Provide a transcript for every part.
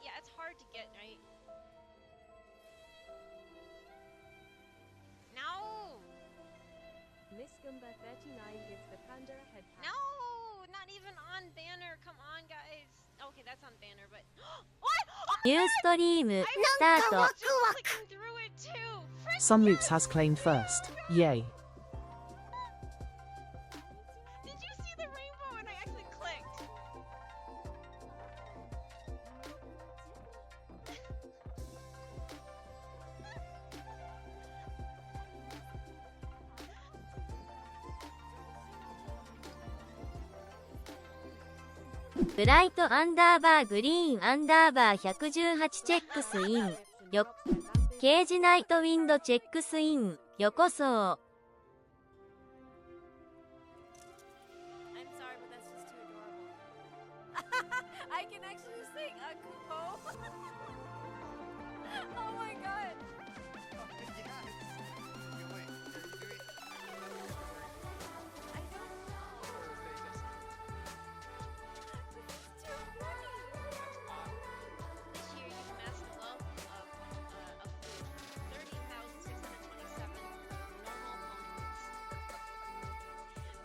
Yeah, it's hard to get, right? No! Miss Gumba 39 gives the panda a head pat. No! Not even on banner. Come on, guys. Okay, that's on banner, but what? Oh my ニューストリームスター I ト was just clicking through it too. Frick, Sunloops yes! has claimed first. Yay. Did you see the rainbow and I actually clicked?「ブライトアンダーバーグリーンアンダーバー118チェックスイン」よケージナイトウィンドチェックスインよこそ I'm sorry, but that's just too adorable. I can actually sing a Kupo. Oh my god. I don't know. This is too funny. This year you've amassed a wealth of food. 30,627 normal opponents.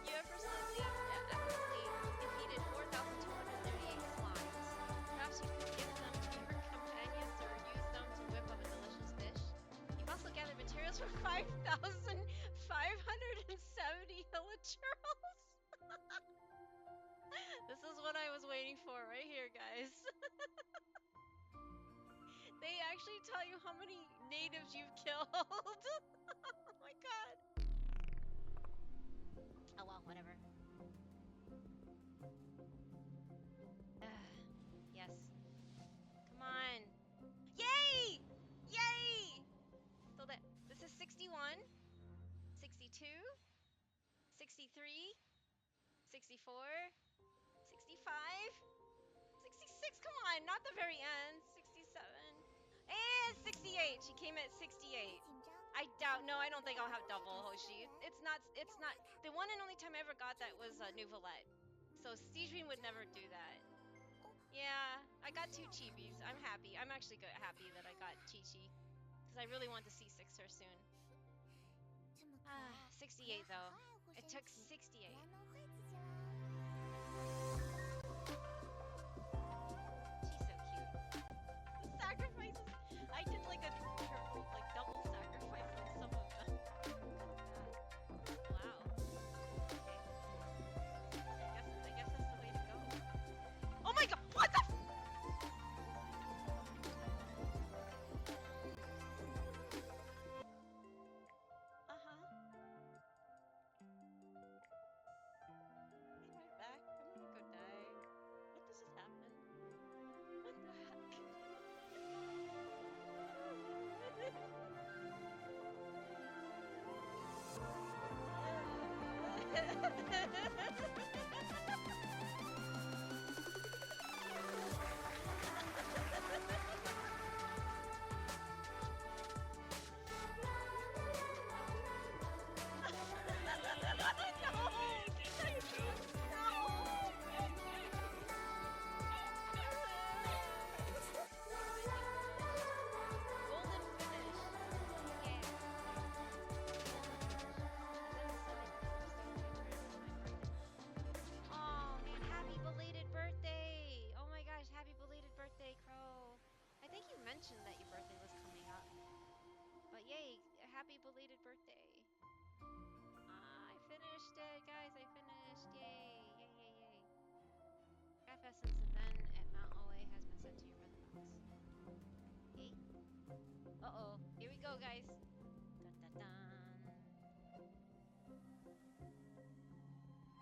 You effortlessly defeated 4,238 slimes. Perhaps you could give them to your companions or use them to whip up a delicious dish. You've also gathered materials for 5,570 hilichurls. This is what I was waiting for right here, guys. They actually tell you how many natives you've killed. Oh my god. Oh well, whatever. Yes. Come on. Yay! Yay! So this is 61, 62, 63, 64, 65, 66. Come on, not the very end. 67. And 68. She came at 68. I doubt. No, I don't think I'll have double Hoshi. It's not. The one and only time I ever got that was Nouvelette. So Siegewin would never do that. Yeah, I got 2 chibis. I'm happy. I'm actually happy that I got Chi-Chi. Because I really want to see 6 her soon. 68 though. It took 68. She's so cute. The sacrifices. I did like a triple, like double sacrifice on some of them. Wow. Okay. I guess that's the way to go. Oh my god! What the? Be right back. I'm gonna go die. What just happened? What the Oh man, happy belated birthday! Oh my gosh, happy belated birthday, Crow. I think you mentioned that your birthday was coming up. But yay, happy belated birthday. I finished it, guys, I finished. Yay, yay, yay, yay. Craft Essence event at Mount Oe has been sent to your weather box. Yay. Uh-oh, here we go, guys. Dun dun dun.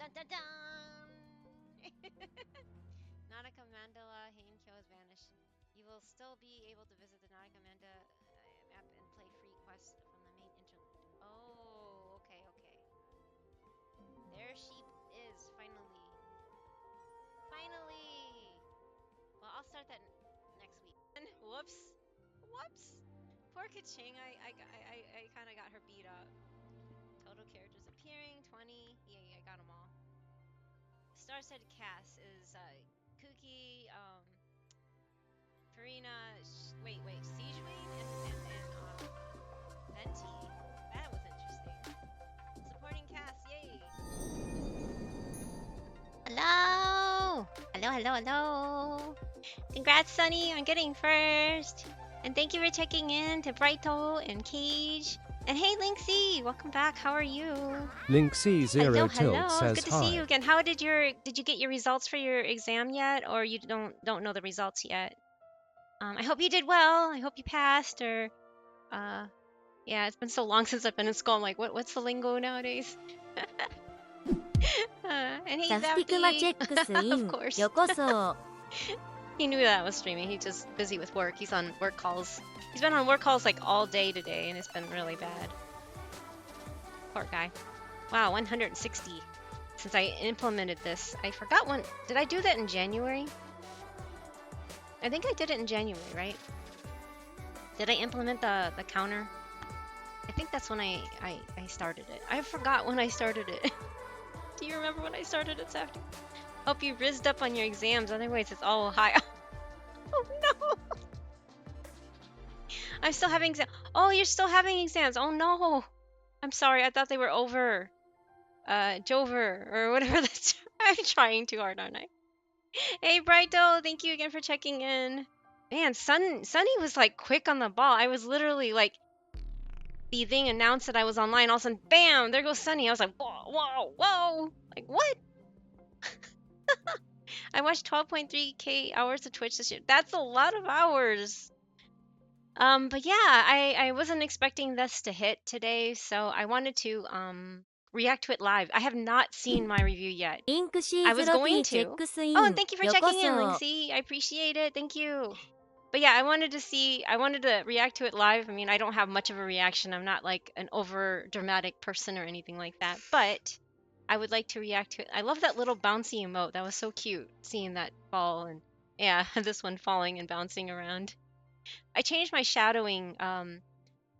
Dun dun dun! Nautica Mandala Heinkyo has vanished. You will still be able to visit the Nautica Manda map and play free quests from the main interlude. Oh, okay, okay. There she is, finally. Finally! Well, I'll start that next week. Whoops! Whoops! Poor Kaching, I kind of got her beat up. Total characters appearing, 20. Yeah, I got them all. Star-studded cast is Kuki, Karina, wait, Siegewing and Venti. That was interesting. Supporting cast, yay! Hello! Hello! Congrats, Sunny, on getting first! And thank you for checking in to Brighto and Cage. And hey, Linksy! Welcome back, how are you? Linksy Zero Tilt says Good to hi. see you again. How did you get your results for your exam yet? Or you don't know the results yet? I hope you did well. I hope you passed, or yeah, it's been so long since I've been in school. I'm like, what's the lingo nowadays? And hey, サフティクマチェックスイ Of ン course. よこそ He knew that I was streaming. He's just busy with work. He's on work calls. He's been on work calls like all day today, and it's been really bad. Poor guy. Wow, 160 since I implemented this. I forgot when. Did I do that in January? I think I did it in January, right? Did I implement the counter? I think that's when I started it. I forgot when I started it. Do you remember when I started it, Safety? Hope you rizzed up on your exams, otherwise it's all high. Oh no! I'm still having exams. Oh, you're still having exams. Oh no! I'm sorry, I thought they were over. Jover, or whatever that's. I'm trying too hard, aren't I? Hey, Brighto, thank you again for checking in. Man, Sunny was like quick on the ball. I was literally like, the thing announced that I was online. All of a sudden, bam! There goes Sunny. I was like, whoa! Like what? I watched 12.3k hours of Twitch this year. That's a lot of hours. But yeah, I wasn't expecting this to hit today, so I wanted to react to it live. I have not seen my review yet. リンク I was going C0T チェッ to. クスイ Oh, ン and thank you for よこ checking in, そ Linksy. I appreciate it. Thank you. But yeah, I wanted to react to it live. I mean, I don't have much of a reaction. I'm not like an over dramatic person or anything like that. But I would like to react to it. I love that little bouncy emote. That was so cute, seeing that fall, and yeah, this one falling and bouncing around. I changed my shadowing.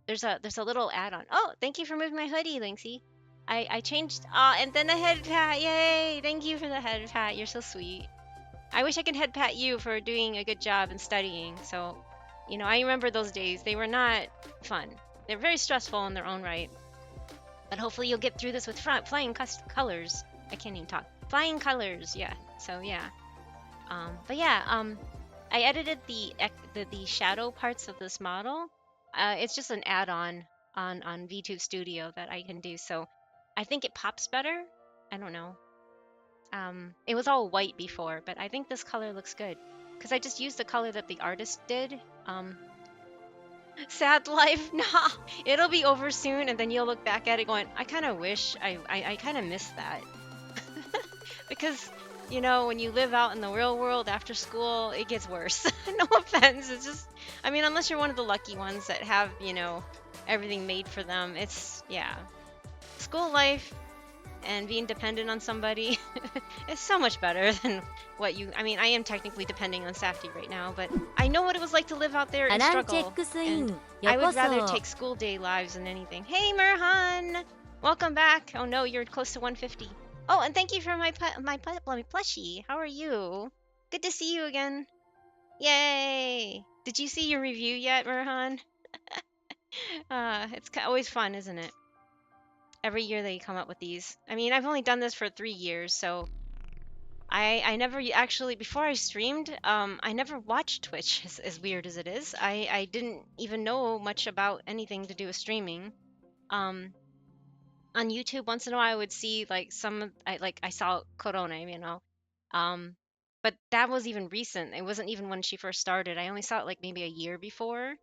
There's a little add-on. Oh, thank you for moving my hoodie, Linksy. I changed. And then a head pat. Yay! Thank you for the head pat. You're so sweet. I wish I could head pat you for doing a good job and studying. So, you know, I remember those days. They were not fun. They're very stressful in their own right. But hopefully you'll get through this with flying colors. I can't even talk. Flying colors, yeah. So yeah. But yeah. I edited the shadow parts of this model. It's just an add-on on VTube Studio that I can do. So I think it pops better. I don't know. It was all white before, but I think this color looks good because I just used the color that the artist did. Sad life, nah, it'll be over soon, and then you'll look back at it going, I kind of wish I kind of miss that. Because, you know, when you live out in the real world after school, it gets worse. No offense, it's just, I mean, unless you're one of the lucky ones that have, you know, everything made for them, it's, yeah. School life and being dependent on somebody is so much better than what you. I mean, I am technically depending on Safety right now, but I know what it was like to live out there ア and ランチェッ struggle. クスイン And よ I こ would rather そ take school day lives than anything. Hey, Merhan, welcome back. Oh no, you're close to 150. Oh, and thank you for my plushie. How are you? Good to see you again. Yay! Did you see your review yet, Merhan? It's always fun, isn't it? Every year they come up with these. I mean, I've only done this for 3 years, so I never actually, before I streamed, I never watched Twitch, as weird as it is. I didn't even know much about anything to do with streaming. On YouTube, once in a while I would see like I saw Corona, you know. But that was even recent. It wasn't even when she first started. I only saw it like maybe a year before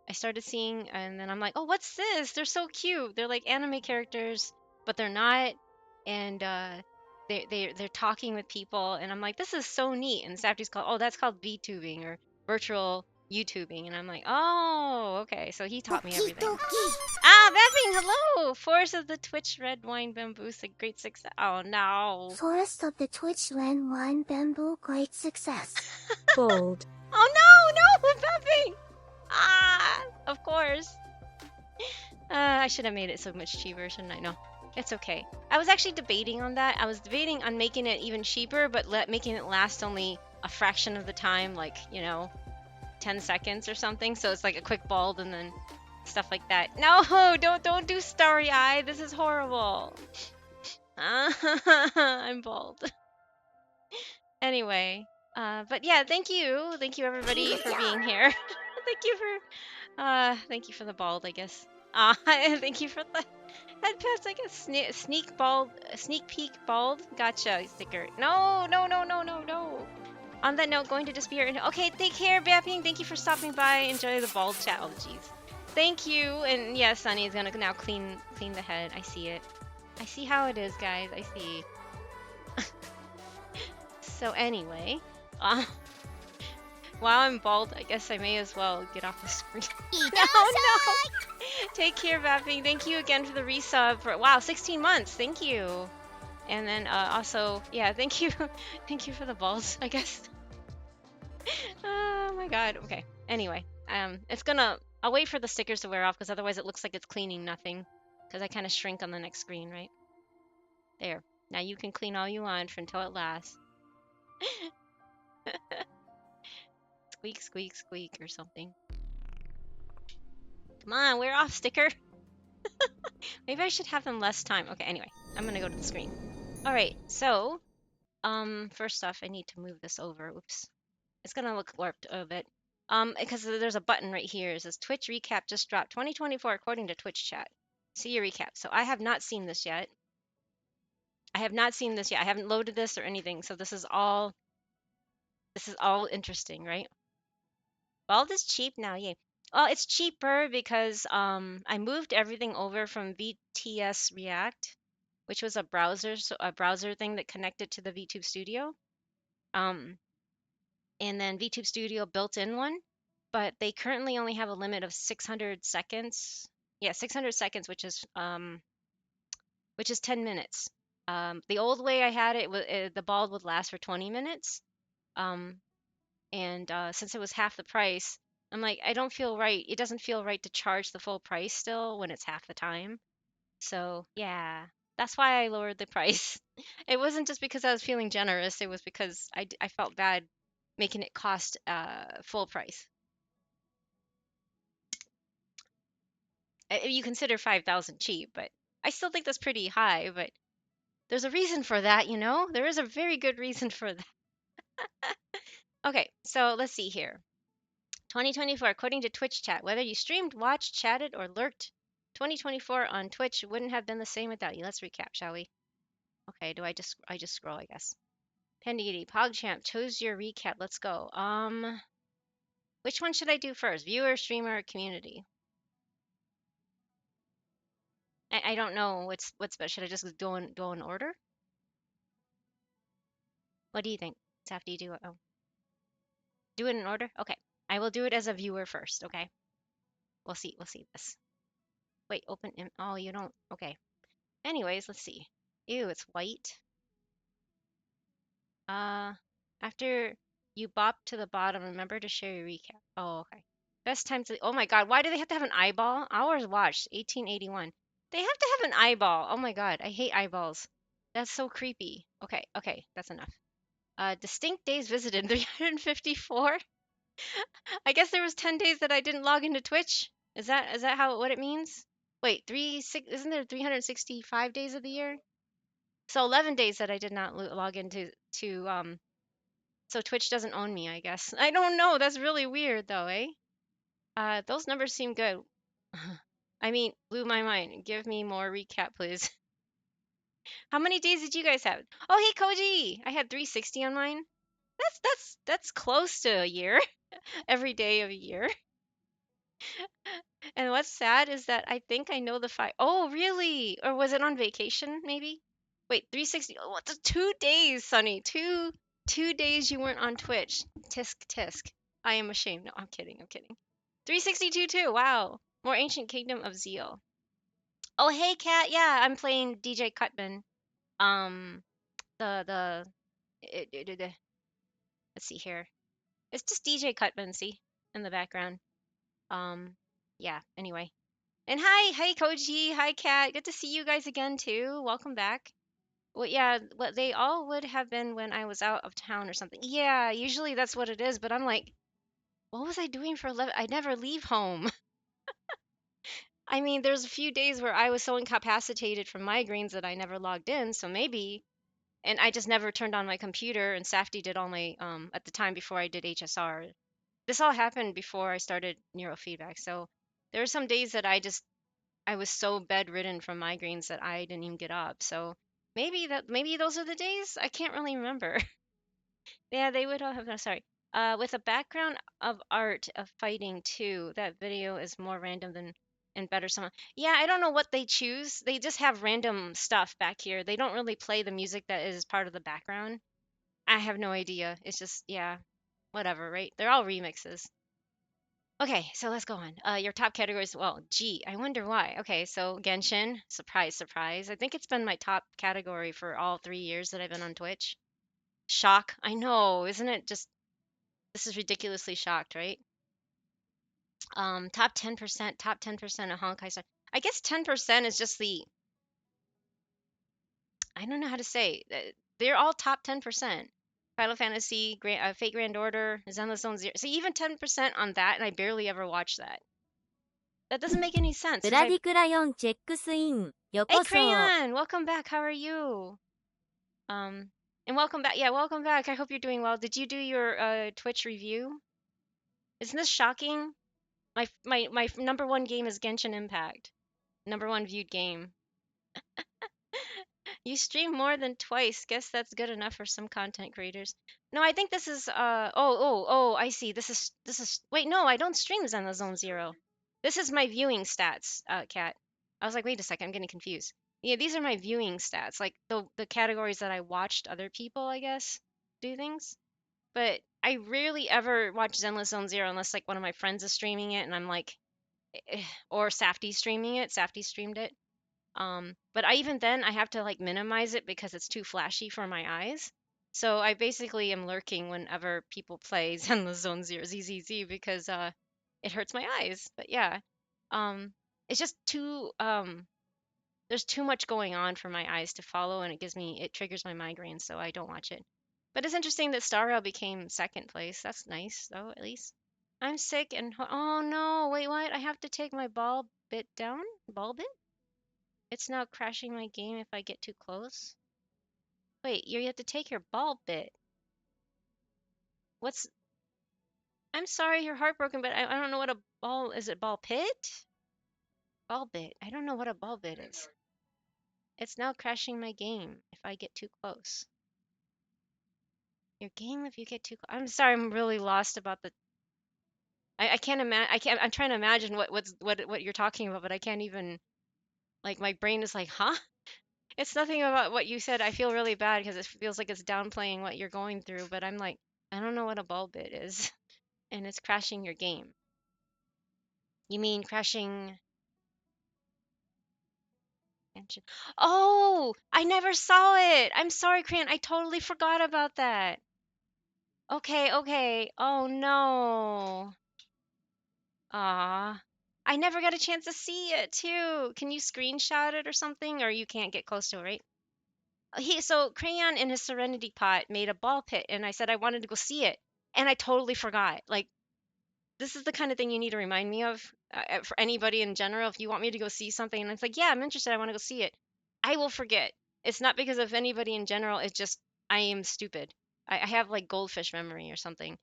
I started seeing, and then I'm like, oh, what's this? They're so cute. They're like anime characters, but they're not. And they're talking with people, and I'm like, this is so neat. And Safty's called, oh, that's called VTubing or virtual YouTubing. And I'm like, oh, okay. So he taught me everything. Ah, Bapping, hello! Force of the Twitch Red Wine Bamboo, a great success. Oh no. Forest of the Twitch Red Wine Bamboo, great success. Bold. Oh no, Bapping! Ah, of course. I should have made it so much cheaper, shouldn't I? No, it's okay. I was actually debating on that. I was debating on making it even cheaper, but making it last only a fraction of the time, like, you know, 10 seconds or something, so it's like a quick bald and then stuff like that. No, don't do starry eye. This is horrible. I'm bald. Anyway, but yeah, thank you everybody for being here. Thank you for the bald, I guess. Thank you for the head pass, I guess. Sneak peek bald. Gotcha sticker. No, no, no, no, no, no. On that note, going to disappear. Okay, take care, Bapping. Thank you for stopping by. Enjoy the bald chat. Oh, jeez. Thank you. And yeah, Sunny is gonna now clean the head. I see it. I see how it is, guys. I see. So anyway, while I'm bald, I guess I may as well get off the screen. No. Take care, Bapping. Thank you again for the resub. Wow, 16 months. Thank you. And then also, yeah, thank you. Thank you for the balls, I guess. Oh my god. Okay. Anyway, I'll wait for the stickers to wear off because otherwise it looks like it's cleaning nothing. Because I kind of shrink on the next screen, right? There. Now you can clean all you want until it lasts. Squeak, squeak, squeak or something. Come on, wear off, sticker. Maybe I should have them less time. Okay, anyway, I'm gonna go to the screen. All right, so, first off, I need to move this over. Oops. It's gonna look warped a bit. Because there's a button right here. It says Twitch recap just dropped 2024 according to Twitch chat. See your recap. So I have not seen this yet. I haven't loaded this or anything. So this is all interesting, right? Bald is cheap now, yay. Well, it's cheaper because I moved everything over from VTS React, which was a browser thing that connected to the VTube Studio. And then VTube Studio built in one, but they currently only have a limit of 600 seconds. Yeah, 600 seconds, which is 10 minutes. The old way I had it, the bald would last for 20 minutes. And since it was half the price, I'm like, I don't feel right. It doesn't feel right to charge the full price still when it's half the time. So yeah, that's why I lowered the price. It wasn't just because I was feeling generous. It was because I felt bad making it cost full price. You consider 5,000 cheap, but I still think that's pretty high. But there's a reason for that, you know? There is a very good reason for that. Okay, so let's see here. 2024, according to Twitch chat, whether you streamed, watched, chatted, or lurked, 2024 on Twitch wouldn't have been the same without you. Let's recap, shall we? Okay, I just scroll, I guess. Pandagiri, PogChamp, chose your recap. Let's go. Which one should I do first? Viewer, streamer, community? I don't know what's best. Should I just go in order? What do you think? It's after you do it. Oh, do it in order. Okay, I will do it as a viewer first. Okay, we'll see this. Wait, open. Oh, you don't. Okay. Anyways, let's see. Ew, it's white. After you bop to the bottom, remember to share your recap. Oh, okay. Best time to. Oh my God, why do they have to have an eyeball? Hours watched, 1881. They have to have an eyeball. Oh my God, I hate eyeballs. That's so creepy. Okay, that's enough. Distinct days visited, 354. I guess there was 10 days that I didn't log into Twitch. Is that what it means? Wait, isn't there 365 days of the year? So 11 days that I did not log into so Twitch doesn't own me, I guess. I don't know. That's really weird though, eh? Those numbers seem good. I mean, blew my mind. Give me more recap, please. How many days did you guys have? Oh, hey Koji. I had 360 on mine. That's close to a year. Every day of a year. And what's sad is that I think I know the five. Oh, really? Or was it on vacation, maybe? Wait, 360. Oh, what the 2 days, Sonny? Two days you weren't on Twitch. Tisk tisk. I am ashamed. No, I'm kidding. 362 too. Wow. More Ancient Kingdom of Zeal. Oh, hey, Kat. Yeah, I'm playing DJ Cutman. Um, the let's see here. It's just DJ Cutman, see, in the background. Yeah. Anyway. And hi Koji, hi Kat. Good to see you guys again too. Welcome back. Well, yeah, what they all would have been when I was out of town or something. Yeah, usually that's what it is, but I'm like, What was I doing for 11? I never leave home. I mean, there's a few days where I was so incapacitated from migraines that I never logged in, so maybe, and I just never turned on my computer, and Safety did all my at the time before I did HSR. This all happened before I started neurofeedback. So there were some days that I was so bedridden from migraines that I didn't even get up. So maybe those are the days. I can't really remember. Yeah, they would all have. No, sorry. With a background of art of fighting too, that video is more random than and better somehow. Yeah, I don't know what they choose. They just have random stuff back here. They don't really play the music that is part of the background. I have no idea. It's just yeah, whatever, right? They're all remixes. Okay, so let's go on. Your top categories. Well, gee, I wonder why. Okay, so Genshin, surprise, surprise. I think it's been my top category for all 3 years that I've been on Twitch. Shock. I know, isn't it just this is ridiculously shocked, right? Top 10% of Honkai Star. I guess 10% is just I don't know how to say. They're all top 10%. Final Fantasy, Fate Grand Order, Zenless Zone Zero. See, even 10% on that, and I barely ever watch that. That doesn't make any senseブ because ラ I. ディクラヨンチェックスイン。よ Hey, こそ。Crayon, welcome back. How are you? Um, and welcome back. Yeah, welcome back. I hope you're doing well. Did you do your Twitch review? Isn't this shocking? My number one game is Genshin Impact. Number one viewed game. You stream more than twice. Guess that's good enough for some content creators. No, I think this is oh, I see. This is wait, no, I don't stream Zenless Zone Zero. This is my viewing stats, Cat. I was like, wait a second, I'm getting confused. Yeah, these are my viewing stats, like the categories that I watched other people, I guess, do things. But I rarely ever watch Zenless Zone Zero unless like one of my friends is streaming it and I'm like or Safty streaming it. Safty streamed it. But I even then I have to like minimize it because it's too flashy for my eyes. So I basically am lurking whenever people play Zenless Zone Zero ZZZ because it hurts my eyes. But yeah, um, it's just too there's too much going on for my eyes to follow, and it triggers my migraine, so I don't watch it. But it's interesting that Star Rail became second place. That's nice though, at least. I'm sick and oh no, wait, what? I have to take my ball bit down? Ball bit? It's now crashing my game if I get too close. Wait, you have to take your ball bit. What's. I'm sorry you're heartbroken, but I don't know what a ball. Is it ball pit? Ball bit. I don't know what a ball bit is. It's now crashing my game if I get too close. Your game if you get too close. I'm sorry, I'm really lost about the. I can't imagine. I can't. I'm trying to imagine what you're talking about, but I can't even. Like my brain is like, huh? It's nothing about what you said. I feel really bad because it feels like it's downplaying what you're going through, but I'm like, I don't know what a ball bit is. And it's crashing your game. You mean crashing engine? Oh, I never saw it. I'm sorry, Crayon. I totally forgot about that. Okay, okay. Oh no. Ah. I never got a chance to see it too. Can you screenshot it or something? Or you can't get close to it, right? So Crayon in his Serenity pot made a ball pit and I said I wanted to go see it. And I totally forgot. Like this is the kind of thing you need to remind me of for anybody in general. If you want me to go see something and it's like, yeah, I'm interested, I want to go see it, I will forget. It's not because of anybody in general. It's just I am stupid. I have like goldfish memory or something.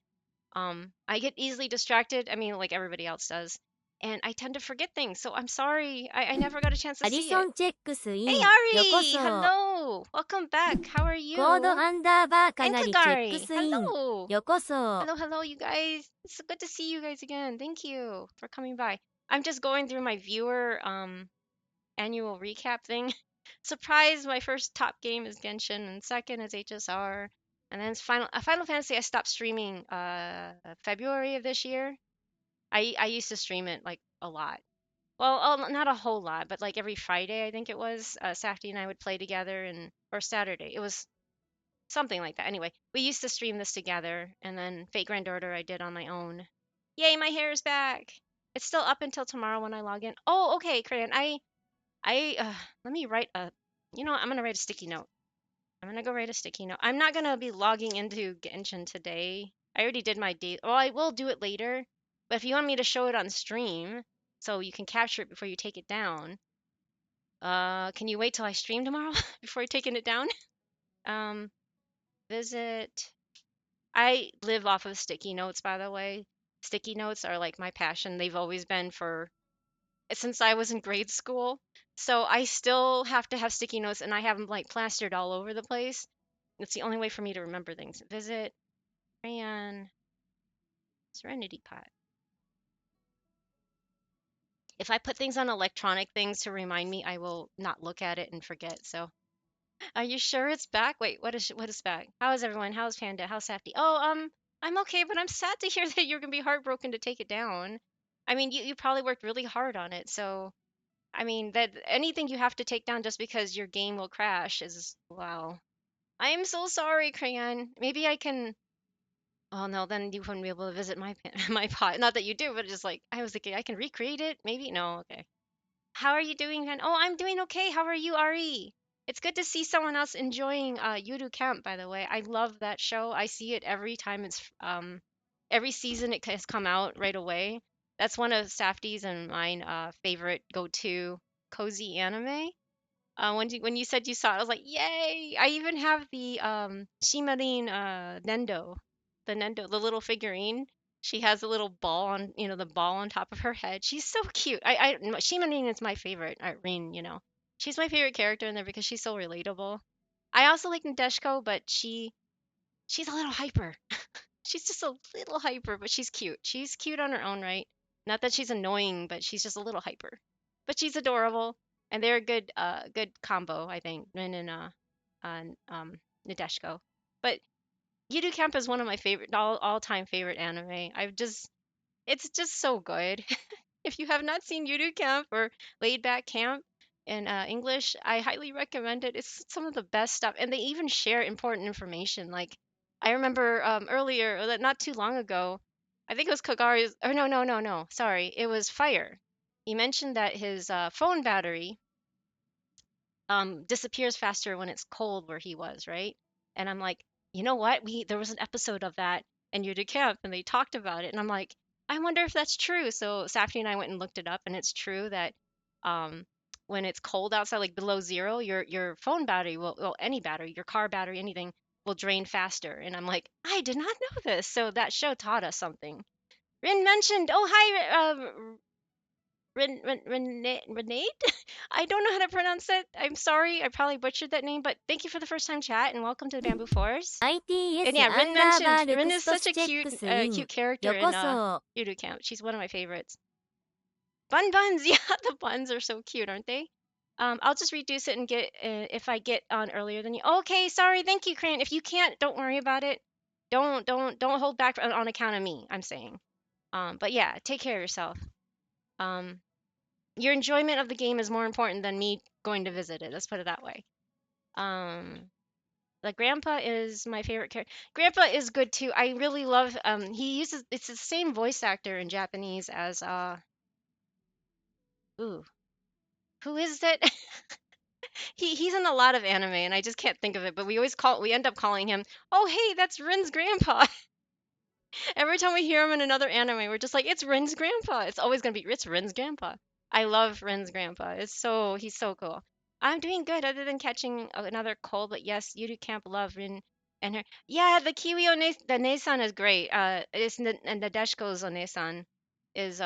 I get easily distracted. I mean, like everybody else does, and I tend to forget things. So I'm sorry. I never got a chance to アディ see ソ it. ンチェックス Hey イン。よこ Ari, そ。 hello, welcome back. How are コード you? アンダーバーか And なりチェック Kagari, スイン。 hello. よこそ。 Hello, hello, you guys. It's so good to see you guys again. Thank you for coming by. I'm just going through my viewer annual recap thing. Surprise! My first top game is Genshin, and second is HSR, and then it's Final Fantasy. I stopped streaming February of this year. I used to stream it like a lot. Well, not a whole lot, but like every Friday I think it was. Safety and I would play together, and or Saturday. It was something like that. Anyway, we used to stream this together, and then Fate Grand Order I did on my own. Yay, my hair is back. It's still up until tomorrow when I log in. Oh, okay, Crayon. Let me write a. You know what? I'm gonna write a sticky note. I'm gonna go write a sticky note. I'm not gonna be logging into Genshin today. I already did my date. Well, I will do it later. But if you want me to show it on stream, so you can capture it before you take it down, can you wait till I stream tomorrow before taking it down? Um, visit. I live off of sticky notes, by the way. Sticky notes are like my passion. They've always been for since I was in grade school. So I still have to have sticky notes and I have them like plastered all over the place. It's the only way for me to remember things. Visit Crayon Serenity Pot. If I put things on electronic things to remind me, I will not look at it and forget. So, are you sure it's back? Wait, what is back? How is everyone? How's Panda? How's Safety? Oh, I'm okay, but I'm sad to hear that you're gonna be heartbroken to take it down. I mean, you probably worked really hard on it, so I mean that anything you have to take down just because your game will crash is wow. I am so sorry, Crayon. Maybe I can. Oh no, then you wouldn't be able to visit my my pot. Not that you do, but just like I was thinking, I can recreate it. Maybe no. Okay. How are you doing, Van? Oh, I'm doing okay. How are you, Ari? It's good to see someone else enjoying Yudu Camp, by the way. I love that show. I see it every time every season it has come out right away. That's one of Safdie's and mine favorite go-to cozy anime. When you said you saw it, I was like, yay! I even have the Shimarin Nendo, the little figurine. She has a little ball on, the ball on top of her head. She's so cute. Shimarin is my favorite. Rin, she's my favorite character in there because she's so relatable. I also like Nadeshiko, but she's a little hyper. She's just a little hyper, but she's cute. She's cute on her own right. Not that she's annoying, but she's just a little hyper. But she's adorable, and they're a good combo, I think. Rin and Nadeshiko. But Yudu Camp is one of my favorite all time favorite anime. It's just so good. If you have not seen Yudu Camp or Laid Back Camp in English, I highly recommend it. It's some of the best stuff, and they even share important information. Like I remember earlier, not too long ago, I think it was Kagari's. Or no, no, no, no. Sorry, it was Fire. He mentioned that his phone battery disappears faster when it's cold where he was, right? And I'm like, you know what? There was an episode of that in Yudu Camp and they talked about it. And I'm like, I wonder if that's true. So Safety and I went and looked it up and it's true that um when it's cold outside, like below zero, your phone battery will well, any battery, your car battery, anything will drain faster. And I'm like, I did not know this. So that show taught us something. Rin mentioned, oh hi, Renade? I don't know how to pronounce it. I'm sorry. I probably butchered that name, but thank you for the first time chat and welcome to the Bamboo Forest. And ITS yeah, ア Rin ンダーバ mentioned ール Rin ク is スト such ス a チェッ cute クスイン cute character よ in こそ Yudu Camp. She's one of my favorites. Bun buns, yeah, the buns are so cute, aren't they? I'll just reduce it and get if I get on earlier than you. Okay, sorry. Thank you, Cran. If you can't, don't worry about it. Don't hold back on account of me. I'm saying. But yeah, take care of yourself. Um, your enjoyment of the game is more important than me going to visit it. Let's put it that way. Um, the grandpa is my favorite character. Grandpa is good too. I really love. He uses it's the same voice actor in Japanese as ooh, who is that? He's in a lot of anime, and I just can't think of it. But we end up calling him. Oh hey, that's Rin's grandpa. Every time we hear him in another anime, we're just like, it's Ren's grandpa. It's always gonna be it's Ren's grandpa. I love Ren's grandpa. He's so cool. I'm doing good other than catching another cold, but yes, you do camp love Rin and her. Yeah, the Kiwi the Nesan is great. And the Deshko's Onesan is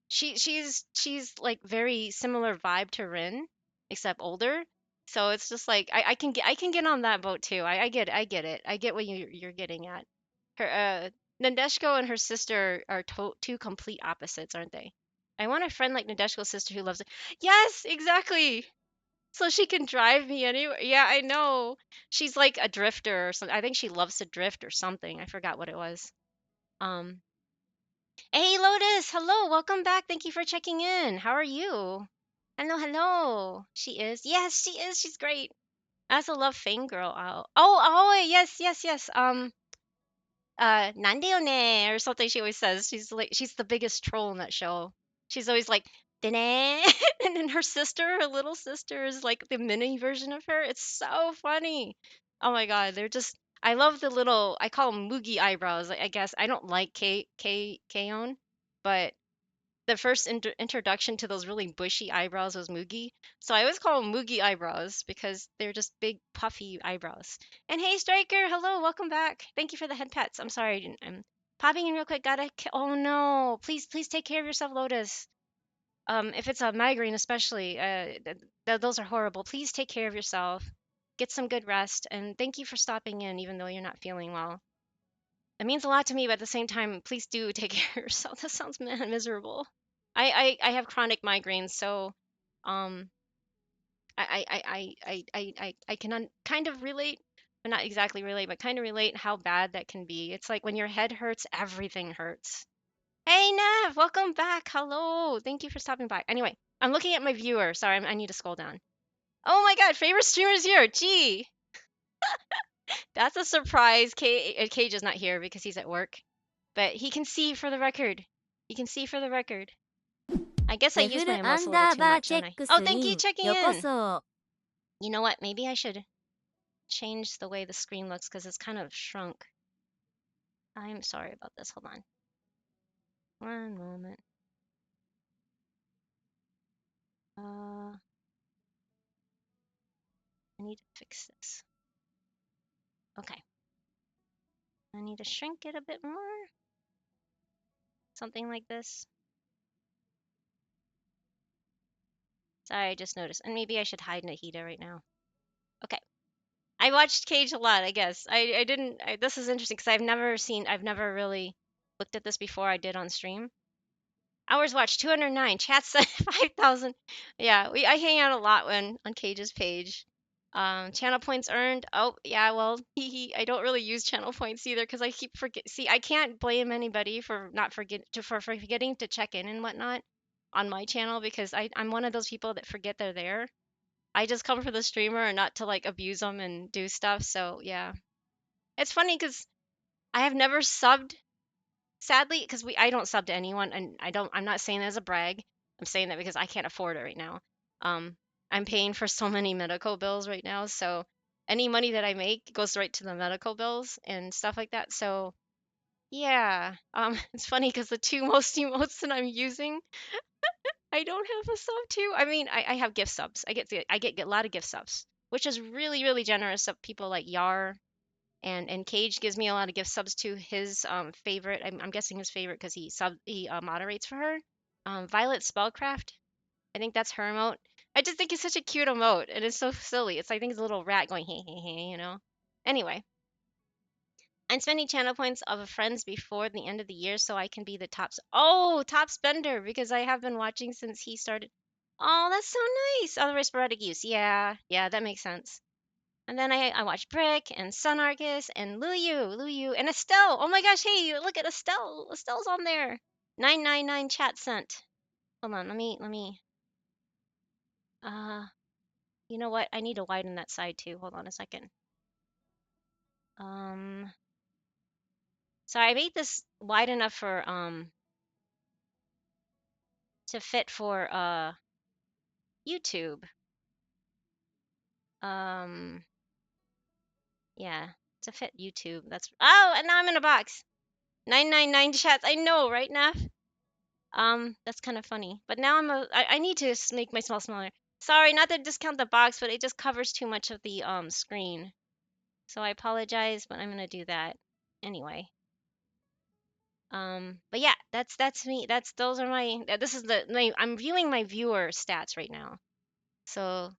she's like very similar vibe to Rin, except older. So it's just like I can get on that boat too. I get it. I get what you're getting at. Her Nadeshko and her sister are two complete opposites, aren't they? I want a friend like Nadeshko's sister who loves it. Yes, exactly. So she can drive me anywhere. Yeah, I know. She's like a drifter or something. I think she loves to drift or something. I forgot what it was. Um, Hey Lotus, hello, welcome back. Thank you for checking in. How are you? Hello, hello. She is. Yes, she is. She's great. I also love Fangirl. Oh, yes, yes, yes. Nande yo ne or something she always says. She's the biggest troll in that show. She's always like dene and then her little sister is like the mini version of her. It's so funny. Oh my god, they're just I love the little, I call them Mugi eyebrows. I guess I don't like Kaon, but the first introduction to those really bushy eyebrows was Mugi. So I always call them Mugi eyebrows because they're just big puffy eyebrows. And hey, Striker, hello, welcome back. Thank you for the head pets. I'm sorry, I'm popping in real quick. Oh no, please take care of yourself, Lotus. If it's a migraine, especially, those are horrible. Please take care of yourself. Get some good rest, and thank you for stopping in, even though you're not feeling well. It means a lot to me, but at the same time, please do take care of yourself. That sounds miserable. I have chronic migraines, so um I can kind of relate, but not exactly relate, but kind of relate how bad that can be. It's like when your head hurts, everything hurts. Hey Nev, welcome back. Hello, thank you for stopping by. Anyway, I'm looking at my viewer. Sorry, I need to scroll down. Oh my God, favorite streamers here. Gee, that's a surprise. Cage is not here because he's at work, but he can see for the record. He can see for the record. I guess I レフ used my ルア emotes a ン little ダー too バー much, チェ didn't ッ I? ク Oh, ス thank イ you ン checking よこ in. そ You know what? Maybe I should change the way the screen looks because it's kind of shrunk. I'm sorry about this. Hold on. One moment. I need to fix this. Okay. I need to shrink it a bit more. Something like this. Sorry, I just noticed. And maybe I should hide Nahida right now. Okay. I watched Cage a lot, I guess. I didn't. This is interesting because I've never really looked at this before. I did on stream. Hours watched 209. Chat said 5,000. Yeah, I hang out a lot when on Cage's page. Channel points earned. Oh yeah, well, I don't really use channel points either because I keep forget. See, I can't blame anybody for not for forgetting to check in and whatnot on my channel because I'm one of those people that forget they're there. I just come for the streamer and not to like abuse them and do stuff. So yeah, it's funny because I have never subbed, sadly, because I don't sub to anyone, and I'm not saying that as a brag. I'm saying that because I can't afford it right now. Um, I'm paying for so many medical bills right now, so any money that I make goes right to the medical bills and stuff like that. So yeah, it's funny because the two most emotes that I'm using, I don't have a sub to. I mean, I have gift subs. I get a lot of gift subs, which is really generous of people like Yar and Cage gives me a lot of gift subs to his favorite. I'm guessing his favorite because he moderates for her. Violet Spellcraft. I think that's her emote. I just think it's such a cute emote and it's so silly. I think it's a little rat going hey hey hey, you know. Anyway, I'm spending channel points of a friends before the end of the year so I can be the top spender because I have been watching since he started. Oh, that's so nice. Otherwise sporadic use. Yeah, that makes sense. And then I watched Brick and Sun Arcus and Luyu, and Estelle. Oh my gosh, hey, look at Estelle. Estelle's on there. 999 chat sent. Hold on, let me. Uh, you know what? I need to widen that side too. Hold on a second. Um, so I made this wide enough for to fit for YouTube. Um, yeah, to fit YouTube. And now I'm in a box. 999 chats. I know, right, Naf? That's kind of funny. But now I need to make my small smaller. Sorry, not to discount the box, but it just covers too much of the screen. So I apologize, but I'm gonna do that anyway. But yeah, that's me. Those are this is I'm viewing my viewer stats right now. So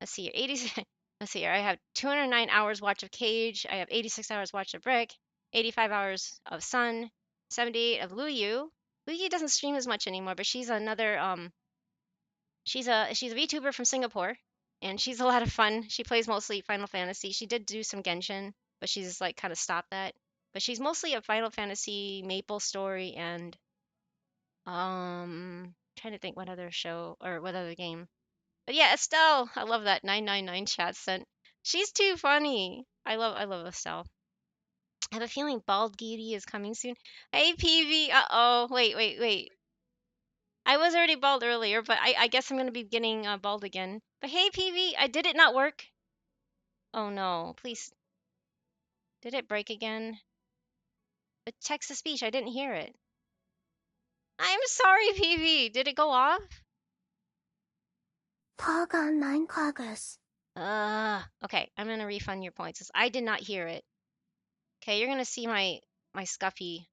let's see here. 80 let's see here. I have 209 hours watch of Cage. I have 86 hours watch of Brick, 85 hours of Sun, 78 of Luyu. Luyu doesn't stream as much anymore, but she's another she's a VTuber from Singapore, and she's a lot of fun. She plays mostly Final Fantasy. She did do some Genshin, but she's like kind of stopped that. But she's mostly a Final Fantasy, Maple Story, and trying to think what other show or what other game. But yeah, Estelle, I love that 999 chat sent. She's too funny. I love Estelle. I have a feeling Bald Giri is coming soon. Hey PV, uh-oh. Wait. I was already bald earlier, but I guess I'm gonna be getting bald again. But hey, PV, I did it not work? Oh no, please. Did it break again? The text to speech, I didn't hear it. I'm sorry, PV. Did it go off? Pogon 9 progress. Okay, I'm gonna refund your points 'cause I did not hear it. Okay, you're gonna see my scuffy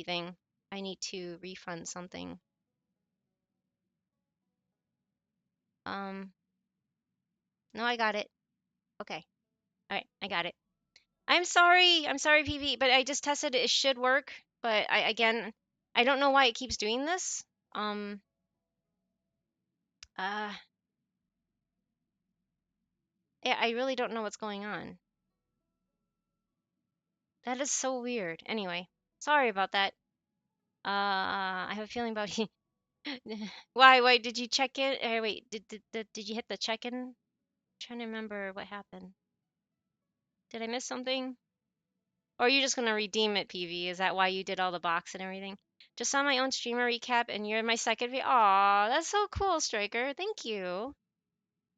thing. I need to refund something. No, I got it. Okay. All right, I got it. I'm sorry. I'm sorry, PV, but I just tested it. It should work, but I don't know why it keeps doing this. Um, uh, yeah, I really don't know what's going on. That is so weird. Anyway, sorry about that. I have a feeling about why did you check it? Wait, did you hit the check-in? Trying to remember what happened. Did I miss something? Or are you just gonna redeem it, PV? Is that why you did all the box and everything? Just saw my own streamer recap, and you're my second V. Aw, that's so cool, Striker. Thank you.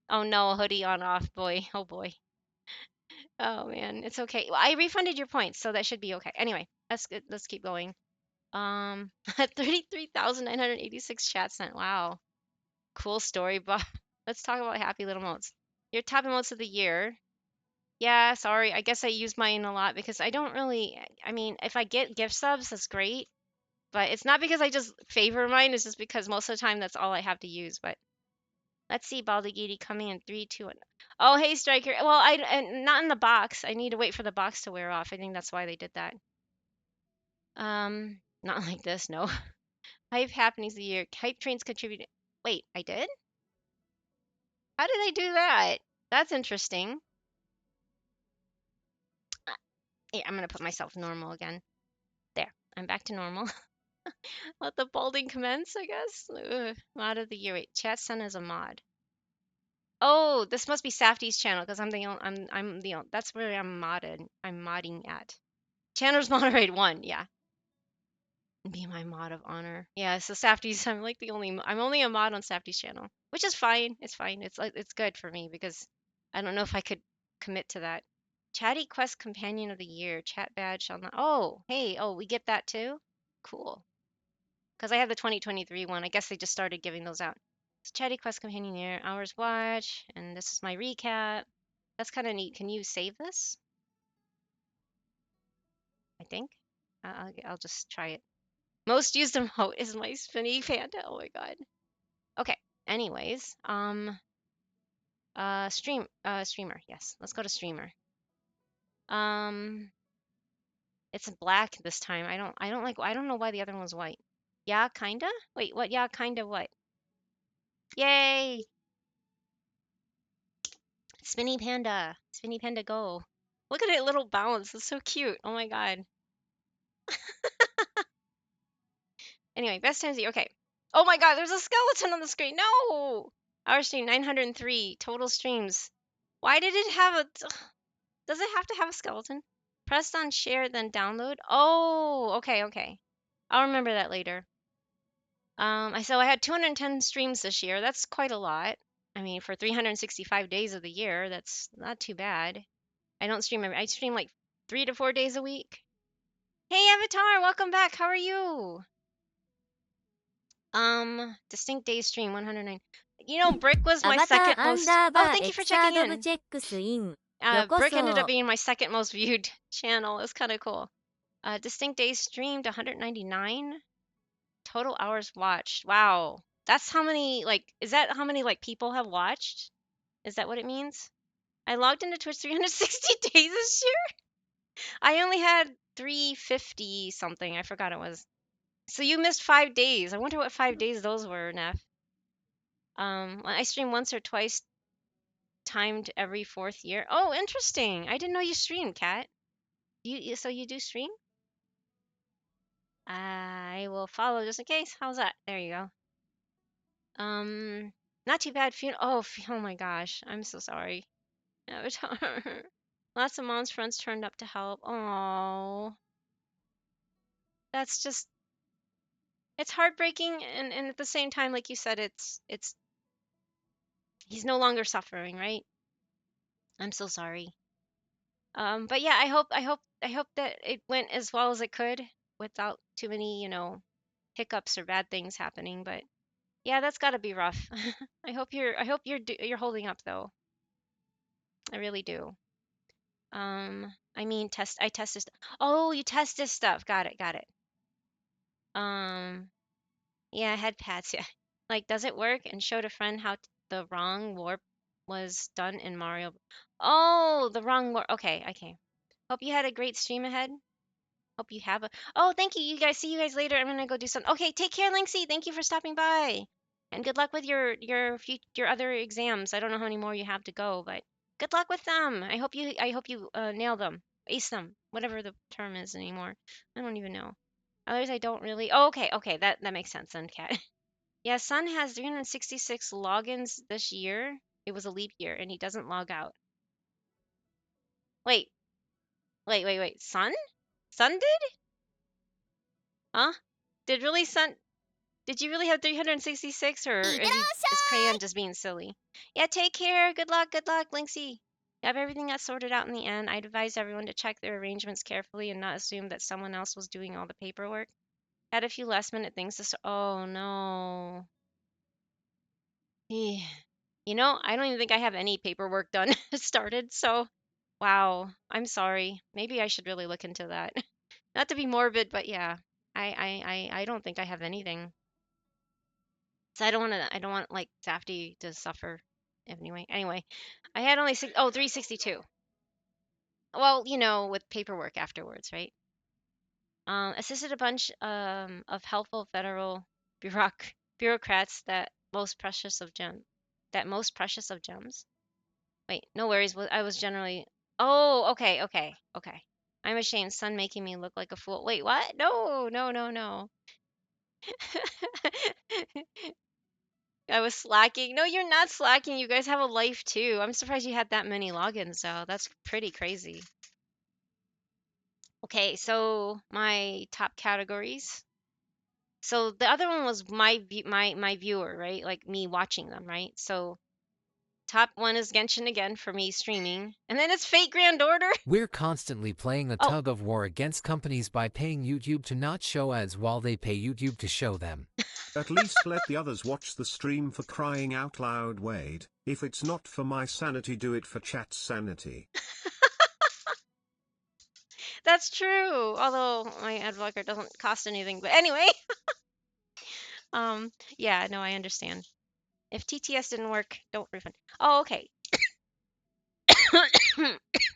Oh no, hoodie on off, boy. Oh boy. Oh man, it's okay. Well, I refunded your points, so that should be okay. Anyway, that's good. Let's keep going. 33,986 chat sent. Wow. Cool story, but let's talk about happy little emotes. Your top emotes of the year. Yeah, sorry. I guess I use mine a lot because I don't really, I mean, if I get gift subs, that's great. But it's not because I just favor mine, it's just because most of the time that's all I have to use. But let's see, Baldagiri coming in 3, 2, 1. Oh, hey, Striker. Well, and not in the box. I need to wait for the box to wear off. I think that's why they did that. Not like this, no. Hype happenings of the year. Hype trains contributed. Wait, I did? How did I do that? That's interesting. Yeah, I'm gonna put myself normal again. There, I'm back to normal. Let the balding commence, I guess. Ugh. Mod of the year. Wait, chat son is a mod. Oh, this must be Safty's channel because I'm the that's where I'm modded. I'm modding at. Chandler's moderate one, yeah. Be my mod of honor. Yeah, so Safty's I'm only a mod on Safty's channel, which is fine. It's fine. It's like it's good for me because I don't know if I could commit to that. Chatty Quest Companion of the Year. Chat badge shall not. Oh, hey, oh, we get that too? Cool. Because I have the 2023 one. I guess they just started giving those out. So Chatty Quest Companion Year, Hours Watch, and this is my recap. That's kind of neat. Can you save this? I think. I'll just try it. Most used emote is my spinny panda. Oh my god. Okay. Anyways, streamer. Yes, let's go to streamer. Um, it's black this time. I don't know why the other one was white. Yeah, kinda? Wait, what? Yeah, kinda what? Yay! Spinny panda. Spinny panda go. Look at it, little bounce. It's so cute. Oh my god. Anyway, best times of year. Okay. Oh my god, there's a skeleton on the screen. No! Our stream 903 total streams. Why did it have a does it have to have a skeleton? Press on share then download. Oh, okay. I'll remember that later. I had 210 streams this year. That's quite a lot. I mean, for 365 days of the year, that's not too bad. I stream like 3 to 4 days a week. Hey Avatar, welcome back. How are you? Distinct day stream 109. You know, Brick was my アバタ second ーアン most. ダー Oh, バー thank エ you for クサー checking ドブ in. チェックスイン。よこ Brick ended up そ。being my second most viewed channel. It's kind of cool. Distinct days streamed 199. Total hours watched. Wow. That's how many is that how many people have watched? Is that what it means? I logged into Twitch 360 days this year. I only had 350 something. I forgot it was. So you missed 5 days. I wonder what 5 days those were, Neff. I stream once or twice, timed every fourth year. Oh, interesting. I didn't know you streamed, Kat. So you do stream? I will follow just in case. How's that? There you go. Not too bad. Oh my gosh. I'm so sorry. Avatar. Lots of mom's friends turned up to help. Oh, that's just it's heartbreaking and at the same time, like you said, it's he's no longer suffering, right? I'm so sorry. But yeah, I hope that it went as well as it could without too many, hiccups or bad things happening. But yeah, that's got to be rough. I hope you're holding up though. I really do. I mean, I tested. Oh, you tested stuff. Got it. Got it. Um, yeah, I had pads. Yeah. Like, does it work? And showed a friend how the wrong warp was done in Mario. Oh, the wrong warp. Okay, okay. Hope you had a great stream ahead. Hope you have a. Oh, thank you. You guys. See you guys later. I'm gonna go do something. Okay, take care, Linksy. Thank you for stopping by, and good luck with your other exams. I don't know how many more you have to go, but good luck with them. I hope you nail them, ace them, whatever the term is anymore. I don't even know. Others I don't really. Oh, okay, okay. That makes sense then, Cat. Yeah, Sun has 366 logins this year. It was a leap year, and he doesn't log out. Wait, wait. Sun? Sun did? Huh? Did really Sun? Did you really have 366, or is Crayon just being silly? Yeah, take care. Good luck, Linksy. Have everything got sorted out in the end. I'd advise everyone to check their arrangements carefully and not assume that someone else was doing all the paperwork. Had a few last minute things to Oh no. Eh. I don't even think I have any paperwork done started, so wow. I'm sorry. Maybe I should really look into that. Not to be morbid, but yeah. I don't think I have anything. So I don't want like Safety to suffer anyway. I had only 362. Well, with paperwork afterwards, right? Assisted a bunch of helpful federal bureaucrats that most precious of gems. Wait, no worries. I was generally. Oh, okay, okay, okay. I'm ashamed. Son making me look like a fool. Wait, what? No, no, no, no. I was slacking. No, you're not slacking. You guys have a life too. I'm surprised you had that many logins, though. That's pretty crazy. Okay, so my top categories. So the other one was my viewer, right? Like me watching them, right? So top one is Genshin again for me streaming, and then it's Fate Grand Order. We're constantly playing a Oh, tug of war against companies by paying YouTube to not show ads while they pay YouTube to show them. At least let the others watch the stream, for crying out loud. Wade, if it's not for my sanity, do it for chat's sanity. that's true. Although my ad blocker doesn't cost anything, but anyway. Yeah, no, I understand. If TTS didn't work, don't refund. Oh, okay.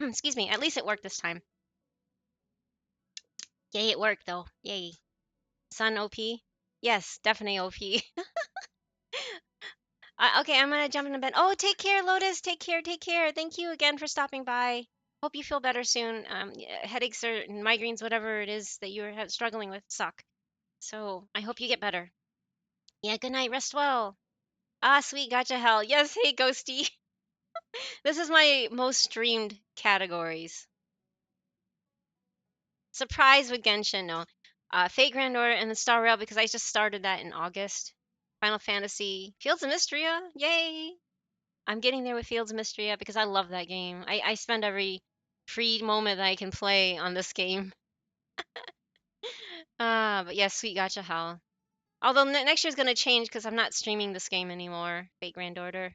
Excuse me. At least it worked this time. Yay, it worked though. Yay. Sun OP? Yes, definitely OP. Okay, I'm gonna jump into bed. Oh, take care, Lotus. Take care. Take care. Thank you again for stopping by. Hope you feel better soon. Headaches or migraines, whatever it is that you're struggling with, suck. So I hope you get better. Yeah. Good night. Rest well. Ah, sweet. Gotcha. Hell. Yes. Hey, Ghosty. This is my most streamed categories. Surprise with Genshin, no. Fate Grand Order and the Star Rail because I just started that in August. Final Fantasy, Fields of Mystria, yay! I'm getting there with Fields of Mystria because I love that game. I spend every free moment that I can play on this game. But yeah, sweet gotcha hell. Although next year's gonna change because I'm not streaming this game anymore. Fate Grand Order.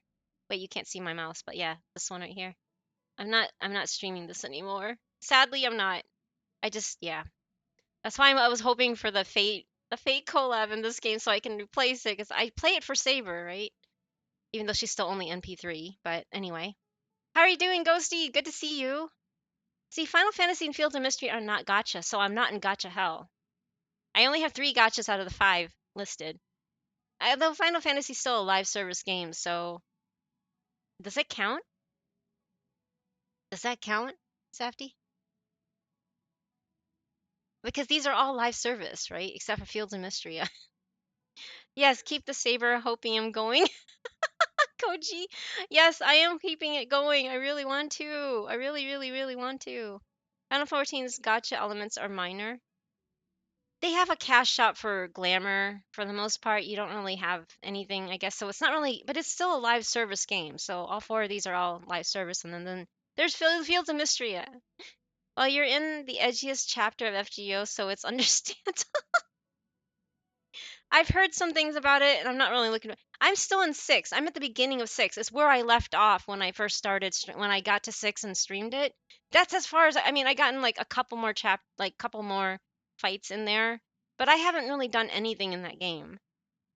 Wait, you can't see my mouse, but yeah, this one right here. I'm not streaming this anymore. Sadly, I'm not. Yeah. That's why I was hoping for the Fate collab in this game so I can replace it because I play it for Saber, right? Even though she's still only NP3. But anyway, how are you doing, Ghosty? Good to see you. See, Final Fantasy and Fields of Mystery are not gotcha, so I'm not in gotcha hell. I only have 3 gotchas out of the 5 listed. Although Final Fantasy's still a live service game, so does it count? Does that count, Safety? Because these are all live service, right? Except for Fields of Mystery. Yes, keep the Saber hopium going. Koji. Yes, I am keeping it going. I really want to. I really, really, really want to. Final 14's gotcha elements are minor. They have a cash shop for glamour for the most part. You don't really have anything, I guess. So it's not really, but it's still a live service game. So all 4 of these are all live service. And then There's Fields of Mystery. Yeah. Well, you're in the edgiest chapter of FGO, so it's understandable. I've heard some things about it, and I'm not really looking. I'm still in 6. I'm at the beginning of 6. It's where I left off when I first started. When I got to 6 and streamed it. That's as far as I mean. I gotten like a couple more couple more fights in there, but I haven't really done anything in that game.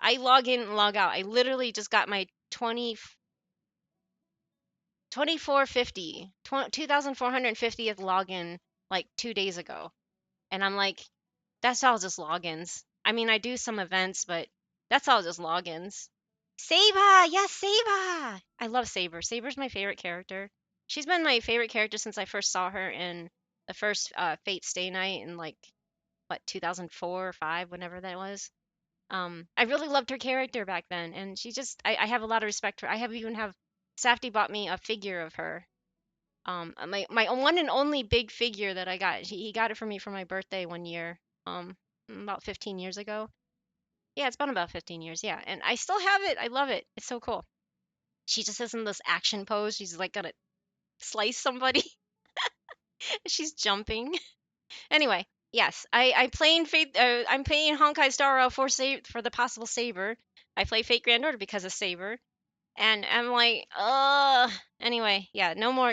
I log in and log out. I literally just got my 2450 2450th login like 2 days ago, and I'm like, that's all just logins. I mean, I do some events, but that's all just logins. Saber, yes, Saber. I love Saber. Saber's my favorite character. She's been my favorite character since I first saw her in the first Fate Stay Night in like what 2004 or 5, whenever that was. I really loved her character back then, and she just I have a lot of respect for her. I have even have Safety bought me a figure of her. My one and only big figure that I got. He got it for me for my birthday one year. About 15 years ago. Yeah, it's been about 15 years. Yeah, and I still have it. I love it. It's so cool. She just is in this action pose. She's like gonna slice somebody. She's jumping. Anyway, yes, I playing Fate. I'm playing Honkai Star Rail for the possible Saber. I play Fate Grand Order because of Saber, and I'm like, Anyway, yeah, no more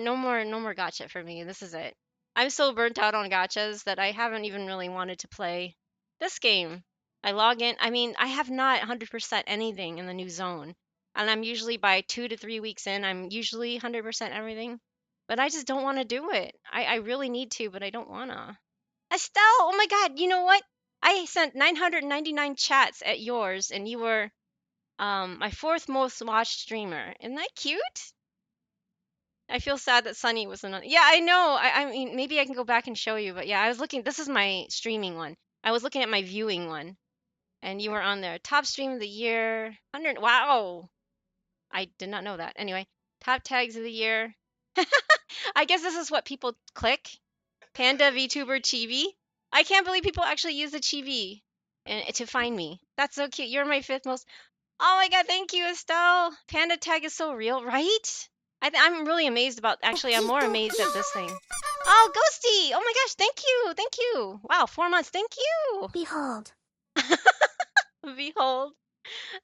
gotcha for me. This is it. I'm so burnt out on gotchas that I haven't even really wanted to play this game. I log in. I mean, I have not 100% anything in the new zone, and I'm usually by 2 to 3 weeks in, I'm usually 100% everything. But I just don't want to do it. I really need to, but I don't wanna. Estelle, oh my God, you know what? I sent 999 chats at yours, and you were my fourth most watched streamer. Isn't that cute? I feel sad that Sunny wasn't on. Yeah, I know. I mean, maybe I can go back and show you, but yeah, I was looking. This is my streaming one. I was looking at my viewing one, and you were on there. Top stream of the year. 100. Wow. I did not know that. Anyway, top tags of the year. I guess this is what people click. Panda VTuber Chibi. I can't believe people actually use the Chibi to find me. That's so cute. You're my fifth most. Oh my God, thank you, Estelle. Panda tag is so real, right? I'm really amazed about. Actually, I'm more amazed at this thing. Oh, Ghosty! Oh my gosh, thank you, thank you. Wow, 4 months. Thank you. Behold. Behold,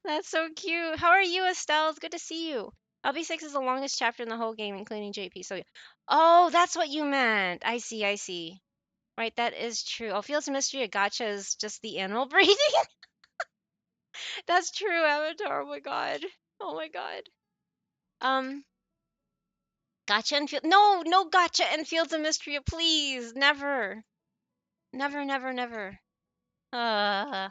that's so cute. How are you, Estelle? It's good to see you. LB6 is the longest chapter in the whole game, including JP. So, oh, that's what you meant. I see, I see. Right, that is true. Oh, Fields of Mystery, a gotcha is just the animal breeding. That's true, Avatar. Oh my God. Oh my God. Um, Gotcha and Field. No, no gotcha and Fields of Mystery, please. Never. Never, never, never. Uh,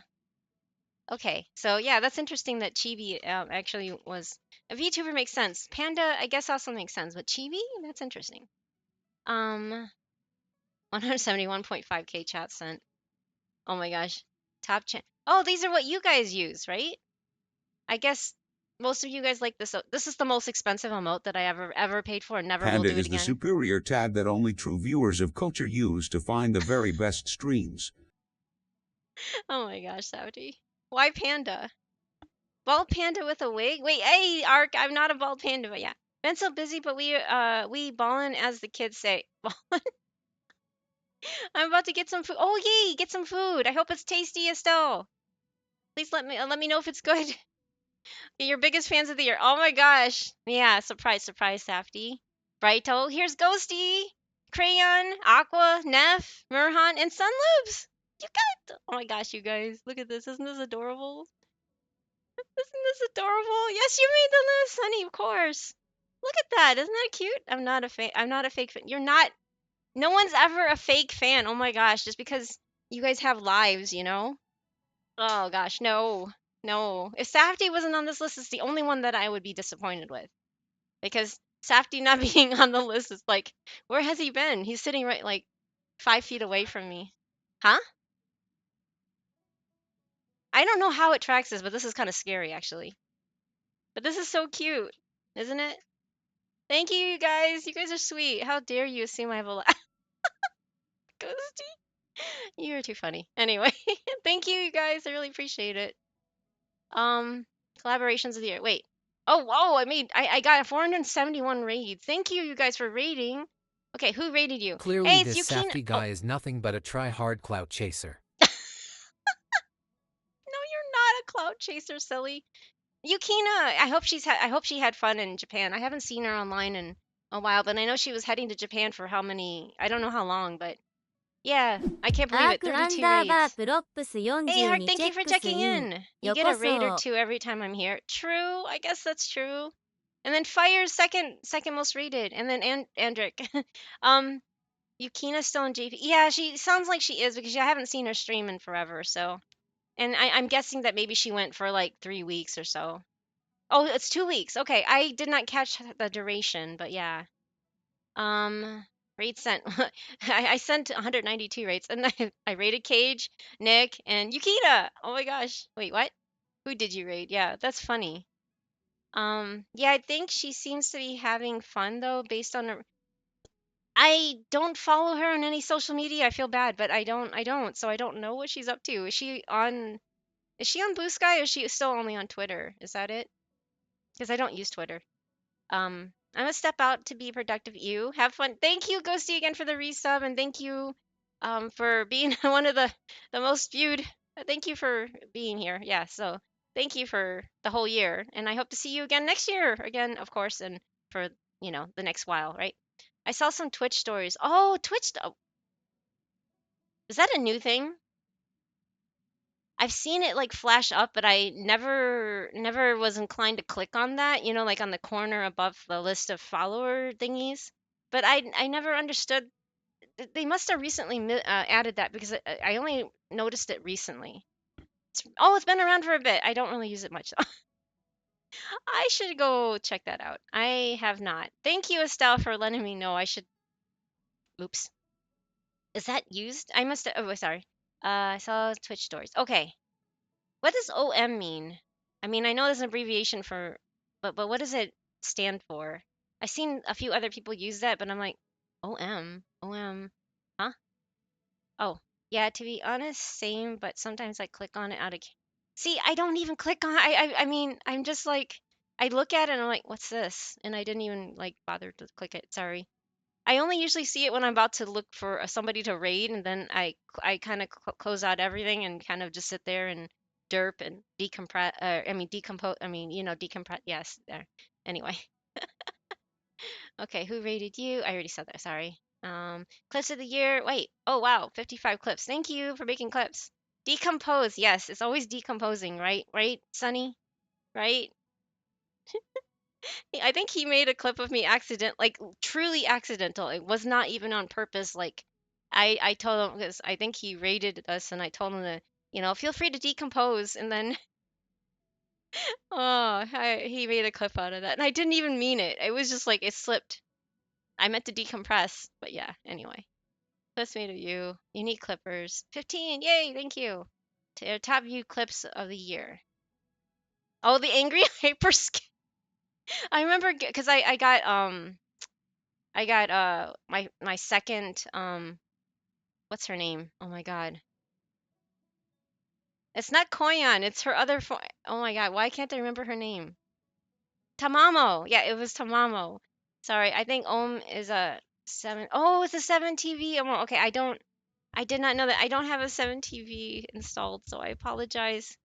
okay. So yeah, that's interesting that Chibi actually was a VTuber makes sense. Panda, I guess also makes sense, but Chibi, that's interesting. 171.5k chat sent. Oh my gosh. Top chat. Oh, these are what you guys use, right? I guess most of you guys like this. This is the most expensive emote that I ever paid for, and never will Panda do it is the again. superior tag that only true viewers of culture use to find the very best streams. Oh my gosh, Saudi. Why panda? Bald panda with a wig? Wait, hey, Ark, I'm not a bald panda, but yeah. Been so busy, but we ballin' as the kids say. I'm about to get some food. Oh yay, get some food. I hope it's tasty, Estelle. Please let me know if it's good. Your biggest fans of the year. Oh my gosh. Yeah, surprise, surprise, Safty. Brighto. Here's Ghosty, Crayon, Aqua, Neff, Murhan, and Sunloops. You guys. Oh my gosh, you guys. Look at this. Isn't this adorable? Isn't this adorable? Yes, you made the list, honey, of course. Look at that. Isn't that cute? I'm not a fake fan. You're not. No one's ever a fake fan. Oh my gosh, just because you guys have lives, you know? Oh gosh, no. No. If Safety wasn't on this list, it's the only one that I would be disappointed with. Because Safety not being on the list is like, where has he been? He's sitting right like 5 feet away from me. Huh? I don't know how it tracks this, but this is kind of scary actually. But this is so cute, isn't it? Thank you, you guys. You guys are sweet. How dare you assume I have a Ghosty? You're too funny. Anyway, thank you, you guys. I really appreciate it. Um, Collaborations of the year. Wait. Oh, whoa, I got 471 raids. Thank you, you guys, for raiding. Okay, who raided you? Clearly, Hey, it's this Yukina. Safty Oh, guy is nothing but a try-hard clout chaser. no, you're not a cloud chaser, silly. Yukina, I hope she had fun in Japan. I haven't seen her online in a while, but I know she was heading to Japan for how many, I don't know how long, but yeah, I can't believe アー it. クアン 32 ダーバー raids. プロップス Hey, Heart, 42 thank チェ you ッ for クス checking イン in. You よ get こ a raid or そ two every time I'm here. True, I guess that's true. And then Fire's second most rated, and then Andric. um, Yukina's still in JP. Yeah, she sounds like she is because I haven't seen her stream in forever. So, and I'm guessing that maybe she went for like 3 weeks or so. Oh, it's 2 weeks. Okay, I did not catch the duration, but yeah. Raid sent. I sent 192 rates, and I raided Cage, Nick, and Yukina. Oh my gosh. Wait, what? Who did you raid? Yeah, that's funny. Yeah, I think she seems to be having fun though, based on her. I don't follow her on any social media. I feel bad, but I don't. So I don't know what she's up to. Is she on Blue Sky or is she still only on Twitter? Is that it? Because I don't use Twitter. I'm gonna step out to be productive. You have fun. Thank you, Ghosty, again for the resub, and thank you, for being one of the most viewed. Thank you for being here. Yeah, so thank you for the whole year, and I hope to see you again next year. Again, of course, and for the next while, right? I saw some Twitch stories. Oh, Twitch. Is that a new thing? I've seen it like flash up, but I never was inclined to click on that, like on the corner above the list of follower thingies. But I never understood. They must have recently added that because I only noticed it recently. It's been around for a bit. I don't really use it much. I should go check that out. I have not. Thank you, Estelle, for letting me know. I should. Oops. Is that used? I must. Oh, sorry. I saw Twitch stories. Okay. What does OM mean? I mean, I know there's an abbreviation for, but what does it stand for? I've seen a few other people use that, but I'm like, OM, huh? Oh, yeah. To be honest, same. But sometimes I click on it out of. See, I don't even click on. I mean, I'm just like, I look at it and I'm like, what's this? And I didn't even like bother to click it. Sorry. I only usually see it when I'm about to look for somebody to raid, and then I kind of close out everything and kind of just sit there and derp and decompress. I mean decompose. I mean decompress. Yes, there. Anyway, okay. Who raided you? I already said that. Sorry. Clips of the year. Wait. Oh wow, 55 clips. Thank you for making clips. Decompose. Yes, it's always decomposing, right? Right, Sunny. Right. I think he made a clip of me like truly accidental. It was not even on purpose. Like I told him because I think he rated us, and I told him to, feel free to decompose, and then he made a clip out of that, and I didn't even mean it. It was just like it slipped. I meant to decompress, but yeah. Anyway, clips made of you, unique clippers, 15. Yay! Thank you. To top view clips of the year. Oh, the angry hyper. I remember because I got my second what's her name? Oh my god. It's not Koyan, it's her other oh my god, why can't I remember her name? Tamamo. Yeah, it was Tamamo. Sorry, I think Om is a 7. Oh, it's a 7 TV. Oh, okay, I did not know that. I don't have a 7 TV installed, so I apologize.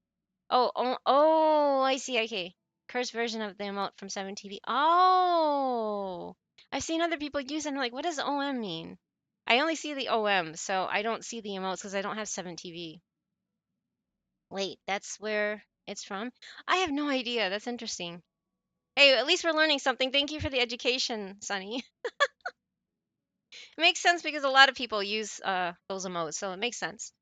Oh, I see. Okay. Cursed version of the emote from 7 TV. Oh, I've seen other people use it. I'm like, what does OM mean? I only see the OM, so I don't see the emotes because I don't have 7 TV. Wait, that's where it's from? I have no idea. That's interesting. Hey, at least we're learning something. Thank you for the education, Sunny. It makes sense because a lot of people use those emotes, so it makes sense.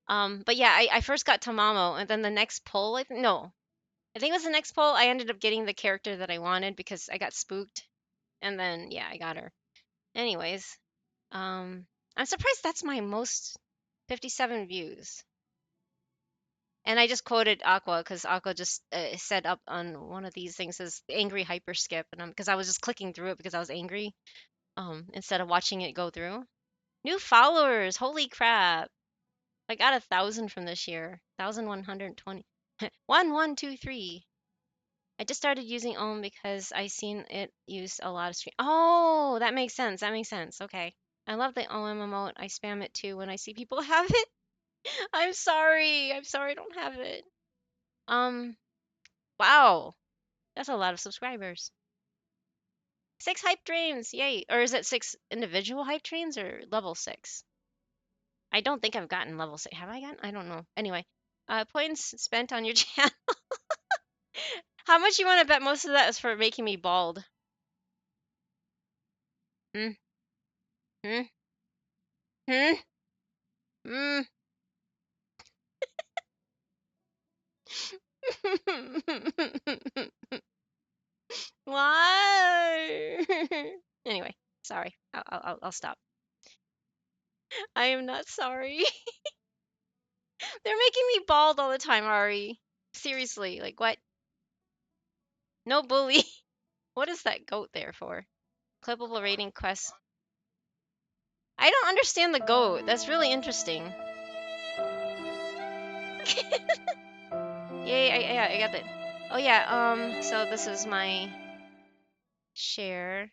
But yeah, I first got Tamamo, and then the next poll, no, I think it was the next poll. I ended up getting the character that I wanted because I got spooked, and then yeah, I got her. Anyways, I'm surprised that's my most 57 views. And I just quoted Aqua because Aqua just said up on one of these things as angry hyper skip, and because I was just clicking through it because I was angry, instead of watching it go through. New followers, holy crap! I got 1,000 from this year, 1,120. 1123. I just started using Ohm because I seen it used a lot of stream. Oh, that makes sense. That makes sense. Okay. I love the OM emote. I spam it too when I see people have it. I'm sorry. I'm sorry I don't have it. Um, wow. That's a lot of subscribers. 6 hype trains. Yay. Or is it 6 individual hype trains or level 6? I don't think I've gotten level 6. Have I gotten? I don't know. Anyway, points spent on your channel. How much you want to bet most of that is for making me bald? Hmm? Hmm? Hmm? Hmm? Why? Anyway, sorry. I'll stop. I am not sorry. They're making me bald all the time, Ari. Seriously, like what? No bully. What is that goat there for? Clippable rating quest. I don't understand the goat. That's really interesting. Yay, I got it. Oh yeah, so this is my share.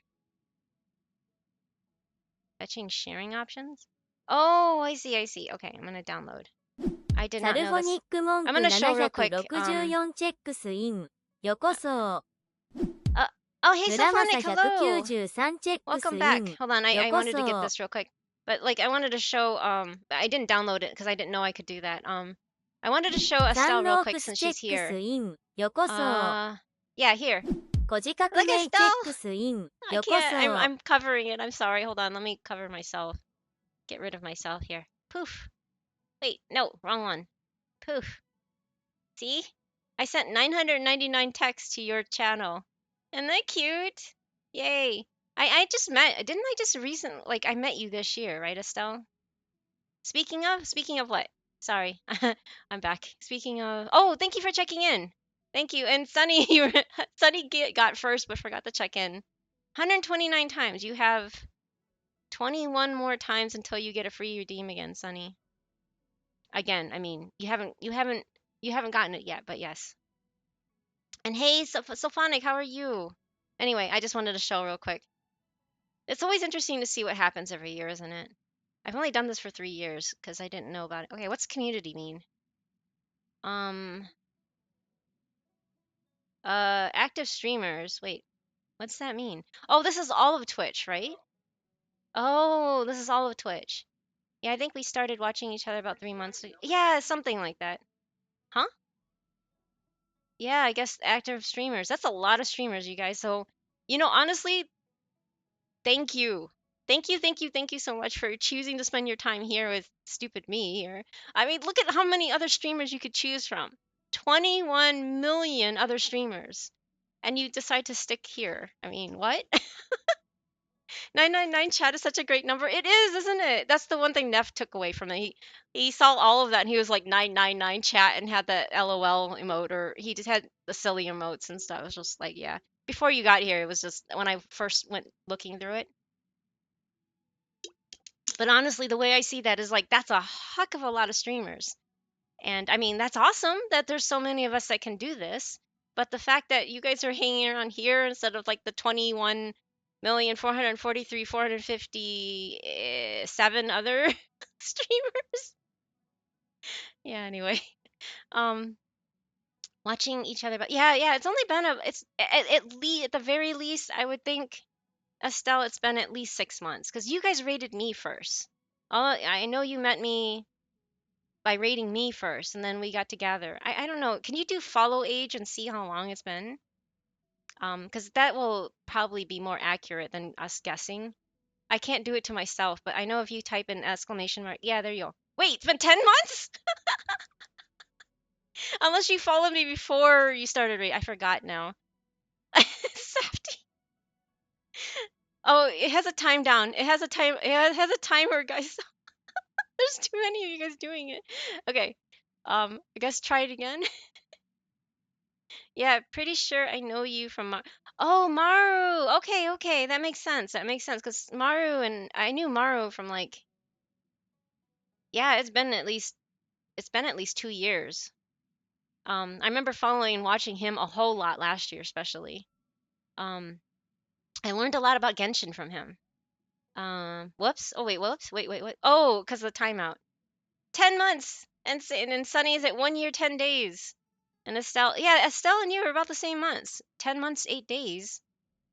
Fetching sharing options? Oh, I see. Okay, I'm gonna download. I did サ not ル know フォ this. ニック文 I'm 句 gonna show real quick. 764チェックスイン。よこそ。 Uh, oh, hey, 村正 Sophonic, hello. 193チェックス Welcome イ back. ン。Hold on, よ I こ wanted to get そ。 this real quick. But like I wanted to show I didn't download it because I didn't know I could do that. I wanted to show サン Estelle ロ real ー quick クス since チェッ she's クス here. イン。よこそ。 Yeah, here. 小字革 Look, 命チェッ Estelle. クスイン。 I よこ can't. そ。 I'm covering it. I'm sorry. Hold on. Let me cover myself. Get rid of myself here. Poof. Wait, no, wrong one. Poof. See? I sent 999 texts to your channel. Isn't that cute? Yay. I just didn't I just I met you this year, right, Estelle? Speaking of what? Sorry, I'm back. Speaking of, oh, thank you for checking in. Thank you. And Sunny, Sunny got first but forgot to check in. 129 times. You have 21 more times until you get a free redeem again, Sunny. Again, I mean, you haven't gotten it yet, but yes. And hey, Sophonic, how are you? Anyway, I just wanted to show real quick. It's always interesting to see what happens every year, isn't it? I've only done this for 3 years because I didn't know about it. Okay, what's community mean? Active streamers. Wait, what's that mean? Oh, this is all of Twitch, right? Oh, this is all of Twitch. Yeah, I think we started watching each other about 3 months ago. Yeah, something like that. Huh? Yeah, I guess active streamers. That's a lot of streamers, you guys. So, honestly, thank you. Thank you so much for choosing to spend your time here with stupid me here. I mean, look at how many other streamers you could choose from. 21 million other streamers. And you decide to stick here. I mean, what? 999 chat is such a great number. It is, isn't it? That's the one thing Neff took away from it. He saw all of that and he was like 999 chat and had the LOL emote, or he just had the silly emotes and stuff. It was just like, yeah. Before you got here, it was just when I first went looking through it. But honestly, the way I see that is like that's a heck of a lot of streamers. And I mean, that's awesome that there's so many of us that can do this. But the fact that you guys are hanging around here instead of like the 21,443,457 other streamers. Yeah, anyway. Um watching each other, but yeah, it's only been at the very least, I would think, Estelle, it's been at least 6 months cuz you guys rated me first. I know you met me by rating me first, and then we got together. I don't know. Can you do follow age and see how long it's been? Because that will probably be more accurate than us guessing. I can't do it to myself, but I know if you type in exclamation mark, yeah, there you go. Wait, it's been 10 months? Unless you followed me before you started I forgot now. Safety. Oh, it has a time down. It has a time. It has a timer, guys. There's too many of you guys doing it. Okay. I guess try it again. Yeah, pretty sure I know you from Oh, Maru. Okay, that makes sense. That makes sense because Maru and I knew Maru from like yeah, it's been at least 2 years. I remember following and watching him a whole lot last year, especially. Um, I learned a lot about Genshin from him. Whoops. Oh wait, whoops. Wait, what? Oh, because of the timeout. 10 months, and Sunny is at 1 year, 10 days. And Estelle, yeah, Estelle and you are about the same months. 10 months, 8 days.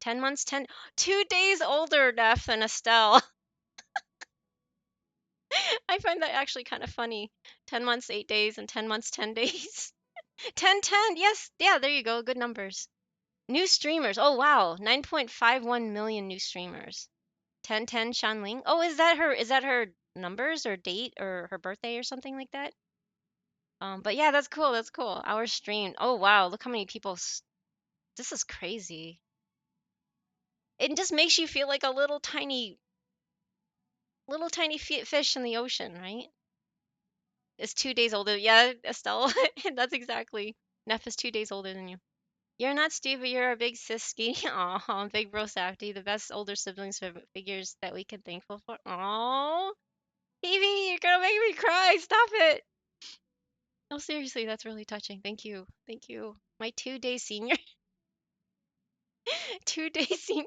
10 months, 2 days older, Neff, than Estelle. I find that actually kind of funny. 10 months, 8 days, and 10 months, 10 days. 10, 10. Yes, yeah, there you go. Good numbers. New streamers. Oh wow, 9.51 million new streamers. 1010 Shanling. Oh, is that her numbers or date or her birthday or something like that? But yeah, that's cool. That's cool. Our stream. Oh wow, look how many people. This is crazy. It just makes you feel like a little tiny fish in the ocean, right? It's 2 days older. Yeah, Estelle. That's exactly. Neff is 2 days older than you. You're not stupid. You're a big siski. Aw, big bro Safety, the best older siblings figures that we can thankful for. Aw, Evie, you're gonna make me cry. Stop it. No, seriously, that's really touching. Thank you. Thank you. My 2 day senior. 2 day senior.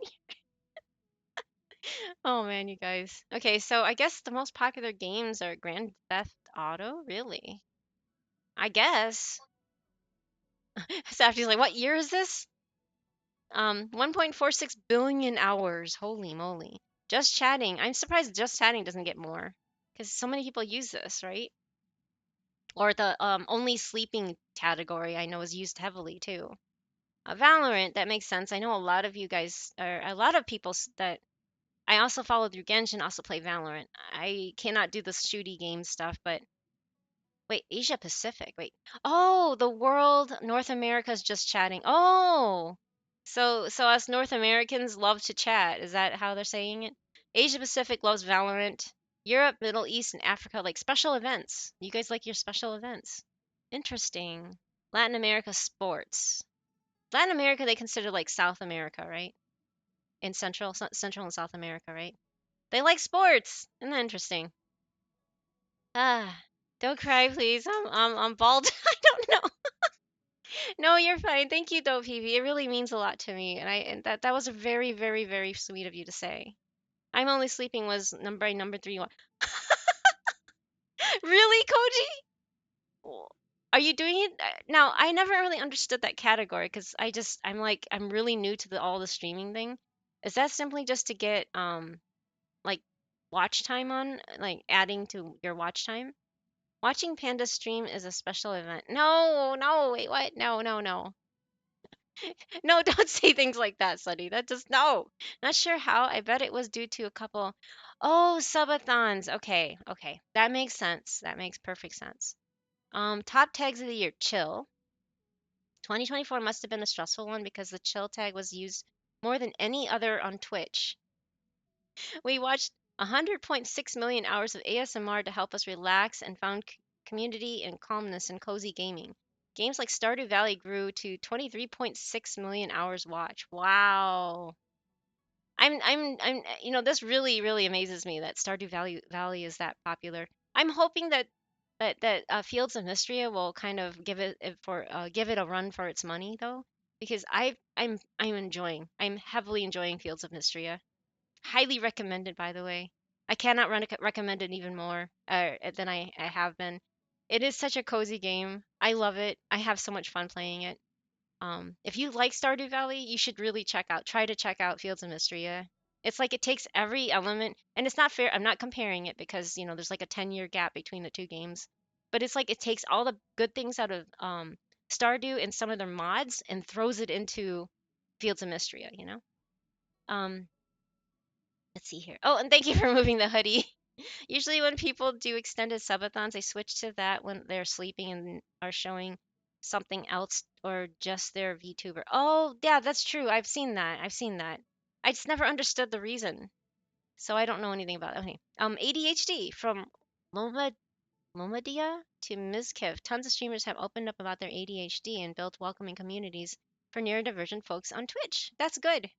Oh man, you guys. Okay, so I guess the most popular games are Grand Theft Auto, really? I guess. Safty's like, what year is this? 1.46 billion hours. Holy moly. Just chatting. I'm surprised just chatting doesn't get more because so many people use this, right? Or the only sleeping category I know is used heavily too. Valorant, that makes sense. I know a lot of you guys, or a lot of people that I also follow through Genshin also play Valorant. I cannot do the shooty game stuff, but wait, Asia Pacific. Wait. Oh, the world, North America's just chatting. Oh. So us North Americans love to chat. Is that how they're saying it? Asia Pacific loves Valorant. Europe, Middle East, and Africa like special events. You guys like your special events. Interesting. Latin America sports. Latin America they consider like South America, right? In Central and South America, right? They like sports. Isn't that interesting? Ah, don't cry, please. I'm bald. I don't know. No, you're fine. Thank you, though, PV. It really means a lot to me, and that was very, very, very sweet of you to say. I'm only sleeping was number 3. Really, Koji? W- Are you doing it now? I never really understood that category because I'm really new to all the streaming thing. Is that simply just to get like watch time on like adding to your watch time? Watching Panda stream is a special event. No, no, wait, what? No, no, no. No, don't say things like that, Sunny. That just no. Not sure how. I bet it was due to a couple. Oh, subathons. Okay, okay. That makes sense. That makes perfect sense. Top tags of the year. Chill. 2024 must have been a stressful one because the chill tag was used more than any other on Twitch. We watched 100.6 million hours of ASMR to help us relax and found community and calmness in cozy gaming. Games like Stardew Valley grew to 23.6 million hours watched. Wow. This really, really amazes me that Stardew Valley is that popular. I'm hoping that Fields of Mystria will kind of give it a run for its money though, because I'm heavily enjoying Fields of Mystria. Highly recommended, by the way. I cannot recommend it even more than I have been. It is such a cozy game. I love it. I have so much fun playing it. If you like Stardew Valley, you should really try to check out Fields of Mystria. It's like it takes every element, and it's not fair. I'm not comparing it because there's like a 10-year gap between the two games, but it's like it takes all the good things out of Stardew and some of their mods and throws it into Fields of Mystria. Um, let's see here. Oh, and thank you for moving the hoodie. Usually, when people do extended subathons, they switch to that when they're sleeping and are showing something else or just their VTuber. Oh, yeah, that's true. I've seen that. I've seen that. I just never understood the reason, so I don't know anything about it. Okay. ADHD from Loma Lomadia to Mizkiv. Tons of streamers have opened up about their ADHD and built welcoming communities for neurodivergent folks on Twitch. That's good.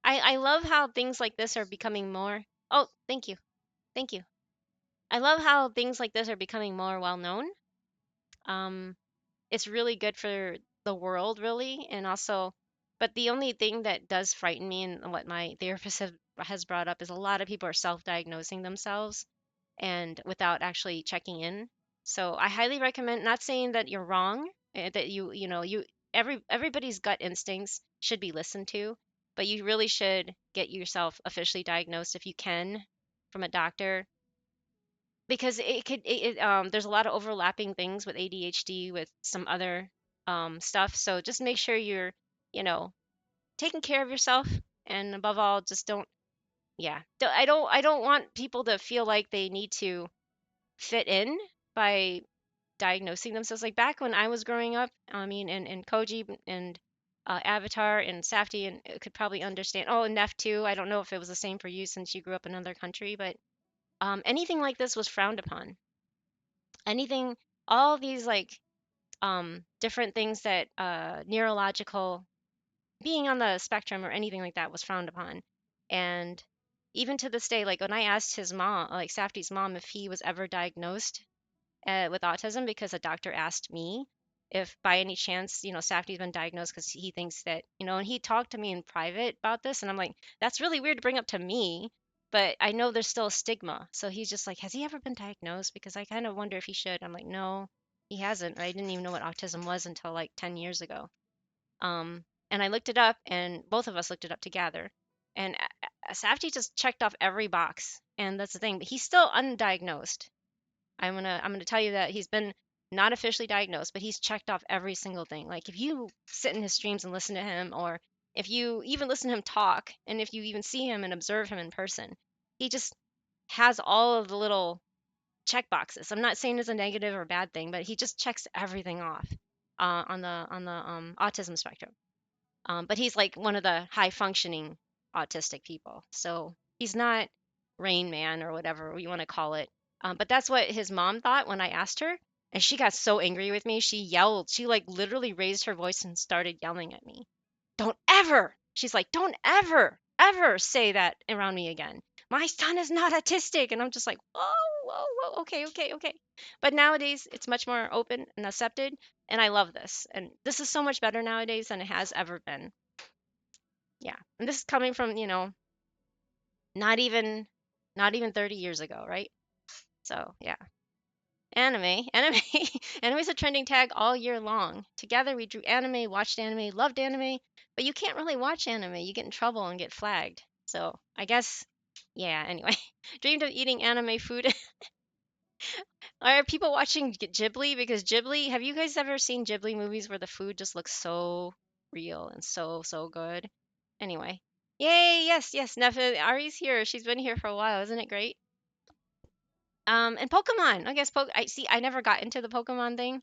I love how things like this are becoming more. Oh, thank you. Thank you. I love how things like this are becoming more well known. Um, it's really good for the world, really, and also. But the only thing that does frighten me, and what my therapist has brought up, is a lot of people are self-diagnosing themselves and without actually checking in. So I highly recommend, not saying that you're wrong, that you know, everybody's gut instincts should be listened to, but you really should get yourself officially diagnosed if you can from a doctor, because there's a lot of overlapping things with ADHD with some other stuff. So just make sure you're, you know, taking care of yourself, and above all, just don't, yeah, I don't want people to feel like they need to fit in by diagnosing themselves. Like back when I was growing up, I mean, and Koji and Avatar and Safety and could probably understand. Oh, and Neff too. I don't know if it was the same for you since you grew up in another country, but anything like this was frowned upon. Anything, all these like different things that neurological, being on the spectrum or anything like that was frowned upon. And even to this day, like when I asked his mom, like Safty's mom, if he was ever diagnosed with autism, because a doctor asked me if by any chance, Safty's been diagnosed, because he thinks that, and he talked to me in private about this. And I'm like, that's really weird to bring up to me, but I know there's still a stigma. So he's just like, has he ever been diagnosed? Because I kind of wonder if he should. I'm like, no, he hasn't. I didn't even know what autism was until like 10 years ago. And I looked it up, and both of us looked it up together. And Safety just checked off every box. And that's the thing, but he's still undiagnosed. I'm gonna tell you that he's been not officially diagnosed, but he's checked off every single thing. Like if you sit in his streams and listen to him, or if you even listen to him talk, and if you even see him and observe him in person, he just has all of the little check boxes. I'm not saying it's a negative or bad thing, but he just checks everything off on the autism spectrum. But he's like one of the high functioning autistic people. So he's not Rain Man or whatever you want to call it. But that's what his mom thought when I asked her. And she got so angry with me. She yelled. She like literally raised her voice and started yelling at me. Don't ever, she's like, don't ever, ever say that around me again. My son is not autistic. And I'm just like, whoa, whoa, whoa, okay, okay, okay. But nowadays, it's much more open and accepted. And I love this. And this is so much better nowadays than it has ever been. Yeah. And this is coming from, not even not even 30 years ago, right? So, yeah. Anime. Anime is a trending tag all year long. Together we drew anime, watched anime, loved anime, but you can't really watch anime. You get in trouble and get flagged. So, I guess yeah, anyway. Dreamed of eating anime food. Are people watching Ghibli? Because Ghibli, have you guys ever seen Ghibli movies where the food just looks so real and so, so good? Anyway. Yay, yes, yes, Ari's here. She's been here for a while. Isn't it great? And Pokemon. I guess I see I never got into the Pokemon thing.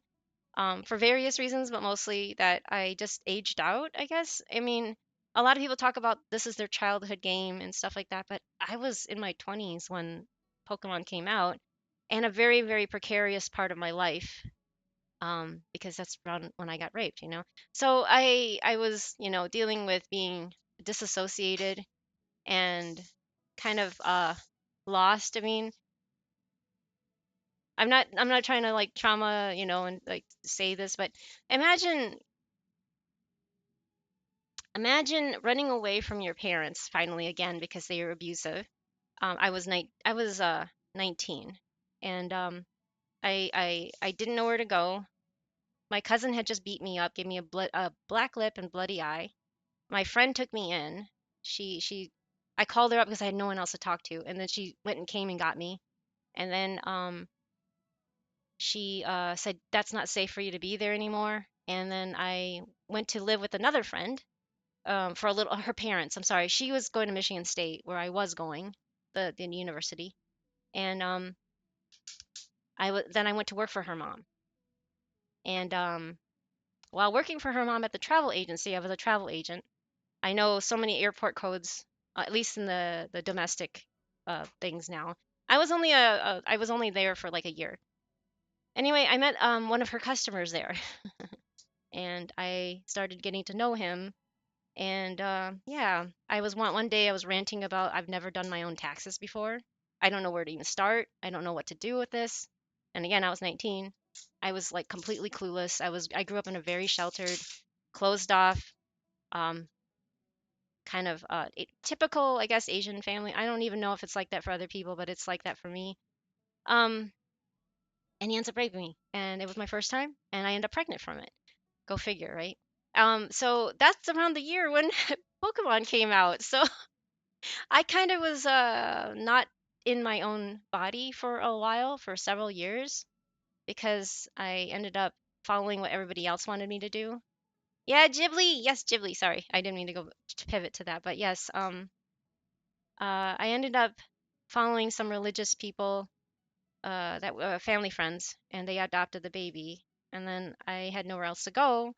For various reasons, but mostly that I just aged out, I guess. I mean, a lot of people talk about this is their childhood game and stuff like that, but I was in my 20s when Pokemon came out, and a very, very precarious part of my life, because that's around when I got raped. So I was, dealing with being disassociated and kind of lost. I mean, I'm not trying to like trauma, and like say this, but imagine imagine running away from your parents finally again because they were abusive. I was 19, and I didn't know where to go. My cousin had just beat me up, gave me a black lip and bloody eye. My friend took me in. She I called her up because I had no one else to talk to, and then she went and came and got me. And then she said that's not safe for you to be there anymore. And then I went to live with another friend, for a little. Her parents, I'm sorry, she was going to Michigan State where I was going, the university. And then I went to work for her mom. And while working for her mom at the travel agency, I was a travel agent. I know so many airport codes, at least in the domestic things now. I was only there for like a year. Anyway, I met one of her customers there, and I started getting to know him. And yeah, I was one day I was ranting about I've never done my own taxes before. I don't know where to even start. I don't know what to do with this. And again, I was 19. I was like completely clueless. I grew up in a very sheltered, closed off, um, kind of typical, I guess, Asian family. I don't even know if it's like that for other people, but it's like that for me. Um, and he ends up raping me, and it was my first time, and I end up pregnant from it. Go figure, right? So that's around the year when Pokemon came out. So I kind of was not in my own body for a while, for several years, because I ended up following what everybody else wanted me to do. Yeah, Ghibli. Yes, Ghibli. Sorry, I didn't mean to go to pivot to that, but yes, I ended up following some religious people that were family friends, and they adopted the baby, and then I had nowhere else to go,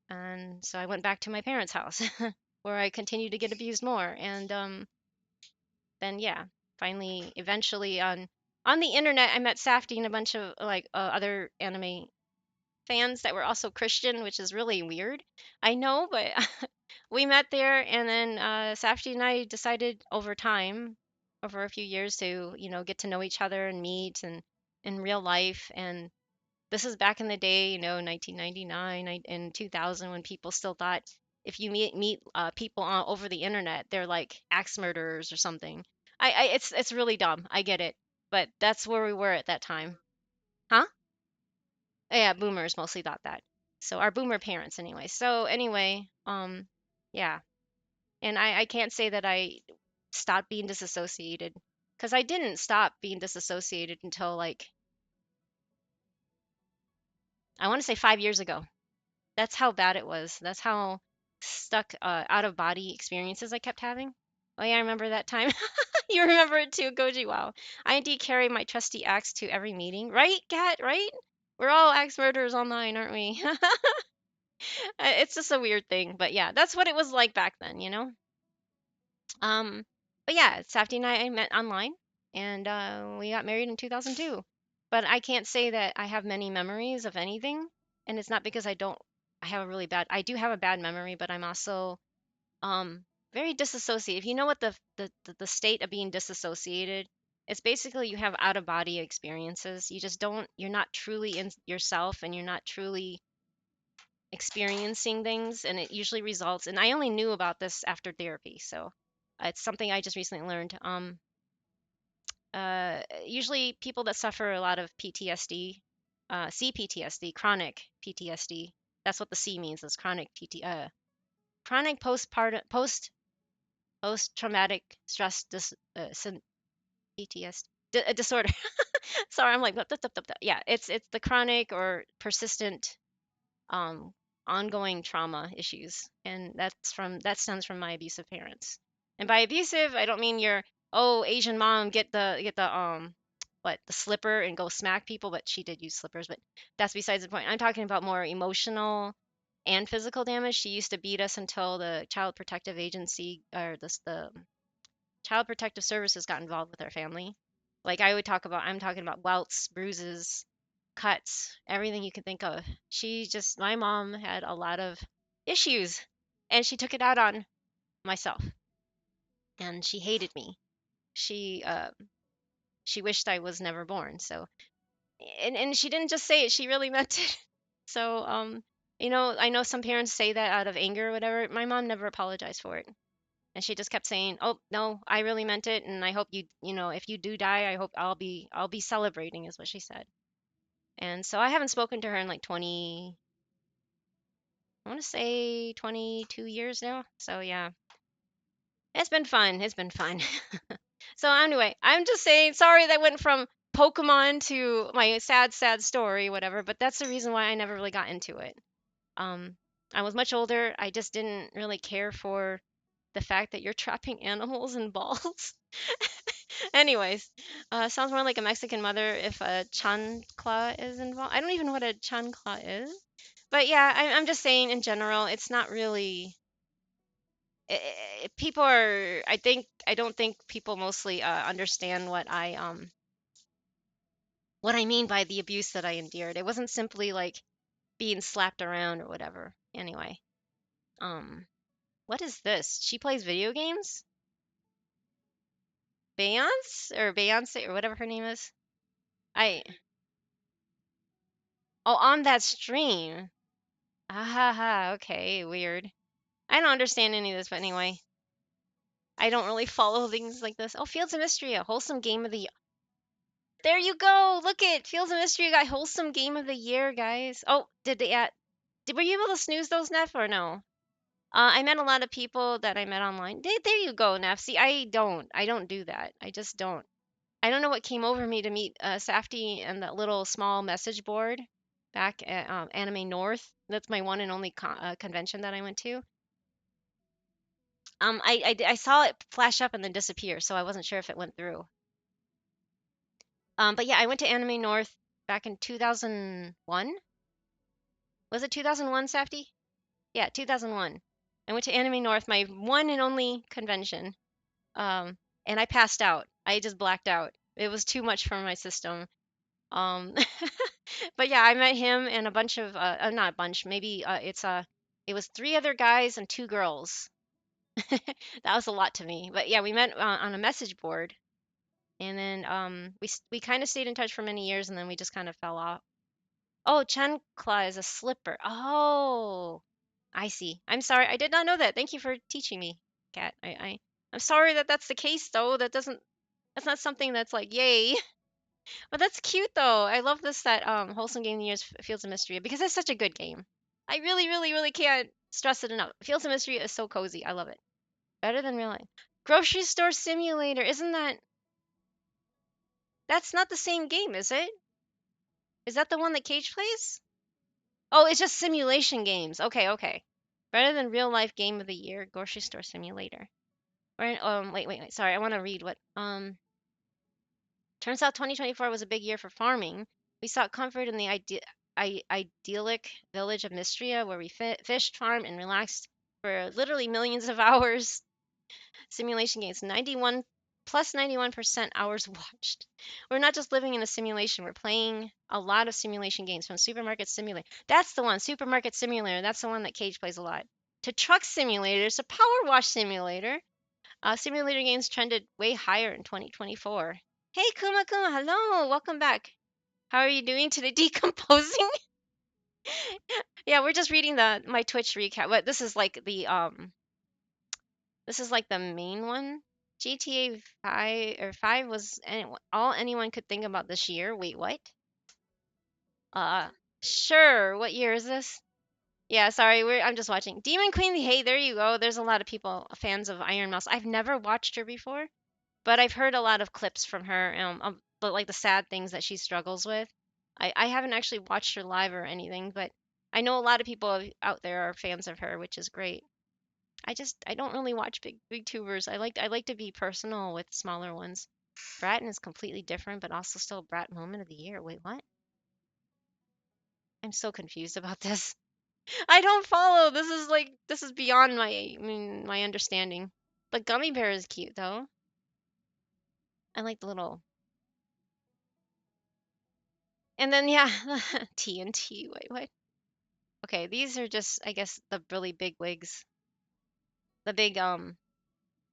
and so I went back to my parents' house, where I continued to get abused more, and then yeah, finally, eventually on the internet, I met Safty and a bunch of like other anime fans that were also Christian, which is really weird. I know, but we met there, and then Safety and I decided over time, over a few years, to get to know each other and meet and in real life. And this is back in the day, 1999 and 2000, when people still thought if you meet people over the internet, they're like axe murderers or something. It's really dumb. I get it, but that's where we were at that time, huh? Yeah, boomers mostly thought that. So our boomer parents anyway. So anyway, yeah. And I can't say that I stopped being disassociated, because I didn't stop being disassociated until like I want to say 5 years ago. That's how bad it was. That's how stuck out of body experiences I kept having. Oh yeah, I remember that time. You remember it too, Goji. Wow. I indeed carry my trusty axe to every meeting. Right, Kat? Right? We're all axe murderers online, aren't we? It's just a weird thing, but yeah, that's what it was like back then. Um, but yeah, Safety and I met online, and we got married in 2002. But I can't say that I have many memories of anything, and it's not because I don't. I have a really bad. I do have a bad memory, but I'm also very disassociated. If you know what the state of being disassociated, it's basically you have out of body experiences. You just don't. You're not truly in yourself, and you're not truly experiencing things, and it usually results, and I only knew about this after therapy, so it's something I just recently learned. Usually people that suffer a lot of PTSD, CPTSD, chronic PTSD, that's what the C means, is chronic chronic post traumatic stress PTSD disorder. Sorry, I'm like blah, blah, blah, blah, blah. Yeah, it's the chronic or persistent um, ongoing trauma issues, and that stems from my abusive parents. And by abusive, I don't mean your Asian mom get the what, the slipper and go smack people, but she did use slippers, but that's besides the point. I'm talking about more emotional and physical damage. She used to beat us until the Child Protective Agency, or the Child Protective Services, got involved with our family. Like I'm talking about welts, bruises, cuts, everything you can think of. My mom had a lot of issues, and she took it out on myself, and she hated me. She she wished I was never born. So, and she didn't just say it, she really meant it. So, I know some parents say that out of anger or whatever. My mom never apologized for it. And she just kept saying, "Oh, no, I really meant it, and I hope if you do die, I hope I'll be celebrating," is what she said. And so I haven't spoken to her in like 20, I want to say 22 years now. So yeah, it's been fun. It's been fun. So anyway, I'm just saying, sorry that went from Pokemon to my sad, sad story, whatever, but that's the reason why I never really got into it. Um, I was much older. I just didn't really care for the fact that you're trapping animals in balls. Anyways, sounds more like a Mexican mother if a chancla is involved. I don't even know what a chancla is. But yeah, I'm just saying in general, it's not really. People are. I don't think people mostly understand what I mean by the abuse that I endured. It wasn't simply like being slapped around or whatever. Anyway, um, what is this? She plays video games? Beyonce or whatever her name is. I Oh, on that stream. Ah ha ha. Okay, weird. I don't understand any of this, but anyway. I don't really follow things like this. Oh, Fields of Mystery, a wholesome game of the year. There you go. Look it. Fields of Mystery got wholesome game of the year, guys. Oh, did they were you able to snooze those, Neff, or no? I met a lot of people that I met online. There you go, Neff. See, I don't do that. I just don't. I don't know what came over me to meet Safety and that little small message board back at Anime North. That's my one and only convention that I went to. I saw it flash up and then disappear, so I wasn't sure if it went through. But yeah, I went to Anime North back in 2001. Was it 2001, Safety? Yeah, 2001. I went to Anime North, my one and only convention. Um, and I passed out. I just blacked out. It was too much for my system. Um, but yeah, I met him and a bunch of not a bunch, maybe it was three other guys and two girls. That was a lot to me. But yeah, we met on a message board, and then we kind of stayed in touch for many years, and then we just kind of fell off. Oh, chancla is a slipper. Oh, I see. I'm sorry, I did not know that. Thank you for teaching me, Kat. I'm sorry that that's the case though. That's not something that's like yay. But that's cute though. I love this that wholesome game of the year is Fields of Mystery because it's such a good game. I really, really, really can't stress it enough. Fields of Mystery is so cozy. I love it. Better than real life. Grocery store simulator. Isn't that's not the same game, is it? Is that the one that Cage plays? Oh, it's just simulation games. Okay, okay. Better than real life game of the year, grocery store simulator. Or wait. Sorry, I want to read what turns out 2024 was a big year for farming. We sought comfort in the idyllic village of Mistria, where we fished, farmed, and relaxed for literally millions of hours. Simulation games, 91% hours watched. We're not just living in a simulation, we're playing a lot of simulation games from Supermarket Simulator. That's the one, Supermarket Simulator. That's the one that Cage plays a lot. To truck simulators, to power wash simulator. Simulator games trended way higher in 2024. Hey, Kuma Kuma, hello, welcome back. How are you doing today? Decomposing? Yeah, we're just reading my Twitch recap. But this is like the main one. GTA 5 or 5 was all anyone could think about this year. Wait, what? Uh, sure. What year is this? Yeah, sorry, I'm just watching. Demon Queen, hey, there you go. There's a lot of people fans of Iron Mouse. I've never watched her before, but I've heard a lot of clips from her, but like the sad things that she struggles with. I haven't actually watched her live or anything, but I know a lot of people out there are fans of her, which is great. I don't really watch big tubers. I like to be personal with smaller ones. Bratton is completely different, but also still Brat moment of the year. Wait, what? I'm so confused about this. I don't follow. This is beyond my understanding. The gummy bear is cute though. I like the little. And then yeah, TNT. Wait, what? Okay, these are just I guess the really big wigs. The big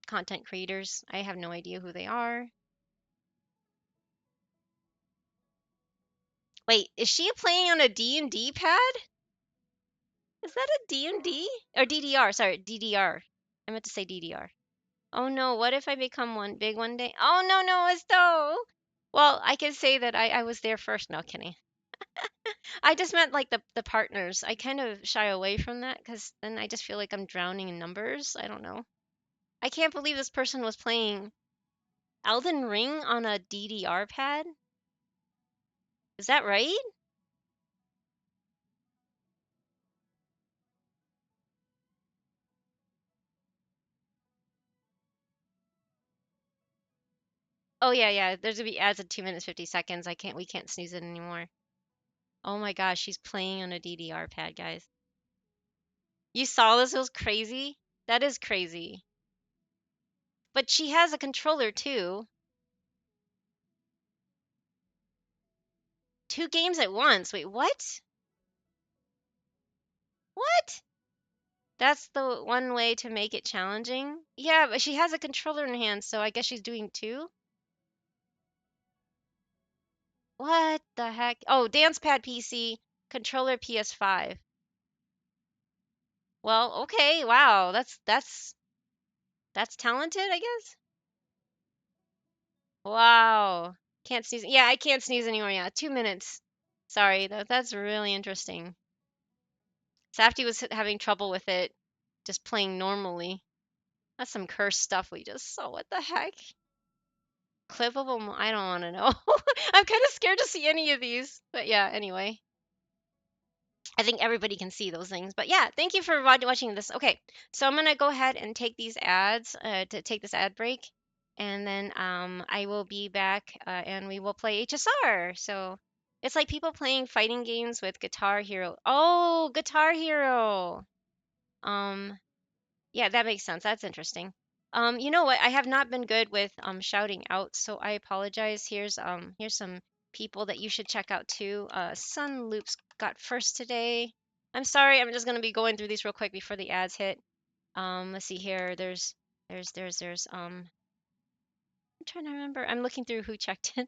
content creators. I have no idea who they are. Wait, is she playing on a D&D pad? Is that a D&D? Or DDR, sorry, DDR. I meant to say DDR. Oh no, what if I become one big one day? Oh no, no, Esto! Well, I can say that I was there first. No, kidding. I just meant like the partners. I kind of shy away from that because then I just feel like I'm drowning in numbers. I don't know. I can't believe this person was playing Elden Ring on a DDR pad. Is that right? Oh yeah, yeah. There's gonna be ads at 2 minutes 50 seconds. We can't snooze it anymore. Oh my gosh, she's playing on a DDR pad, guys. You saw this? It was crazy. That is crazy. But she has a controller too. Two games at once. Wait, what? What? That's the one way to make it challenging? Yeah, but she has a controller in her hand, so I guess she's doing two? What the heck? Oh, dance pad PC. Controller PS5. Well, okay, wow, that's talented, I guess. Wow. Can't sneeze. Yeah, I can't sneeze anymore. Yeah, 2 minutes. Sorry, that's really interesting. Safety was having trouble with it, just playing normally. That's some cursed stuff we just saw. What the heck? Clippable? I don't want to know. I'm kind of scared to see any of these. But yeah, anyway. I think everybody can see those things. But yeah, thank you for watching this. Okay, so I'm gonna go ahead and take these ads to take this ad break, and then I will be back and we will play HSR. So it's like people playing fighting games with Guitar Hero. Oh, Guitar Hero. Um, yeah, that makes sense. That's interesting. You know what? I have not been good with shouting out, so I apologize. Here's some people that you should check out too. Sun Loops got first today. I'm sorry, I'm just gonna be going through these real quick before the ads hit. Let's see here. There's I'm trying to remember. I'm looking through who checked in.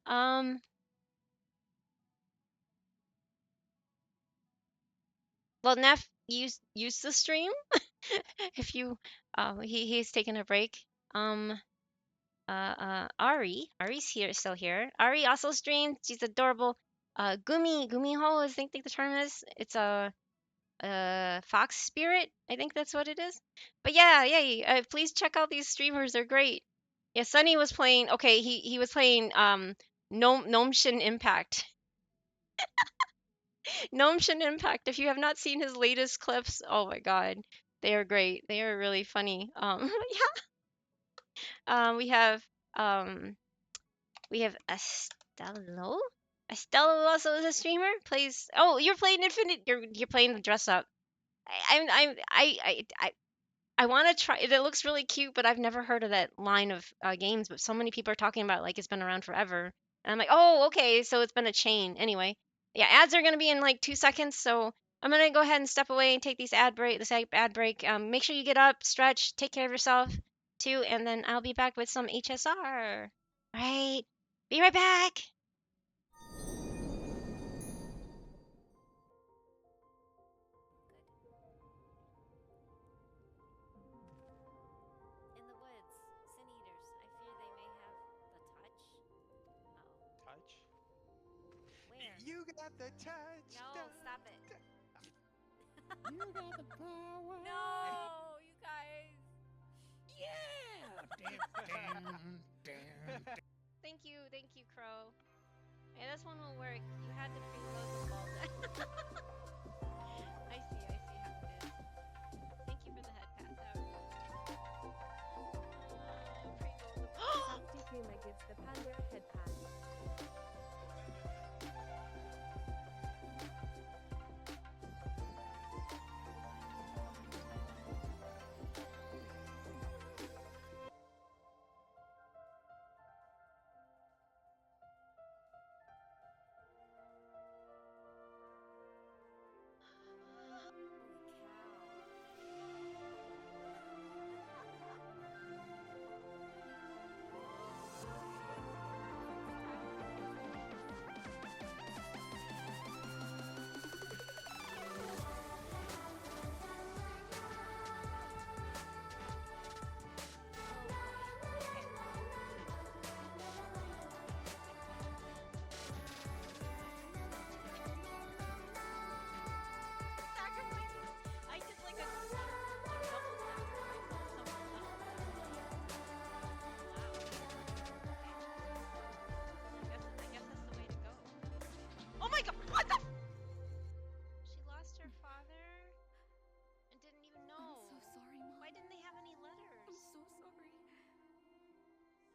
um, well, Neff use the stream if you he's taking a break. Um, Ari's here, still here. Ari also streamed. She's adorable. Gumiho, I think the term is. It's a fox spirit. I think that's what it is. But yeah, yeah. Please check out these streamers. They're great. Yeah, Sunny was playing. Okay, he was playing Gnome Shin Impact. Gnome Shin Impact. If you have not seen his latest clips, oh my god, they are great. They are really funny. We have um We have Estelle. Estelle also is a streamer. Plays. Oh, you're playing Infinite. You're playing the dress up. I want to try. It looks really cute, but I've never heard of that line of games. But so many people are talking about it like it's been around forever, and I'm like, oh, okay, so it's been a chain. Anyway, yeah, ads are gonna be in like 2 seconds, so I'm gonna go ahead and step away and take this ad break. Make sure you get up, stretch, take care of yourself too, and then I'll be back with some HSR. All right, be right back. In the woods, sin eaters. I fear they may have the touch. Oh. Touch? Where? You got the touch. No, stop it. You got the power. No, you guys. Yeah. Thank you, Crow. Yeah, this one will work. You had to preload the ball. I see how it is. Thank you for the head pat. That was preload the Safety Puma gives the panda a head pat. I did like a double tap for someone else. Wow. I guess that's the way to go. Oh my god! What the? She lost her father and didn't even know. I'm so sorry, Mom. Why didn't they have any letters? I'm so sorry.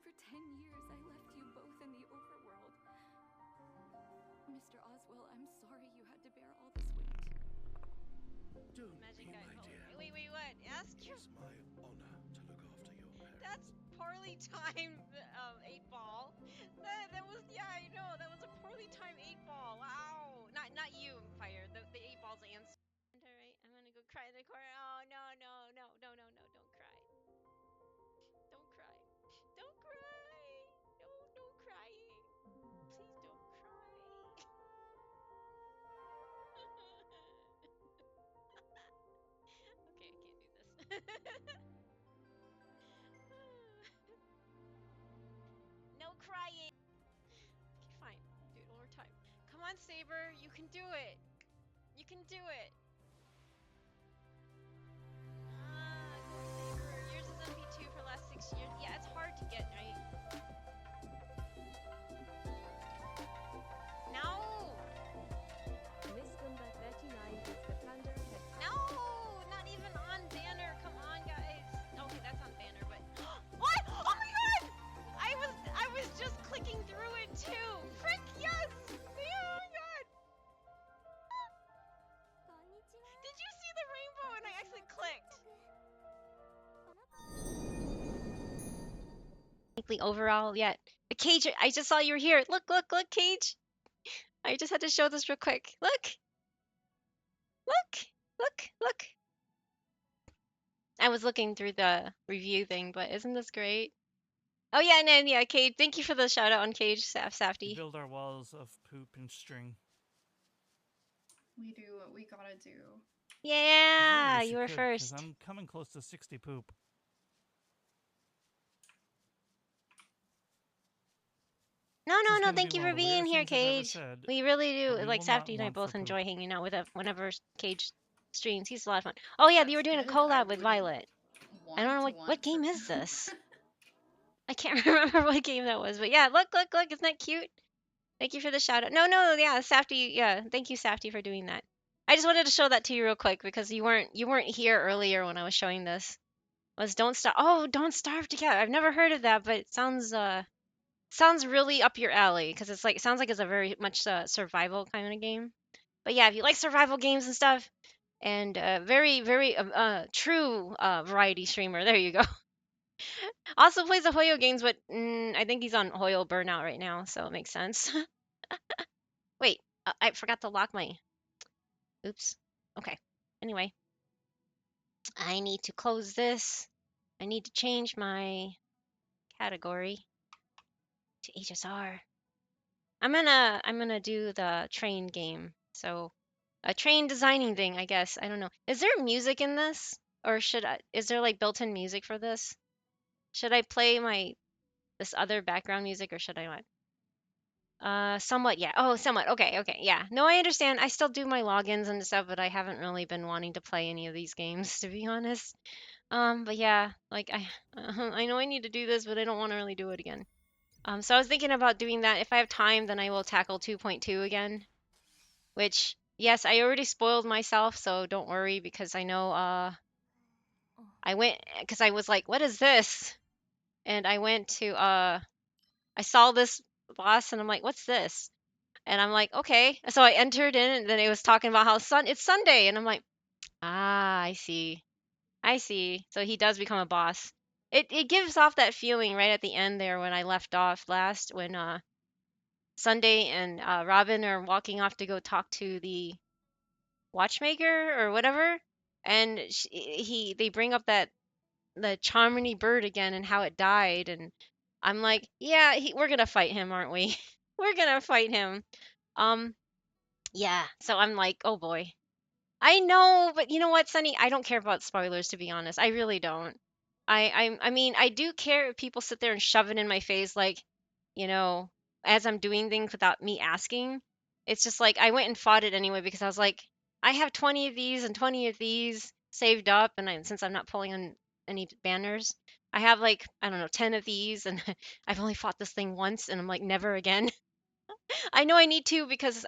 For 10 years, I left you both in the overworld. Mr. Oswell, I'm sorry you had to bear all this weight. Don't Magic be guy. my Oh, dear. wait, what? Ask your. It's my honor to look after your parents. That's poorly timed 8-ball. That was yeah, I know. That was a poorly timed 8-ball. Wow. Not you, Fire. The 8-ball's answer. All right, I'm gonna go cry in the corner. Oh no. Don't cry. Don't cry. Don't cry. No crying. Please don't cry. on, Saber. You can do it. You can do it. Go Saber. Yours is MP2 for the last 6 years. Yeah, it's hard to get, right? No! Miss Gumba 39 gets the thunder head. No! Not even on banner. Come on, guys. Okay, that's on banner, but what? Oh my god! I was just clicking through it too. Frick, yes! Oh my god! Did you see the rainbow and I actually clicked? Overall, yeah. Cage, I just saw you were here. Look, look, look, Cage. I just had to show this real quick. Look. Look. Look. Look. I was looking through the review thing, but isn't this great? Oh yeah, and yeah, Cage. Thank you for the shout out on Cage, We Safty. build our walls of poop and string. We do what we gotta do. Yeah, Really you were could, 'cause first. I'm coming close to 60 poop. No, This no, is no. gonna Thank be you one for of the being weirdest here, things I've ever Cage. said, We really do. but we Like will not Safty and I want for both poop. enjoy hanging out with whenever Cage streams. He's a lot of fun. Oh yeah, you were doing a Good. collab I with wouldn't Violet. I don't know what want game for is this. I can't remember what game that was, but yeah, look, look, look. Isn't that cute? Thank you for the shout out. No, no, yeah, Safty. Yeah, thank you, Safty, for doing that. I just wanted to show that to you real quick because you weren't here earlier when I was showing this. Was Don't Starve? Oh, Don't Starve Together. I've never heard of that, but it sounds really up your alley because it sounds like it's a very much survival kind of game. But yeah, if you like survival games and stuff, and very very true variety streamer. There you go. Also plays the Hoyo games, but I think he's on Hoyo Burnout right now, so it makes sense. Wait, I forgot to lock my. Oops. Okay. Anyway, I need to close this. I need to change my category to HSR. I'm gonna do the train game. So a train designing thing, I guess. I don't know. Is there music in this, or is there like built-in music for this? Should I play this other background music, or should I not? Somewhat, yeah. Oh, somewhat. Okay, okay, yeah. No, I understand. I still do my logins and stuff, but I haven't really been wanting to play any of these games, to be honest. But yeah, like I know I need to do this, but I don't want to really do it again. So I was thinking about doing that. If I have time, then I will tackle 2.2 again. Which, yes, I already spoiled myself, so don't worry because I know I went because I was like, what is this? And I went to I saw this boss and I'm like, what's this? And I'm like, okay. So I entered in and then it was talking about how it's Sunday and I'm like, ah, I see. I see. So he does become a boss. It gives off that feeling right at the end there when I left off last when Sunday and Robin are walking off to go talk to the watchmaker or whatever, and they bring up the Charmony bird again and how it died, and I'm like, yeah, we're gonna fight him, aren't we? We're gonna fight him. Um, yeah. So I'm like, oh boy. I know, but you know what, Sunny? I don't care about spoilers to be honest. I really don't. I mean, I do care if people sit there and shove it in my face like, you know, as I'm doing things without me asking. It's just like I went and fought it anyway because I was like, I have 20 of these and 20 of these saved up, and since I'm not pulling on any banners, I have like I don't know 10 of these, and I've only fought this thing once, and I'm like never again. I know I need to because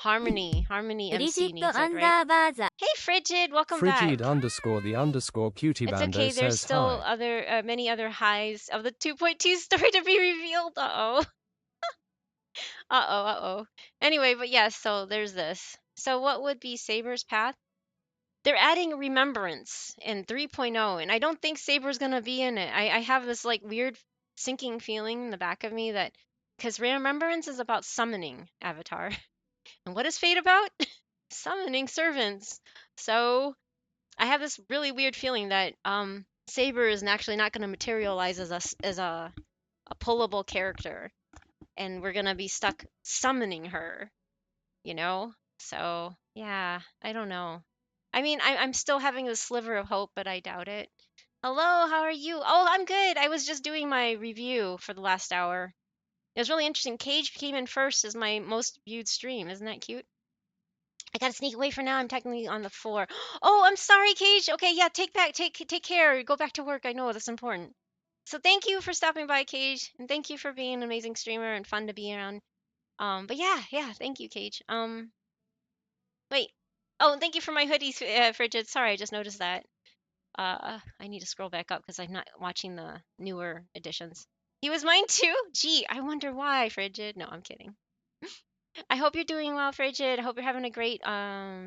Harmony ブリジ MC ット needs ア it, ン right? ダーバーザ Hey Frigid, welcome back. Frigid underscore the underscore cutie It's bando okay. There's says still hi. many other highs of the 2.2 story to be revealed. Uh-oh. Uh-oh, uh-oh. Anyway, but yes, so there's this. So what would be Saber's path? They're adding remembrance in 3.0, and I don't think Saber's gonna be in it. I have this like weird sinking feeling in the back of me that because remembrance is about summoning Avatar. And what is Fate about? Summoning servants. So I have this really weird feeling that Saber is actually not going to materialize as a pullable character, and we're gonna be stuck summoning her, you know. So yeah, I don't know. I mean, I'm still having this sliver of hope, but I doubt it. Hello, how are you? Oh, I'm good. I was just doing my review for the last hour. It was really interesting. Cage came in first as my most viewed stream. Isn't that cute? I gotta sneak away for now. I'm technically on the floor. Oh, I'm sorry, Cage. Okay, yeah, take care. Go back to work. I know that's important. So thank you for stopping by, Cage, and thank you for being an amazing streamer and fun to be around. But yeah, thank you, Cage. Wait. Oh, and thank you for my hoodies, Frigid. Sorry, I just noticed that. I need to scroll back up because I'm not watching the newer editions. He was mine too? Gee, I wonder why, Frigid. No, I'm kidding. I hope you're doing well, Frigid. I hope you're having a great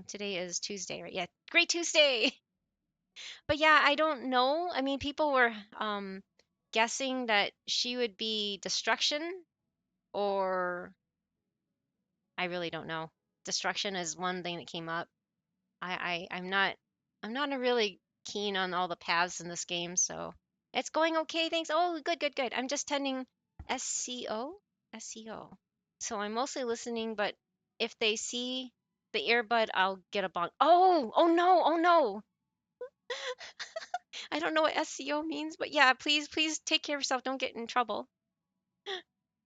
today is Tuesday, right? Yeah, great Tuesday. But yeah, I don't know. I mean, people were guessing that she would be destruction, or I really don't know. Destruction is one thing that came up. I'm not a really keen on all the paths in this game, so it's going okay. Thanks. Oh, good. I'm just tending SCO. So I'm mostly listening, but if they see the earbud, I'll get a bonk. Oh no. I don't know what SCO means, but yeah, please take care of yourself. Don't get in trouble.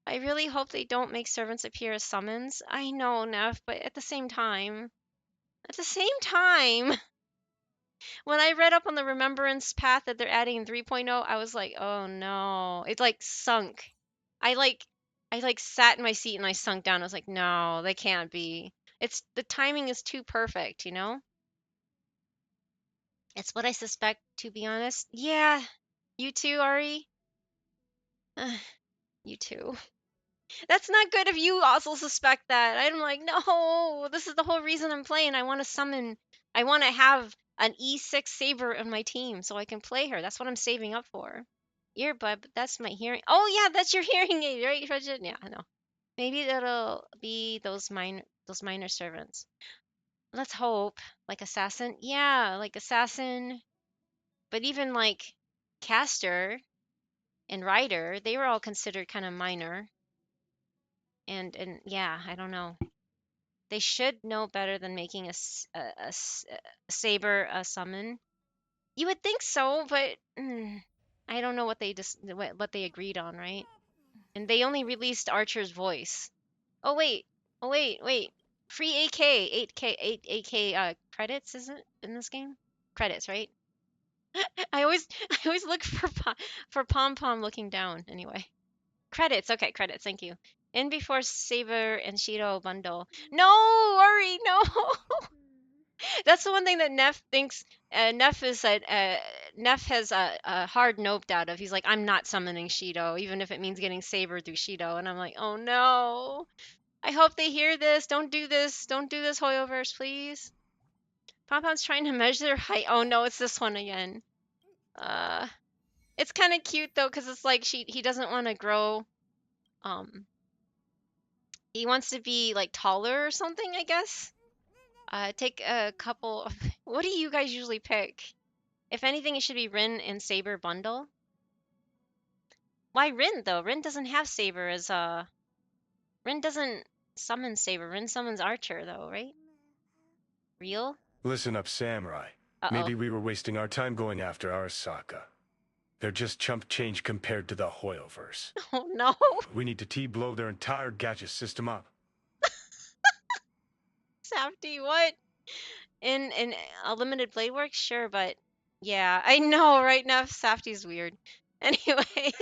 I really hope they don't make servants appear as summons. I know, Neff, but at the same time, when I read up on the remembrance path that they're adding in 3.0, I was like, oh no. It like sunk. I like I sat in my seat and I sunk down. I was like, no, they can't be. It's the timing is too perfect, you know? It's what I suspect, to be honest. Yeah. You too, Ari? You too. That's not good if you also suspect that. I'm like, no, this is the whole reason I'm playing. I want to summon, I want to have an E6 Saber in my team so I can play her. That's what I'm saving up for. Earbud, but that's my hearing. Oh yeah, that's your hearing aid, right, Frederick? Yeah, I know. Maybe it'll be those minor servants. Let's hope. Like assassin? Yeah, like assassin. But even like caster and rider, they were all considered kind of minor. And yeah, I don't know. They should know better than making a saber a summon. You would think so, but I don't know what they just what they agreed on, right? And they only released Archer's voice. Oh wait, wait. Free AK, 8K, 8 AK credits isn't in this game? Credits, right? I always look for Pom Pom looking down. Anyway, credits. Okay, credits. Thank you. In before Saber and Shiro bundle. No, worry, no. That's the one thing that Neff thinks. Neff is that Neff has a hard noped out of. He's like, I'm not summoning Shido, even if it means getting Saber through Shido. And I'm like, oh no. I hope they hear this. Don't do this. Don't do this, Hoyoverse, please. Pompom's trying to measure their height. Oh no, it's this one again. It's kind of cute though, because it's like he doesn't want to grow. He wants to be like taller or something, I guess. Take a couple of. What do you guys usually pick? If anything, it should be Rin and Saber bundle. Why Rin though? Rin doesn't have Saber as Rin doesn't summon Saber. Rin summons Archer though, right? Real? Listen up, Samurai. Uh-oh. Maybe we were wasting our time going after Arasaka. They're just chump change compared to the Hoyoverse. Oh no. We need to T-blow their entire gadget system up. Safety, what? In a limited blade work? Sure, but yeah, I know right now Safty's weird. Anyway.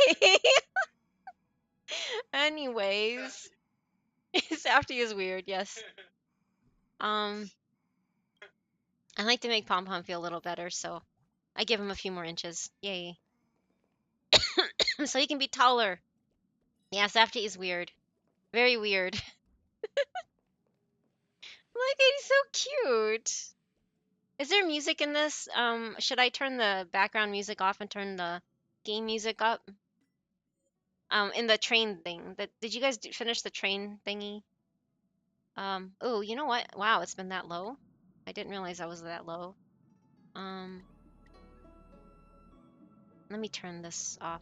Anyways. Safty is weird, yes. I like to make Pom Pom feel a little better, so I give him a few more inches. Yay. So he can be taller. Yeah, Safty is weird. Very weird. Look, he's so cute. Is there music in this? Should I turn the background music off and turn the game music up? In the train thing. Did you guys finish the train thingy? Oh, you know what? Wow, it's been that low. I didn't realize I was that low. Let me turn this off.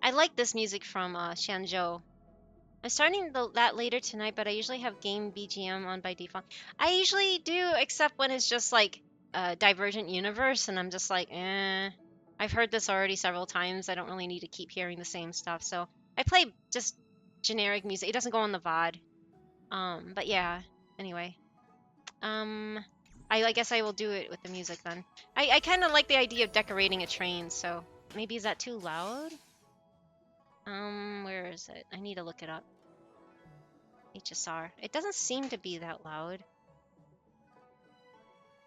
I like this music from Shanzhou. I'm starting that later tonight, but I usually have game BGM on by default. I usually do, except when it's just like Divergent Universe, and I'm just like, eh. I've heard this already several times. I don't really need to keep hearing the same stuff. So I play just generic music. It doesn't go on the VOD. But yeah. Anyway. I guess I will do it with the music then. I kind of like the idea of decorating a train, so maybe is that too loud? Where is it? I need to look it up. HSR. It doesn't seem to be that loud.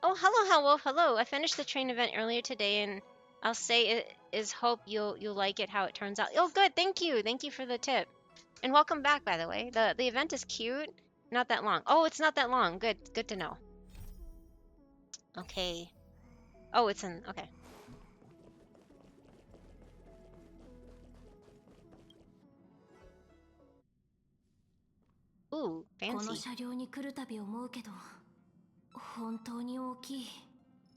Oh, hello. I finished the train event earlier today, and I'll say it is hope you'll like it how it turns out. Oh, good. Thank you for the tip, and welcome back. By the way, the event is cute. Not that long. Oh, it's not that long. Good to know. Okay. Oh, it's in. Okay. Ooh, この fancy. 車両に来るたび思うけど、本当に大きい。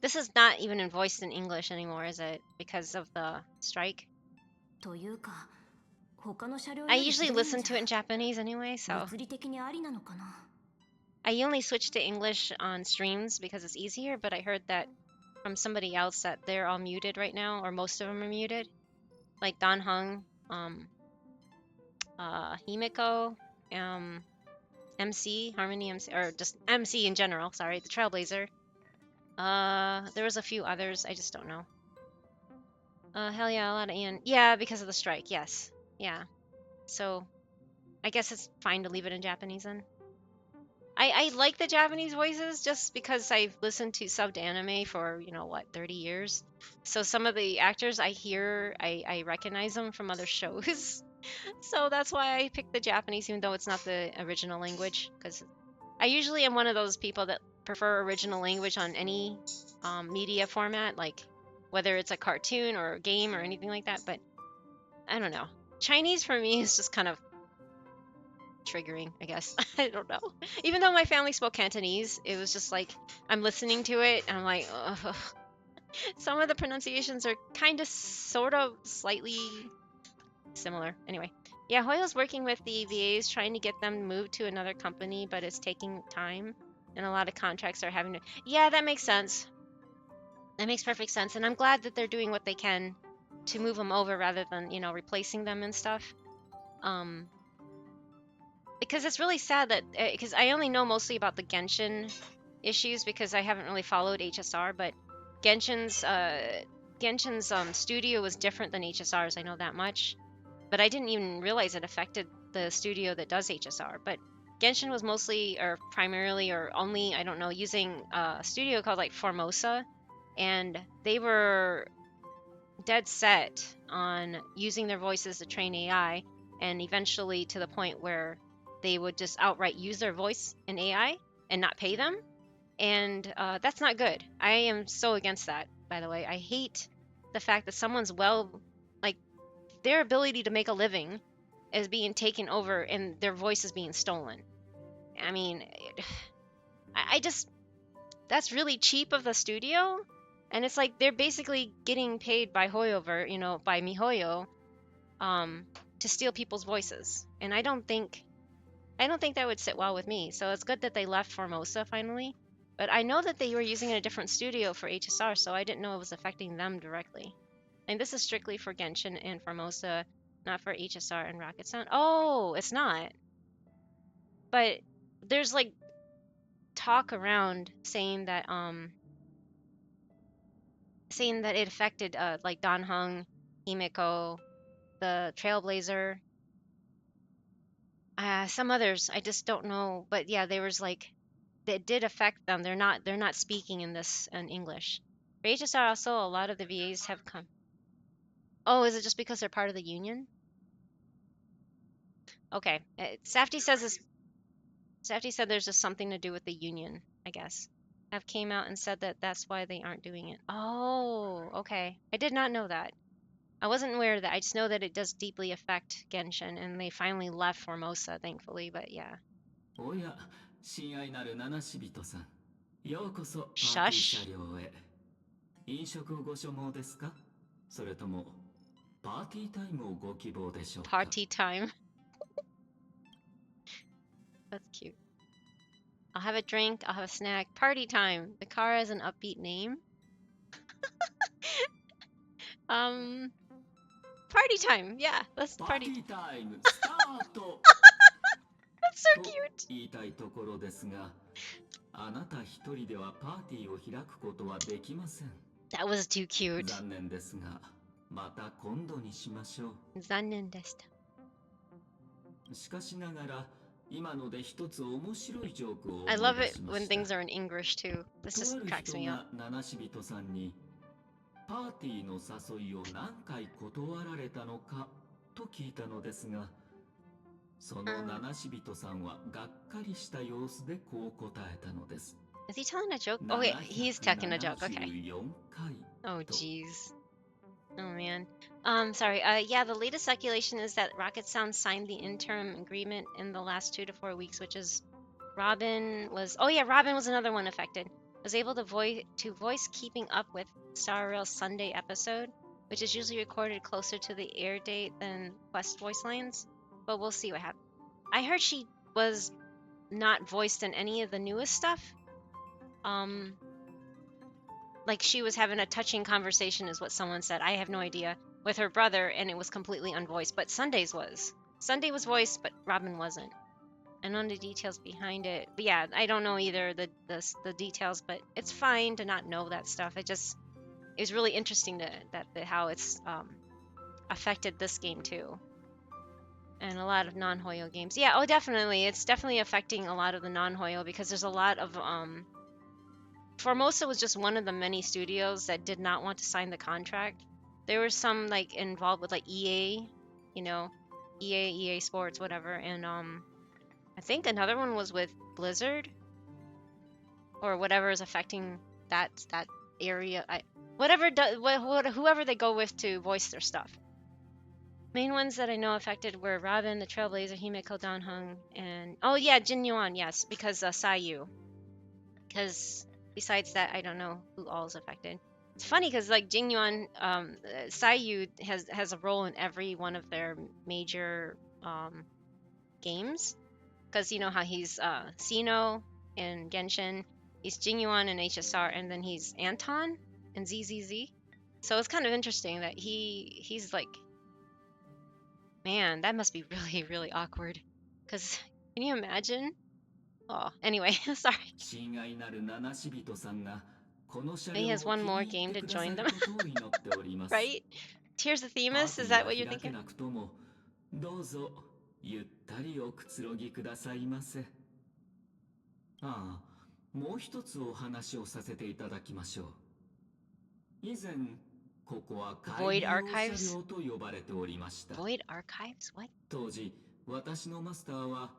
This is not even voiced in English anymore, is it? Because of the strike? というか、他の車両 I より usually 古いん listen じ to ゃ it in Japanese anyway, so 物理的にありなのかな。 I only switch to English on streams because it's easier, but I heard that from somebody else that they're all muted right now, or most of them are muted. Like Don Hung, Himiko, MC, Harmony MC, or just MC in general, sorry, the Trailblazer. There was a few others, I just don't know. Hell yeah, a lot of Ian. Yeah, because of the strike, yes. Yeah. So, I guess it's fine to leave it in Japanese then. I like the Japanese voices just because I've listened to subbed anime for, 30 years. So some of the actors I hear, I recognize them from other shows. So that's why I picked the Japanese, even though it's not the original language. Because I usually am one of those people that prefer original language on any media format, like whether it's a cartoon or a game or anything like that. But I don't know. Chinese for me is just kind of triggering, I guess. I don't know. Even though my family spoke Cantonese, it was just like I'm listening to it and I'm like, ugh. Some of the pronunciations are kind of, sort of, slightly similar. Anyway, yeah, Hoyo's working with the VAs trying to get them moved to another company, but it's taking time, and a lot of contracts are having to. Yeah, that makes sense. That makes perfect sense, and I'm glad that they're doing what they can to move them over rather than replacing them and stuff. Because it's really sad that because I only know mostly about the Genshin issues because I haven't really followed HSR, but Genshin's studio was different than HSR's. I know that much, but I didn't even realize it affected the studio that does HSR. But Genshin was mostly or primarily or only, I don't know, using a studio called like Formosa, and they were dead set on using their voices to train AI, and eventually to the point where they would just outright use their voice in AI and not pay them. And that's not good. I am so against that, by the way. I hate the fact that someone's like, their ability to make a living is being taken over and their voice is being stolen. I mean, I just, that's really cheap of the studio. And it's like they're basically getting paid by Hoyover, by MiHoYo, to steal people's voices. And I don't think that would sit well with me. So it's good that they left Formosa finally. But I know that they were using a different studio for HSR, so I didn't know it was affecting them directly. And this is strictly for Genshin and Formosa, not for HSR and Rocket Sound. Oh, it's not. But there's like talk around saying that it affected like Don Hung, Himiko, the Trailblazer, some others. I just don't know. But yeah, there was like that did affect them. They're not speaking in English. For HSR also, a lot of the VAs have come. Oh, is it just because they're part of the union? Okay, Safety said there's just something to do with the union, I guess. Have came out and said that that's why they aren't doing it. Oh, okay. I did not know that. I wasn't aware of that. I just know that it does deeply affect Genshin, and they finally left Formosa, thankfully. But yeah. おや、親愛なる七死人さん。ようこそパーティー Shush. 車両へ。飲食をご所望ですか？それともパーティータイムをご希望でしょうか？ Party time. That's cute. I'll have a drink, I'll have a snack. Party time. The car has an upbeat name. Party time. Yeah, let's パー party. ティータイムスタート That's so と cute. 言いたいところですが、あなた一人ではパーティーを開くことはできません。 That was too cute. 残念ですが、また今度にしましょう。残念でした。しかしながら、今ので一つ面白いジョークを思 I い love 出 it しま when した。 things are in English too. This と just ある cracks 人 me が up. 七し人さんに、パーティーの誘いを何回断られたのかと聞いたのですが、その七し人さんはがっかりした様子でこう答えたのです。 Is he telling a joke? Oh wait, he's telling a joke. Okay. 774回 Oh jeez. Oh man. Sorry. Yeah, the latest speculation is that Rocket Sound signed the interim agreement in the last 2 to 4 weeks, which is Robin was. Oh yeah, Robin was another one affected. Was able to voice keeping up with Star Rail's Sunday episode, which is usually recorded closer to the air date than Quest voice lines. But we'll see what happens. I heard she was not voiced in any of the newest stuff. Like she was having a touching conversation, is what someone said. I have no idea, with her brother, and it was completely unvoiced. But Sunday's was. Sunday was voiced, but Robin wasn't. I know the details behind it. But yeah, I don't know either the details, but it's fine to not know that stuff. It was really interesting how it's affected this game too. And a lot of non-Hoyo games. Yeah, oh definitely. It's definitely affecting a lot of the non-Hoyo because there's a lot of Formosa was just one of the many studios that did not want to sign the contract. There were some like involved with like EA, EA Sports, whatever, and I think another one was with Blizzard or whatever is affecting that area. Whoever they go with to voice their stuff. Main ones that I know affected were Robin, the Trailblazer, Himeko Danhung, and oh yeah, Jin Yuan, yes, because Sayu. Because besides that, I don't know who all is affected. It's funny because like Jin Yuan, Sayu has a role in every one of their major games. Because you know how he's Sino in Genshin, he's Jin Yuan in HSR, and then he's Anton in ZZZ. So it's kind of interesting that he's like, man, that must be really, really awkward. Because can you imagine? Oh, anyway, sorry. And he has one more game to join them. Right? Tears of Themis, is that what you're thinking? どうぞゆったりおくつろぎくださいませ。ああ、もう一つお話をさせていただきましょう。以前、ここは改良車両と呼ばれておりました。Void Archives? What? 当時、私のマスターは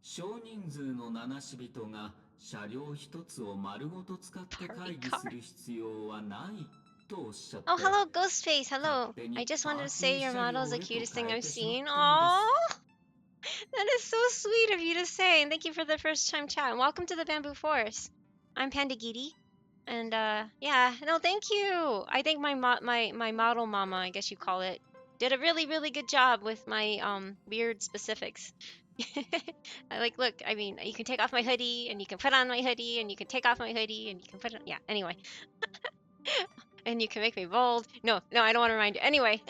少人数の七し人が車両一つを丸ごと使って会議する必要はないとおっしゃって。 Oh, hello, Ghostface. Hello. I just wanted to say your model is the cutest thing I've seen. Aww. That is so sweet of you to say. And thank you for the first time chat. And welcome to the Bamboo Forest. I'm Pandagiri. And yeah, no, thank you. I think my model mama, I guess you call it, did a really, really good job with my weird specifics. Look, I mean, you can take off my hoodie, and you can put on my hoodie, and you can take off my hoodie, and you can put it, yeah, anyway. And you can make me bold. No, I don't want to remind you. Anyway.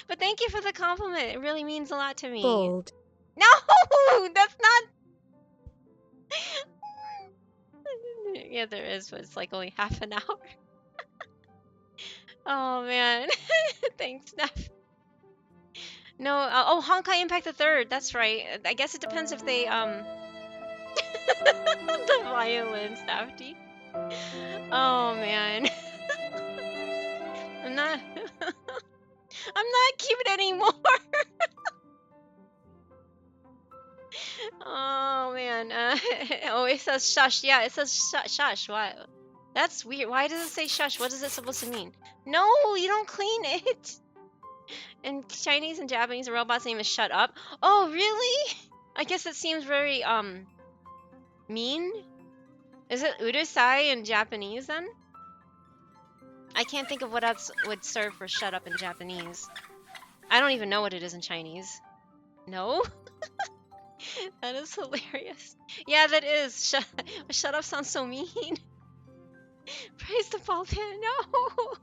But thank you for the compliment. It really means a lot to me. Bold. No, that's not. Yeah, there is, but it's like only half an hour. Oh man. Thanks, Steph. No, oh, Honkai Impact the Third. That's right. I guess it depends if they the violin, Safety. Oh man. I'm not cute anymore. Oh man. Oh, it says shush. Yeah, it says shush. Why? That's weird. Why does it say shush? What is it supposed to mean? No, you don't clean it. In Chinese and Japanese, the robot's name is Shut Up. Oh, really? I guess it seems very mean. Is it urusai in Japanese then? I can't think of what else would serve for shut up in Japanese. I don't even know what it is in Chinese. No? That is hilarious. Yeah, that is. Shut up sounds so mean. Praise the ball pen. No!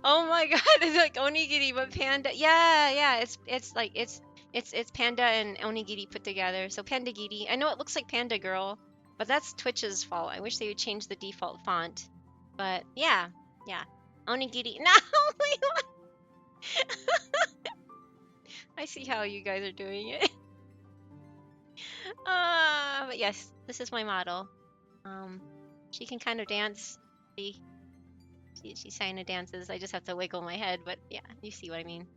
Oh my god, it's like onigiri but panda. Yeah, yeah, it's panda and onigiri put together. So pandagiri. I know it looks like Panda Girl, but that's Twitch's fault. I wish they would change the default font. But yeah, yeah. Onigiri. No, wait, what? I see how you guys are doing it. But yes, this is my model. She can kind of dance. See, she kind of dances. I just have to wiggle my head, but yeah, you see what I mean.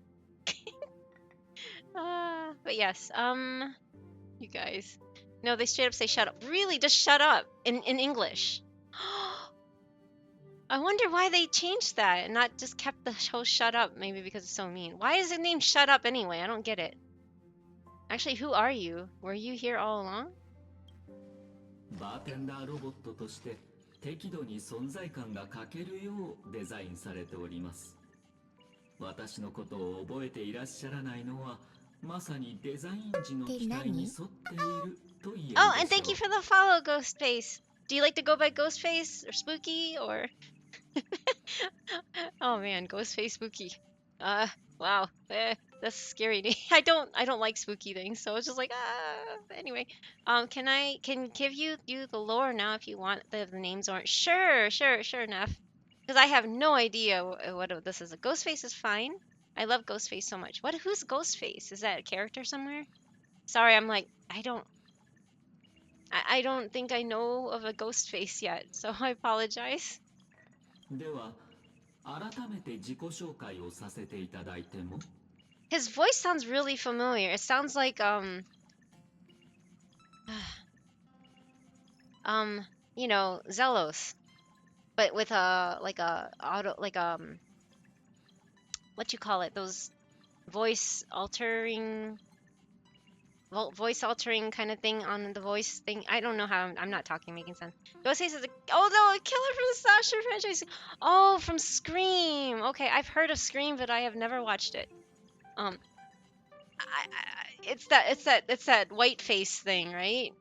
But yes, you guys. No, they straight up say shut up. Really, just shut up in English. I wonder why they changed that and not just kept the show shut up. Maybe because it's so mean. Why is it named Shut Up anyway? I don't get it. Actually, who are you? Were you here all along? バーテンダーロボットとして適度に存在感が欠けるようデザインされております。私のことを覚えていらっしゃらないのはまさにデザイン時の期待に沿っていると言えるでしょう。 Oh, and thank you for the follow, Ghostface. Do you like to go by Ghostface or Spooky or? Oh man, Ghostface Spooky. Wow, that's scary. I don't like spooky things, so it's just like Anyway, can give you the lore now if you want the names aren't sure enough, because I have no idea what this is. A Ghostface is fine. I love Ghostface so much. Who's Ghostface? Is that a character somewhere? Sorry, I'm like I don't think I know of a Ghostface yet, so I apologize. では改めて自己紹介をさせていただいても His voice sounds really familiar. It sounds like you know, Zelos, but with what you call it? Those voice altering kind of thing on the voice thing. I don't know how I'm not making sense. Ghostface is a killer from the slasher franchise. Oh, from Scream. Okay, I've heard of Scream, but I have never watched it. It's that white face thing, right?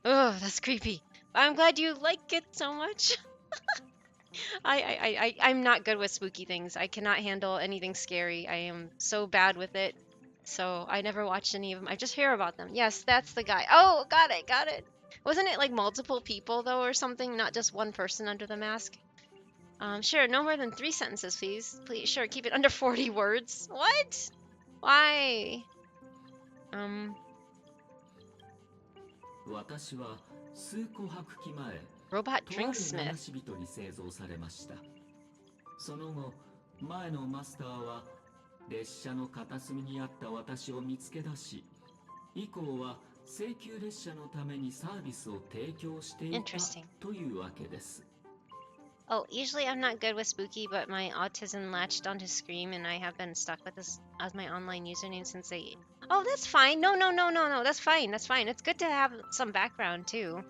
Oh, that's creepy. I'm glad you like it so much. I'm not good with spooky things. I cannot handle anything scary. I am so bad with it. So I never watched any of them. I just hear about them. Yes, that's the guy. Oh, got it. Wasn't it like multiple people though or something? Not just one person under the mask? Sure, no more than 3 sentences, please. Please, sure, keep it under 40 words. What? Why? 私は数個白期前 Robot とある Drinksmith. 流し人に製造されました。その後前のマスターは列車の片隅にあった私を見つけ出し、以降は請求列車のためにサービスを提供していた Interesting. というわけです。 Oh, usually I'm not good with spooky, but my autism latched onto Scream, and I have been stuck with this as my online username since they. Oh, that's fine. No. That's fine. It's good to have some background too,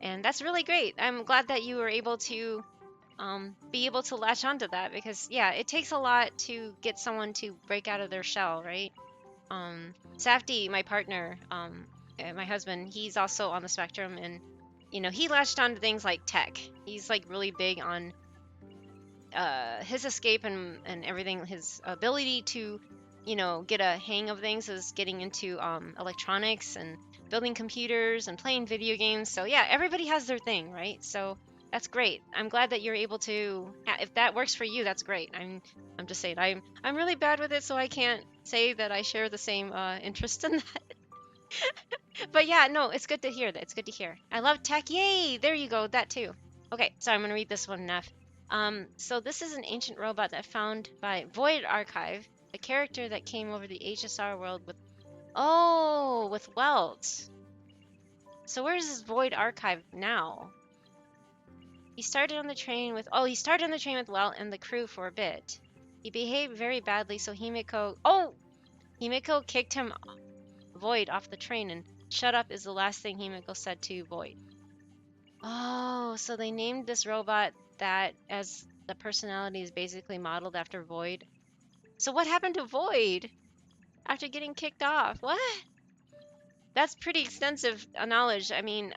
and that's really great. I'm glad that you were able to, be able to latch onto that because yeah, it takes a lot to get someone to break out of their shell, right? Safdie, my partner, my husband, he's also on the spectrum, and you know, he latched onto things like tech. He's like really big on his escape and everything. His ability to, you know, get a hang of things is getting into electronics and building computers and playing video games. So yeah, everybody has their thing, right? So that's great. I'm glad that you're able to. If that works for you, that's great. I'm just saying I'm really bad with it, so I can't say that I share the same interest in that. But yeah, no, it's good to hear that. It's good to hear. I love tech. Yay! There you go. That too. Okay, so I'm gonna read this one enough. So this is an ancient robot that found by Void Archive, a character that came over the HSR world with with Welt. So where's this Void Archive now? He started on the train with Welt and the crew for a bit. He behaved very badly, so Himiko kicked him Void off the train, and shut up is the last thing Himiko said to Void. Oh, so they named this robot that as the personality is basically modeled after Void. So what happened to Void after getting kicked off? What? That's pretty extensive knowledge. I mean,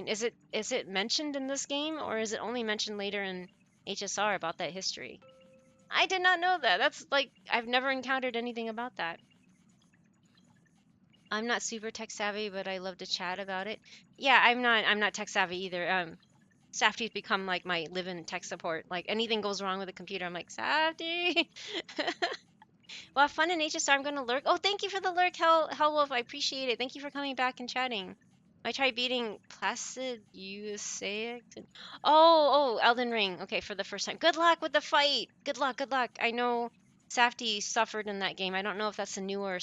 is it mentioned in this game, or is it only mentioned later in HSR about that history? I did not know that. That's like I've never encountered anything about that. I'm not super tech savvy, but I love to chat about it. Yeah, I'm not tech savvy either. Safety's become like my live-in tech support. Like anything goes wrong with the computer, I'm like, Safety. Well, have fun in HSR. I'm gonna lurk. Oh, thank you for the lurk, Hellwolf. I appreciate it. Thank you for coming back and chatting. I tried beating Placid Usaic. Oh, Elden Ring. Okay, for the first time. Good luck with the fight. Good luck, good luck. I know Safety suffered in that game. I don't know if that's the newer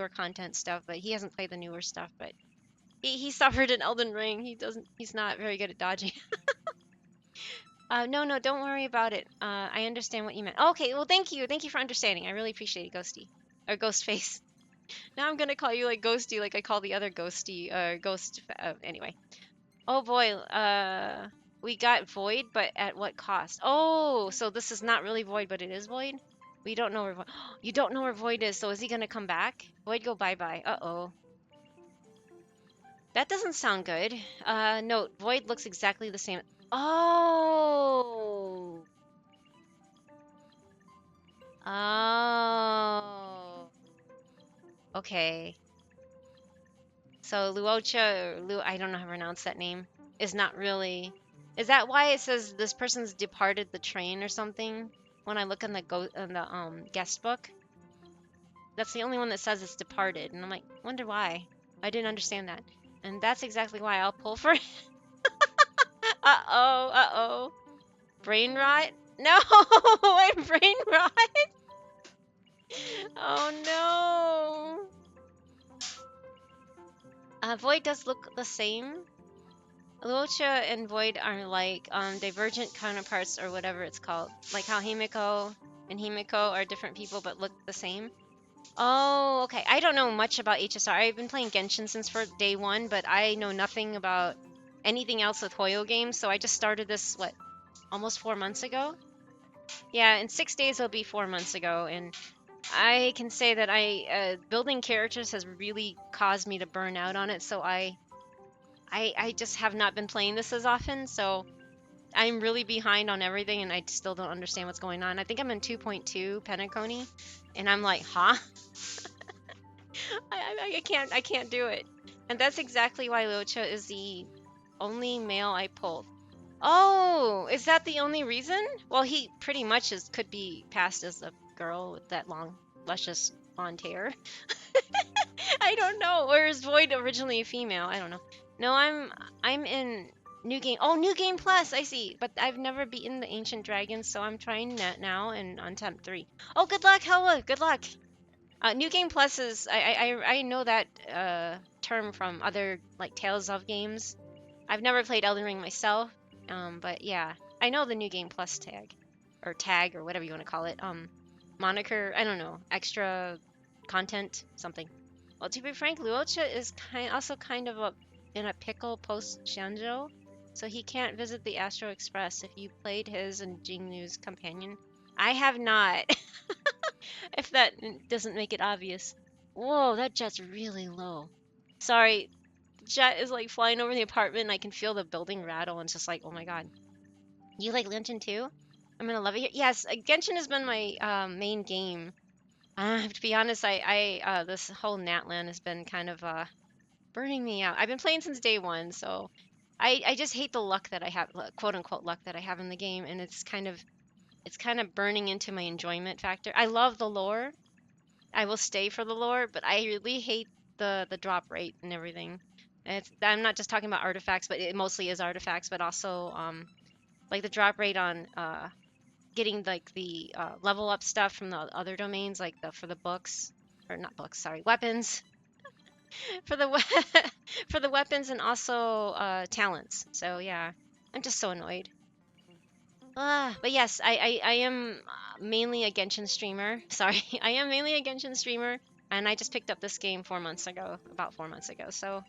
content stuff, but he hasn't played the newer stuff. But he suffered in Elden Ring. He's not very good at dodging. No, don't worry about it. I understand what you meant. Okay, well, thank you. Thank you for understanding. I really appreciate it, Ghosty. Or Ghostface. Now I'm gonna call you like Ghosty, like I call the other Ghosty, anyway. Oh boy, we got Void, but at what cost? Oh, so this is not really Void, but it is Void? We don't know where Void, you don't know where Void is, so is he gonna come back? Void go bye-bye. Uh-oh. That doesn't sound good. Note, Void looks exactly the same. Oh. Oh. Okay. So Luocha, or I don't know how to pronounce that name, is not really. Is that why it says this person's departed the train or something? When I look in the guest book, that's the only one that says it's departed, and I'm like, wonder why. I didn't understand that, and that's exactly why I'll pull for it. Uh-oh. Brain rot? No, what brain rot? Oh no. Void does look the same. Luocha and Void are like divergent counterparts or whatever it's called. Like how Himiko and Himiko are different people but look the same. Oh, okay. I don't know much about HSR. I've been playing Genshin since for day one, but I know nothing about anything else with Hoyo games, so I just started this, almost 4 months ago? Yeah, in 6 days it'll be 4 months ago, and I can say that building characters has really caused me to burn out on it, so I just have not been playing this as often, so I'm really behind on everything, and I still don't understand what's going on. I think I'm in 2.2 Penacony, and I'm like, huh? I can't do it. And that's exactly why Locha is the only male I pulled. Oh, is that the only reason? Well, he pretty much could be passed as a girl with that long, luscious blonde hair. I don't know. Or is Void originally a female? I don't know. No, I'm in New Game. Oh, New Game Plus. I see. But I've never beaten the Ancient Dragons, so I'm trying that now and on Temp 3. Oh, good luck, hellwolf. Good luck. New Game Plus is I know that term from other like Tales of games. I've never played Elden Ring myself, but yeah, I know the New Game Plus tag or whatever you want to call it. Moniker, I don't know, extra content, something. Well, to be frank, Luocha is also kind of in a pickle post Shanzhou, so he can't visit the Astro Express. If you played his and Jingnu's companion, I have not. If that doesn't make it obvious. Whoa, that jet's really low. Sorry, jet is like flying over the apartment and I can feel the building rattle and it's just like, oh my god. You like Genshin too? I'm gonna love it here. Yes, Genshin has been my main game. To be honest, I this whole Natlan has been kind of burning me out. I've been playing since day one, so I just hate the luck that I have, quote unquote luck that I have in the game, and it's kind of burning into my enjoyment factor. I love the lore. I will stay for the lore, but I really hate the drop rate and everything. I'm not just talking about artifacts, but it mostly is artifacts, but also like the drop rate on getting like the level up stuff from the other domains, like for the books or not books, sorry, weapons. For the for the weapons and also talents. So yeah, I'm just so annoyed. But yes, I am mainly a Genshin streamer. Sorry, I am mainly a Genshin streamer, and I just picked up this game 4 months ago, about 4 months ago. So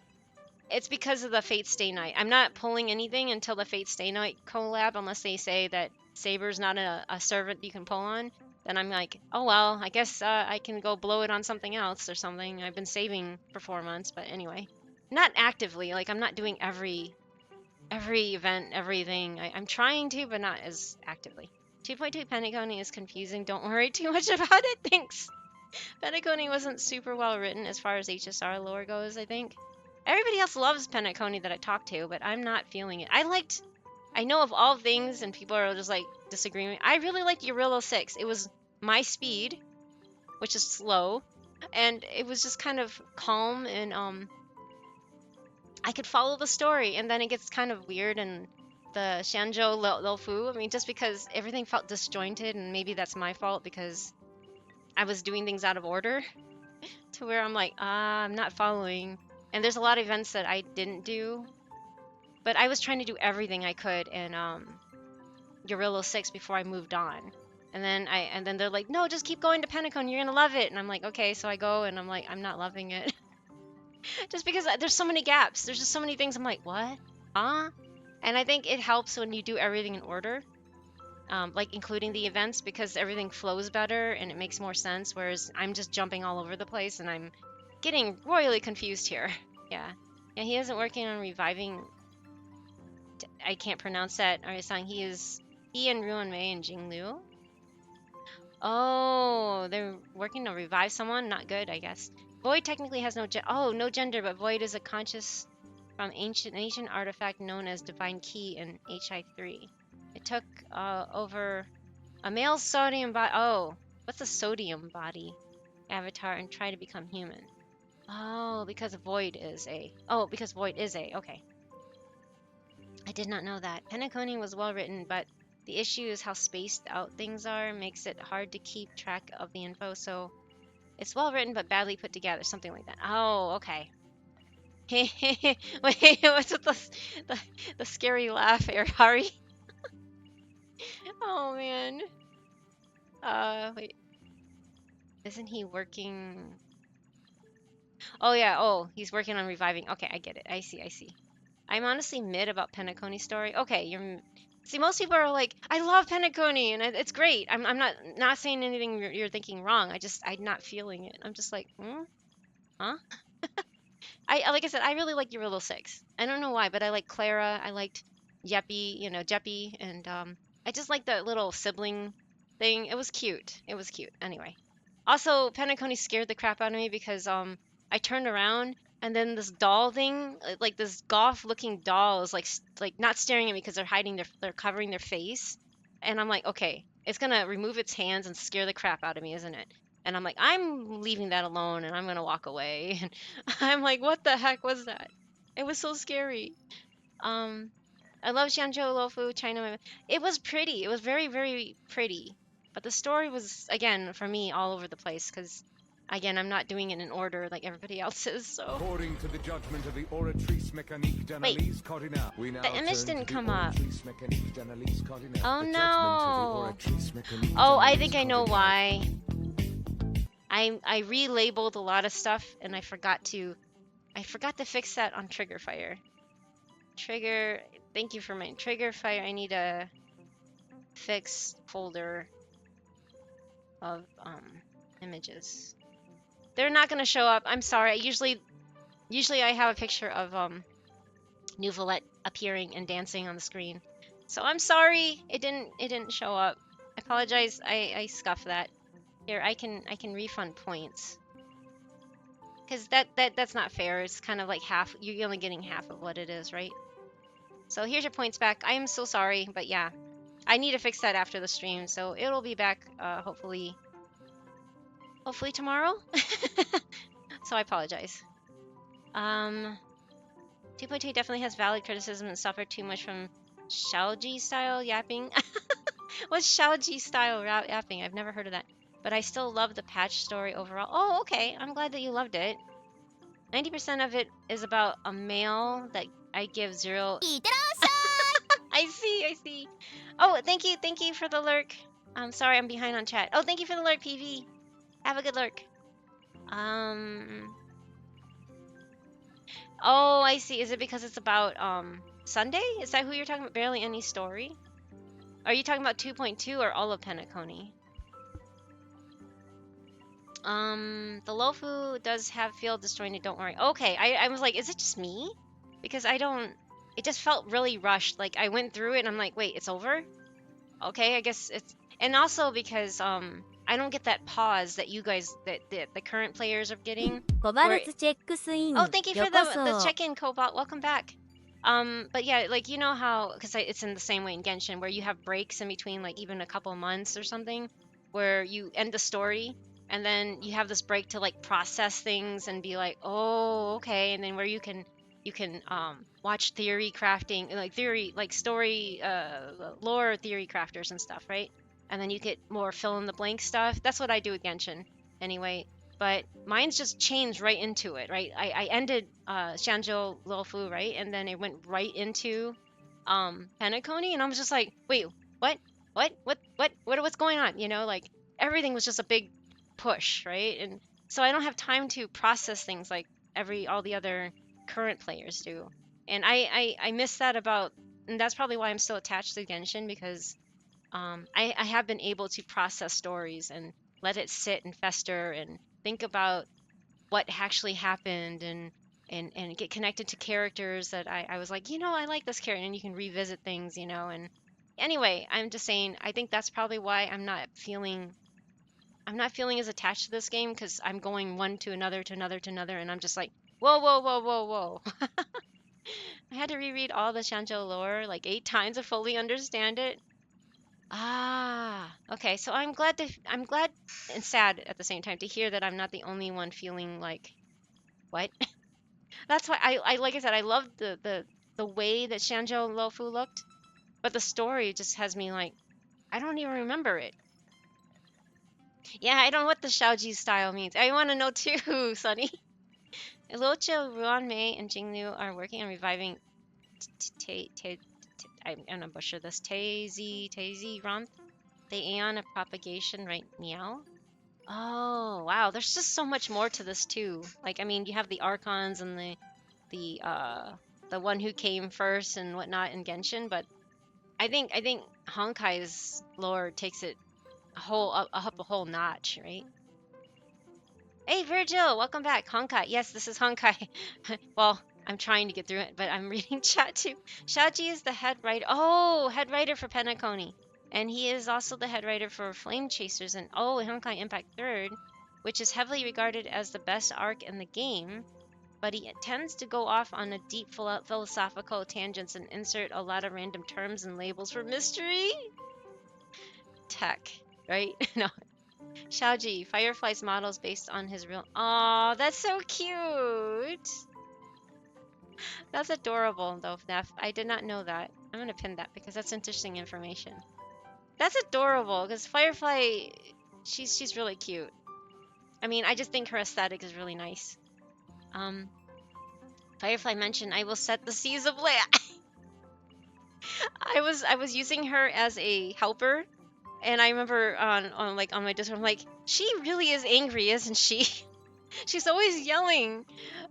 it's because of the Fate Stay Night. I'm not pulling anything until the Fate Stay Night collab, unless they say that Saber's not a servant you can pull on. Then I'm like, oh well, I guess I can go blow it on something else or something. I've been saving for 4 months, but anyway, not actively. Like I'm not doing every event, everything. I'm trying to, but not as actively. 2.2 Pentaconi is confusing. Don't worry too much about it. Thanks. Pentaconi wasn't super well written as far as HSR lore goes, I think. Everybody else loves Pentaconi that I talked to, but I'm not feeling it. I know of all things, and people are just like disagreeing. I really liked Eurillo 6. It was my speed, which is slow, and it was just kind of calm, and I could follow the story, and then it gets kind of weird, and the Shanzhou Lofu, I mean, just because everything felt disjointed, and maybe that's my fault because I was doing things out of order to where I'm like, I'm not following. And there's a lot of events that I didn't do, but I was trying to do everything I could in Guerrilla 6 before I moved on. And then they're like, no, just keep going to Pentacon, you're gonna love it. And I'm like, okay, so I go, and I'm like, I'm not loving it. Just because there's so many gaps. There's just so many things. I'm like, what? Huh? And I think it helps when you do everything in order, like including the events, because everything flows better and it makes more sense. Whereas I'm just jumping all over the place and I'm getting royally confused here. Yeah. Yeah, he isn't working on reviving. I can't pronounce that. Alright, saying he and Ruan Mei and Jing Liu. Oh, they're working to revive someone? Not good, I guess. Void technically has no no gender, but Void is a conscious from ancient artifact known as Divine Key in HI3. It took over a male sodium body. Oh, what's a sodium body avatar and try to become human? Oh, because Void is a. Oh, because Void is a. Okay. I did not know that. Pentaconi was well written, but the issue is how spaced out things are. Makes it hard to keep track of the info. So it's well written, but badly put together. Something like that. Oh, okay. Wait, what's with the scary laugh, Hari? Oh man. Wait. Isn't he working? Oh yeah. Oh, he's working on reviving. Okay, I get it. I see. I'm honestly mid about Pentaconi's story. Okay, see, most people are like, I love Pentaconi and it's great. I'm not saying anything you're thinking wrong. I'm not feeling it. I'm just like, huh? Like I said, I really like Eurillo 6. I don't know why, but I like Clara. I liked Jeppy, Jeppy, and I just like the little sibling thing. It was cute. Anyway. Also, Pentaconi scared the crap out of me because I turned around and then this doll thing, like this goth-looking doll, is like not staring at me because they're covering their face, and I'm like, okay, it's gonna remove its hands and scare the crap out of me, isn't it? And I'm like, I'm leaving that alone and I'm gonna walk away. And I'm like, what the heck was that? It was so scary. I love Xianzhou Lofu, China. It was pretty. It was very, very pretty. But the story was, again, for me, all over the place because, again, I'm not doing it in order like everybody else is. So. According to the judgment of the Oratrice Mécanique d'Analyse Cardinal, we now the image didn't come up. Oh the no! Oh, I think I know why. I relabeled a lot of stuff and I forgot to fix that on Trigger Fire. Thank you for my Trigger Fire. I need a fix folder of images. They're not gonna show up. I'm sorry. Usually I have a picture of Nouvelette appearing and dancing on the screen. So I'm sorry it didn't show up. I apologize. I scuffed that. Here, I can refund points. Cause that's not fair. It's kind of like half. You're only getting half of what it is, right? So here's your points back. I am so sorry, but yeah, I need to fix that after the stream. So it'll be back hopefully tomorrow. So I apologize. 2.2 definitely has valid criticism and suffered too much from Shaoji style yapping. What's Shaoji style yapping? I've never heard of that. But I still love the patch story overall. Oh, okay. I'm glad that you loved it. 90% of it is about a male that I give 0. I see. Oh, thank you for the lurk. I'm sorry, I'm behind on chat. Oh, thank you for the lurk, PV. Have a good lurk. Oh, I see. Is it because it's about Sunday? Is that who you're talking about? Barely any story? Are you talking about 2.2 or all of Pentaconi? The Lofu does feel disjointed, don't worry. Okay, I was like, is it just me? Because it just felt really rushed. Like, I went through it and I'm like, wait, it's over? Okay, I guess it's, and also because I don't get that pause that you guys, that the current players are getting. コバルツチェックスイ Oh, ン thank you よ for こ the そ check-in, Cobalt. Welcome back. But yeah, like you know how, because it's in the same way in Genshin, where you have breaks in between, like even a couple months or something, where you end the story and then you have this break to like process things and be like, oh, okay, and then where you can watch theory crafting, like theory, like story, lore theory crafters and stuff, right? And then you get more fill in the blank stuff. That's what I do with Genshin, anyway. But mine's just changed right into it, right? I ended Shanzhou Luofu, right? And then it went right into Penacony, and I was just like, wait, what? What's going on? You know, like everything was just a big push, right? And so I don't have time to process things like all the other current players do. And I miss that about, and that's probably why I'm still attached to Genshin, because I have been able to process stories and let it sit and fester and think about what actually happened, and get connected to characters that I was like, I like this character, and you can revisit things, and anyway, I'm just saying, I think that's probably why I'm not feeling as attached to this game, because I'm going one to another to another to another, and I'm just like, whoa, whoa, whoa, whoa, whoa. I had to reread all the Shanzhou lore like 8 times to fully understand it. Ah, okay. So I'm glad and sad at the same time to hear that I'm not the only one feeling like, what? That's why I like I said, I loved the way that Shanzhou Lofu looked, but the story just has me like, I don't even remember it. Yeah, I don't know what the Shaoji style means. I want to know too, Sunny. Luocha, Ruanmei, and Jingnu are working on reviving I'm gonna butcher this. Tazy Ronth, the Aeon of Propagation, right? Meow. Oh, wow. There's just so much more to this too. Like, I mean, you have the Archons and the one who came first and whatnot in Genshin, but I think Honkai's lore takes it up a whole notch, right? Hey, Virgil, welcome back. Honkai. Yes, this is Honkai. Well, I'm trying to get through it, but I'm reading chat too. Shaoji is the head writer. Oh, head writer for Penacony. And he is also the head writer for Flame Chasers and Honkai Impact 3rd, which is heavily regarded as the best arc in the game. But he tends to go off on a deep philosophical tangents and insert a lot of random terms and labels for mystery tech, right? No. Shaoji, Firefly's model is based on his real. Aw, that's so cute. That's adorable, though, Neff. I did not know that. I'm gonna pin that because that's interesting information. That's adorable because Firefly, she's really cute. I mean, I just think her aesthetic is really nice. Firefly mentioned, I will set the seas of Leia. I was using her as a helper, and I remember on my Discord, I'm like, she really is angry, isn't she? She's always yelling,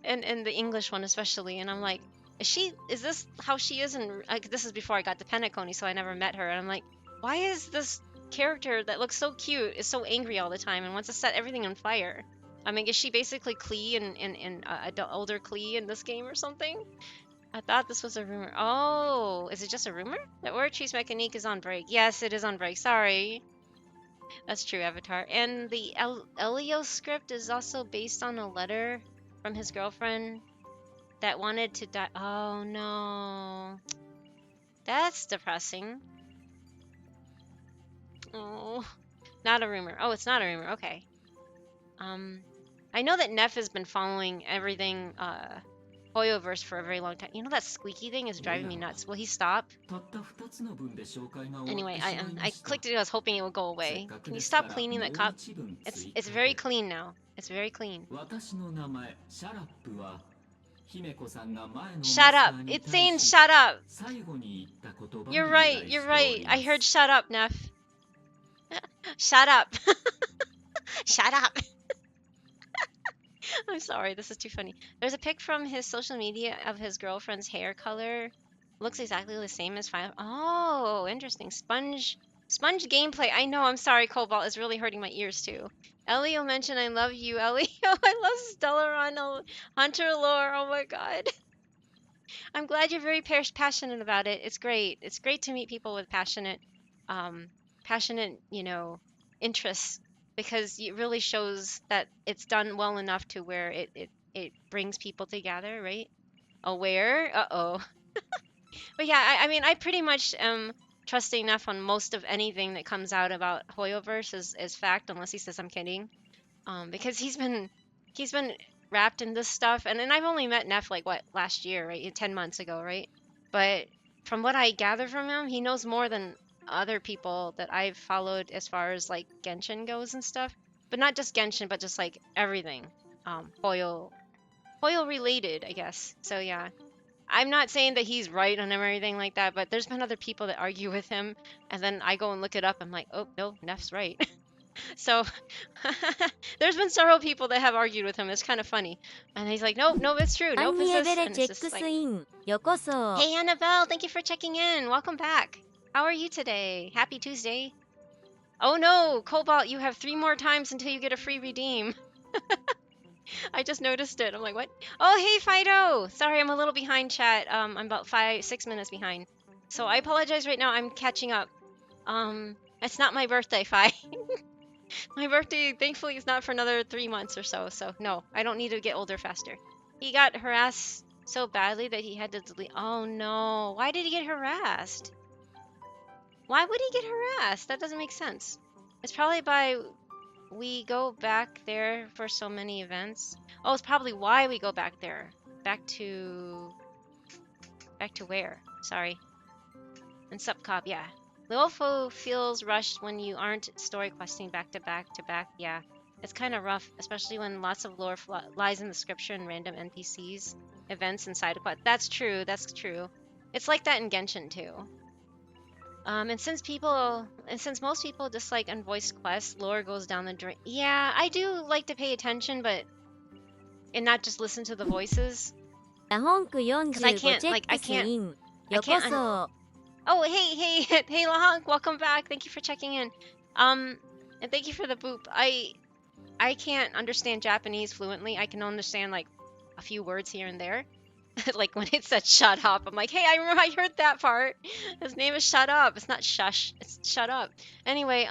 and the English one especially. And I'm like, is this how she is? And like, this is before I got to Penacony, so I never met her. And I'm like, why is this character that looks so cute is so angry all the time and wants to set everything on fire? I mean, is she basically Klee in older Klee in this game or something? I thought this was a rumor. Oh, is it just a rumor? The Oratrice Mechanique is on break. Yes, it is on break. Sorry. That's true, Avatar. And the ellio script is also based on a letter from his girlfriend that wanted to die. Oh no. That's depressing. Oh, not a rumor. Oh, it's not a rumor. Okay. I know that Neff has been following everything Hoyoverse for a very long time. You know that squeaky thing is driving me nuts. Will he stop? Anyway, I clicked it. I was hoping it would go away. Can you stop cleaning that cup? It's very clean now. It's very clean. Shut up! It's saying shut up! You're right, you're right. I heard shut up, Neff. Shut up! Shut up! I'm sorry, this is too funny. There's a pic from his social media of his girlfriend's hair color. Looks exactly the same as Final. Oh, interesting. Sponge gameplay. I know, I'm sorry, Cobalt is really hurting my ears too. Elio mentioned I love you, Elio. I love Stellaron Hunter lore. Oh my god. I'm glad you're very passionate about it. It's great. It's great to meet people with passionate passionate, interests, because it really shows that it's done well enough to where it brings people together, right? Aware? Uh-oh. But yeah, I mean, I pretty much am trusting enough on most of anything that comes out about Hoyoverse as fact, unless he says I'm kidding. Because he's been wrapped in this stuff, and I've only met Neff like what last year, right? 10 months ago, right? But from what I gather from him, he knows more than other people that I've followed as far as like Genshin goes and stuff. But not just Genshin, but just like everything, Hoyo related, I guess. So yeah, I'm not saying that he's right on everything like that, but there's been other people that argue with him, and then I go and look it up. I'm like, oh no, Neff's right. So there's been several people that have argued with him. It's kind of funny, and he's like, nope, nope, it's true. Nope, it's this, and it's just like, hey Annabelle, thank you for checking in. Welcome back. How are you today? Happy Tuesday. Oh no, Cobalt, you have 3 more times until you get a free redeem. I just noticed it. I'm like, what? Oh, hey, Fido. Sorry, I'm a little behind, chat. I'm about 6 minutes behind. So I apologize right now. I'm catching up. It's not my birthday, Fi. My birthday, thankfully, is not for another 3 months or so. So no, I don't need to get older faster. He got harassed so badly that he had to delete. Oh no. Why did he get harassed? Why would he get harassed? That doesn't make sense. It's probably by we go back there for so many events. Oh, it's probably why we go back there. Back to where? Sorry. And Subcop, yeah. Lilfo feels rushed when you aren't story questing back to back to back. Yeah, it's kind of rough, especially when lots of lore lies in the scripture and random NPCs, events, and side quests. That's true. That's true. It's like that in Genshin too. And since most people dislike unvoiced quests, lore goes down the drain. Yeah, I do like to pay attention, and not just listen to the voices. Because I can't. Oh, hey, Lahonk, welcome back. Thank you for checking in. And thank you for the boop. I can't understand Japanese fluently. I can understand like a few words here and there. Like when it said shut up, I'm like, hey, I remember I heard that part. His name is Shut Up. It's not shush, it's shut up. Anyway,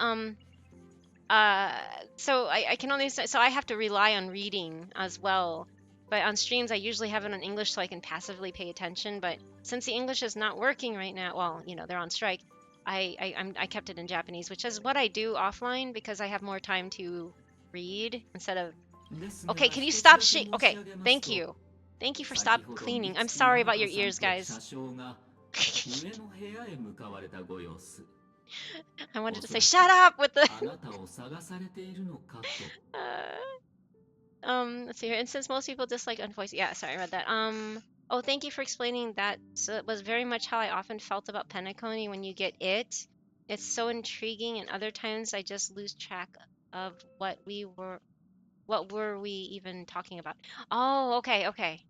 so I can only say, so I have to rely on reading as well. But on streams, I usually have it in English so I can passively pay attention. But since the English is not working right now, well, they're on strike, I kept it in Japanese, which is what I do offline because I have more time to read instead of. Okay, can you stop Okay, thank you. Thank you for stop cleaning. I'm sorry about your ears, guys. I wanted to say shut up with the. Let's see here. And since most people dislike unvoiced, yeah, sorry, I read that. Oh, thank you for explaining that. So it was very much how I often felt about Penacony when you get it. It's so intriguing, and other times I just lose track of what were we even talking about. Oh, okay.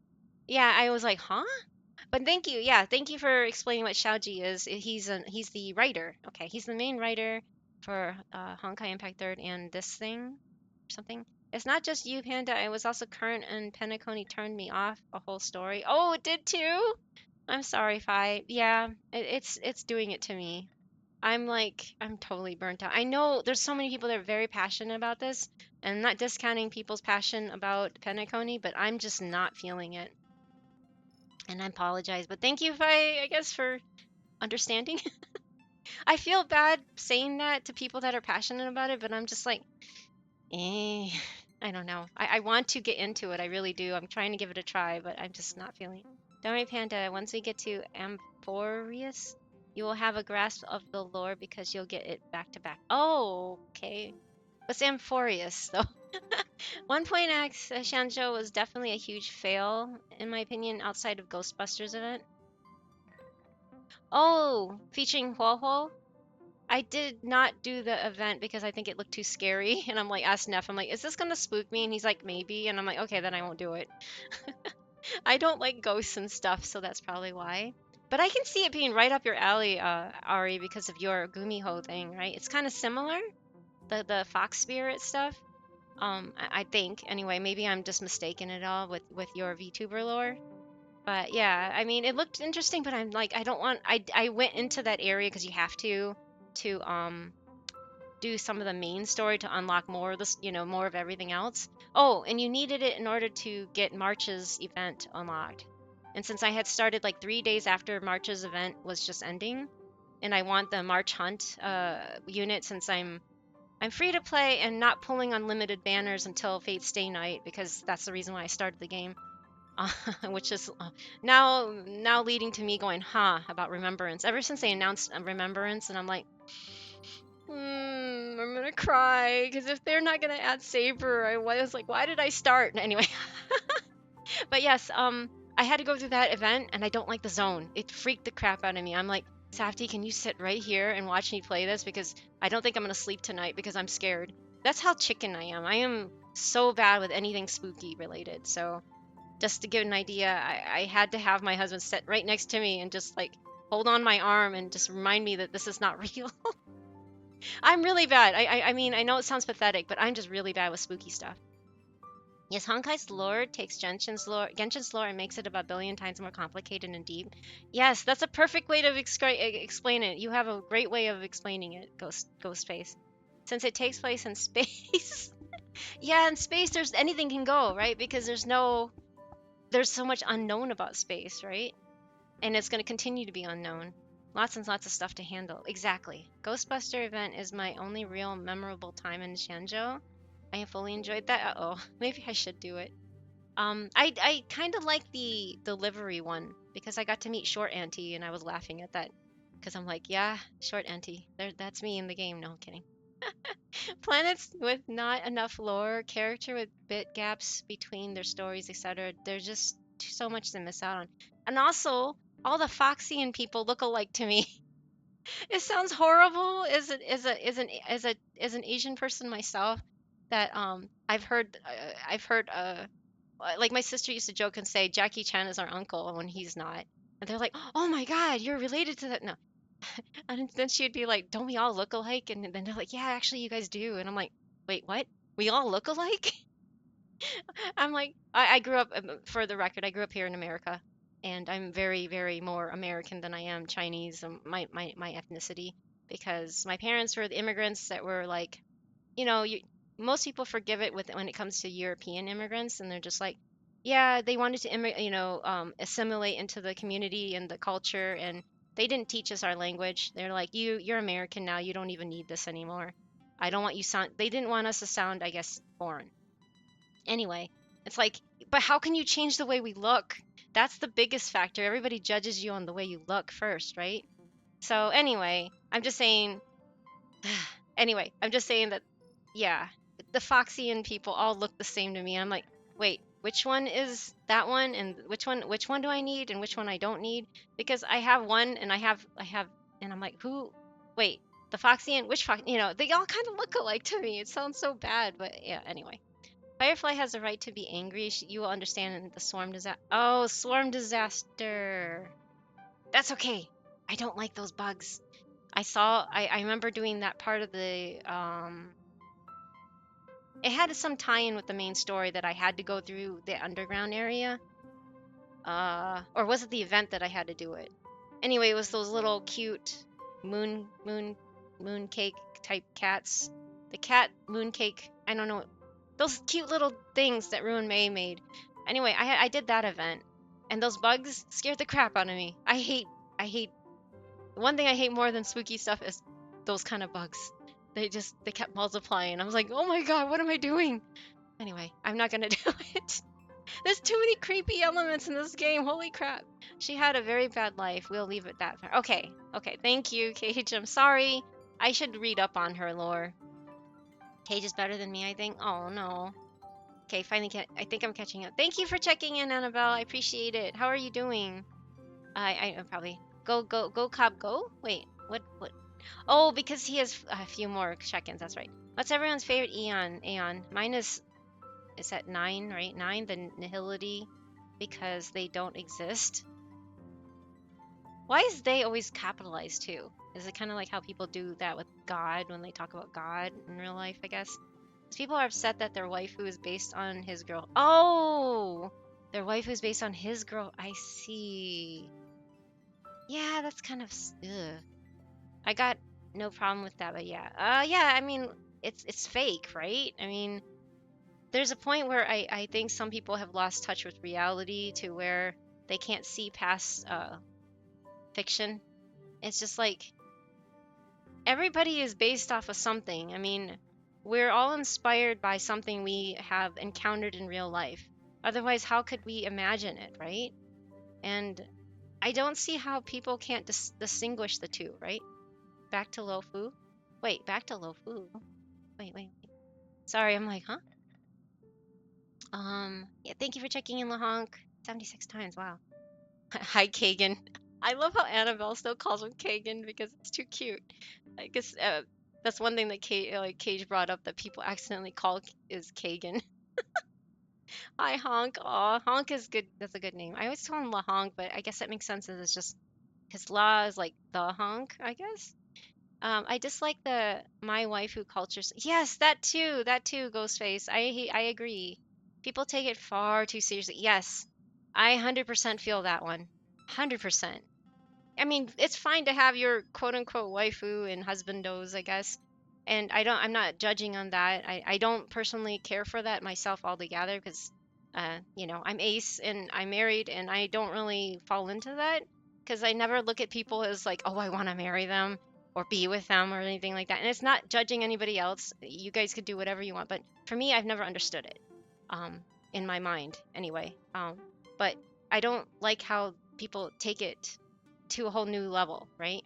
Yeah, I was like, huh? But thank you. Yeah, thank you for explaining what Xiaoji is. He's the writer. Okay, he's the main writer for Honkai Impact 3rd and this thing or something. It's not just you, Panda. I was also current, and Penacony turned me off a whole story. Oh, it did too? I'm sorry, Fi. Yeah, it's doing it to me. I'm totally burnt out. I know there's so many people that are very passionate about this, and I'm not discounting people's passion about Penacony, but I'm just not feeling it. And I apologize, but thank you, Fi, I guess, for understanding. I feel bad saying that to people that are passionate about it, but I'm just like, I don't know. I want to get into it. I really do. I'm trying to give it a try, but I'm just not feeling it. Don't worry, Panda. Once we get to Amphorius, you will have a grasp of the lore because you'll get it back to back. Oh, okay. What's Amphorius, though? 1.x Shanzhou was definitely a huge fail, in my opinion, outside of Ghostbusters event. Oh, featuring Huohuo? I did not do the event because I think it looked too scary. And I'm like, asked Neff, I'm like, is this gonna spook me? And he's like, maybe. And I'm like, okay, then I won't do it. I don't like ghosts and stuff, so that's probably why. But I can see it being right up your alley, Ari, because of your Gumiho thing, right? It's kind of similar, the fox spirit stuff. I think anyway. Maybe I'm just mistaken it all with your VTuber lore. But yeah, I mean, it looked interesting, but I'm like, I don't want. I went into that area because you have to, to do some of the main story to unlock more of this, more of everything else. Oh, and you needed it in order to get March's event unlocked. And since I had started like 3 days after March's event was just ending, and I want the March Hunt unit, since I'm free to play and not pulling unlimited banners until Fate's Stay Night, because that's the reason why I started the game. Which is now leading to me going, about Remembrance. Ever since they announced Remembrance, and I'm like, I'm gonna cry, because if they're not gonna add Saber, I was like, why did I start? Anyway, but yes, I had to go through that event, and I don't like the zone. It freaked the crap out of me. I'm like, Safety, can you sit right here and watch me play this? Because I don't think I'm gonna sleep tonight because I'm scared. That's how chicken I am. I am so bad with anything spooky related. So just to give an idea, I had to have my husband sit right next to me and just like hold on my arm and just remind me that this is not real. I'm really bad. I mean, I know it sounds pathetic, but I'm just really bad with spooky stuff. Yes, Honkai's lore takes Genshin's lore and makes it about a billion times more complicated and deep. Yes, that's a perfect way to explain it. You have a great way of explaining it, Ghostface. Since it takes place in space. Yeah, in space, there's anything can go, right? Because there's so much unknown about space, right? And it's going to continue to be unknown. Lots and lots of stuff to handle. Exactly. Ghostbuster event is my only real memorable time in Shenzhou. I have fully enjoyed that. Uh-oh. Maybe I should do it. I kind of like the delivery one because I got to meet Short Auntie and I was laughing at that because I'm like, yeah, Short Auntie. That's me in the game. No, I'm kidding. Planets with not enough lore, character with bit gaps between their stories, etc. There's just so much to miss out on. And also, all the Foxian people look alike to me. It sounds horrible as an Asian person myself that I've heard like my sister used to joke and say Jackie Chan is our uncle when he's not. And they're like, "Oh my God, you're related to that?" No. And then she'd be like, "Don't we all look alike?" And then they're like, "Yeah, actually, you guys do." And I'm like, "Wait, what? We all look alike?" I'm like, I grew up, for the record, I grew up here in America, and I'm very, very more American than I am Chinese, my ethnicity, because my parents were the immigrants that were like, you know, you, most people forgive it with when it comes to European immigrants, and they're just like, yeah, they wanted to, assimilate into the community and the culture, and they didn't teach us our language. They're like, you're American now, you don't even need this anymore. I don't want you sound. They didn't want us to sound, I guess, foreign. Anyway, it's like, but how can you change the way we look? That's the biggest factor. Everybody judges you on the way you look first, right? So anyway, I'm just saying anyway, I'm just saying that, yeah, the Foxian people all look the same to me. And I'm like, wait, which one is that one, and which one do I need, and which one I don't need? Because I have one, and I have, and I'm like, who? Wait, the Foxian, which Fox? They all kind of look alike to me. It sounds so bad, but yeah. Anyway, Firefly has the right to be angry. You will understand in the swarm disaster. Oh, swarm disaster. That's okay. I don't like those bugs. I remember doing that part of the it had some tie-in with the main story that I had to go through the underground area. Or was it the event that I had to do it? Anyway, it was those little cute moon cake type cats. The cat mooncake, I don't know. Those cute little things that Ruin May made. Anyway, I did that event, and those bugs scared the crap out of me. I hate one thing I hate more than spooky stuff is those kind of bugs. They kept multiplying. I was like, oh my God, what am I doing? Anyway, I'm not gonna do it. There's too many creepy elements in this game. Holy crap. She had a very bad life. We'll leave it that far. Okay. Thank you, Cage. I'm sorry. I should read up on her lore. Cage is better than me, I think. Oh no. Okay, finally, I think I'm catching up. Thank you for checking in, Annabelle. I appreciate it. How are you doing? I probably go Cobb go. Wait, what? Oh, because he has a few more check-ins. That's right. What's everyone's favorite Aeon? Mine is at 9, right? 9, the nihility, because they don't exist. Why is they always capitalized too? Is it kind of like how people do that with God when they talk about God in real life, I guess? Because people are upset that their waifu is based on his girl. Oh! Their waifu is based on his girl. I see. Yeah, that's kind of... Ugh. I got no problem with that. But yeah, yeah. I mean, it's fake, right? I mean, there's a point where I think some people have lost touch with reality to where they can't see past fiction. It's just like everybody is based off of something. I mean, we're all inspired by something we have encountered in real life. Otherwise, how could we imagine it, right? And I don't see how people can't distinguish the two, right? Back to low fu. Wait, back to low fu. Wait. Sorry, I'm like, huh? Yeah, thank you for checking in, Lahonk. 76 times, wow. Hi, Kagan. I love how Annabelle still calls him Kagan because it's too cute. I guess that's one thing that Cage brought up that people accidentally call is Kagan. Hi, Honk. Aw, Honk is good. That's a good name. I always call him La Honk, but I guess that makes sense as it's just his La is like the honk, I guess. I dislike the my waifu cultures. Yes, that too, Ghostface. I agree. People take it far too seriously. Yes, I 100% feel that one. 100%. I mean, it's fine to have your quote unquote waifu and husbandos, I guess. And I'm not judging on that. I don't personally care for that myself altogether because, I'm ace and I'm married and I don't really fall into that because I never look at people as like, oh, I want to marry them or be with them or anything like that. And it's not judging anybody else. You guys could do whatever you want. But for me, I've never understood it, um, in my mind anyway. But I don't like how people take it to a whole new level, right?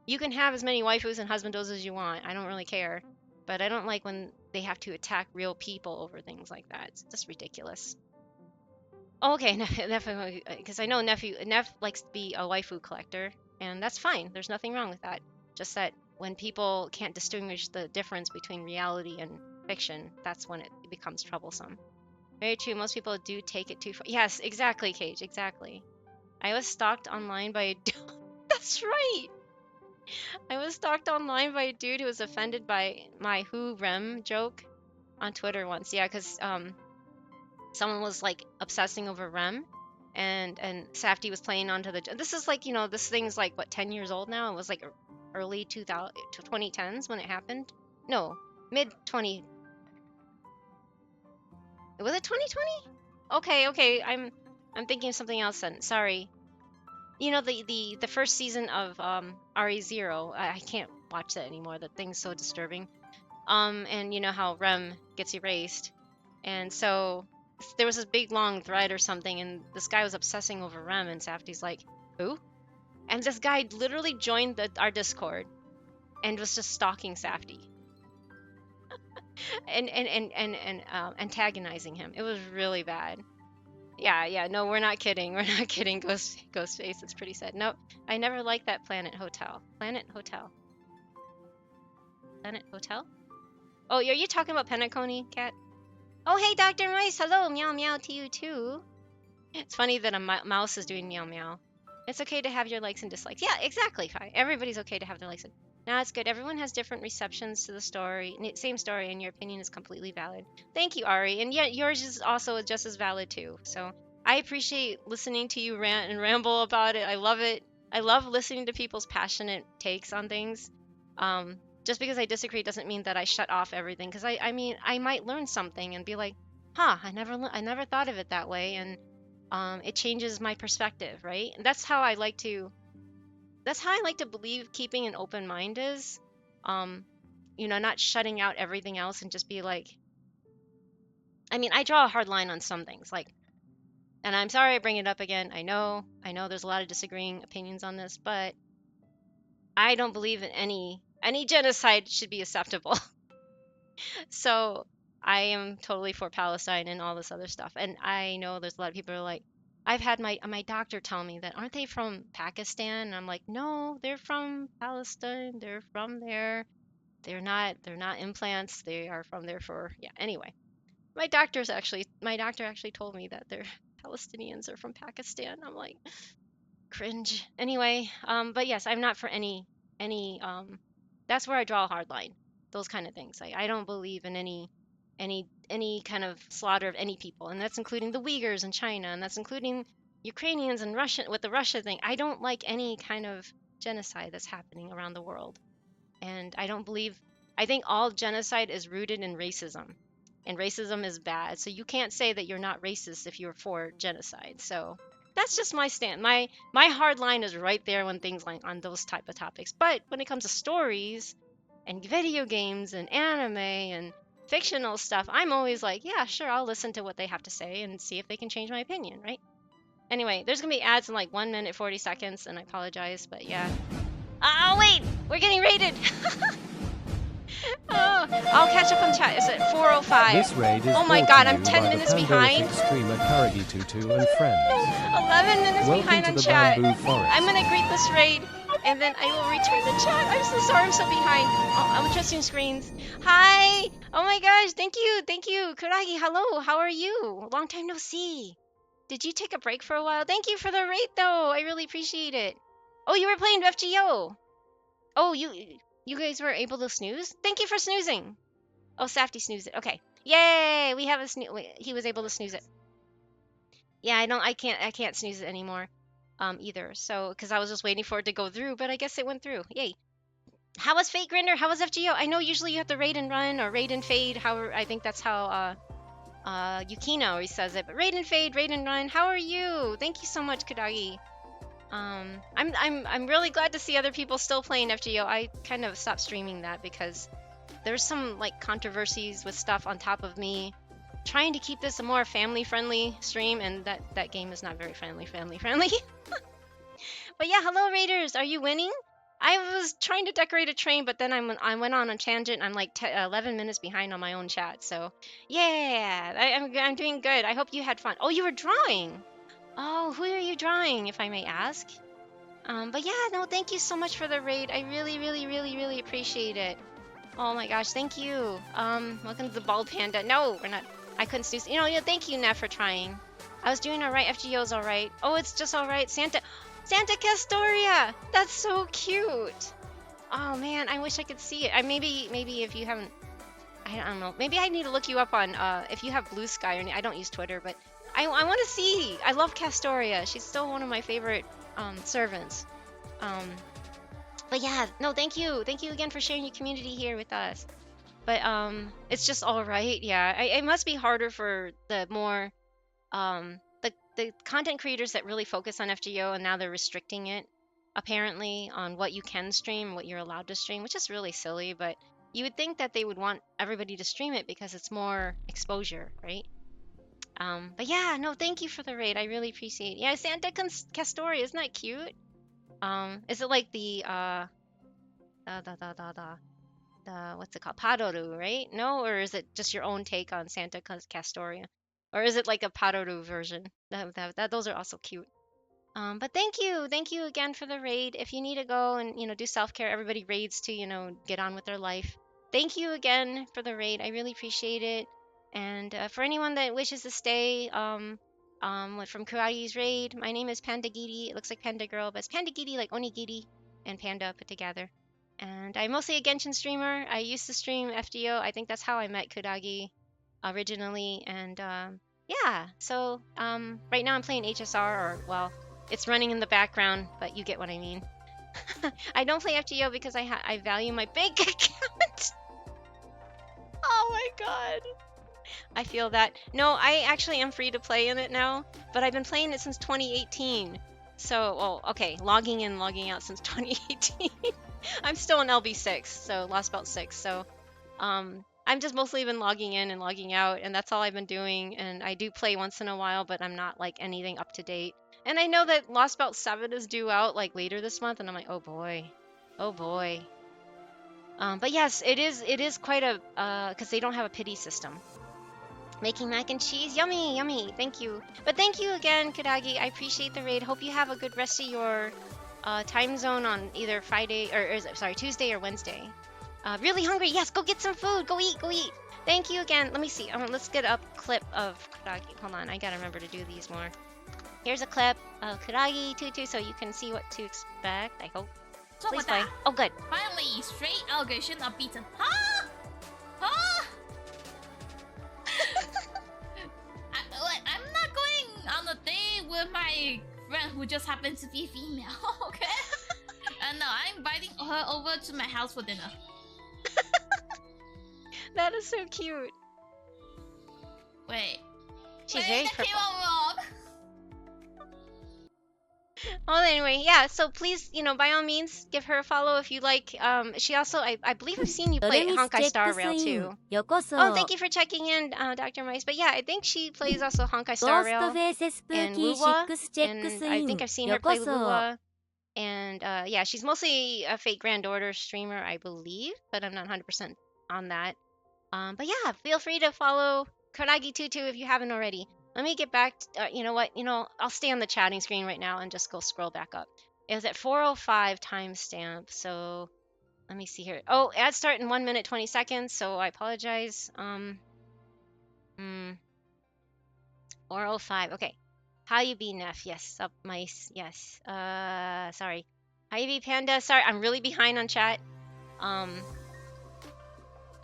You can have as many waifus and husbandos as you want. I don't really care. But I don't like when they have to attack real people over things like that. It's just ridiculous. Oh, okay, definitely, because I know Neff likes to be a waifu collector, and that's fine. There's nothing wrong with that. Just that when people can't distinguish the difference between reality and fiction, that's when it becomes troublesome. Very true. Most people do take it too far. Yes, exactly, Cage. Exactly. I was stalked online by a That's right. I was stalked online by a dude who was offended by my who rem joke on Twitter once. Yeah, because someone was like obsessing over rem, and Safety was playing onto the. This is like this thing's like what 10 years old now. It was like early 2010s when it happened. No, mid 20. Was it 2020? Okay. I'm thinking of something else then. Sorry. The first season of RE0, I can't watch that anymore. That thing's so disturbing. And you know how Rem gets erased, and so there was this big long thread or something, and this guy was obsessing over Rem, and Safty's like, who? And this guy literally joined our Discord and was just stalking Safty and antagonizing him. It was really bad. Yeah, no, we're not kidding. We're not kidding, Ghostface. It's pretty sad. No, I never liked that Planet Hotel. Planet Hotel. Planet Hotel? Oh, are you talking about Penacony, Cat? Oh, hey, Dr. Mice. Hello, meow meow to you too. It's funny that a mouse is doing meow meow. It's okay to have your likes and dislikes. Yeah, exactly, Kai. Everybody's okay to have their likes. Now it's good. Everyone has different receptions to the story. Same story, and your opinion is completely valid. Thank you, Ari. And yeah, yours is also just as valid too. So I appreciate listening to you rant and ramble about it. I love it. I love listening to people's passionate takes on things. Just because I disagree doesn't mean that I shut off everything. Because I mean, I might learn something and be like, huh, I never thought of it that way, and it changes my perspective, right? And that's how I like to believe keeping an open mind is. Not shutting out everything else and just be like, I mean, I draw a hard line on some things, like, and I'm sorry I bring it up again. I know there's a lot of disagreeing opinions on this, but I don't believe in any genocide should be acceptable. So I am totally for Palestine and all this other stuff. And I know there's a lot of people who are like, I've had my doctor tell me that aren't they from Pakistan? And I'm like, no, they're from Palestine. They're from there. They're not implants. They are from there for yeah. Anyway, my doctor actually told me that they're Palestinians are from Pakistan. I'm like, cringe. Anyway, but yes, I'm not for any that's where I draw a hard line. Those kind of things. I don't believe in any kind of slaughter of any people, and that's including the Uyghurs in China, and that's including Ukrainians and Russian with the Russia thing. I don't like any kind of genocide that's happening around the world. And I think all genocide is rooted in racism. And racism is bad. So you can't say that you're not racist if you're for genocide. So that's just my stand. My hard line is right there when things like on those type of topics. But when it comes to stories and video games and anime and fictional stuff, I'm always like, yeah, sure, I'll listen to what they have to say and see if they can change my opinion, right? Anyway, there's gonna be ads in like 1 minute 40 seconds, and I apologize, but yeah. Oh wait, we're getting raided. Oh, I'll catch up on chat. Is it 4:05? This raid is oh my brought god, to I'm you 10 by minutes the behind. Pandagiri streamer Karagi22 and friends. 11 minutes Welcome behind to on the chat. bamboo forest. I'm gonna greet this raid, and then I will return the chat. I'm so sorry, I'm so behind. Oh, I'm adjusting screens. Hi! Oh my gosh, thank you. Kuragi, hello, how are you? Long time no see. Did you take a break for a while? Thank you for the raid, though. I really appreciate it. Oh, you were playing FGO. Oh, you guys were able to snooze? Thank you for snoozing. Oh, Safety snoozed it. Okay. Yay! We have a he was able to snooze it. Yeah, I can't snooze it anymore. Either. So, because I was just waiting for it to go through, but I guess it went through. Yay. How was Fate Grinder? How was FGO? I know usually you have to raid and run or raid and fade. However, I think that's how Yukina always says it. But raid and fade, raid and run. How are you? Thank you so much, Kadagi. I'm really glad to see other people still playing FGO. I kind of stopped streaming that because there's some like controversies with stuff on top of me trying to keep this a more family-friendly stream, and that game is not very family-friendly. But yeah, hello Raiders, are you winning? I was trying to decorate a train, but then I went on a tangent. I'm like 11 minutes behind on my own chat, so yeah, I'm doing good. I hope you had fun. Oh, you were drawing. Oh, who are you drawing, if I may ask? But yeah, no, thank you so much for the raid. I really appreciate it. Oh my gosh, thank you. Welcome to the bald panda. No, we're not. I couldn't snooze. Yeah, thank you, Neff, for trying. I was doing alright. FGO's alright. Oh, it's just alright. Santa Castoria! That's so cute. Oh man, I wish I could see it. Maybe if you haven't, I don't know. Maybe I need to look you up on if you have Blue Sky or I don't use Twitter, but I want to see. I love Castoria. She's still one of my favorite servants. But yeah, no, thank you again for sharing your community here with us. But it's just all right. Yeah, it must be harder for the more the content creators that really focus on FGO, and now they're restricting it apparently on what you can stream, what you're allowed to stream, which is really silly. But you would think that they would want everybody to stream it because it's more exposure, right? But yeah, no, thank you for the raid. I really appreciate it. Yeah, Santa Castoria, isn't that cute? Is it like the what's it called? Paroru, right? No, or is it just your own take on Santa Castoria? Or is it like a Paroru version? Those are also cute. But thank you again for the raid. If you need to go and do self-care, everybody raids to get on with their life. Thank you again for the raid. I really appreciate it. And for anyone that wishes to stay, from Kuragi's raid, my name is Pandagiri. It looks like Panda Girl, but it's Pandagiri like Onigiri and Panda put together. And I'm mostly a Genshin streamer. I used to stream FGO. I think that's how I met Kuragi originally. And yeah, so right now I'm playing HSR, or well, it's running in the background, but you get what I mean. I don't play FGO because I value my bank account. Oh my god. I feel that. No, I actually am free to play in it now, but I've been playing it since 2018. So, well, okay, logging in, logging out since 2018. I'm still in LB6, so Lost Belt 6. So, I'm just mostly been logging in and logging out, and that's all I've been doing. And I do play once in a while, but I'm not like anything up to date. And I know that Lost Belt 7 is due out like later this month, and I'm like, oh boy. But yes, it is quite a because they don't have a pity system. Making mac and cheese, yummy. Thank you. But thank you again, Kadagi. I appreciate the raid. Hope you have a good rest of your time zone on either Tuesday or Wednesday. Really hungry. Yes, go get some food. Go eat. Thank you again. Let me see. Let's get a clip of Kadagi. Hold on, I gotta remember to do these more. Here's a clip of Kadagi Tutu so you can see what to expect, I hope. So please play. Oh, good. Finally, straight allegation of beaten. Huh? I'm not going on a date with my friend who just happens to be female, okay? No, I'm inviting her over to my house for dinner. That is so cute. Wait. She's very that came purple. out wrong. Well, anyway, yeah. So please, by all means, give her a follow if you like. She also, I believe I've seen you ド play レミスチ Honkai ェッ Star クス Rail イン too. よこ Oh, そ thank you for checking in, Dr. Mice. But yeah, I think she plays also Honkai ゴ Star ースト Rail フェイススプー and キー Wuwa, 6チェック and ス I イ think ン I've seen よ her こ play そ Wuwa. And yeah, she's mostly a Fate Grand Order streamer, I believe, but I'm not 100% on that. But yeah, feel free to follow Karagi22 if you haven't already. Let me get back. You know what? I'll stay on the chatting screen right now and just go scroll back up. It was at 4:05 timestamp, so let me see here. Oh, ads start in 1 minute 20 seconds, so I apologize. 4:05. Okay. How you be, Neff? Yes. Up mice. Yes. Sorry. How you be, Panda? Sorry, I'm really behind on chat.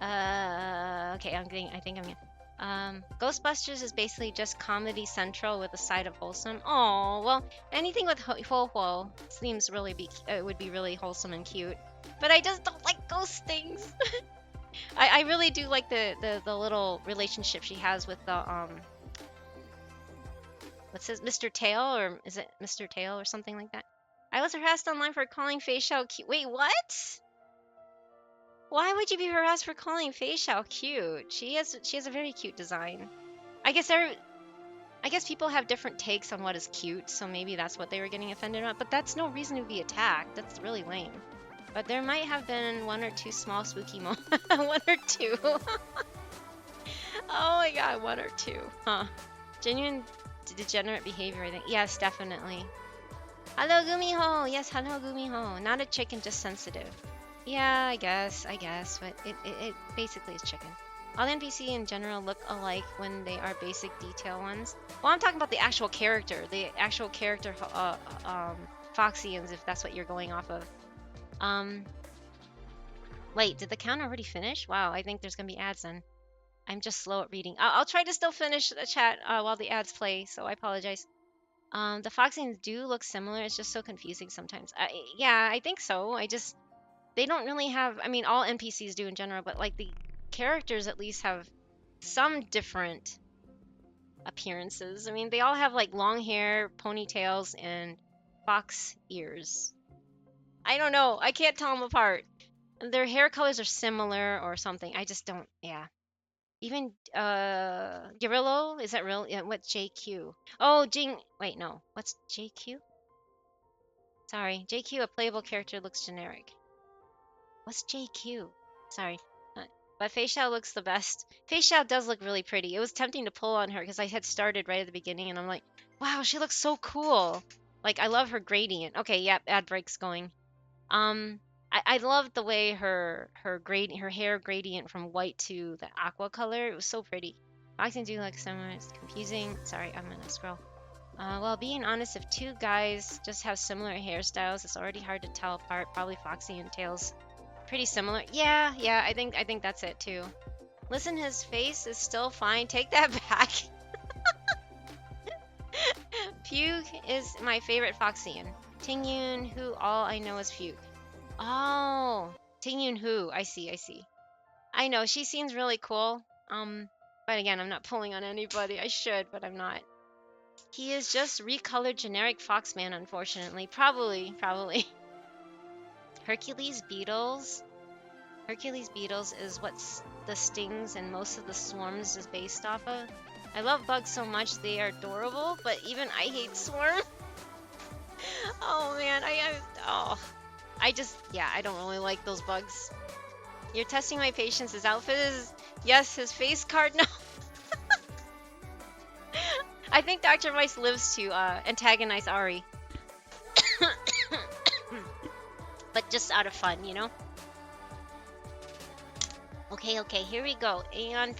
Okay, I think I'm gonna. Ghostbusters is basically just Comedy Central with a side of wholesome. Oh, well, anything with ho seems would be really wholesome and cute. But I just don't like ghost things. I really do like the little relationship she has with the what's his Mr. Tail, or is it Mr. Tail or something like that? I was harassed online for calling Fei Xiao cute. Wait, what? Why would you be harassed for calling Fei Xiao cute? She has a very cute design. I guess people have different takes on what is cute, so maybe that's what they were getting offended about. But that's no reason to be attacked. That's really lame. But there might have been one or two small spooky moments. One or two. Oh my god, one or two. Huh. Genuine degenerate behavior, I think. Yes, definitely. Hello, Gumiho. Yes, hello, Gumiho. Not a chicken, just sensitive. Yeah, I guess, but it basically is chicken. All the NPC in general look alike when they are basic detail ones. Well, I'm talking about the actual character, Foxians, if that's what you're going off of. Wait, did the count already finish? Wow, I think there's gonna be ads then. I'm just slow at reading. I'll try to still finish the chat while the ads play, so I apologize. The Foxians do look similar, it's just so confusing sometimes. Yeah, I think so. They don't really have, I mean, all NPCs do in general, but like the characters at least have some different appearances. I mean, they all have like long hair, ponytails, and fox ears. I don't know. I can't tell them apart. Their hair colors are similar or something. I just don't, yeah. Even, Garillo, is that real? Yeah, what's JQ? Oh, wait, no. What's JQ? Sorry, JQ, a playable character, looks generic. What's JQ? Sorry. But Fei Xiao looks the best. Fei Xiao does look really pretty. It was tempting to pull on her because I had started right at the beginning and I'm like, wow, she looks so cool. Like, I love her gradient. Okay, yep, ad break's going. I love the way her hair gradient from white to the aqua color. It was so pretty. Foxing do like similar. It's confusing. Sorry, I'm gonna scroll. Well, being honest, if two guys just have similar hairstyles, it's already hard to tell apart. Probably Foxy and Tails pretty similar. Yeah, I think that's it too. Listen, his face is still fine. Take that back. Fugue is my favorite Foxian. Tingyun, who all I know is Fugue. Oh, Tingyun, who I see. I know she seems really cool. But again, I'm not pulling on anybody. I should, but I'm not. He is just recolored generic Foxman, unfortunately. Probably. Hercules beetles is what the stings and most of the swarms is based off of. I love bugs so much, they are adorable, but even I hate swarm. Oh man, I don't really like those bugs. You're testing my patience. His outfit is, yes, his face card, no. I think Dr. Mice lives to antagonize Ari. But just out of fun, you know? Okay, here we go. Aeon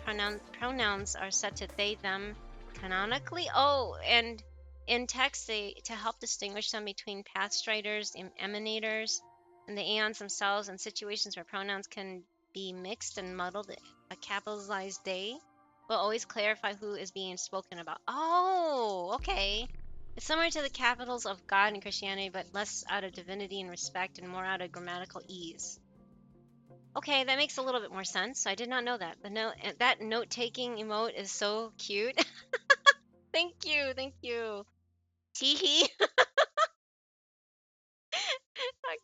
pronouns are set to they, them canonically. Oh, and in text, to help distinguish them between pathstriders and emanators, and the aeons themselves, and situations where pronouns can be mixed and muddled, a capitalized they will always clarify who is being spoken about. Oh, okay. It's similar to the capitals of God in Christianity, but less out of divinity and respect and more out of grammatical ease. Okay, that makes a little bit more sense. I did not know that. That note-taking emote is so cute. Thank you, thank you. Teehee.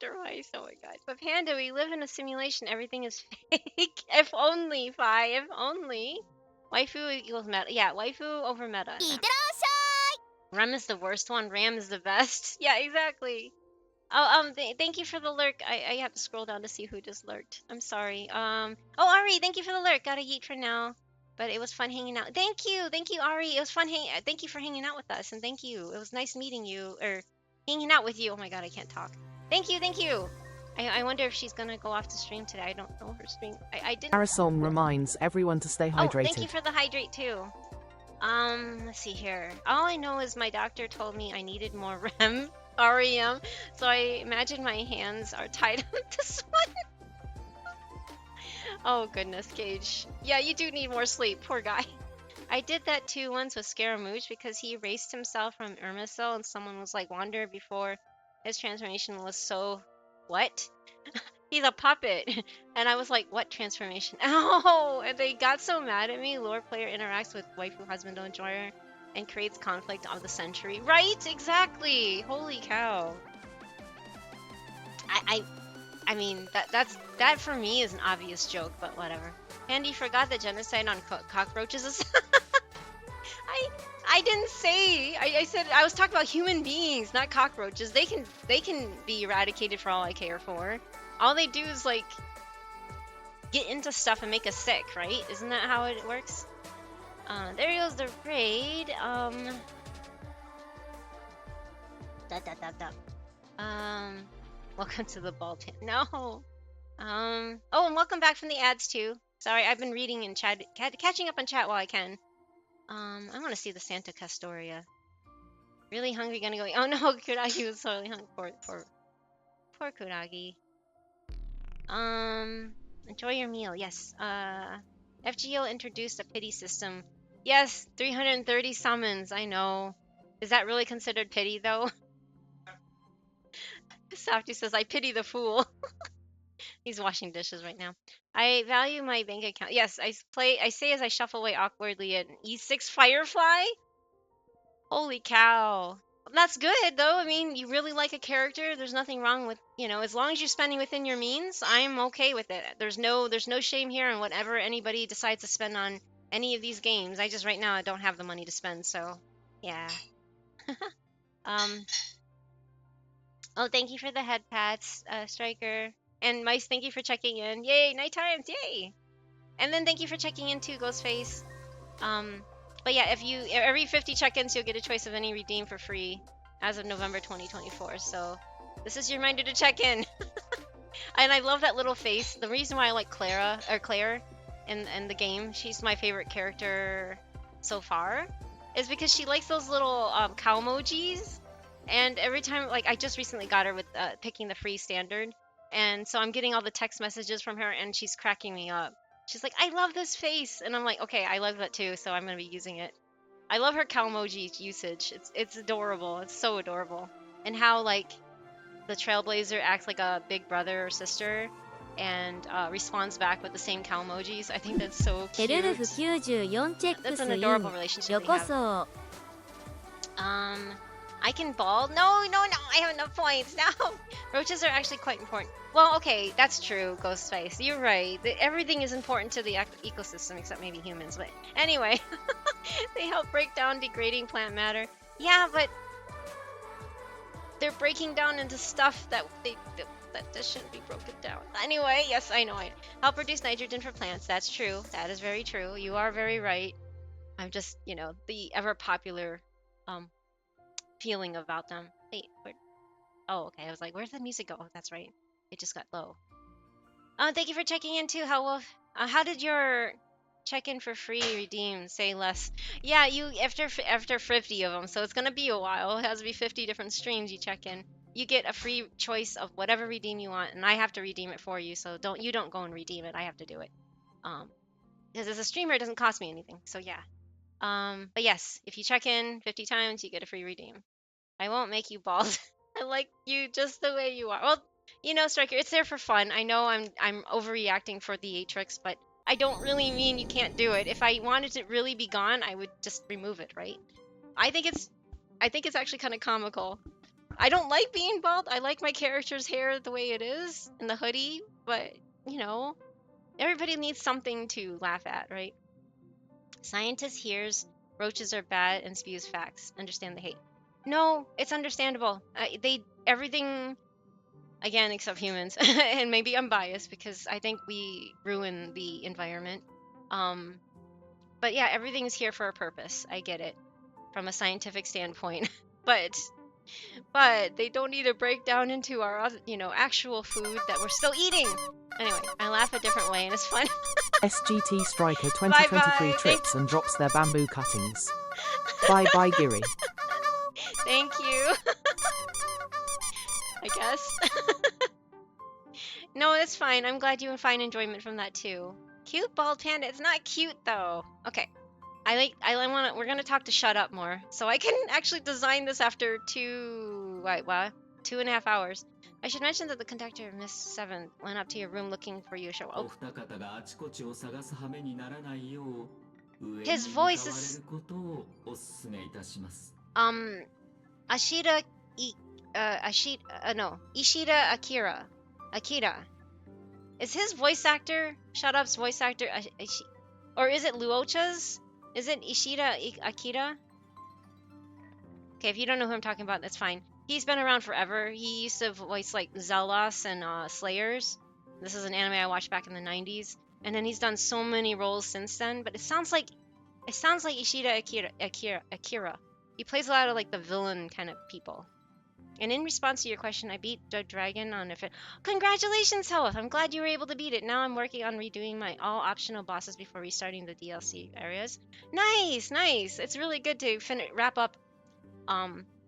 Dr. Weiss, oh my god. But Panda, we live in a simulation. Everything is fake. If only, Fi, if only. Waifu equals meta. Yeah, waifu over meta. Rem is the worst one. Ram is the best. Yeah, exactly. Oh, thank you for the lurk. I have to scroll down to see who just lurked. I'm sorry. Oh, Ari, thank you for the lurk. Gotta yeet for now. But it was fun hanging out. Thank you, Ari. It was fun thank you for hanging out with us, and thank you. It was nice meeting you, or hanging out with you. Oh my god, I can't talk. Thank you, thank you. I wonder if she's gonna go off to stream today. I don't know her stream. I didn't. Marisol reminds everyone to stay Oh, thank you hydrated. for the hydrate too. Let's see here. All I know is my doctor told me I needed more REM, so I imagine my hands are tied up this one. Oh goodness, Gage. Yeah, you do need more sleep, poor guy. I did that too once with Scaramouche because he erased himself from Irmicil and someone was like, Wander before his transformation was so... What? He's a puppet. And I was like, what transformation? Oh, and they got so mad at me. Lore player interacts with waifu husband enjoyer and creates conflict of the century. Right? Exactly. Holy cow. I mean, that for me is an obvious joke, but whatever. Andy forgot that genocide on cockroaches is... I didn't say. I said I was talking about human beings, not cockroaches. They can be eradicated for all I care for. All they do is like get into stuff and make us sick, right? Isn't that how it works? There goes the raid. Welcome to the ball pit. No. Oh, and welcome back from the ads too. Sorry, I've been reading and catching up on chat while I can. I want to see the Santa Castoria. Really hungry, gonna go. Oh no, Kuragi was totally hungry. Poor Kuragi. Enjoy your meal. Yes. FGO introduced a pity system. Yes, 330 summons. I know. Is that really considered pity though? Softy says, I pity the fool. He's washing dishes right now. I value my bank account. Yes, I say as I shuffle away awkwardly an E6 Firefly. Holy cow. That's good though. I mean, you really like a character. There's nothing wrong with, as long as you're spending within your means, I'm okay with it. There's no shame here in whatever anybody decides to spend on any of these games. I just right now I don't have the money to spend, so yeah. Oh, thank you for the head pats, Striker. And Mice, thank you for checking in. Yay, night times, yay! And then thank you for checking in too, Ghostface. But yeah, if you every 50 check-ins, you'll get a choice of any redeem for free as of November 2024. So this is your reminder to check in. And I love that little face. The reason why I like Claire in the game, she's my favorite character so far, is because she likes those little cow emojis. And every time, like, I just recently got her with picking the free standard, and so I'm getting all the text messages from her, and she's cracking me up. She's like, I love this face, and I'm like, okay, I love that too, so I'm gonna be using it. I love her cow emoji usage. It's adorable. It's so adorable, and how like the Trailblazer acts like a big brother or sister, and responds back with the same cow emojis. I think that's so cute. ヘルルフ94チェック That's ス an イン adorable relationship よ they こ have. そ I can ball? No, I have enough points. No! Roaches are actually quite important. Well, okay, that's true, Ghostface. You're right. Everything is important to the ecosystem except maybe humans. But anyway, they help break down degrading plant matter. Yeah, but they're breaking down into stuff that that shouldn't be broken down. Anyway, yes, I know. Help produce nitrogen for plants. That's true. That is very true. You are very right. I'm just, the ever popular feeling about them. Wait, oh, okay. I was like, where's the music go? Oh, that's right. It just got low. Thank you for checking in too, Hellwolf. How did your check-in for free redeem say less? Yeah, you after 50 of them, so it's gonna be a while. It has to be 50 different streams you check in. You get a free choice of whatever redeem you want, and I have to redeem it for you. So don't go and redeem it. I have to do it. Because as a streamer, it doesn't cost me anything. So yeah. But yes, if you check in 50 times, you get a free redeem. I won't make you bald. I like you just the way you are. Well, You know, Striker, it's there for fun. I know I'm overreacting for the Atrix, but I don't really mean you can't do it. If I wanted to really be gone, I would just remove it, right? I think it's actually kind of comical. I don't like being bald. I like my character's hair the way it is in the hoodie, but you know, everybody needs something to laugh at, right? Scientist hears roaches are bad and spews facts. Understand the hate. No, it's understandable. They everything again except humans, and maybe I'm biased because I think we ruin the environment. Um, but yeah, everything's here for a purpose. I get it from a scientific standpoint, but they don't need to break down into our actual food that we're still eating. Anyway, I laugh a different way and it's fun. SGT Striker Bye 2023 bye. trips and drops their bamboo cuttings. Bye bye, Giri. Thank you. I guess. No, that's fine. I'm glad you find enjoyment from that too. Cute bald panda. It's not cute though. Okay. We're gonna talk to Shut Up more, so I can actually design this after 2.5 hours. I should mention that the conductor, Miss Seven, went up to your room looking for you. Show up. His voice is Ishida Akira. Is his voice actor Shut Up's voice actor or is it Luocha's? Is it Ishida Akira? Okay, if you don't know who I'm talking about, that's fine. He's been around forever. He used to voice like Zelos and Slayers. This is an anime I watched back in the 90s. And then he's done so many roles since then, but it sounds like Ishida Akira. He plays a lot of like the villain kind of people. And in response to your question, I beat the dragon on a Congratulations, Health! I'm glad you were able to beat it. Now I'm working on redoing my all optional bosses before restarting the DLC areas. Nice, nice. It's really good to wrap up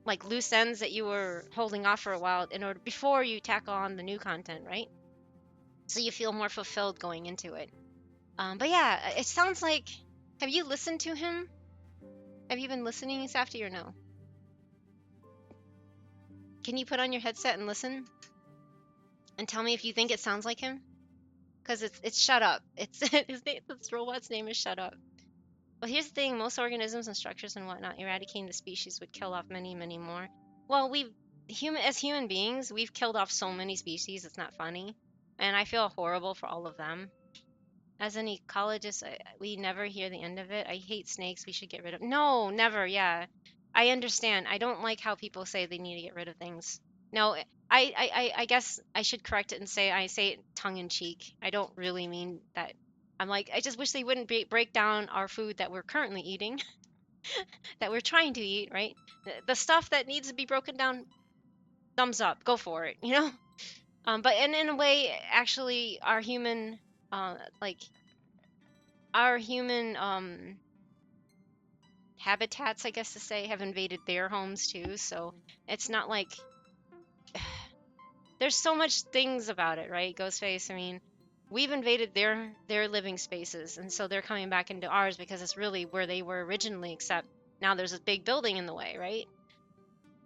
like loose ends that you were holding off for a while in order before you tackle on the new content, right? So you feel more fulfilled going into it. But yeah, it sounds like. Have you listened to him? Have you been listening, Safty, or no? Can you put on your headset and listen? And tell me if you think it sounds like him? Because it's Shut Up. It's this robot's name is Shut Up. Well, here's the thing: most organisms and structures and whatnot, eradicating the species would kill off many, many more. Well, as human beings, we've killed off so many species. It's not funny, and I feel horrible for all of them. As an ecologist, we never hear the end of it. I hate snakes. We should get rid of. No, never. Yeah, I understand. I don't like how people say they need to get rid of things. No, I guess I should correct it and say I say it tongue in cheek. I don't really mean that. I'm like, I just wish they wouldn't break down our food that we're currently eating, that we're trying to eat, right? The stuff that needs to be broken down, thumbs up, go for it, you know? But in a way, actually, our human, habitats, I guess to say, have invaded their homes too. So it's not like there's so much things about it, right? Ghostface. I mean, we've invaded their living spaces, and so they're coming back into ours because it's really where they were originally. Except now there's a big building in the way, right?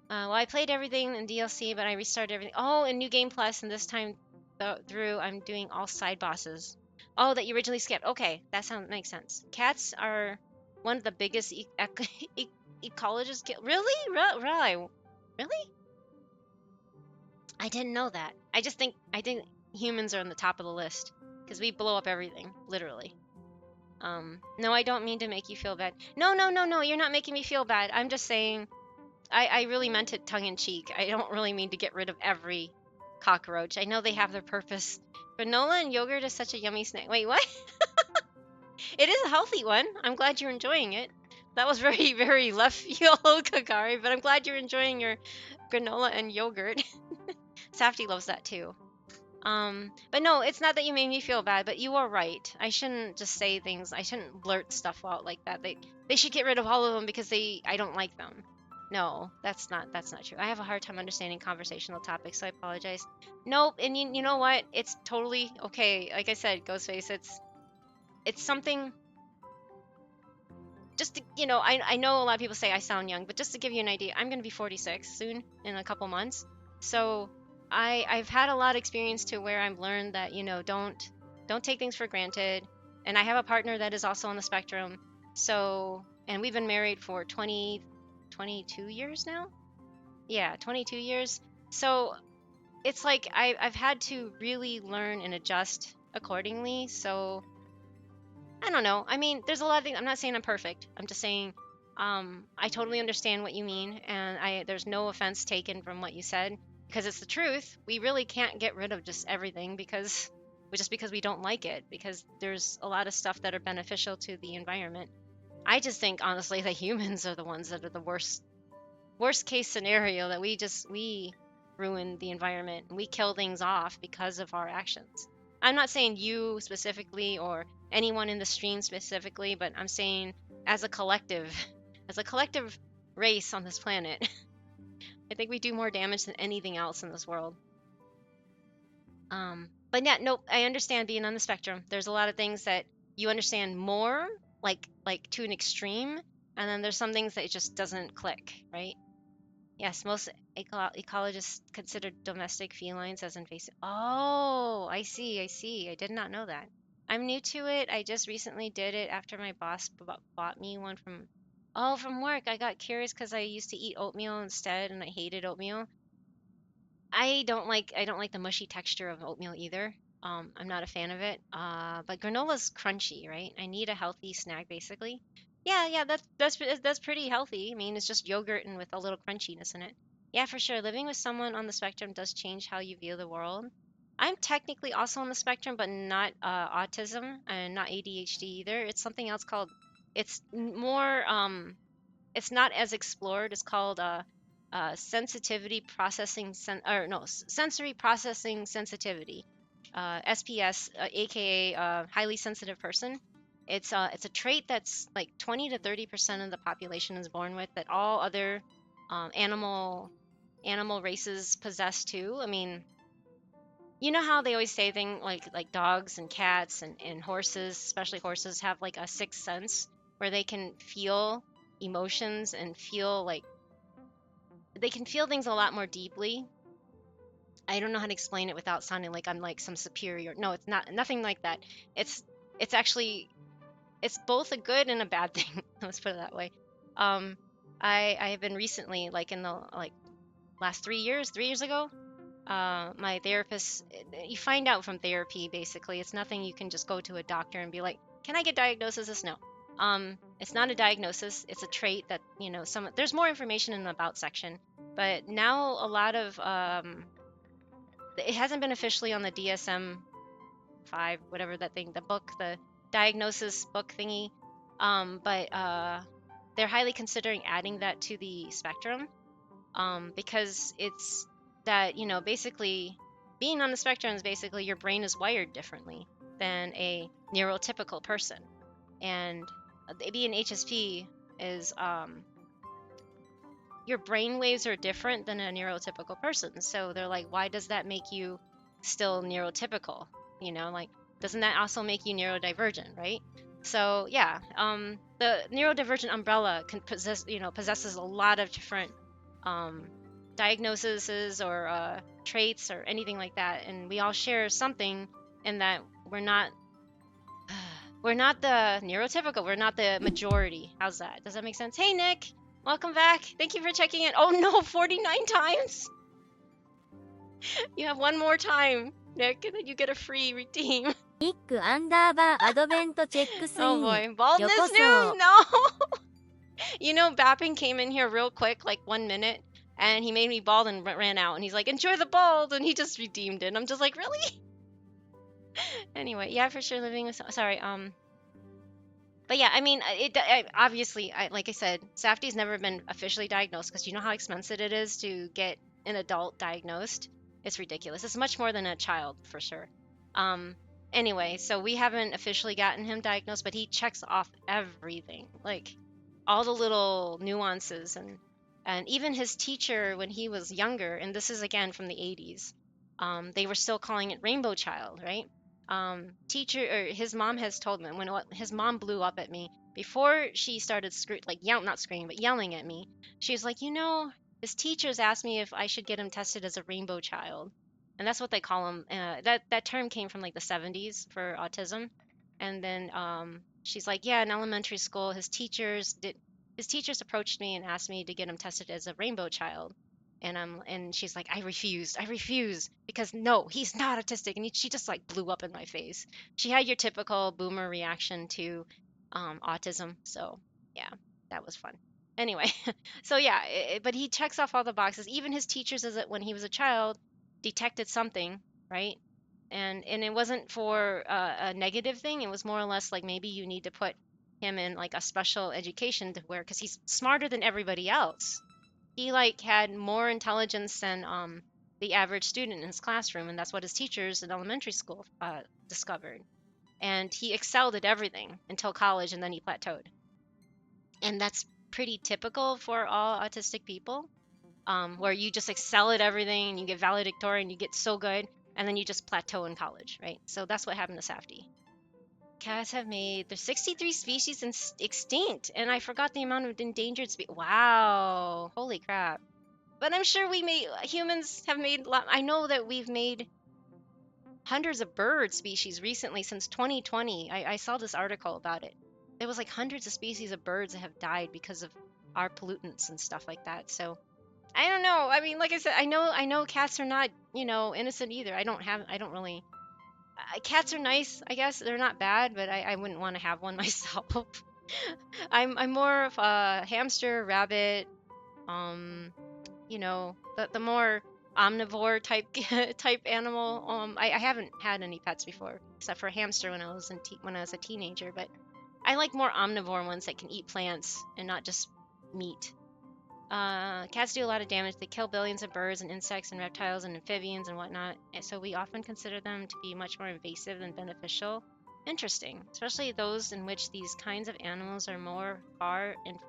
Well, I played everything in DLC, but I restarted everything. Oh, and New Game Plus, and this time through, I'm doing all side bosses. Oh, that you originally skipped. Okay, that makes sense. Cats are one of the biggest ecologists. Really? Really? I didn't know that. I think humans are on the top of the list because we blow up everything, literally. No, I don't mean to make you feel bad. No, you're not making me feel bad. I'm just saying I really meant it tongue in cheek. I don't really mean to get rid of every cockroach. I know they have their purpose. Granola and yogurt is such a yummy snack. Wait, what? It is a healthy one. I'm glad you're enjoying it. That was very, very left field, Kagari, but I'm glad you're enjoying your granola and yogurt. Safty loves that too. But no, it's not that you made me feel bad, but you are right. I shouldn't just say things. I shouldn't blurt stuff out like that. They should get rid of all of them because I don't like them. No, that's not true. I have a hard time understanding conversational topics, so I apologize. Nope, and you know what? It's totally okay. Like I said, Ghostface, it's something. Just to, I know a lot of people say I sound young, but just to give you an idea, I'm gonna be 46 soon in a couple months. So I've had a lot of experience to where I've learned that, you know, don't take things for granted. And I have a partner that is also on the spectrum. So, and we've been married for 22 years now. Yeah, 22 years. So it's like I've had to really learn and adjust accordingly. So I don't know. I mean, there's a lot of things. I'm not saying I'm perfect. I'm just saying I totally understand what you mean, and there's no offense taken from what you said because it's the truth. We really can't get rid of just everything because we don't like it, because there's a lot of stuff that are beneficial to the environment. I just think honestly that humans are the ones that are the worst case scenario, that we ruin the environment and we kill things off because of our actions. I'm not saying you specifically or anyone in the stream specifically, but I'm saying as a collective, as a collective race on this planet, I think we do more damage than anything else in this world. But yeah, nope, I understand being on the spectrum. There's a lot of things that you understand more, like to an extreme, and then there's some things that it just doesn't click, right? Yes, most ecologists consider domestic felines as invasive. Oh, I see, I see. I did not know that. I'm new to it. I just recently did it after my boss bought me one from work. I got curious because I used to eat oatmeal instead, and I hated oatmeal. I don't like the mushy texture of oatmeal either. I'm not a fan of it. But granola's crunchy, right? I need a healthy snack basically. Yeah, yeah, that's pretty healthy. I mean, it's just yogurt and with a little crunchiness in it. Yeah, for sure. Living with someone on the spectrum does change how you view the world. I'm technically also on the spectrum, but not autism and not ADHD either. It's something else called. It's more it's not as explored. It's called sensitivity processing or no, sensory processing sensitivity, SPS, aka highly sensitive person. It's a trait that's like 20 to 30% of the population is born with, that all other animal races possess too. I mean, you know how they always say things like dogs and cats and horses, especially horses, have like a sixth sense where they can feel emotions and feel like they can feel things a lot more deeply. I don't know how to explain it without sounding like I'm like some superior. No, it's not, nothing like that. It's actually, it's both a good and a bad thing. Let's put it that way. Um, I have been recently, like in the last 3 years ago, my therapist, you find out from therapy basically. It's nothing you can just go to a doctor and be like, can I get diagnosis of this? No. It's not a diagnosis. It's a trait that, there's more information in the about section, but now a lot of, it hasn't been officially on the DSM-5, whatever that thing, the book, the diagnosis book thingy. But they're highly considering adding that to the spectrum, because it's that, basically being on the spectrum is basically your brain is wired differently than a neurotypical person. And being HSP is, your brain waves are different than a neurotypical person. So they're like, why does that make you still neurotypical? Like, doesn't that also make you neurodivergent, right? So yeah, the neurodivergent umbrella possesses a lot of different diagnoses or traits or anything like that, and we all share something in that we're not the neurotypical. We're not the majority. How's that? Does that make sense? Hey, Nick. Welcome back. Thank you for checking in. Oh no, 49 times? You have one more time, Nick, and then you get a free redeem. ニックアンダーバーアドベントチェックスイ Oh ン boy, よ baldness こそ news? No! Bapping came in here real quick, like 1 minute, and he made me bald and ran out. And he's like, enjoy the bald, and he just redeemed it. And I'm just like, really? Anyway, yeah, for sure, living with... Sorry, But yeah, I mean, obviously, like I said, Safdie's never been officially diagnosed, because you know how expensive it is to get an adult diagnosed? It's ridiculous. It's much more than a child, for sure. Anyway, so we haven't officially gotten him diagnosed, but he checks off everything, like all the little nuances, and even his teacher when he was younger, and this is again from the 80s, they were still calling it Rainbow Child, right? Teacher, or his mom has told me, when his mom blew up at me before she started not screaming, but yelling at me, she was like, his teachers asked me if I should get him tested as a Rainbow Child. and that's what they call them. That term came from like the 70s for autism, and then she's like, yeah, in elementary school, his teachers approached me and asked me to get him tested as a rainbow child. And she's like, I refuse, because no, he's not autistic. And she just like blew up in my face. She had your typical boomer reaction to autism. So yeah, that was fun. Anyway, so yeah, but he checks off all the boxes. Even his teachers, when he was a child, detected something, right? And it wasn't for a negative thing. It was more or less like maybe you need to put him in like a special education to where, because he's smarter than everybody else. He like had more intelligence than the average student in his classroom, and that's what his teachers in elementary school discovered. And he excelled at everything until college, and then he plateaued. And that's pretty typical for all autistic people, where you just excel at everything and you get valedictorian, you get so good, and then you just plateau in college, right? So that's what happened to Safdie. Cats have made there's 63 species extinct, and I forgot the amount of endangered species. Wow, holy crap! But I'm sure humans have made. I know that we've made hundreds of bird species recently since 2020. I saw this article about it. There was like hundreds of species of birds that have died because of our pollutants and stuff like that. So I don't know. I mean, like I said, I know cats are not, innocent either. I don't really. Cats are nice, I guess. They're not bad, but I wouldn't want to have one myself. I'm more of a hamster, rabbit, um, the more omnivore type type animal. I haven't had any pets before, except for a hamster when I was a teenager. But I like more omnivore ones that can eat plants and not just meat. Cats do a lot of damage. They kill billions of birds and insects and reptiles and amphibians and whatnot, and so we often consider them to be much more invasive than beneficial. Interesting, especially those in which these kinds of animals are more far and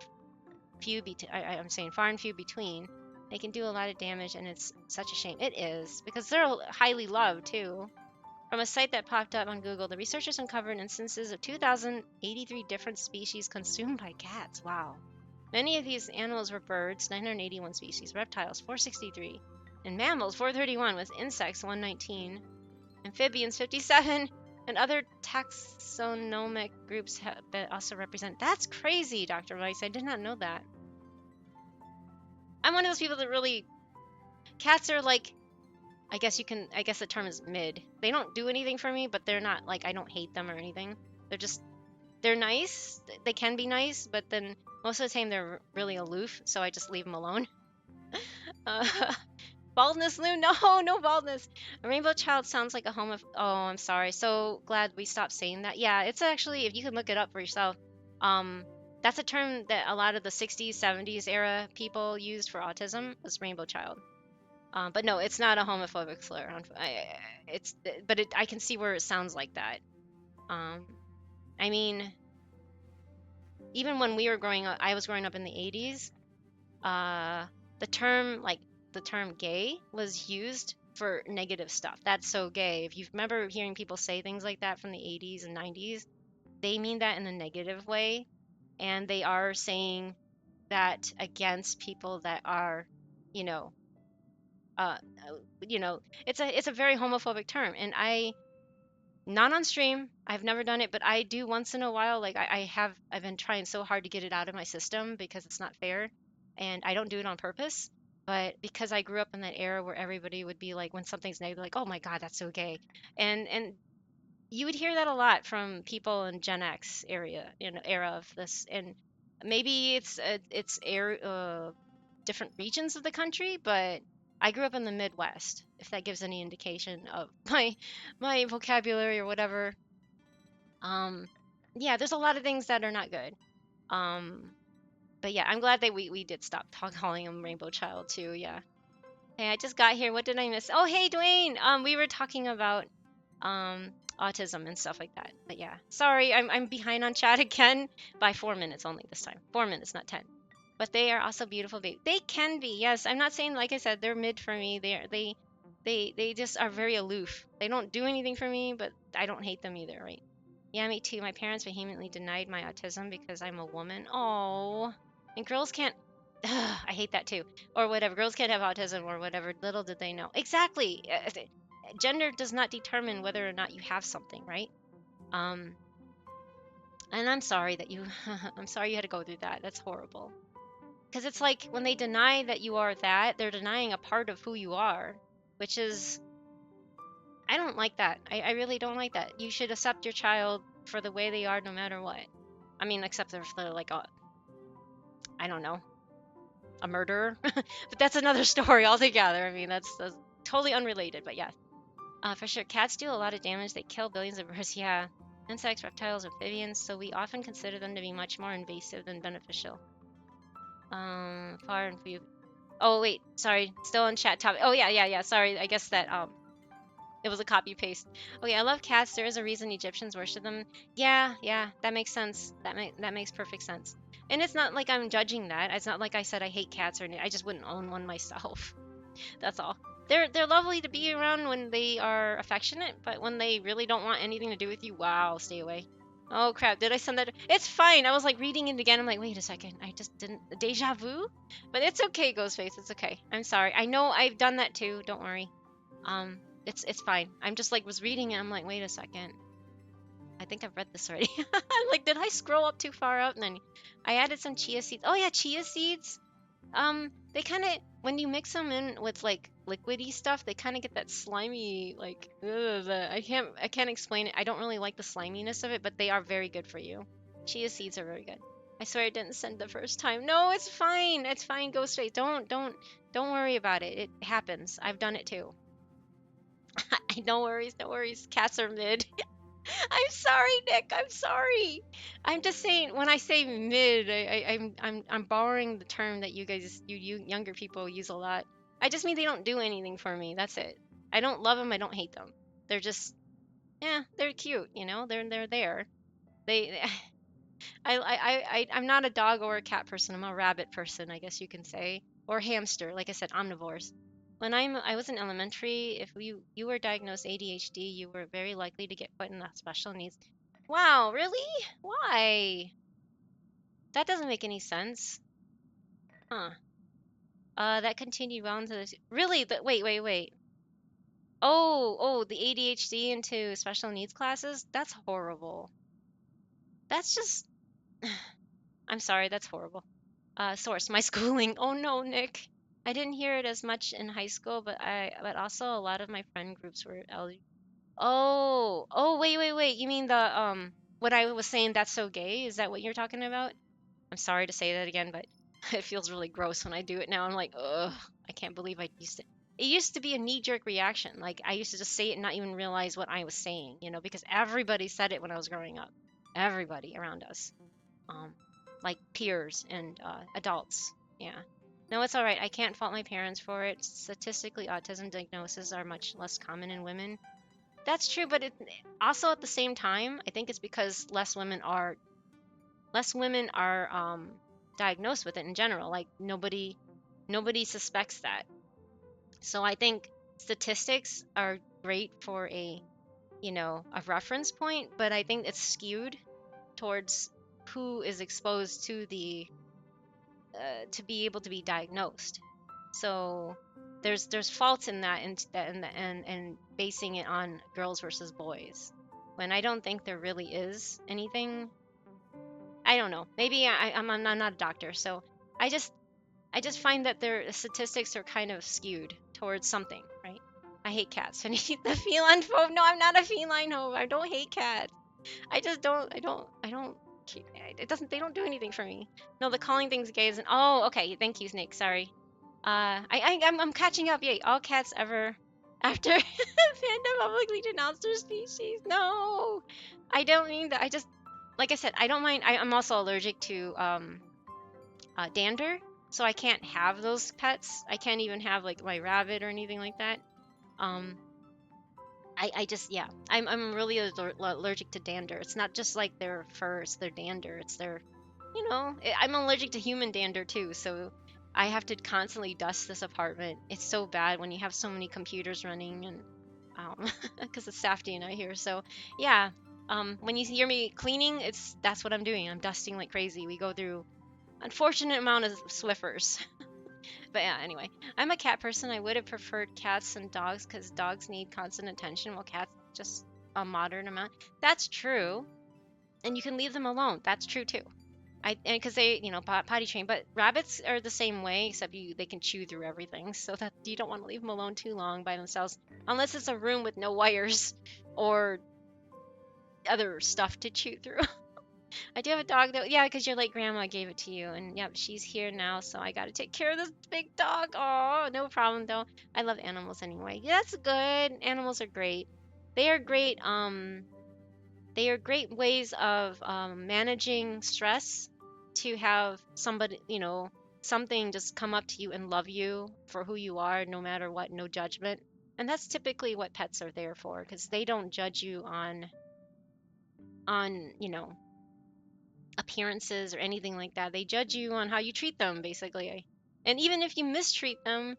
I'm saying far and few between. They can do a lot of damage, and it's such a shame. It is, because they're highly loved too. From a site that popped up on Google, the researchers uncovered instances of 2,083 different species consumed by cats. Wow. Many of these animals were birds, 981 species, reptiles, 463, and mammals, 431, with insects, 119, amphibians, 57, and other taxonomic groups also represent. That's crazy, Dr. Rice. I did not know that. I'm one of those people that really. Cats are like. I guess the term is mid. They don't do anything for me, but they're not like, I don't hate them or anything. They're nice. They can be nice, but then most of the time they're really aloof, so I just leave them alone. Uh, baldness, Lou? No baldness. A rainbow child sounds like a home of. Oh, I'm sorry. So glad we stopped saying that. Yeah, it's actually, if you can look it up for yourself, that's a term that a lot of the 60s, 70s era people used for autism, was rainbow child. But no, it's not a homophobic slur. I can see where it sounds like that. I mean, even when we were growing up, I was growing up in the 80s. The term gay was used for negative stuff. That's so gay. If you remember hearing people say things like that from the 80s and 90s, they mean that in a negative way, and they are saying that against people that are, you know, uh, it's a very homophobic term, and not on stream. I've never done it, but I do once in a while. Like I've been trying so hard to get it out of my system because it's not fair, and I don't do it on purpose. But because I grew up in that era where everybody would be like, when something's negative, like, "Oh my God, that's so gay," and you would hear that a lot from people in Gen X era of this, and maybe different regions of the country, but I grew up in the Midwest, if that gives any indication of my vocabulary or whatever. Um, yeah, there's a lot of things that are not good. Um, but yeah, I'm glad that we did stop calling him Rainbow Child too. Yeah. Hey, I just got here. What did I miss? Oh, hey, Dwayne. We were talking about autism and stuff like that. But yeah, sorry, I'm behind on chat again by 4 minutes only this time. 4 minutes, not 10. But they are also beautiful. They can be. Yes, I'm not saying, like I said, they're mid for me. They just are very aloof. They don't do anything for me, but I don't hate them either, right? Yeah, me too. My parents vehemently denied my autism because I'm a woman. Oh, and girls can't. I hate that too. Or whatever. Girls can't have autism or whatever. Little did they know. Exactly. gender does not determine whether or not you have something, right? Um, and I'm sorry that you, I'm sorry you had to go through that. That's horrible. Because it's like when they deny that you are that, they're denying a part of who you are, which is, I don't like that. I really don't like that. You should accept your child for the way they are no matter what. I mean, except if they're like a, I don't know, a murderer. But that's another story altogether. I mean, that's totally unrelated, but yeah. For sure, cats do a lot of damage. They kill billions of birds. Yeah. Insects, reptiles, amphibians, so we often consider them to be much more invasive than beneficial. Far and few. Oh wait, sorry. Still on chat topic. Oh yeah. Sorry. I guess that it was a copy paste. Okay, I love cats. There is a reason Egyptians worship them. Yeah, that makes sense. That makes perfect sense. And it's not like I'm judging that. It's not like I said I hate cats or anything. I just wouldn't own one myself. That's all. They're lovely to be around when they are affectionate, but when they really don't want anything to do with you, wow, stay away. Oh crap, did I send that? It's fine. I was like reading it again. I'm like, wait a second. I just didn't. Deja vu? But it's okay, Ghostface. It's okay. I'm sorry. I know I've done that too. Don't worry. It's fine. I'm just like was reading it. I'm like, wait a second. I think I've read this already. I'm like, did I scroll up too far up? And then I added some chia seeds. Oh yeah, chia seeds. They kind of when you mix them in with like liquidy stuff, they kind of get that slimy like. I can't explain it. I don't really like the sliminess of it, but they are very good for you. Chia seeds are very good. I swear I didn't send the first time. No, it's fine. It's fine. Go straight. Don't worry about it. It happens. I've done it too. No worries, no worries. Cats are mid. I'm sorry, Nick. I'm sorry. I'm just saying when I say mid, I'm borrowing the term that you guys, you younger people use a lot. I just mean they don't do anything for me. That's it. I don't love them. I don't hate them. They're just, yeah, they're cute. You know, they're there. They, I'm not a dog or a cat person. I'm a rabbit person, I guess you can say, or hamster. Like I said, omnivores. When I was in elementary, if you were diagnosed ADHD, you were very likely to get put in that special needs. Wow, really? Why? That doesn't make any sense. Huh. That continued well into this. Really? Wait. Oh, the ADHD into special needs classes? That's horrible. That's just. I'm sorry, that's horrible. Source, my schooling. Oh no, Nick. I didn't hear it as much in high school, but also a lot of my friend groups were Oh, wait. You mean the what I was saying that's so gay? Is that what you're talking about? I'm sorry to say that again, but it feels really gross when I do it now. I'm like, ugh, I can't believe I used to. It used to be a knee-jerk reaction. Like I used to just say it and not even realize what I was saying, because everybody said it when I was growing up. Everybody around us. Um, like peers and adults. Yeah. No, it's all right. I can't fault my parents for it. Statistically, autism diagnoses are much less common in women. That's true, but also at the same time, I think it's because less women are diagnosed with it in general. Like nobody suspects that. So I think statistics are great for a reference point, but I think it's skewed towards who is exposed to the to be able to be diagnosed. So there's faults in that and basing it on girls versus boys when I don't think there really is anything. I don't know. Maybe I'm not a doctor, so I just find that their statistics are kind of skewed towards something, right? I hate cats. And the feline phobe. No, I'm not a feline phobe. I don't hate cats. I just don't. I don't. It doesn't. They don't do anything for me. No, the calling things gay isn't. Oh, okay. Thank you, Snake. Sorry. I'm catching up. Yay! All cats ever after fandom publicly denounced their species. No, I don't mean that. I just, like I said, I don't mind. I'm also allergic to dander, so I can't have those pets. I can't even have like my rabbit or anything like that. Um, I just yeah, I'm really allergic to dander. It's not just like their fur; it's their dander. It's their, I'm allergic to human dander too. So I have to constantly dust this apartment. It's so bad when you have so many computers running and because it's Safety and I here. So yeah, when you hear me cleaning, that's what I'm doing. I'm dusting like crazy. We go through unfortunate amount of Swiffers. But yeah, anyway, I'm a cat person. I would have preferred cats and dogs because dogs need constant attention while cats just a moderate amount. That's true. And you can leave them alone. That's true too. Because they, potty train. But rabbits are the same way, except they can chew through everything. So that you don't want to leave them alone too long by themselves, unless it's a room with no wires or other stuff to chew through. I do have a dog though. Yeah, because your late grandma gave it to you, and yep, she's here now, so I got to take care of this big dog. Oh, no problem though. I love animals anyway. Yeah, that's good. Animals are great. They are great. They are great ways of managing stress. To have somebody, something just come up to you and love you for who you are, no matter what, no judgment. And that's typically what pets are there for, because they don't judge you on appearances or anything like that. They judge you on how you treat them, basically. And even if you mistreat them,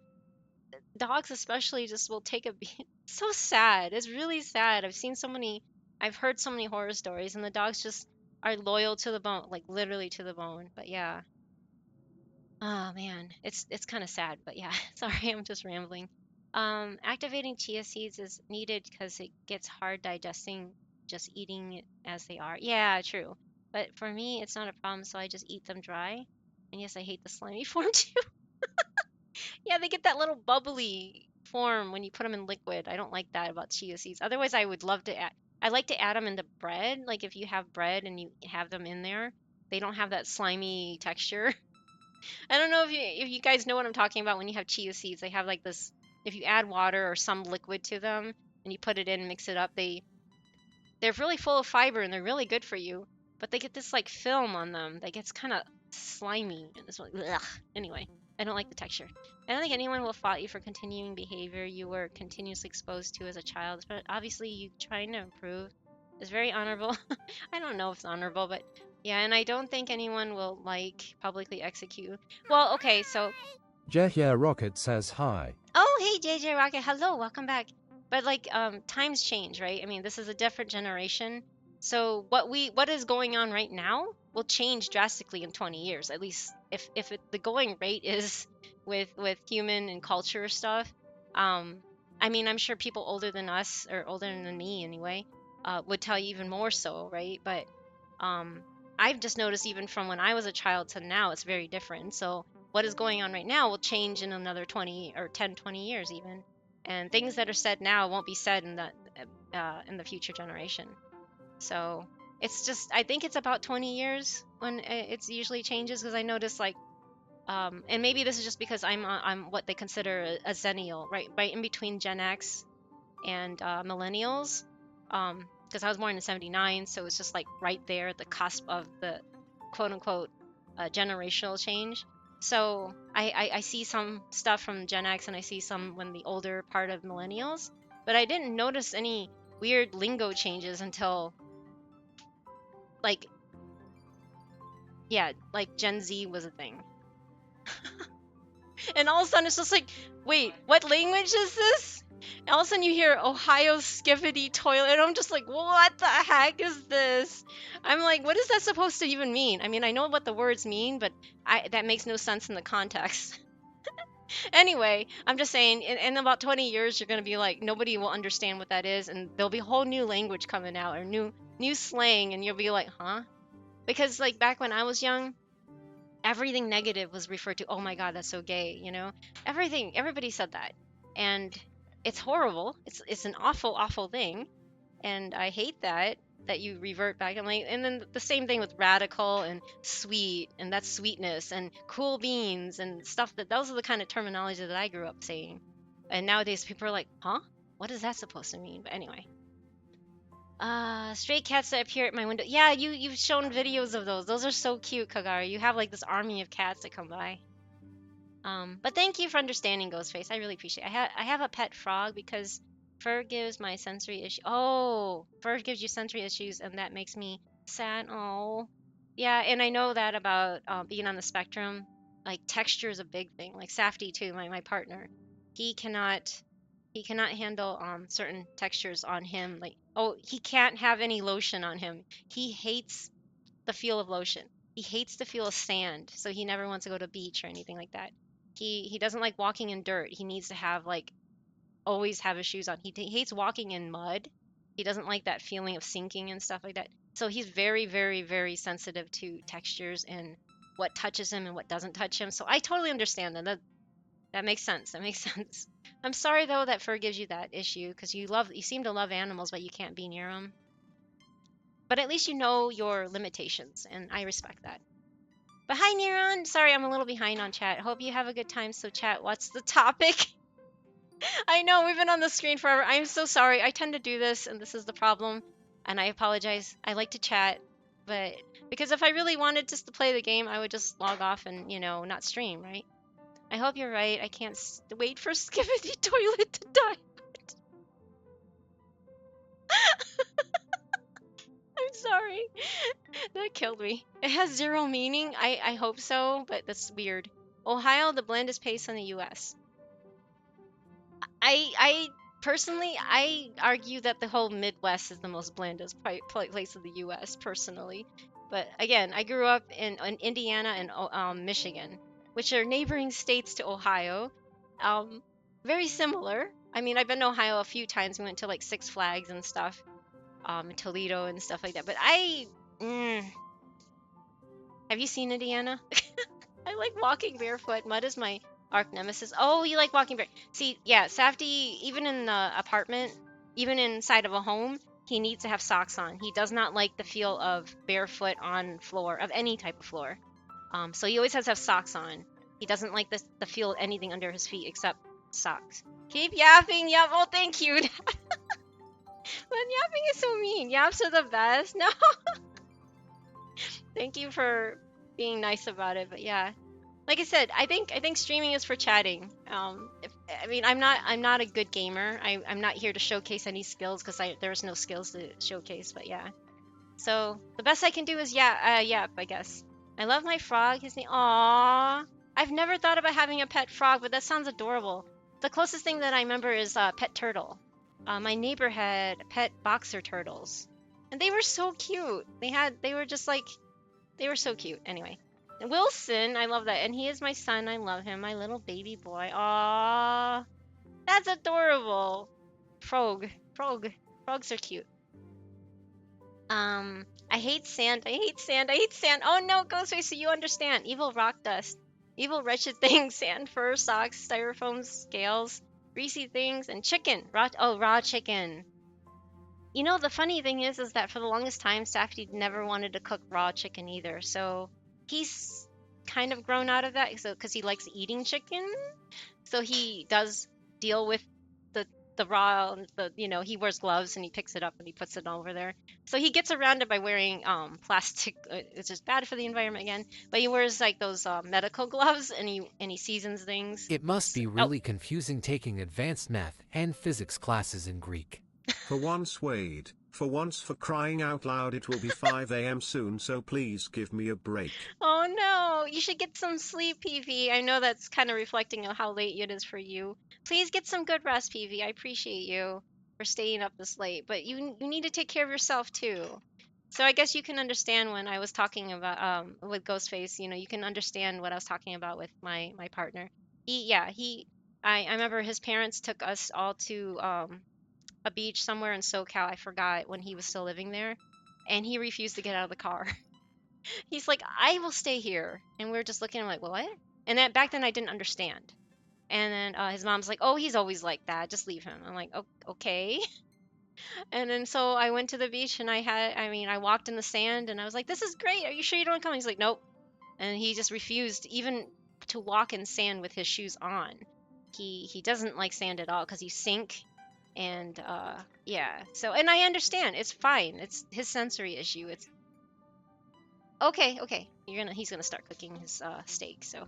dogs especially just will take a beat. So sad. It's really sad. I've heard so many horror stories, and the dogs just are loyal to the bone, like literally to the bone. But yeah. Oh man, it's kind of sad, but yeah. Sorry, I'm just rambling. Activating chia seeds is needed because it gets hard digesting just eating it as they are. Yeah, true. But for me, it's not a problem, so I just eat them dry. And yes, I hate the slimy form too. Yeah, they get that little bubbly form when you put them in liquid. I don't like that about chia seeds. Otherwise, I would love to add. I like to add them into bread. Like if you have bread and you have them in there, they don't have that slimy texture. I don't know if you guys know what I'm talking about when you have chia seeds. They have like this. If you add water or some liquid to them and you put it in, mix it up, they're really full of fiber and they're really good for you. But they get this like film on them that gets kind of slimy and it's like ugh. Anyway, I don't like the texture. I don't think anyone will fault you for continuing behavior you were continuously exposed to as a child, but obviously you trying to improve is very honorable. I don't know if it's honorable, but yeah, and I don't think anyone will like publicly execute. Well, okay, so Jehya Rocket says hi. oh, hey JJ Rocket, hello, welcome back. But like times change, right? I mean, this is a different generation. So what is going on right now will change drastically in 20 years. At least the going rate is with human and culture stuff. Um I mean, I'm sure people older than us or older than me anyway would tell you even more so, right? But um I've just noticed even from when I was a child to now it's very different. So what is going on right now will change in another 20 or 10, 20 years even, and things that are said now won't be said in the future generation. So it's just I think it's about 20 years when it's usually changes, because I notice like and maybe this is just because I'm what they consider a zennial, right in between Gen X and millennials, because I was born in '79, so it's just like right there at the cusp of the quote unquote generational change. So I see some stuff from Gen X and I see some when the older part of millennials, but I didn't notice any weird lingo changes until like yeah, like Gen Z was a thing. And all of a sudden it's just like, wait, what language is this? And all of a sudden you hear Ohio skiffity toilet, and I'm just like, what the heck is this? I'm like, what is that supposed to even mean? I mean, I know what the words mean, but that makes no sense in the context. Anyway, I'm just saying, in about 20 years, you're gonna be like, nobody will understand what that is, and there'll be a whole new language coming out or new slang, and you'll be like, huh? Because like back when I was young, everything negative was referred to, oh my god, that's so gay. Everybody said that, and it's horrible. It's an awful thing, and I hate that you revert back. I'm like, and then the same thing with radical and sweet, and that's sweetness and cool beans and stuff. Those are the kind of terminology that I grew up saying, and nowadays people are like, huh, what is that supposed to mean? But anyway, stray cats that appear at my window. Yeah, you've shown videos of those. Those are so cute, Kagari. You have like this army of cats that come by. But thank you for understanding, Ghostface. I really appreciate it. I have a pet frog because fur gives my sensory issue. Oh, fur gives you sensory issues, and that makes me sad. Oh, yeah, and I know that about being on the spectrum. Like texture is a big thing. Like Safety too, my partner, he cannot he cannot handle certain textures on him. Like, oh, he can't have any lotion on him. He hates the feel of lotion. He hates the feel of sand, so he never wants to go to beach or anything like that. He doesn't like walking in dirt. He needs to have like always have his shoes on. He hates walking in mud. He doesn't like that feeling of sinking and stuff like that. So he's very, very, very sensitive to textures and what touches him and what doesn't touch him. So I totally understand that. That makes sense. That makes sense. I'm sorry though that fur gives you that issue because you seem to love animals, but you can't be near them. But at least you know your limitations, and I respect that. But hi, Neron. Sorry, I'm a little behind on chat. Hope you have a good time. So, chat, what's the topic? I know we've been on the screen forever. I'm so sorry. I tend to do this, and this is the problem. And I apologize. I like to chat, but because if I really wanted just to play the game, I would just log off and not stream, right? I hope you're right. I can't wait for Skibidi Toilet to die. I'm sorry. That killed me. It has zero meaning. I hope so, but that's weird. Ohio, the blandest pace in the U.S. I personally, I argue that the whole Midwest is the most blandest place in the U.S. personally. But again, I grew up in Indiana and Michigan, which are neighboring states to Ohio. Very similar. I mean, I've been to Ohio a few times. We went to like Six Flags and stuff, in Toledo and stuff like that. But have you seen Indiana? I like walking barefoot. Mud is my arch nemesis. Oh, you like walking barefoot. See, yeah, Safdie, even in the apartment, even inside of a home, he needs to have socks on. He does not like the feel of barefoot on floor, of any type of floor. So he always has to have socks on. He doesn't like the feel of anything under his feet except socks. Keep yapping, yap. Oh, thank you. But yapping is so mean. Yaps are the best. No. Thank you for being nice about it, but yeah. Like I said, I think streaming is for chatting. I'm not a good gamer. I'm not here to showcase any skills because there's no skills to showcase. But yeah, so the best I can do is yap, I guess. I love my frog. His name. Aww. I've never thought about having a pet frog, but that sounds adorable. The closest thing that I remember is pet turtle. My neighbor had pet boxer turtles, and they were so cute. They were so cute. Anyway. Wilson, I love that. And he is my son. I love him. My little baby boy. Aww. That's adorable. Frog. Frogs are cute. I hate sand. I hate sand. Oh no, Ghostface, so you understand. Evil rock dust. Evil wretched things. Sand, fur, socks, styrofoam, scales, greasy things, and chicken. Raw chicken. You know, the funny thing is that for the longest time, Safdie never wanted to cook raw chicken either. So he's kind of grown out of that because he likes eating chicken. So he does deal with the raw, he wears gloves and he picks it up and he puts it over there. So he gets around it by wearing plastic. It's just bad for the environment again. But he wears like those medical gloves and he seasons things. It must be really confusing taking advanced math and physics classes in Greek. For once, Wade, for once, for crying out loud, it will be 5 a.m. soon, so please give me a break. Oh no, you should get some sleep, PV. I know that's kind of reflecting on how late it is for you. Please get some good rest, PV. I appreciate you for staying up this late, but you need to take care of yourself too. So I guess you can understand when I was talking about with Ghostface, you can understand what I was talking about with my partner. I remember his parents took us all to a beach somewhere in SoCal. I forgot when he was still living there, and he refused to get out of the car. He's like, I will stay here. And we're just looking at him like, what? And back then I didn't understand. And then his mom's like, oh, he's always like that. Just leave him. I'm like, oh, okay. And then so I went to the beach and I walked in the sand and I was like, this is great. Are you sure you don't come? He's like, nope. And he just refused even to walk in sand with his shoes on. He doesn't like sand at all because he sink. And yeah. So, and I understand. It's fine. It's his sensory issue. It's okay. He's gonna start cooking his steak. So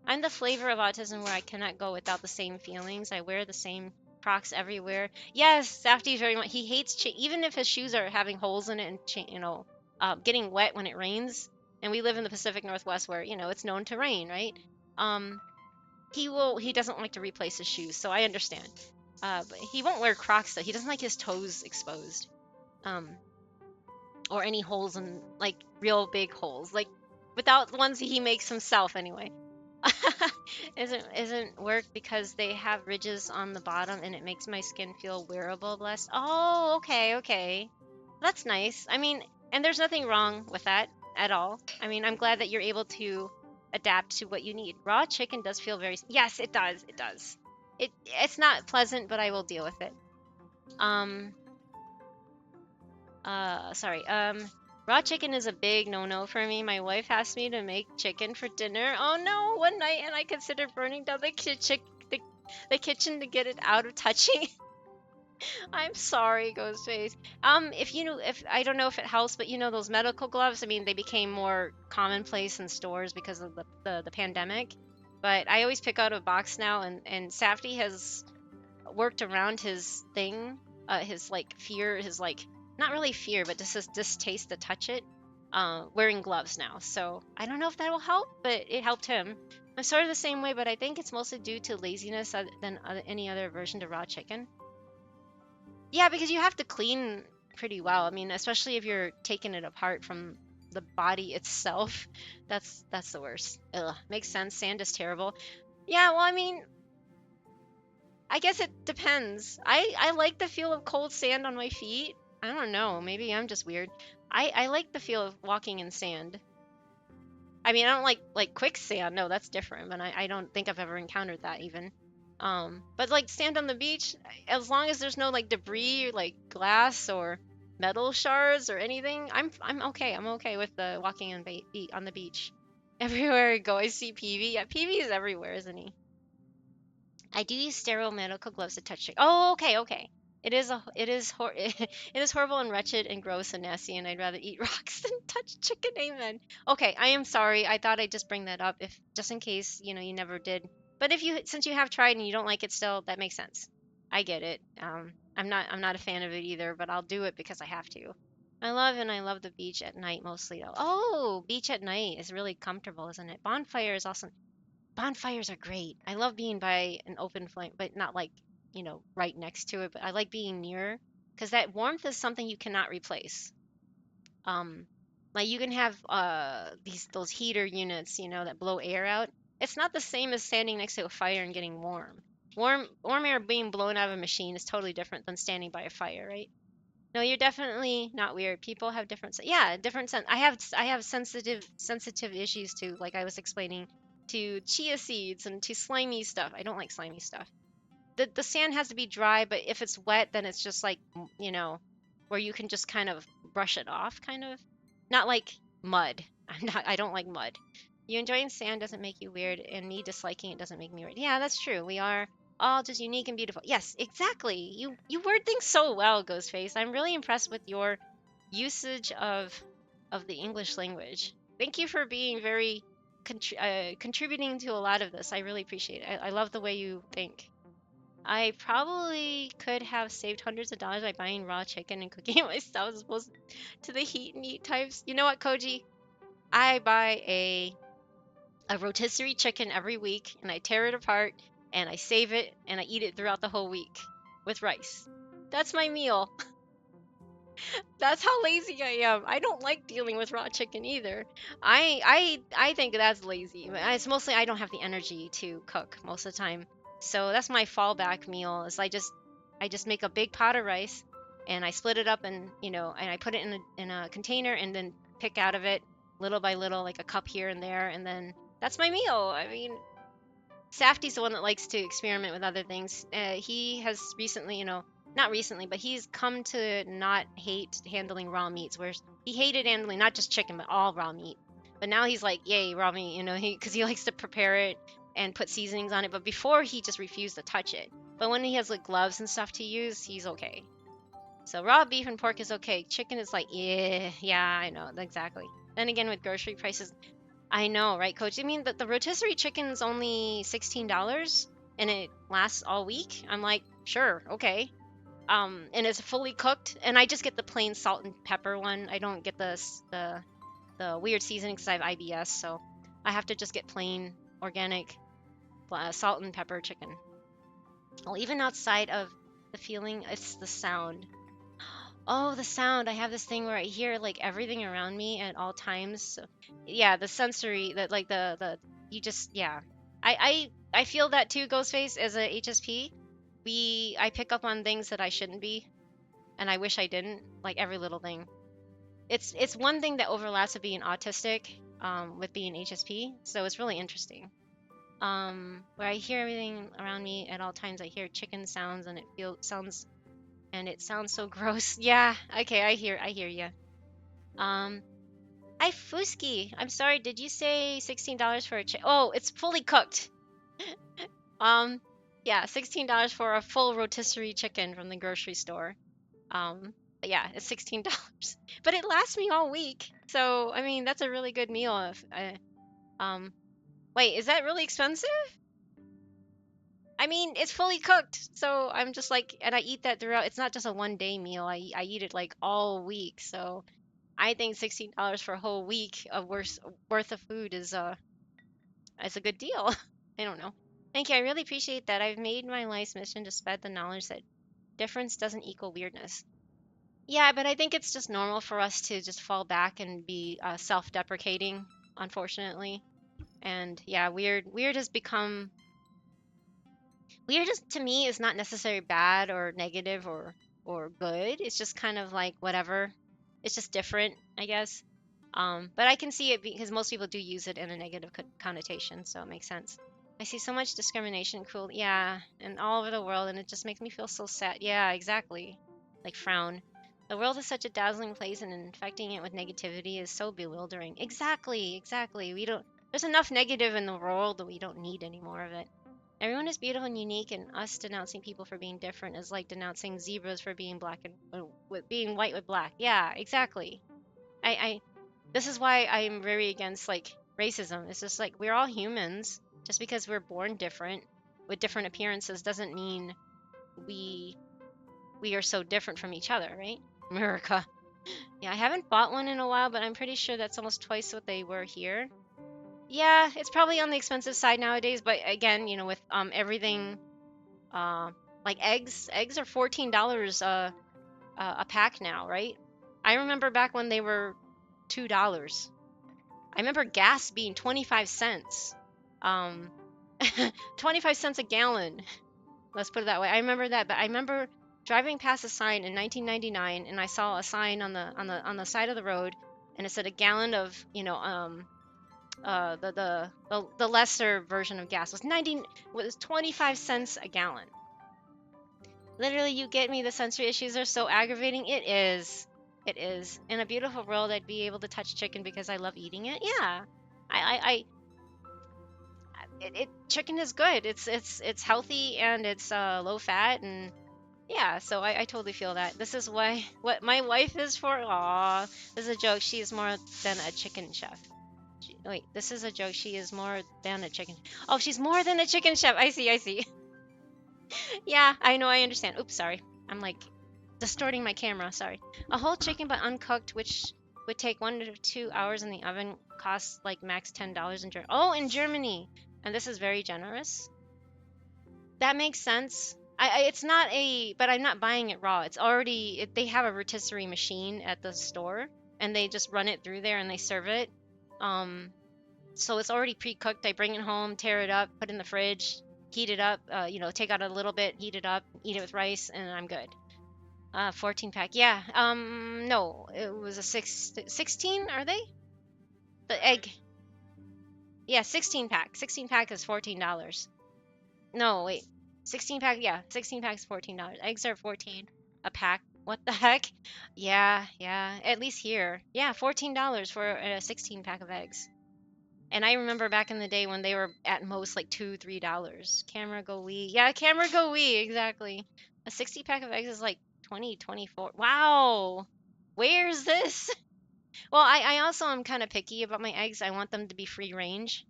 I'm the flavor of autism where I cannot go without the same feelings. I wear the same Crocs everywhere. Yes, Safdie very much. He hates even if his shoes are having holes in it and getting wet when it rains. And we live in the Pacific Northwest where it's known to rain, right? He doesn't like to replace his shoes, so I understand. But he won't wear Crocs though. He doesn't like his toes exposed. Or any holes in, like, real big holes. Like, without the ones he makes himself, anyway. isn't work because they have ridges on the bottom and it makes my skin feel wearable, blessed. Oh, okay, okay. That's nice. I mean, and there's nothing wrong with that at all. I mean, I'm glad that you're able to adapt to what you need. Raw chicken does feel very, yes, it does. It does. It's not pleasant, but I will deal with it. Um sorry. Raw chicken is a big no-no for me. My wife asked me to make chicken for dinner. Oh no, one night, and I considered burning down the kitchen to get it out of touching. I'm sorry, Ghostface. If you know, if I don't know if it helps, but you know those medical gloves. I mean, they became more commonplace in stores because of the pandemic. But I always pick out a box now, and Safety has worked around his thing, his like fear, his like not really fear, but just his distaste to touch it, wearing gloves now. So I don't know if that will help, but it helped him. I'm sort of the same way, but I think it's mostly due to laziness than any other version to raw chicken. Yeah, because you have to clean pretty well. I mean, especially if you're taking it apart from the body itself. That's the worst. Ugh, makes sense. Sand is terrible. Yeah, well, I mean, I guess it depends. I like the feel of cold sand on my feet. I don't know. Maybe I'm just weird. I like the feel of walking in sand. I mean, I don't like quicksand. No, that's different. But I don't think I've ever encountered that even. But like sand on the beach, as long as there's no like debris or like glass or metal shards or anything, I'm okay. I'm okay with the walking on the beach. Everywhere I go, I see PV. Yeah, PV is everywhere, isn't he? I do use sterile medical gloves to touch it. Oh, okay, okay. It is horrible and wretched and gross and nasty, and I'd rather eat rocks than touch chicken. Amen. Okay, I am sorry. I thought I'd just bring that up, if just in case you never did. But if you since you have tried and you don't like it still, that makes sense. I get it. I'm not a fan of it either, but I'll do it because I have to. I love the beach at night mostly though. Oh, beach at night is really comfortable, isn't it? Bonfire is awesome. Bonfires are great. I love being by an open flame, but not like, right next to it, but I like being near because that warmth is something you cannot replace. Um, like you can have those heater units, that blow air out. It's not the same as standing next to a fire and getting warm. Warm air being blown out of a machine is totally different than standing by a fire, right? No, you're definitely not weird. People have different, yeah, different sense. I have sensitive issues too, like I was explaining to chia seeds and to slimy stuff. I don't like slimy stuff. The sand has to be dry, but if it's wet, then it's just like, where you can just kind of brush it off, kind of. Not like mud. I don't like mud. You enjoying sand doesn't make you weird, and me disliking it doesn't make me weird. Yeah, that's true. We are all just unique and beautiful. Yes, exactly. You word things so well, Ghostface. I'm really impressed with your usage of the English language. Thank you for being very contributing to a lot of this. I really appreciate it. I love the way you think. I probably could have saved hundreds of dollars by buying raw chicken and cooking it myself as opposed to the heat and eat types. You know what, Koji? I buy a rotisserie chicken every week and I tear it apart and I save it and I eat it throughout the whole week with rice. That's my meal. That's how lazy I am. I don't like dealing with raw chicken either. I think that's lazy. It's mostly I don't have the energy to cook most of the time. So that's my fallback meal is I just make a big pot of rice and I split it up and I put it in a container and then pick out of it little by little like a cup here and there and then that's my meal. I mean, Safty's the one that likes to experiment with other things. He has recently, not recently, but he's come to not hate handling raw meats, whereas he hated handling not just chicken, but all raw meat. But now he's like, yay, raw meat, because he likes to prepare it and put seasonings on it. But before, he just refused to touch it. But when he has like gloves and stuff to use, he's okay. So raw beef and pork is okay. Chicken is like, yeah, I know, exactly. Then again, with grocery prices, I know, right, Coach? I mean, the rotisserie chicken is only $16 and it lasts all week. I'm like, sure, okay. And it's fully cooked, and I just get the plain salt and pepper one. I don't get the weird seasoning because I have IBS, so I have to just get plain organic salt and pepper chicken. Well, even outside of the feeling, it's the sound. Oh, the sound. I have this thing where I hear like everything around me at all times. So, yeah, the sensory, that like the you just, yeah. I feel that too, Ghostface, as a HSP. I pick up on things that I shouldn't be, and I wish I didn't, like every little thing. It's one thing that overlaps with being autistic, with being HSP, so it's really interesting. Where I hear everything around me at all times. I hear chicken sounds, and it sounds so gross. Yeah, okay, I hear you. Hi Fuski. I'm sorry, did you say $16 for a chicken? Oh, it's fully cooked. Um, yeah, $16 for a full rotisserie chicken from the grocery store. But yeah, it's $16. But it lasts me all week. So, I mean, that's a really good meal if wait, is that really expensive? I mean, it's fully cooked. So, I'm just like, and I eat that throughout. It's not just a one day meal. I eat it like all week. So, I think $16 for a whole week of worth of food is a good deal. I don't know. Thank you. I really appreciate that. I've made my life's mission to spread the knowledge that difference doesn't equal weirdness. Yeah, but I think it's just normal for us to just fall back and be self-deprecating, unfortunately. And yeah, weird has become weird is to me is not necessarily bad or negative or good. It's just kind of like whatever. It's just different, I guess. But I can see it because most people do use it in a negative connotation, so it makes sense. I see so much discrimination and cruelty, yeah, and all over the world, and it just makes me feel so sad. Yeah, exactly. Like frown. The world is such a dazzling place, and infecting it with negativity is so bewildering. Exactly, exactly. We don't. There's enough negative in the world that we don't need any more of it. Everyone is beautiful and unique, and us denouncing people for being different is like denouncing zebras for being black and with being white with black. Yeah, exactly. I this is why I'm very against like racism. It's just like we're all humans. Just because we're born different with different appearances doesn't mean we we are so different from each other, right? America. Yeah, I haven't bought one in a while, but I'm pretty sure that's almost twice what they were here. Yeah, it's probably on the expensive side nowadays, but again, with everything uh like eggs are $14 a pack now, right? I remember back when they were $2. I remember gas being 25 cents. Um 25 cents a gallon. Let's put it that way. I remember that, but I remember driving past a sign in 1999 and I saw a sign on the side of the road and it said a gallon of, the lesser version of gas was 25 cents a gallon. Literally, you get me. The sensory issues are so aggravating. It is. It is. In a beautiful world, I'd be able to touch chicken because I love eating it. Yeah. Chicken is good. It's healthy and it's low fat and yeah. So I totally feel that. This is what my wife is for. Aw, this is a joke. She is more than a chicken chef. Wait, this is a joke. She is more than a chicken. Oh, she's more than a chicken chef. I see. I see. Yeah, I know. I understand. Oops, sorry. I'm like distorting my camera. Sorry. A whole chicken but uncooked, which would take 1 to 2 hours in the oven, costs like max $10 in Germany. Oh, in Germany, and this is very generous. That makes sense. It's not but I'm not buying it raw. It's already they have a rotisserie machine at the store, and they just run it through there and they serve it. So it's already pre-cooked. I bring it home, tear it up, put it in the fridge, heat it up. Take out a little bit, heat it up, eat it with rice, and I'm good. 14 pack. Yeah. No, it was a 16. Are they? The egg. Yeah, 16 pack. 16 pack is $14. No, wait. 16 pack. Yeah, 16 packs $14. Eggs are 14 a pack. What the heck? Yeah, yeah. At least here. Yeah, $14 for a 16 pack of eggs. And I remember back in the day when they were at most like $2, $3. Camera go wee. Yeah, camera go wee. Exactly. A 60 pack of eggs is like 20, 24. Wow. Where's this? Well, I also am kind of picky about my eggs. I want them to be free range.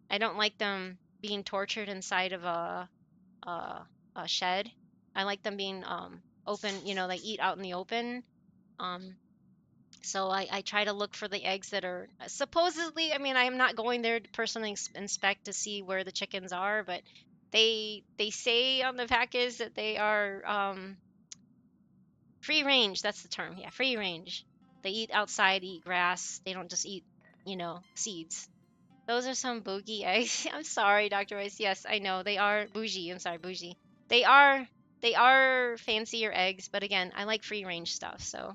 I don't like them being tortured inside of a shed. I like them being open, like eat out in the open. Um, so I try to look for the eggs that are supposedly, I mean, I am not going there to personally inspect to see where the chickens are, but they say on the package that they are free range. That's the term. Yeah, free range. They eat outside, eat grass. They don't just eat, seeds. Those are some bougie eggs. I'm sorry, Dr. Rice. Yes, I know they are bougie. I'm sorry, bougie. They are fancier eggs, but again, I like free range stuff. So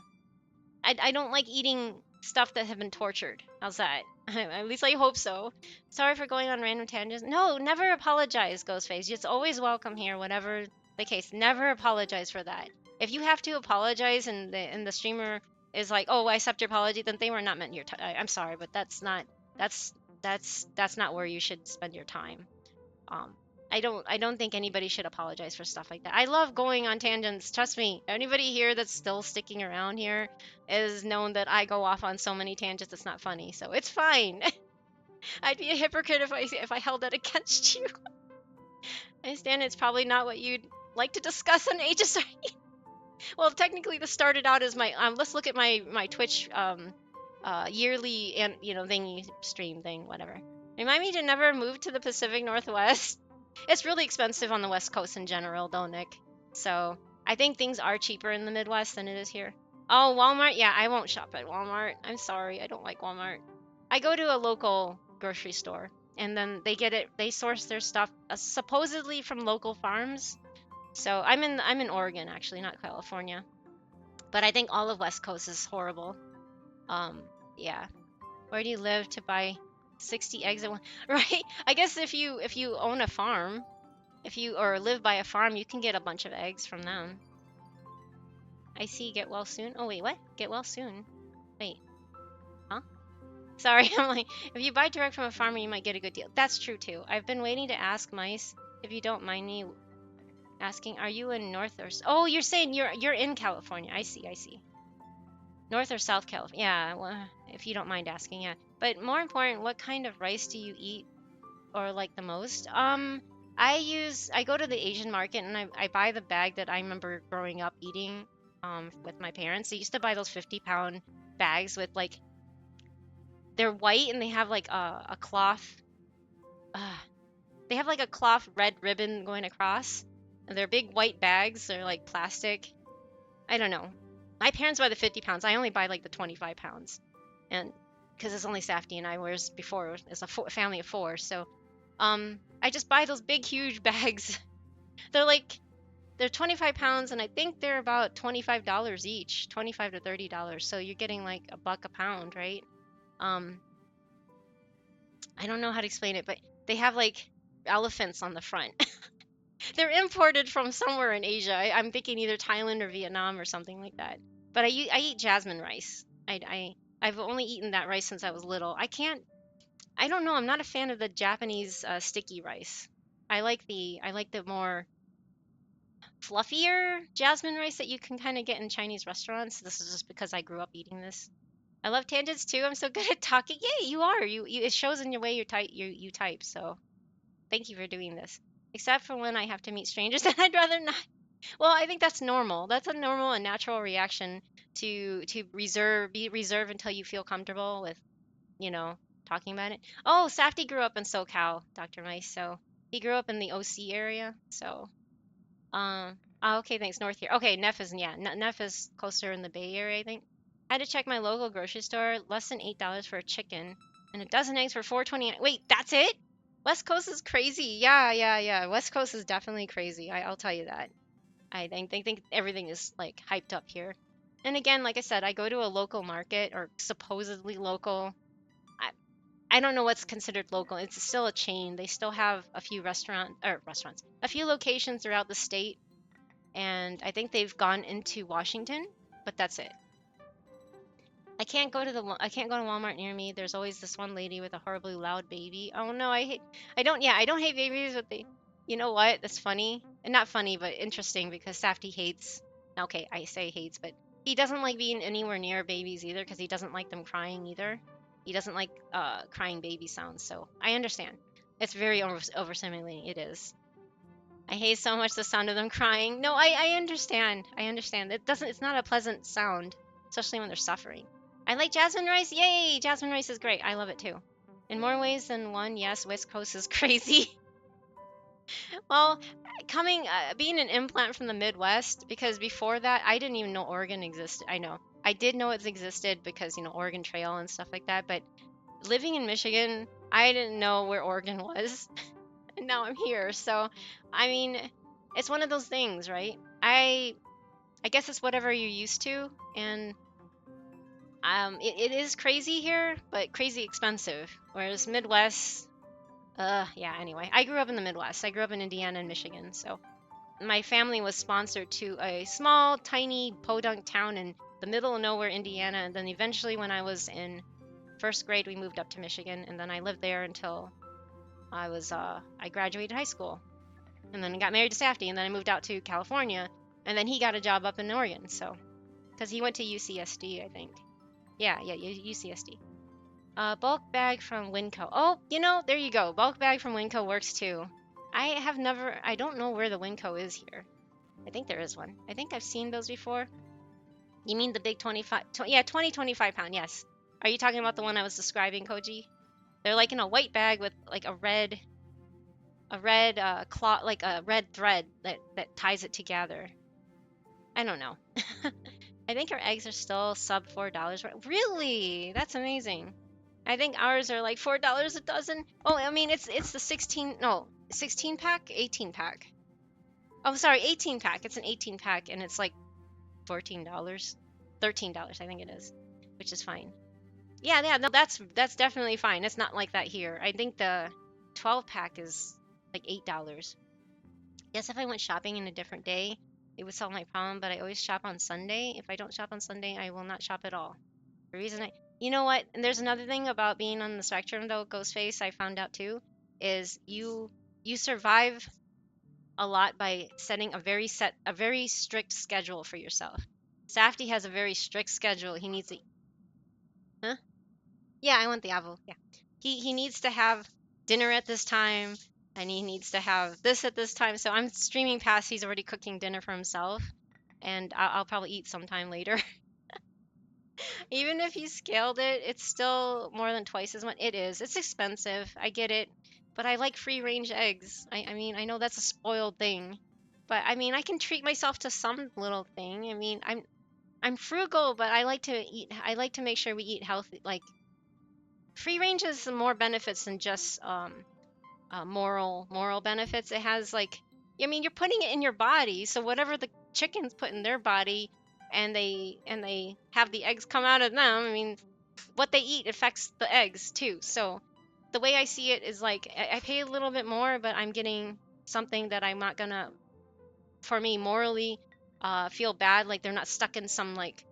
I don't like eating stuff that have been tortured. How's that? At least I hope so. Sorry for going on random tangents. No, never apologize, Ghostface. It's always welcome here, whatever the case. Never apologize for that. If you have to apologize and the streamer is like, "Oh, I accept your apology," then they were not meant your time. I'm sorry, but that's that's not where you should spend your time. Um, I don't think anybody should apologize for stuff like that. I love going on tangents. Trust me. Anybody here that's still sticking around here is known that I go off on so many tangents. It's not funny, so it's fine. I'd be a hypocrite if I held that against you. I understand it's probably not what you'd like to discuss on HSR. Well, technically, this started out as my let's look at my Twitch yearly and thingy stream thing, whatever. Remind me to never move to the Pacific Northwest. It's really expensive on the West Coast in general, though, Nick. So I think things are cheaper in the Midwest than it is here. Oh, Walmart? Yeah, I won't shop at Walmart. I'm sorry, I don't like Walmart. I go to a local grocery store, and then they source their stuff supposedly from local farms. So I'm in Oregon actually, not California. But I think all of West Coast is horrible. Yeah. Where do you live to buy 60 eggs at one? Right? I guess if you own a farm, if you or live by a farm, you can get a bunch of eggs from them. I see. Get well soon. Oh wait, what? Get well soon. Wait. Huh? Sorry, I'm like, if you buy direct from a farmer, you might get a good deal. That's true too. I've been waiting to ask Mice, if you don't mind me asking, are you in North or Oh, you're saying you're in California. I see. I see. North or South California? Yeah, well, if you don't mind asking, yeah. But more important, what kind of rice do you eat or like the most? I go to the Asian market and I buy the bag that I remember growing up eating with my parents. They used to buy those 50-pound bags with like they're white and they have like a cloth. They have like a cloth red ribbon going across. And they're big white bags. They're like plastic. I don't know. My parents buy the 50 pounds. I only buy like the 25 pounds. And because it's only Safety and I, whereas before it's a family of 4. So I just buy those big, huge bags. They're 25 pounds, and I think they're about $25 each, $25 to $30. So you're getting like a buck a pound, right? I don't know how to explain it, but they have like elephants on the front. They're imported from somewhere in Asia. I'm thinking either Thailand or Vietnam or something like that. But I eat jasmine rice. I've only eaten that rice since I was little. I don't know. I'm not a fan of the Japanese sticky rice. I like the more fluffier jasmine rice that you can kind of get in Chinese restaurants. This is just because I grew up eating this. I love tangents too. I'm so good at talking. Yay, you are. You it shows in your way you type. So thank you for doing this. Except for when I have to meet strangers, and I'd rather not. Well, I think that's normal. That's a normal and natural reaction to be reserved until you feel comfortable with, talking about it. Oh, Safty grew up in SoCal, Dr. Mice. So he grew up in the OC area. So, okay, thanks. North here. Okay, Neff is Neff is closer in the Bay Area, I think. I had to check my local grocery store. Less than $8 for a chicken, and a dozen eggs for $4.29. Wait, that's it? West Coast is crazy. Yeah. West Coast is definitely crazy. I'll tell you that. I think everything is like hyped up here. And again, like I said, I go to a local market or supposedly local. I don't know what's considered local. It's still a chain. They still have a few a few locations throughout the state, and I think they've gone into Washington, but that's it. I can't go to Walmart near me. There's always this one lady with a horribly loud baby. Oh no, I don't hate babies, but you know what? That's funny. And not funny, but interesting because Safety hates, okay, I say hates, but he doesn't like being anywhere near babies either because he doesn't like them crying either. He doesn't like crying baby sounds, so I understand. It's very overstimulating. It is. I hate so much the sound of them crying. No, I understand. I understand. It's not a pleasant sound, especially when they're suffering. I like jasmine rice. Yay! Jasmine rice is great. I love it too. In more ways than one, yes, West Coast is crazy. Well, being an implant from the Midwest, because before that, I didn't even know Oregon existed. I know. I did know it existed because, Oregon Trail and stuff like that. But living in Michigan, I didn't know where Oregon was, and now I'm here. So, I mean, it's one of those things, right? I guess it's whatever you're used to, and it is crazy here, but crazy expensive. Whereas Midwest, yeah. Anyway, I grew up in the Midwest. I grew up in Indiana and Michigan, so my family was sponsored to a small, tiny podunk town in the middle of nowhere, Indiana, and then eventually, when I was in first grade, we moved up to Michigan, and then I lived there until I graduated high school, and then I got married to Safety, and then I moved out to California, and then he got a job up in Oregon, so because he went to UCSD, I think. Yeah, UCSD. Bulk bag from Winco. Oh, there you go. Bulk bag from Winco works too. I don't know where the Winco is here. I think there is one. I think I've seen those before. You mean the big 25 pound, yes. Are you talking about the one I was describing, Koji? They're like in a white bag with like a red cloth, like a red thread that ties it together. I don't know. I think our eggs are still sub $4. Really? That's amazing. I think ours are like $4 a dozen. Oh, I mean it's the 16 pack, 18 pack. Oh, sorry, 18 pack. It's an 18 pack and it's like $14, $13, I think it is, which is fine. Yeah, no, that's definitely fine. It's not like that here. I think the 12 pack is like $8. Guess if I went shopping in a different day, it would solve my problem, but I always shop on Sunday. If I don't shop on Sunday, I will not shop at all. The reason you know what? And there's another thing about being on the spectrum, though, Ghostface, I found out too, is you survive a lot by setting a very strict schedule for yourself. Safety has a very strict schedule. He needs to, huh? Yeah, I want the avo. Yeah, he needs to have dinner at this time, and he needs to have this at this time. So I'm streaming past. He's already cooking dinner for himself, and I'll probably eat sometime later. Even if you scaled it, it's still more than twice as much. It is. It's expensive. I get it. But I like free range eggs. I mean, I know that's a spoiled thing. But I mean, I can treat myself to some little thing. I mean, I'm frugal, but I like to make sure we eat healthy. Like free range has some more benefits than just moral benefits. It has like, I mean, you're putting it in your body, so whatever the chickens put in their body, and they have the eggs come out of them. I mean, what they eat affects the eggs too. So the way I see it is like I pay a little bit more, but I'm getting something that I'm not gonna, for me, morally feel bad. Like they're not stuck in some like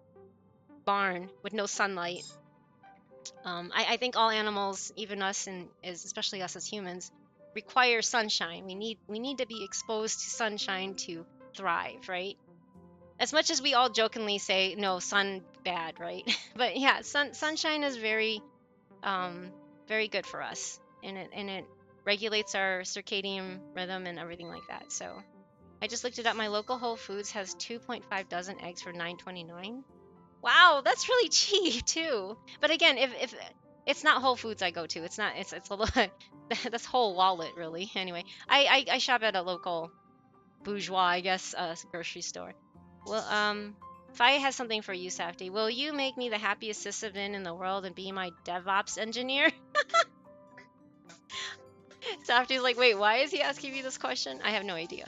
barn with no sunlight. I think all animals, even us, and especially us as humans, require sunshine. We need to be exposed to sunshine to thrive, right? As much as we all jokingly say no, sun bad, right? But yeah, sunshine is very good for us, and it regulates our circadian rhythm and everything like that. So I just looked it up. My local Whole Foods has 2.5 dozen eggs for $9.29. Wow, that's really cheap too. But again, if it's not Whole Foods I go to, it's not. It's a little that's whole wallet really. Anyway, I shop at a local bourgeois, I guess, grocery store. Well, Faye has something for you, Safety. Will you make me the happiest sysadmin in the world and be my DevOps engineer? Safty's like, wait, why is he asking me this question? I have no idea.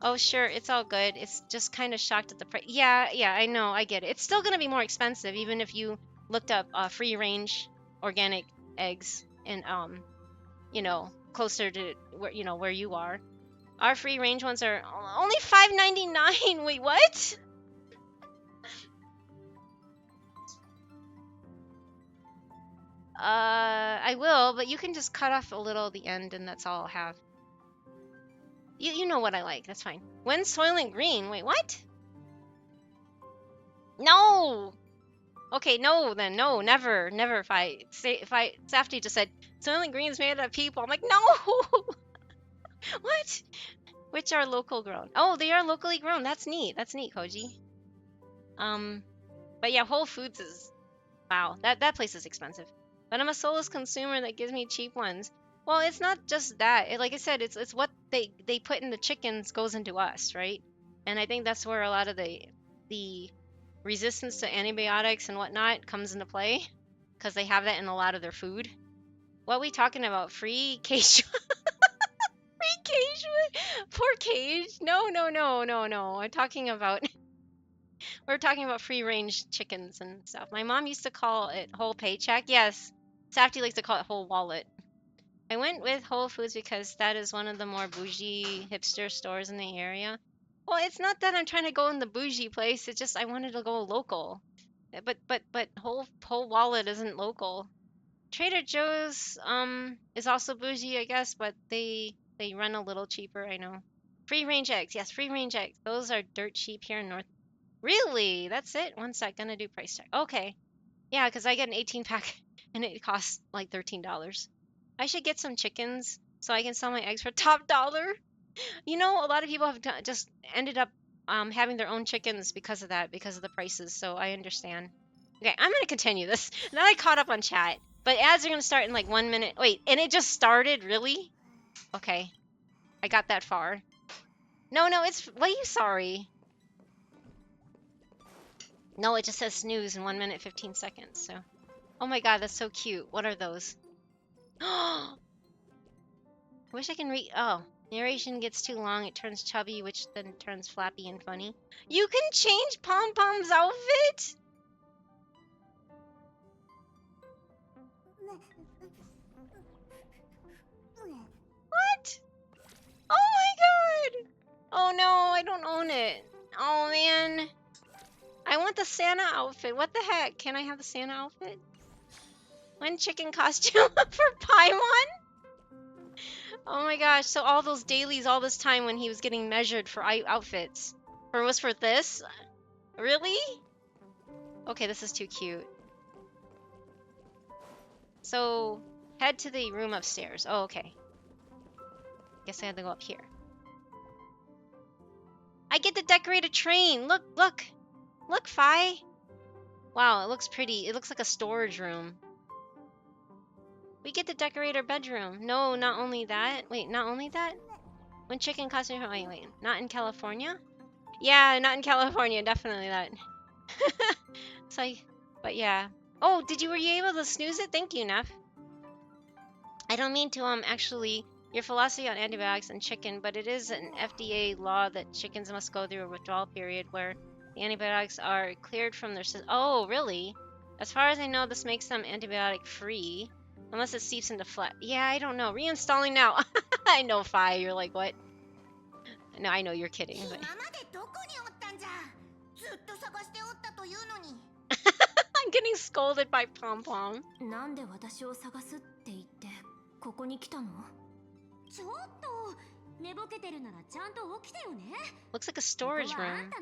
Oh, sure, it's all good. It's just kind of shocked at the price. Yeah, I know, I get it. It's still gonna be more expensive, even if you looked up free range organic eggs and closer to where you are. Our free range ones are only $5.99. Wait, what? I will, but you can just cut off a little at the end, and that's all I'll have. You know what I like. That's fine. When Soylent Green? Wait, what? No. Okay, no, then no, never. If I Safety just said Soylent Green's made out of people, I'm like, no. What? Which are local grown? Oh, they are locally grown. That's neat. Koji. But yeah, Whole Foods is, wow. That place is expensive. But I'm a soulless consumer that gives me cheap ones. Well, it's not just that. Like I said, it's what they put in the chickens goes into us, right? And I think that's where a lot of the resistance to antibiotics and whatnot comes into play, because they have that in a lot of their food. What are we talking about? Free cage? Free cage? Poor cage. No, no, no, no, no. I'm talking about we're talking about free range chickens and stuff. My mom used to call it whole paycheck. Yes. Safety likes to call it whole wallet. I went with Whole Foods because that is one of the more bougie hipster stores in the area. Well, it's not that I'm trying to go in the bougie place. It's just I wanted to go local. But whole wallet isn't local. Trader Joe's is also bougie, I guess, but they run a little cheaper, I know. Free range eggs. Yes, free range eggs. Those are dirt cheap here in North. Really? That's it? One sec, gonna do price tag. Okay. Yeah, because I get an 18 pack and it costs like $13. I should get some chickens so I can sell my eggs for top dollar. You know, a lot of people have just ended up having their own chickens because of that, because of the prices. So I understand. Okay, I'm gonna continue this. Now I caught up on chat, but ads are gonna start in like 1 minute. Wait, and it just started, really? Okay, I got that far. No, no, it's. What are you sorry? No, it just says snooze in 1 minute 15 seconds. So, oh my god, that's so cute. What are those? I wish I can read. Oh, narration gets too long. It turns chubby, which then turns flappy and funny. You can change Pom Pom's outfit? What? Oh my god! Oh no, I don't own it. Oh man. I want the Santa outfit. What the heck? Can I have the Santa outfit? One chicken costume for Paimon? Oh my gosh, so all those dailies all this time when he was getting measured for outfits. Or was for this? Really? Okay, this is too cute. So, head to the room upstairs. Oh, okay. Guess I had to go up here. I get to decorate a train! Look, look! Look, Fi! Wow, it looks pretty. It looks like a storage room. We get to decorate our bedroom. No, not only that. Wait, not only that? When chicken costume. Wait. Not in California? Yeah, not in California. Definitely that. It's like, but yeah. Oh, were you able to snooze it? Thank you, Neff. I don't mean to, actually, your philosophy on antibiotics and chicken, but it is an FDA law that chickens must go through a withdrawal period where the antibiotics are cleared from their system. Oh, really? As far as I know, this makes them antibiotic free. Unless it seeps into flesh. Yeah, I don't know. Reinstalling now. I know, Fi. You're like, what? No, I know you're kidding. But... I'm getting scolded by Pom Pom. Looks like a storage room.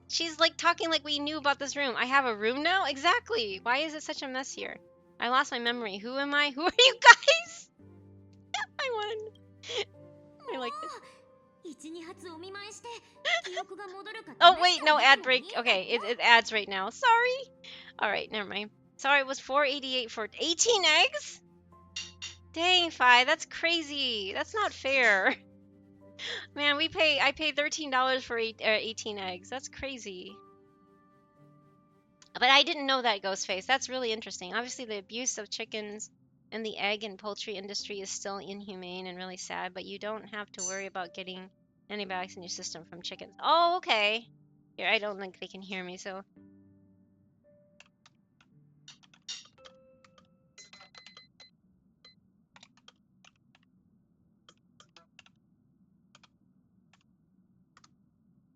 She's like talking like we knew about this room. I have a room now? Exactly. Why is it such a mess here? I lost my memory. Who am I? Who are you guys? I won. I like this. Oh, wait, no, ad break. Okay, it adds right now. Sorry. Alright, never mind. Sorry, it was $4.88 for 18 eggs? Dang, Fi, that's crazy. That's not fair. Man, I paid $13 for 18 eggs. That's crazy. But I didn't know that, Ghostface. That's really interesting. Obviously, the abuse of chickens and the egg and poultry industry is still inhumane and really sad, but you don't have to worry about getting antibiotics in your system from chickens. Oh, okay. Here, I don't think they can hear me, so...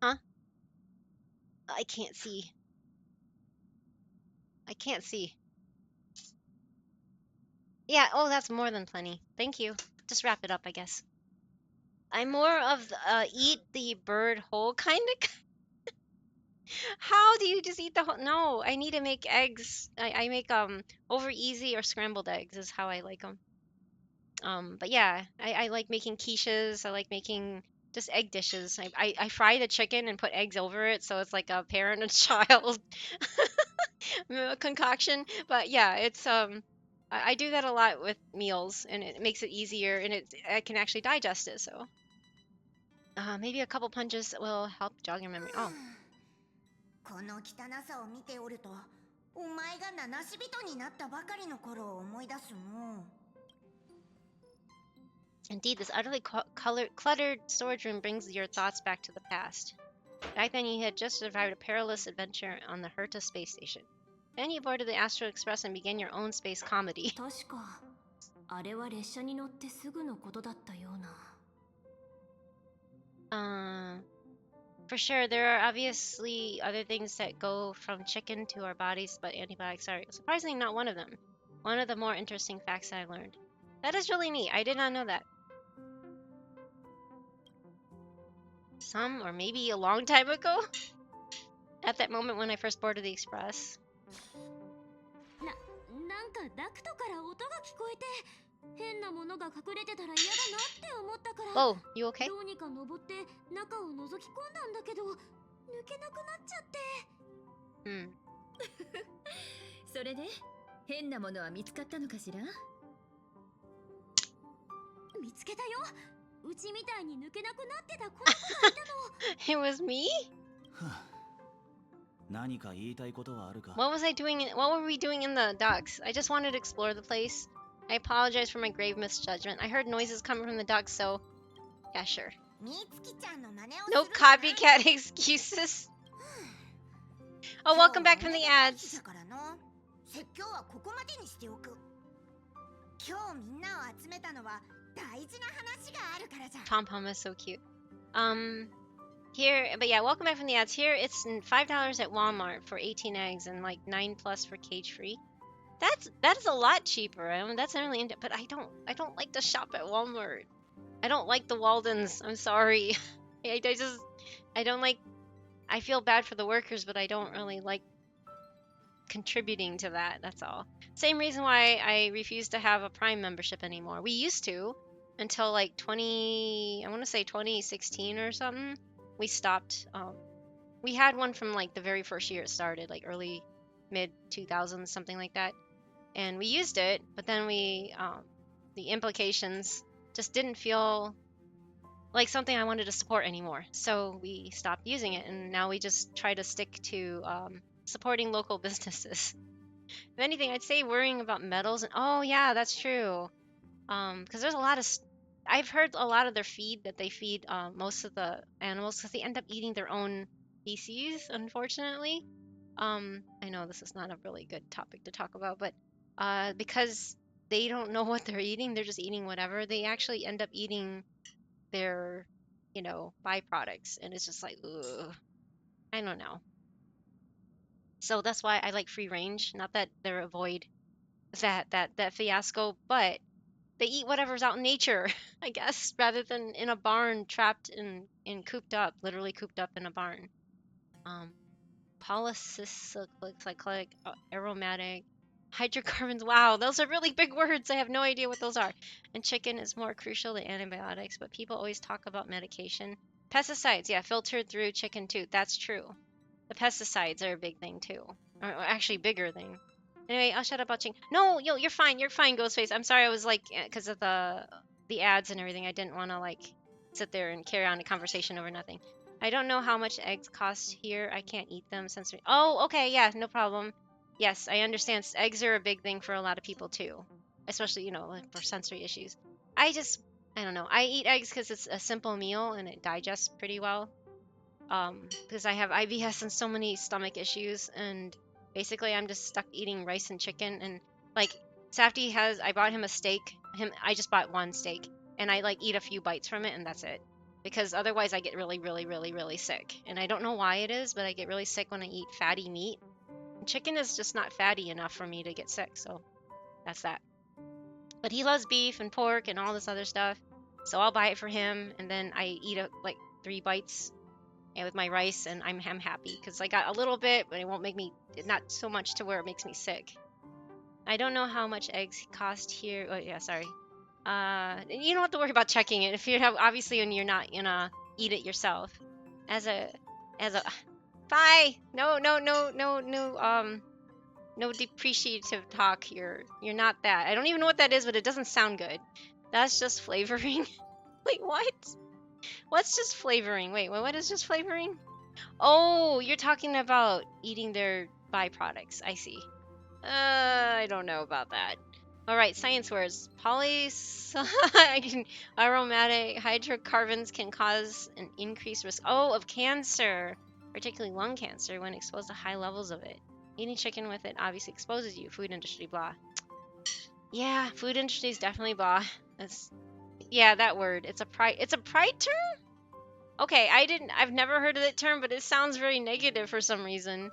Huh? I can't see. I can't see. Yeah, oh, that's more than plenty. Thank you. Just wrap it up, I guess. I'm more of the, eat the bird whole kind of... How do you just eat the whole... No, I need to make eggs. I make, over easy or scrambled eggs is how I like them. But yeah, I like making quiches. I like making just egg dishes. I fry the chicken and put eggs over it, so it's like a parent and child concoction. But yeah, it's I do that a lot with meals, and it makes it easier, and I can actually digest it. So maybe a couple punches will help jog your memory. Oh. お前が七死人になったばかりの頃を思い出すの。 Indeed, this utterly cluttered storage room brings your thoughts back to the past. Back then, you had just survived a perilous adventure on the Herta space station. Then you boarded the Astral Express and began your own space comedy. 確かあれは列車に乗ってすぐのことだったような。For sure, there are obviously other things that go from chicken to our bodies, but antibiotics are surprisingly not one of them. One of the more interesting facts that I learned. That is really neat. I did not know that. Some, or maybe a long time ago? At that moment when I first boarded the express. なんかダクトから音が聞こえて変なものが隠れてたら嫌だなって思ったから Whoa, you okay? どうにか登って中を覗き込んだんだけど抜けなくなっちゃって。それで変なものは見つかったのかしら？見つけたよ。うちみたいに抜けなくなってた子がいたの。It was me? 何か言いたいことはあるか? What was I doing? What were we doing in the docks? I just wanted to explore the place. I apologize for my grave misjudgment. I heard noises coming from the docks, so yeah, sure. No copycat excuses. Oh, welcome back from the ads. Pom Pom is so cute. Here, but yeah, welcome back from the ads. Here, it's $5 at Walmart for 18 eggs and like 9+ for cage free. That is a lot cheaper. I mean, that's really but I don't like to shop at Walmart. I don't like the Waldens. I'm sorry. I don't like. I feel bad for the workers, but I don't really like contributing to that. That's all. Same reason why I refuse to have a Prime membership anymore. We used to until like I want to say 2016 or something. We stopped. We had one from like the very first year it started, like early, mid 2000s, something like that. And we used it, but then the implications just didn't feel like something I wanted to support anymore. So we stopped using it, and now we just try to stick to supporting local businesses. If anything, I'd say worrying about metals. And oh yeah, that's true. Because there's a lot of I've heard a lot of their feed that they feed most of the animals because they end up eating their own feces, unfortunately. I know this is not a really good topic to talk about, but because they don't know what they're eating, they're just eating whatever. They actually end up eating their, byproducts, and it's just like, ugh, I don't know. So that's why I like free range. Not that they're avoid that fiasco, but they eat whatever's out in nature, I guess, rather than in a barn trapped and cooped up, literally cooped up in a barn. Polycyclic, aromatic, hydrocarbons. Wow, those are really big words. I have no idea what those are. And chicken is more crucial than antibiotics, but people always talk about medication. Pesticides, yeah, filtered through chicken too. That's true. The pesticides are a big thing too, or actually bigger thing. Anyway, I'll shut up watching. No, you're fine, Ghostface. I'm sorry, I was like, because of the ads and everything, I didn't want to like sit there and carry on a conversation over nothing. I don't know how much eggs cost here. I can't eat them since. Oh, okay, yeah, no problem. Yes, I understand. Eggs are a big thing for a lot of people too, especially like for sensory issues. I don't know. I eat eggs because it's a simple meal and it digests pretty well. Because I have IBS and so many stomach issues, and basically I'm just stuck eating rice and chicken. And like Safdie I bought him a steak. I just bought one steak, and I like eat a few bites from it, and that's it. Because otherwise I get really, really, really, really sick. And I don't know why it is, but I get really sick when I eat fatty meat. And chicken is just not fatty enough for me to get sick, so that's that. But he loves beef and pork and all this other stuff, so I'll buy it for him, and then I eat like 3 bites with my rice, and I'm happy because I got a little bit, but it won't make me, not so much to where it makes me sick. I don't know how much eggs cost here. Oh yeah, sorry. You don't have to worry about checking it if you have, obviously, when you're not gonna eat it yourself. As a bye. No depreciative talk. You're not that. I don't even know what that is, but it doesn't sound good. That's just flavoring. Wait, what? What's just flavoring? Wait, what is just flavoring? Oh, you're talking about eating their byproducts. I see. I don't know about that. All right, science words. Aromatic hydrocarbons can cause an increased risk, of cancer, particularly lung cancer, when exposed to high levels of it. Eating chicken with it obviously exposes you. Food industry, blah. Yeah, food industry is definitely blah. That's that word. It's a pride term. Okay, I've never heard of that term, but it sounds very negative for some reason.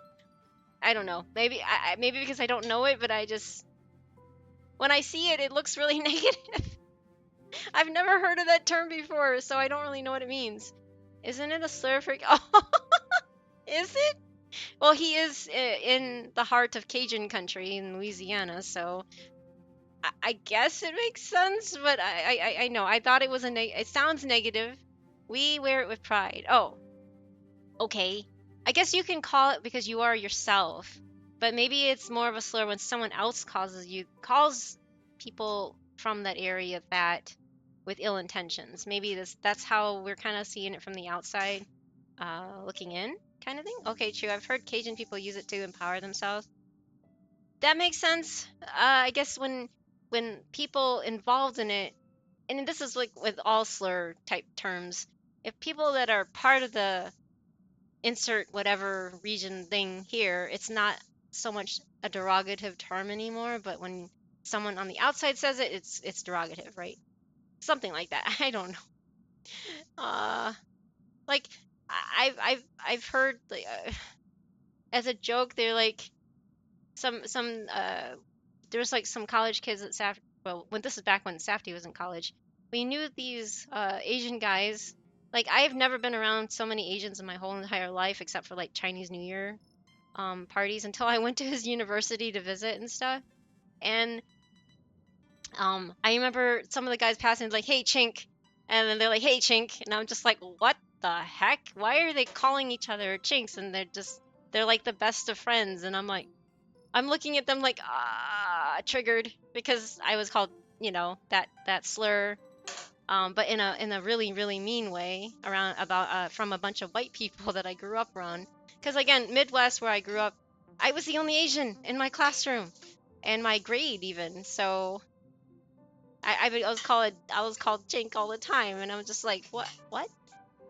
I don't know. Maybe because I don't know it, but when I see it, it looks really negative. I've never heard of that term before, so I don't really know what it means. Isn't it a slur for? Oh, is it? Well, he is in the heart of Cajun country in Louisiana, so I guess it makes sense. But I know I thought it was it sounds negative. We wear it with pride. Oh, okay. I guess you can call it because you are yourself, but maybe it's more of a slur when someone else calls people from that area that with ill intentions. Maybe that's how we're kind of seeing it from the outside, looking in, kind of thing. Okay, true. I've heard Cajun people use it to empower themselves. That makes sense. I guess when people involved in it, and this is like with all slur type terms, if people that are part of the insert whatever region thing here, it's not so much a derogative term anymore, but when someone on the outside says it, it's derogative, right? Something like that. I don't know. Like I've heard like, as a joke, they're like some there was like some college kids at Saf. Well, when this is back when Safety was in college, we knew these Asian guys. Like I've never been around so many Asians in my whole entire life, except for like Chinese New Year parties until I went to his university to visit and stuff. And I remember some of the guys passing like, "Hey, chink," and then they're like, "Hey, chink," and I'm just like, "What the heck? Why are they calling each other chinks?" And they're like the best of friends, and I'm looking at them like triggered because I was called that slur, but in a really really mean way around about from a bunch of white people that I grew up around. Because again, Midwest where I grew up, I was the only Asian in my classroom and my grade even. So I was called Jink all the time, and I was just like, what?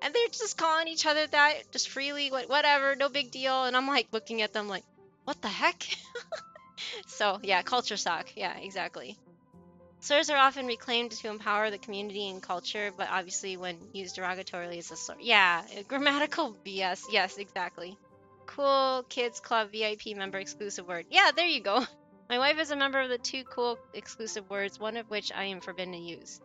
And they're just calling each other that just freely, whatever, no big deal. And I'm like looking at them like, what the heck? So yeah, culture shock. Yeah, exactly. Slurs are often reclaimed to empower the community and culture, but obviously when used derogatorily it's a slur. Yeah, grammatical BS. Yes, exactly. Cool Kids Club VIP member exclusive word. Yeah, there you go. My wife is a member of the two cool exclusive words, one of which I am forbidden to use.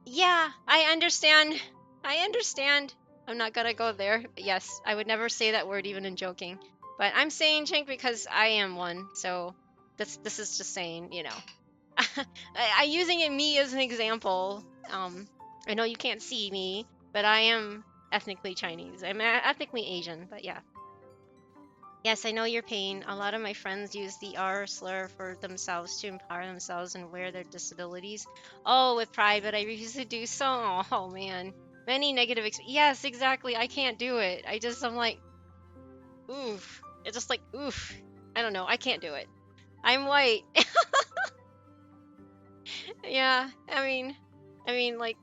Yeah, I understand. I understand. I'm not gonna go there. But yes, I would never say that word even in joking. But I'm saying chink because I am one. So this is just saying, I using it me as an example. I know you can't see me, but I am ethnically Chinese. I'm ethnically Asian, but yeah. Yes, I know your pain. A lot of my friends use the R slur for themselves to empower themselves and wear their disabilities. Oh, with pride, but I refuse to do so. Oh man. Many negative yes, exactly. I can't do it. I'm like, oof. It's just like, oof. I don't know. I can't do it. I'm white. Yeah, like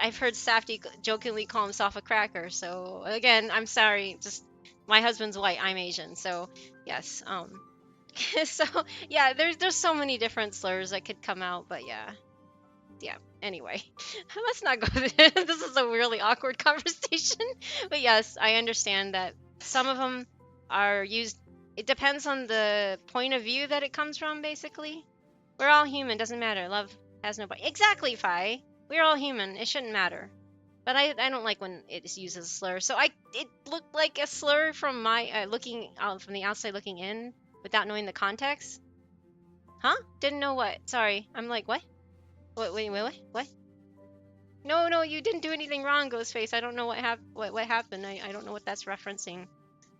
I've heard Safdie jokingly call himself a cracker. So again, I'm sorry. Just my husband's white. I'm Asian. So yes. So yeah, there's so many different slurs that could come out. But yeah. Anyway, let's not go there. This is a really awkward conversation. But yes, I understand that some of them are used. It depends on the point of view that it comes from. Basically, we're all human. Doesn't matter. Love has no. Exactly, Fi. We're all human. It shouldn't matter. But I don't like when it is used as a slur. So it looked like a slur from my looking out from the outside looking in without knowing the context. Huh? Didn't know what? Sorry. I'm like, what? What? No, you didn't do anything wrong, Ghostface. I don't know what happened. I don't know what that's referencing.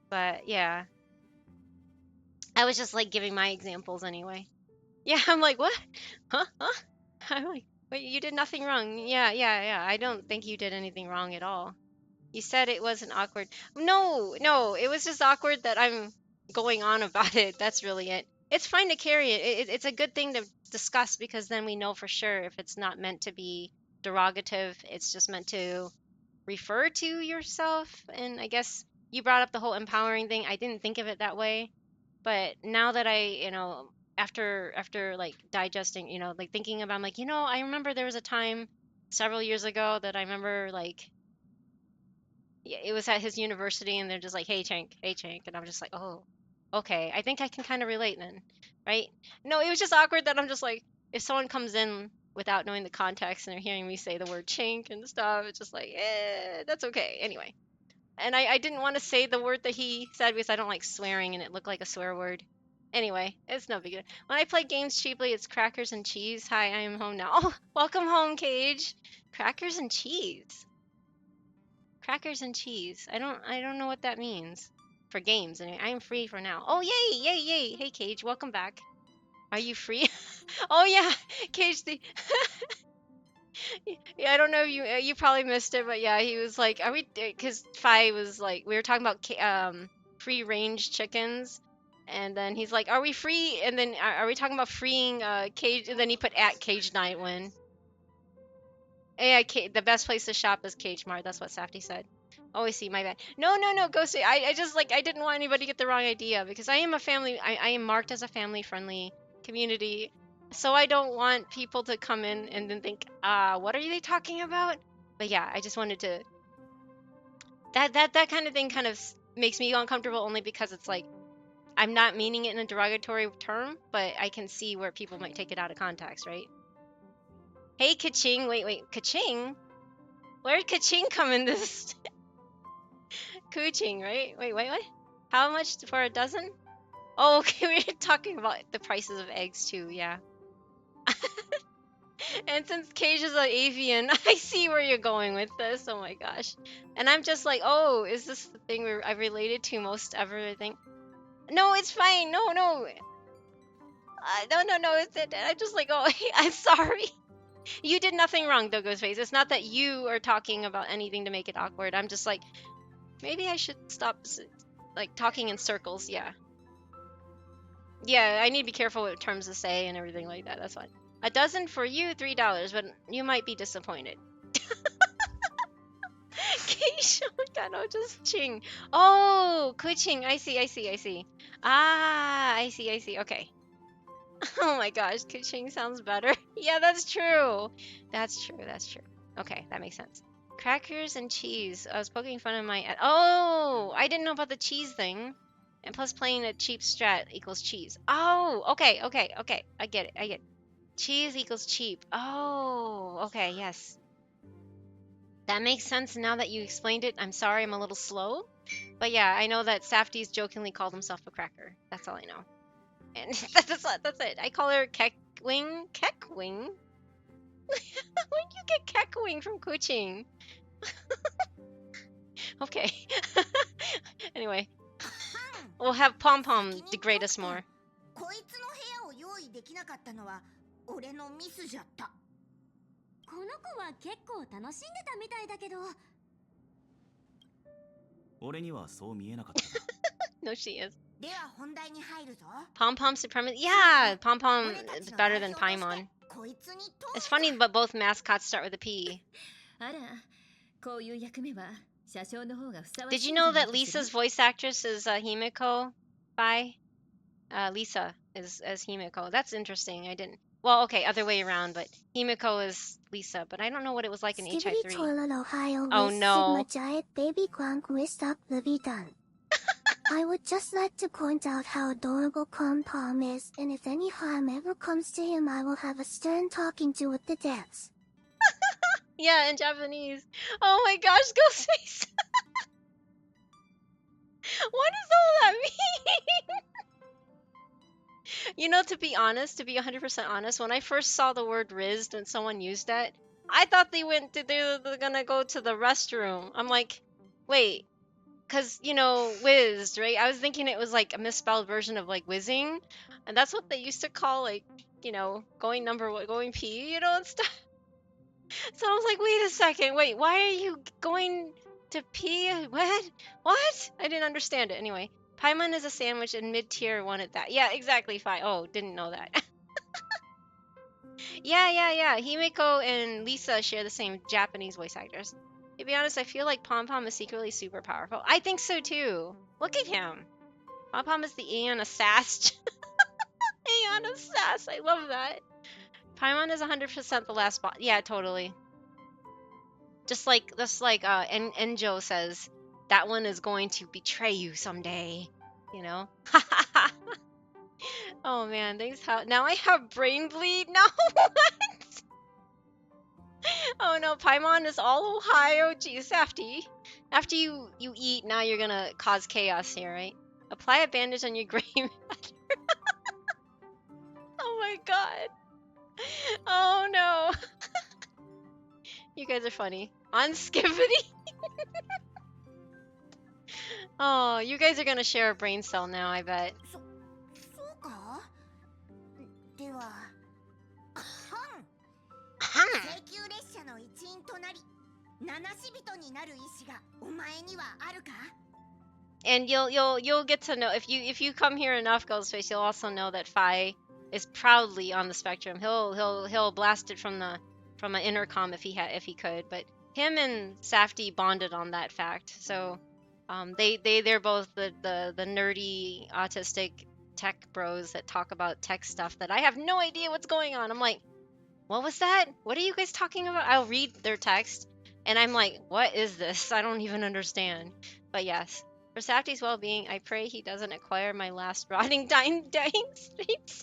But yeah. I was just like giving my examples anyway. Yeah, I'm like, what? Huh? I'm like, wait, you did nothing wrong. Yeah. I don't think you did anything wrong at all. You said it wasn't awkward. No, it was just awkward that going on about it. That's really it. It's fine to carry it. It's a good thing to discuss because then we know for sure if it's not meant to be derogative. It's just meant to refer to yourself. And I guess you brought up the whole empowering thing. I didn't think of it that way, but now that after like digesting, like thinking about, I'm like, I remember there was a time several years ago that I remember like, yeah, it was at his university and they're just like, hey Chank, and I'm just like, oh, okay, I think I can kind of relate then, right? No, it was just awkward that I'm just like, if someone comes in without knowing the context and they're hearing me say the word chink and stuff, it's just like, that's okay. Anyway, and I didn't want to say the word that he said because I don't like swearing and it looked like a swear word. Anyway, it's no big deal. When I play games cheaply, it's crackers and cheese. Hi, I am home now. Oh, welcome home, Cage. Crackers and cheese. Crackers and cheese. I don't know what that means. For games, anyway. I am free for now. Oh, yay, yay, yay. Hey, Cage, welcome back. Are you free? Oh, yeah, Cage, yeah, I don't know if you probably missed it, but yeah, he was like, "Are we?" Because Fi was like, we were talking about free range chickens, and then he's like, "Are we free?" And then are we talking about freeing Cage? And then he put at Cage Nightwin. Yeah, the best place to shop is Cage Mart. That's what Safety said. Always see my bad. No, no, no, Ghosty. I just like I didn't want anybody to get the wrong idea because I am a family. I am marked as a family friendly community, so I don't want people to come in and then think, what are they talking about? But yeah, I just wanted to that kind of thing kind of makes me uncomfortable only because it's like I'm not meaning it in a derogatory term, but I can see where people might take it out of context, right? Hey, Kaching. Wait, Kaching. Where did Kaching come in this? Kuching, right? Wait, what? How much for a dozen? Oh, okay, we were talking about the prices of eggs too, yeah. And since Cage is an avian, I see where you're going with this. Oh my gosh. And I'm just like, oh, is this the thing I related to most ever, I think? No, it's fine. No, no. No. I'm just like, oh, I'm sorry. You did nothing wrong, though, Ghostface. It's not that you are talking about anything to make it awkward. I'm just like, maybe I should stop like talking in circles. Yeah. Yeah, I need to be careful with terms to say and everything like that. That's fine. A dozen for you, $3, but you might be disappointed. Keisha, no, just ching. Oh, kuching. I see. Ah, I see. Okay. Oh my gosh, kuching sounds better. Yeah, that's true. That's true. Okay, that makes sense. Crackers and cheese. I was poking fun of my. Oh, I didn't know about the cheese thing. And plus, playing a cheap strat equals cheese. Oh, okay. I get it. Cheese equals cheap. Oh, okay, yes. That makes sense now that you explained it. I'm sorry, I'm a little slow. But yeah, I know that Safdie's jokingly called himself a cracker. That's all I know. And that's it. I call her Keckwing. Keckwing? When you get Keckwing from Kuching? Okay. Anyway. We'll have Pom Pom degrade us more. こいつの部屋を用意できなかったのは俺のミスじゃった。この子は結構楽しんでたみたいだけど。俺にはそう見えなかったな。No, she is. では本題に入るぞ。Pom Pom supremacy. Yeah, Pom Pom is better than Paimon. It's funny, but both mascots start with a P. あら、こういう役目は車掌の方がふさわ Did しい you んじゃ know ない that かしら。 Lisa's voice actress is Himiko by? Lisa is as Himiko. That's interesting. I didn't. Well, okay, other way around, but Himiko is Lisa, but I don't know what it was like in HI3. Oh no. Sigma Giant Baby Gronk Wistok Libidan. I would just like to point out how adorable Pom Pom is, and if any harm ever comes to him, I will have a stern talking to at the dance. Yeah, in Japanese. Oh my gosh, go say. What does all that mean? You know, to be honest, to be 100% honest, when I first saw the word rizzed and someone used that, I thought they're gonna go to the restroom. I'm like, wait, because, whizzed, right? I was thinking it was like a misspelled version of like whizzing, and that's what they used to call like, going pee, and stuff. So I was like, wait a second, why are you going to pee? What? I didn't understand it anyway. Paimon is a sandwich and mid-tier wanted that. Yeah, exactly, fine. Oh, didn't know that. Yeah. Himeko and Lisa share the same Japanese voice actors. To be honest, I feel like Pom Pom is secretly super powerful. I think so too. Look at him. Pom Pom is the Aeon Assast. Aeon Assast. I love that. Paimon is 100% the last boss. Yeah, totally. Just like Enjo says, that one is going to betray you someday. You know? Oh man, thanks. Now I have brain bleed. No, what? Oh no, Paimon is all Ohio. Geez, after you eat, now you're gonna cause chaos here, right? Apply a bandage on your gray matter. Oh my god. Oh no. You guys are funny. On Skibbity. Oh, you guys are gonna share a brain cell now, I bet. そうかでは請求列車の一員となり七死人になる意志がお前にはあるか And you'll get to know if you come here enough, Ghostface, you'll also know that Phi is proudly on the spectrum. He'll blast it from an intercom if he could. But him and Safdie bonded on that fact. So they're both the nerdy autistic tech bros that talk about tech stuff that I have no idea what's going on. I'm like, what was that? What are you guys talking about? I'll read their text and I'm like, what is this? I don't even understand. But yes. For Safdie's well-being, I pray he doesn't acquire my last rotting dying streets.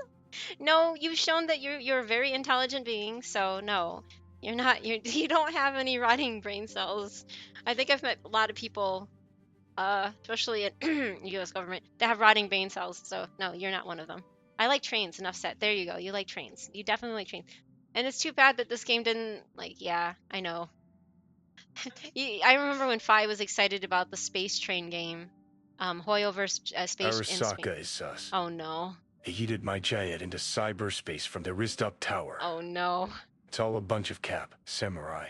No, you've shown that you're a very intelligent being, so no. You're not you don't have any rotting brain cells. I think I've met a lot of people, especially in US government, that have rotting brain cells, so no, you're not one of them. I like trains, enough said. There you go. You like trains. You definitely like trains. And it's too bad that this game didn't yeah, I know. I remember when Phi was excited about the space train game, Hoyover Space in Space. Arasaka is sus. Oh no. He yeeted my giant into cyberspace from the Ristup Tower. Oh no. It's all a bunch of cap, samurai.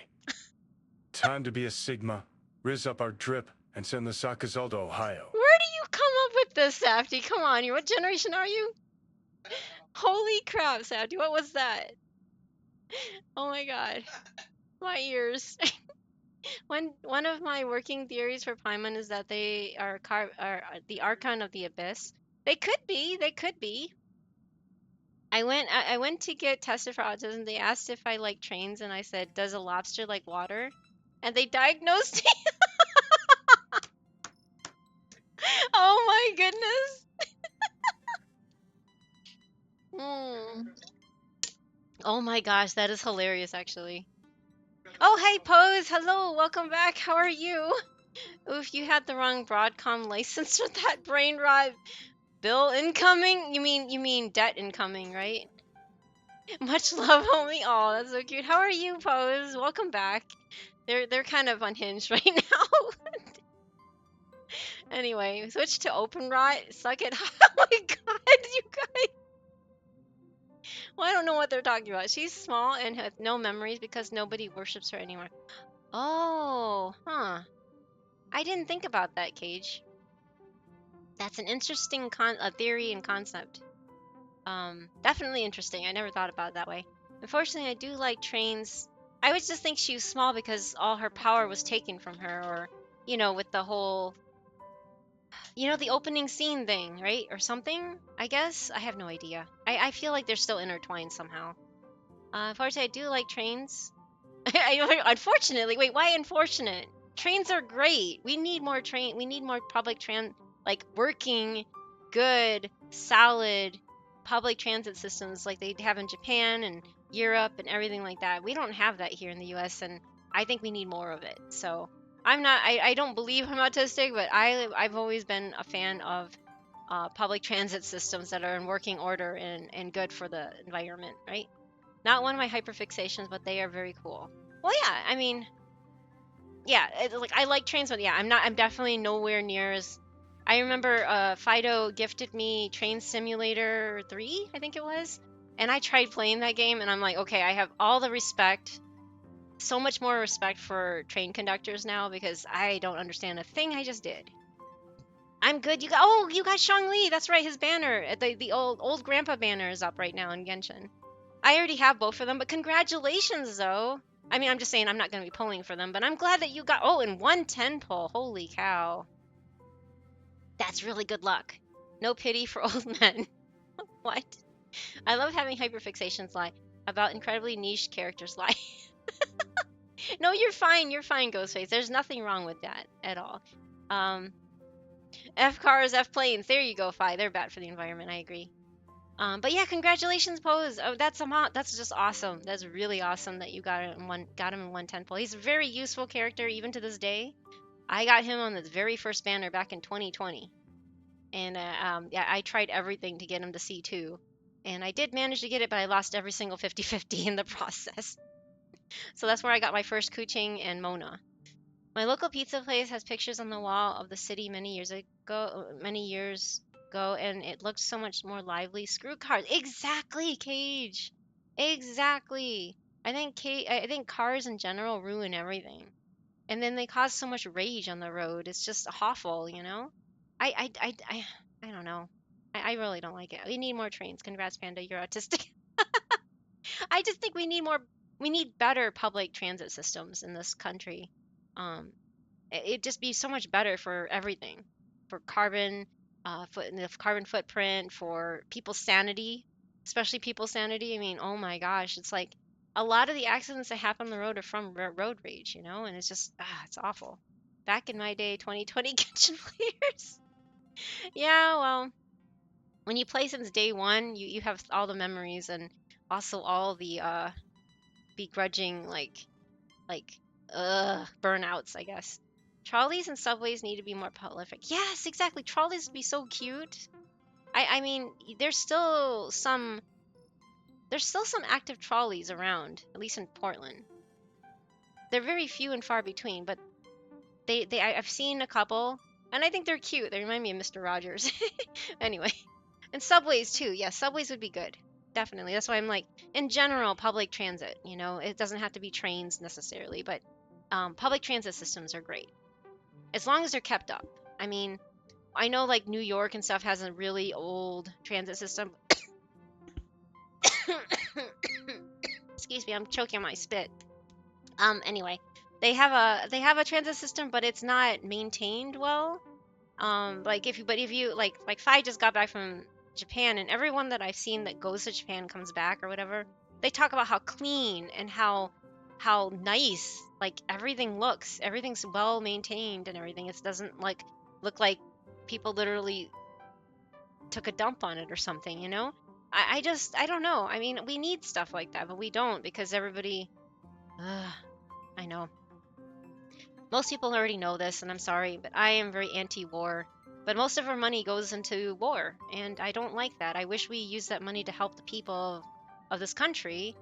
Time to be a Sigma, riz up our drip, and send the Sakazal to Ohio. Where do you come up with this, Safdie? Come on, what generation are you? Holy crap, Safdie, what was that? Oh my god. My ears. One of my working theories for Paimon is that they are the Archon of the Abyss. They could be. I went to get tested for autism. They asked if I like trains, and I said, "Does a lobster like water?" And they diagnosed me. Oh my goodness. Oh my gosh, that is hilarious, actually. Oh, hey, Pose. Hello, welcome back. How are you? Oof, you had the wrong Broadcom license for that brain rot. Bill incoming? You mean debt incoming, right? Much love, homie. Oh, that's so cute. How are you, Pose? Welcome back. They're kind of unhinged right now. Anyway, switch to open rot. Suck it. Oh my god, you guys. Well, I don't know what they're talking about. She's small and has no memories because nobody worships her anymore. Oh, huh. I didn't think about that, Cage. That's an interesting theory and concept. Definitely interesting. I never thought about it that way. Unfortunately, I do like trains. I would just think she was small because all her power was taken from her, or, you know, with the whole, you know, the opening scene thing, right? Or something, I guess? I have no idea. I feel like they're still intertwined somehow. Unfortunately, I do like trains. Unfortunately, wait, why unfortunate? Trains are great. We need more public like working, good, solid public transit systems like they have in Japan and Europe and everything like that. We don't have that here in the US, and I think we need more of it. So I don't believe I'm autistic, but I've always been a fan of public transit systems that are in working order and good for the environment, right? Not one of my hyperfixations, but they are very cool. Well, yeah, I mean, yeah, like I like trains, but yeah, I'm definitely nowhere near as. I remember Fido gifted me Train Simulator 3, I think it was, and I tried playing that game, and I'm like, okay, I have all the respect, so much more respect for train conductors now because I don't understand a thing I just did. I'm good. You got Shangli. That's right. His banner, the old grandpa banner is up right now in Genshin. I already have both of them, but congratulations though. I mean, I'm just saying I'm not going to be pulling for them, but I'm glad that you got. Oh, and 110 pull. Holy cow. That's really good luck. No pity for old men. What? I love having hyperfixations lie about incredibly niche characters lie. No, you're fine. You're fine, Ghostface. There's nothing wrong with that at all. Um, F cars, F planes. There you go, Fi. They're bad for the environment. I agree. But yeah, congratulations, Pose. Oh, that's just awesome. That's really awesome that you got him in 110 pull. He's a very useful character even to this day. I got him on the very first banner back in 2020, and yeah, I tried everything to get him to C2, and I did manage to get it, but I lost every single 50-50 in the process. So that's where I got my first Kuching and Mona. My local pizza place has pictures on the wall of the city many years ago, and it looked so much more lively. Screw cars. Exactly, Cage. Exactly. I think cars in general ruin everything. And then they cause so much rage on the road. It's just awful, you know? I don't know. I really don't like it. We need more trains. Congrats, Panda. You're autistic. I just think we need better public transit systems in this country. Um, it'd just be so much better for everything, for the carbon footprint, for people's sanity, especially people's sanity. I mean, oh my gosh, it's like a lot of the accidents that happen on the road are from road rage, you know, and it's just it's awful. Back in my day, 2020 kitchen players. Yeah, well, when you play since day one, you have all the memories and also all the begrudging like burnouts, I guess. Trolleys and subways need to be more prolific. Yes, exactly. Trolleys would be so cute. I mean, there's still some active trolleys around, at least in Portland. They're very few and far between, but I've seen a couple, and I think they're cute. They remind me of Mr. Rogers. Anyway, and subways too. Yeah, subways would be good. Definitely. That's why I'm like, in general, public transit. You know, it doesn't have to be trains necessarily, but public transit systems are great as long as they're kept up. I mean, I know like New York and stuff has a really old transit system. Excuse me, I'm choking on my spit. Anyway, they have a transit system, but it's not maintained well. If you like Fi just got back from Japan, and everyone that I've seen that goes to Japan comes back or whatever, they talk about how clean and how nice like everything looks. Everything's well maintained and everything. It doesn't like look like people literally took a dump on it or something, you know? I don't know. I mean, we need stuff like that, but we don't because everybody. I know. Most people already know this, and I'm sorry, but I am very anti-war. But most of our money goes into war, and I don't like that. I wish we used that money to help the people of this country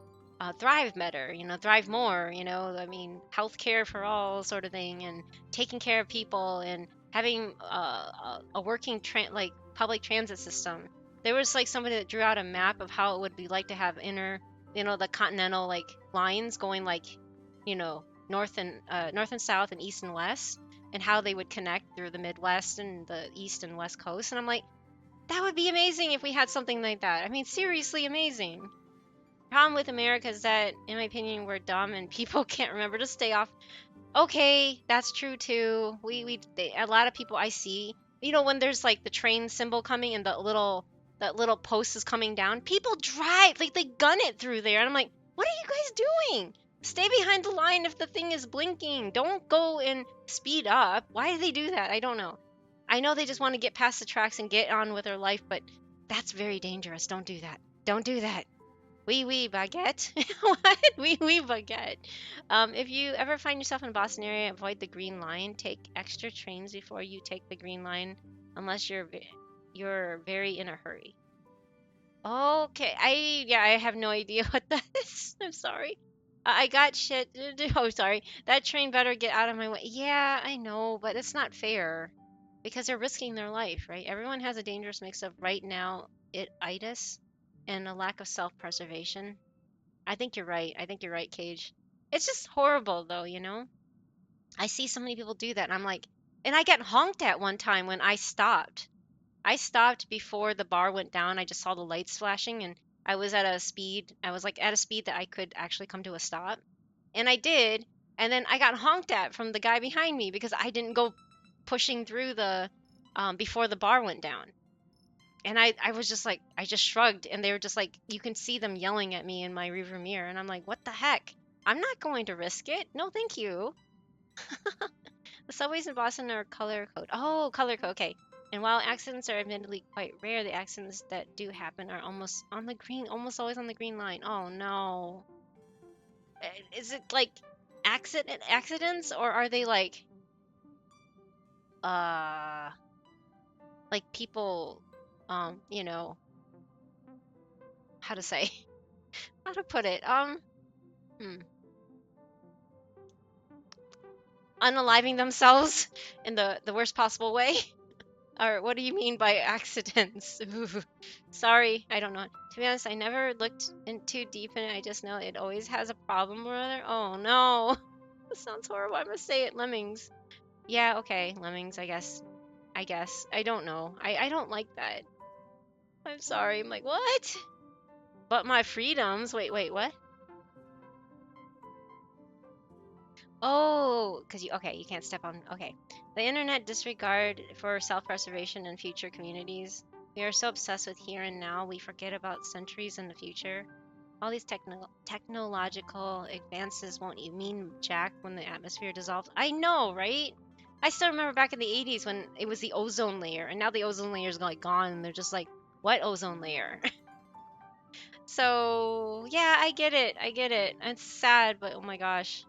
thrive better, you know, thrive more, you know, I mean, health care for all sort of thing, and taking care of people, and having a working like public transit system. There was like somebody that drew out a map of how it would be like to have the continental like lines going like, you know, north and south and east and west, and how they would connect through the Midwest and the East and West Coast. And I'm like, that would be amazing if we had something like that. I mean, seriously amazing. Problem with America is that, in my opinion, we're dumb and people can't remember to stay off. Okay, that's true too. A lot of people I see, you know, when there's like the train symbol coming and that little post is coming down, people drive like they gun it through there, and I'm like, what are you guys doing? Stay behind the line if the thing is blinking. Don't go and speed up. Why do they do that? I don't know. I know they just want to get past the tracks and get on with their life, but that's very dangerous. Don't do that. Don't do that. Oui, baguette. What? Oui, baguette. If you ever find yourself in the Boston area, avoid the green line. Take extra trains before you take the green line, unless you're very in a hurry. Okay, I have no idea what that is. I'm sorry. I got shit. Oh, sorry. That train better get out of my way. Yeah, I know, but it's not fair because they're risking their life, right? Everyone has a dangerous mix of right now itis and a lack of self-preservation. I think you're right. I think you're right, Cage. It's just horrible though, you know? I see so many people do that and I'm like, And I got honked at one time when I stopped. I stopped before the bar went down. I just saw the lights flashing and I was at a speed. I was like at a speed that I could actually come to a stop. And I did. And then I got honked at from the guy behind me because I didn't go pushing through the before the bar went down. And I was just like, I just shrugged and they were just like, you can see them yelling at me in my rearview mirror. And I'm like, what the heck? I'm not going to risk it. No, thank you. The subways in Boston are color code. Oh, color code. Okay. And while accidents are admittedly quite rare, the accidents that do happen are almost on the green, almost always on the green line. Oh no. Is it like accidents or are they uh like people you know, how to say how to put it? Unaliving themselves in the worst possible way? Or what do you mean by accidents? Sorry, I don't know. To be honest, I never looked in too deep in it. I just know it always has a problem or other. Oh no. That sounds horrible. I'm gonna say it. Lemmings. Yeah, okay. Lemmings, I guess. I don't know. I don't like that. I'm sorry. I'm like, what? But my freedoms. Wait, what? Oh, because you can't step on. Okay. The internet disregard for self-preservation and future communities. We are so obsessed with here and now, we forget about centuries in the future. All these technological advances won't mean jack when the atmosphere dissolves. I know, right? I still remember back in the 80s when it was the ozone layer, and now the ozone layer is like gone, and they're just like, what ozone layer? So, yeah, I get it. I get it. It's sad, but oh my gosh.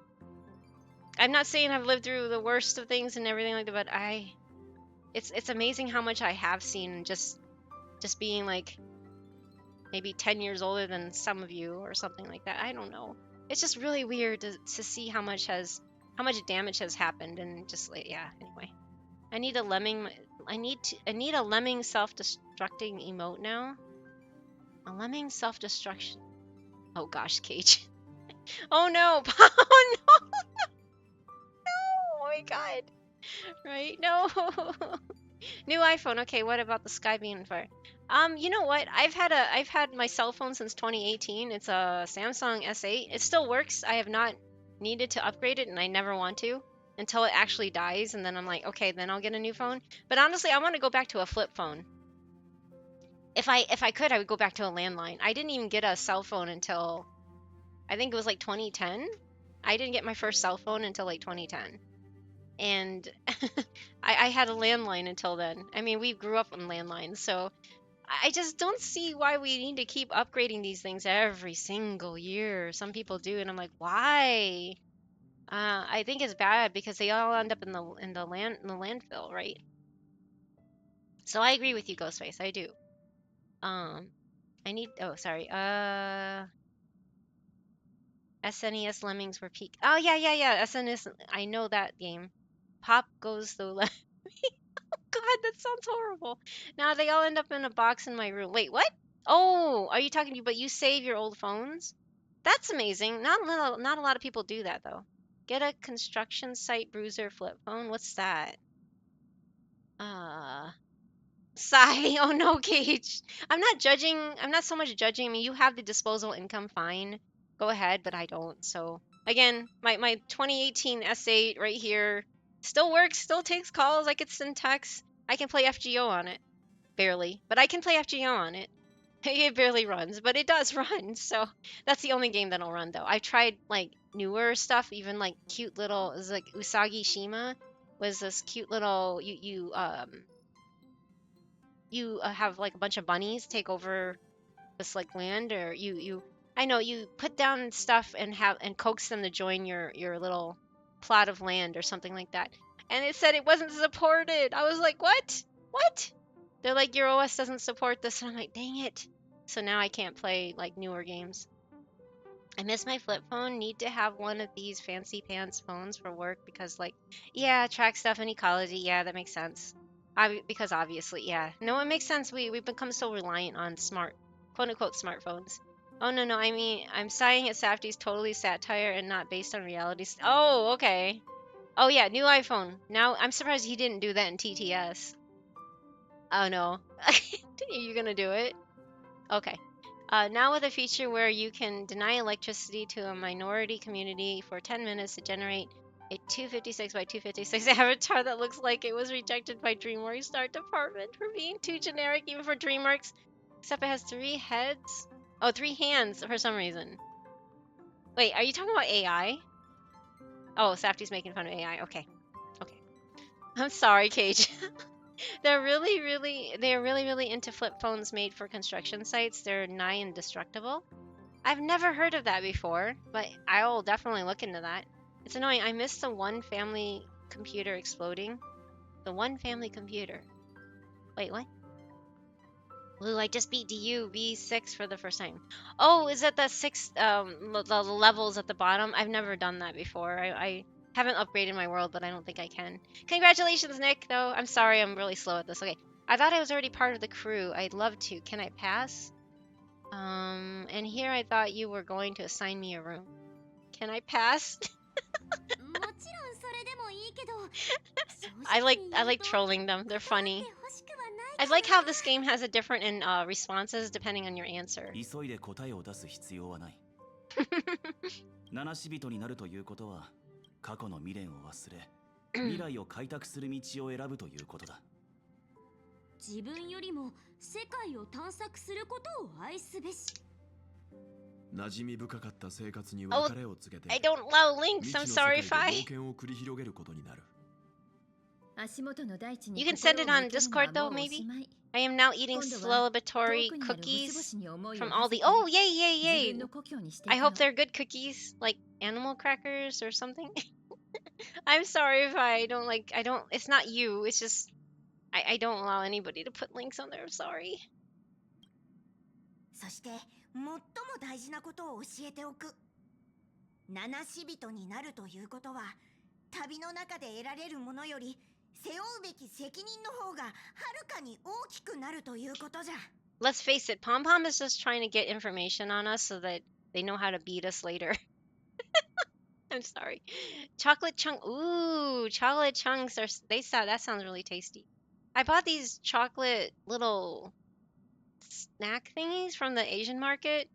I'm not saying I've lived through the worst of things and everything like that, but it's amazing how much I have seen just being like maybe 10 years older than some of you or something like that. I don't know. It's just really weird to see how much damage has happened and just like yeah, anyway. I need a lemming self-destructing emote now. A lemming self-destruction. Oh gosh, Cage. Oh no. Oh no. No. Oh my god. Right? No. New iPhone. Okay, what about the sky being fire? You know what? I've had my cell phone since 2018. It's a Samsung S8. It still works. I have not needed to upgrade it and I never want to until it actually dies and then I'm like, okay, then I'll get a new phone. But honestly, I want to go back to a flip phone. If I could, I would go back to a landline. I didn't even get a cell phone until I think it was like 2010. I didn't get my first cell phone until like 2010. And I had a landline until then. I mean, we grew up on landlines, so I just don't see why we need to keep upgrading these things every single year. Some people do, and I'm like, why? I think it's bad because they all end up in the landfill, right? So I agree with you, Ghostface. I do. I need. Oh, sorry. SNES Lemmings were peak. Oh yeah. SNES. I know that game. Pop goes the God, that sounds horrible. Now they all end up in a box in my room. Wait, what? Oh, are you talking to? But you save your old phones? That's amazing. Not a lot of people do that though. Get a construction site bruiser flip phone. What's that? Uh, Sigh. Oh no, Cage. I'm not judging. I'm not so much judging. I mean, you have the disposable income, fine. Go ahead, but I don't. So again, my 2018 S8 right here still works, still takes calls. I could send texts. I can play FGO on it. Barely, but I can play FGO on it. It barely runs, but it does run. So that's the only game that'll run though. I've tried like newer stuff, even like cute little, it was like Usagi Shima was this cute little you have like a bunch of bunnies take over this like land or you I know you put down stuff and have and coax them to join your little plot of land or something like that. And it said it wasn't supported. I was like, what? They're like, your OS doesn't support this, and I'm like, dang it. So now I can't play like newer games. I miss my flip phone. Need to have one of these fancy pants phones for work because, like, yeah, track stuff in ecology. Yeah, that makes sense. Because obviously, yeah. No, it makes sense. We've become so reliant on smart, quote unquote, smartphones. Oh, no. I mean, I'm sighing at Safdie's totally satire and not based on reality. Oh, okay. Oh yeah, new iPhone. Now I'm surprised he didn't do that in TTS. Oh no. You're gonna do it? Okay. Now with a feature where you can deny electricity to a minority community for 10 minutes to generate a 256 by 256 avatar that looks like it was rejected by DreamWorks art department for being too generic even for DreamWorks. Except it has 3 heads. Oh, 3 hands for some reason. Wait, are you talking about AI? Oh, Safty's making fun of AI. Okay. Okay. I'm sorry, Cage. They're really into flip phones made for construction sites. They're nigh indestructible. I've never heard of that before, but I will definitely look into that. It's annoying. I missed the one family computer exploding. The one family computer. Wait, what? Lou, I just beat DU V6 for the first time. Oh, is that the 6 the levels at the bottom? I've never done that before. I haven't upgraded my world, but I don't think I can. Congratulations, Nick, though. I'm sorry, I'm really slow at this. Okay. I thought I was already part of the crew. I'd love to. Can I pass? And here I thought you were going to assign me a room. Can I pass? I like trolling them. They're funny. I like how this game has a different responses depending on your answer. 急いで答えを出す必要はない。七死人になるということは、過去の未練を忘れ、未来を開拓する道を選ぶということだ。自分よりも世界を探索することを愛すべし。馴染み深かった生活に別れを告げて、 I don't allow links. I'm 未知の sorry 世 if 界 I. で冒険を繰り広げることになる。 You can send it on Discord though, maybe? I am now eating celebratory cookies from Aldi. Oh, yay, yay, yay! I hope they're good cookies, like animal crackers or something. I'm sorry if I don't, it's not you, it's just, I don't allow anybody to put links on there, I'm sorry. そして最も大事なことを教えておく。七死人になるということは、旅の中で得られるものより背負うべき責任の方がはるかに大きくなるということじゃ。 Let's face it, Pom Pom is just trying to get information on us so that they know how to beat us later. I'm sorry. Chocolate chunk. Ooh, chocolate chunks are. That sounds really tasty. I bought these chocolate little snack thingies from the Asian market.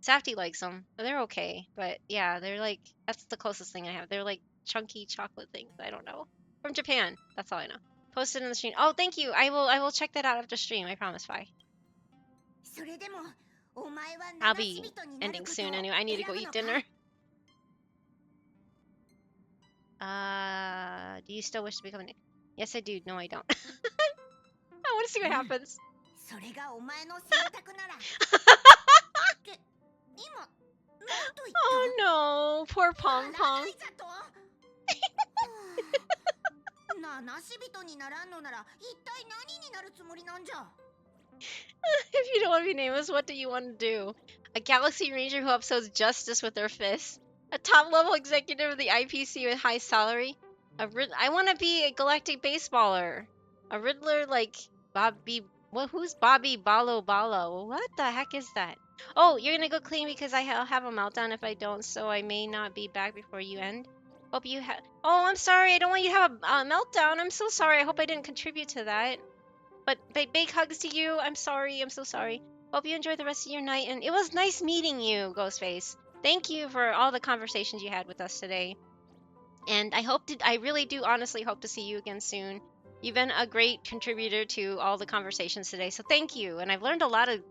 Safty likes them. They're okay, but yeah, they're like that's the closest thing I have. They're like chunky chocolate things. I don't know. From Japan. That's all I know. Post it in the stream. Oh, thank you. I will check that out after stream. I promise. Bye. それでもお前は I'll 七死 be 人になる ending ことを soon anyway. I need to go 選ぶ eat のか？ dinner. Do you still wish to become an? Yes, I do. No, I don't. I want to see what happens. それがお前の選択なら。今何と言った？ Oh no, poor Pom Pom. 七死人にならんのなら一体何になるつもりなんじゃ？ If you don't want to be nameless, what do you want to do? A Galaxy Ranger who upholds justice with their fists. A top-level executive of the IPC with high salary. I want to be a galactic baseballer. A Riddler like Bobby. Who's Bobby Balo Balo? What the heck is that? Oh, you're gonna go clean because I'll have a meltdown if I don't, so I may not be back before you end. Hope you have. Oh, I'm sorry. I don't want you to have a meltdown. I'm so sorry. I hope I didn't contribute to that. But big hugs to you. I'm sorry. I'm so sorry. Hope you enjoy the rest of your night. And it was nice meeting you, Ghostface. Thank you for all the conversations you had with us today. And I really do honestly hope to see you again soon. You've been a great contributor to all the conversations today. So thank you. And I've learned a lot of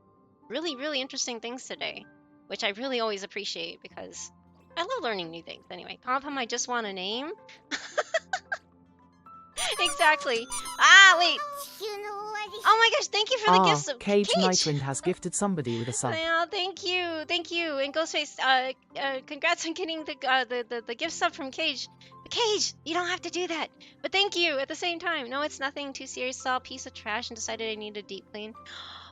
really, really interesting things today, which I really always appreciate because I love learning new things. Anyway, Pom Pom, I just want a name. Exactly. Ah, wait. Oh my gosh, thank you for the gifts. Cage Nightwind has gifted somebody with a sub. Yeah, thank you. And Ghostface, congrats on getting the gift sub from Cage. Cage, you don't have to do that. But thank you at the same time. No, it's nothing too serious. Saw a piece of trash and decided I need a deep clean.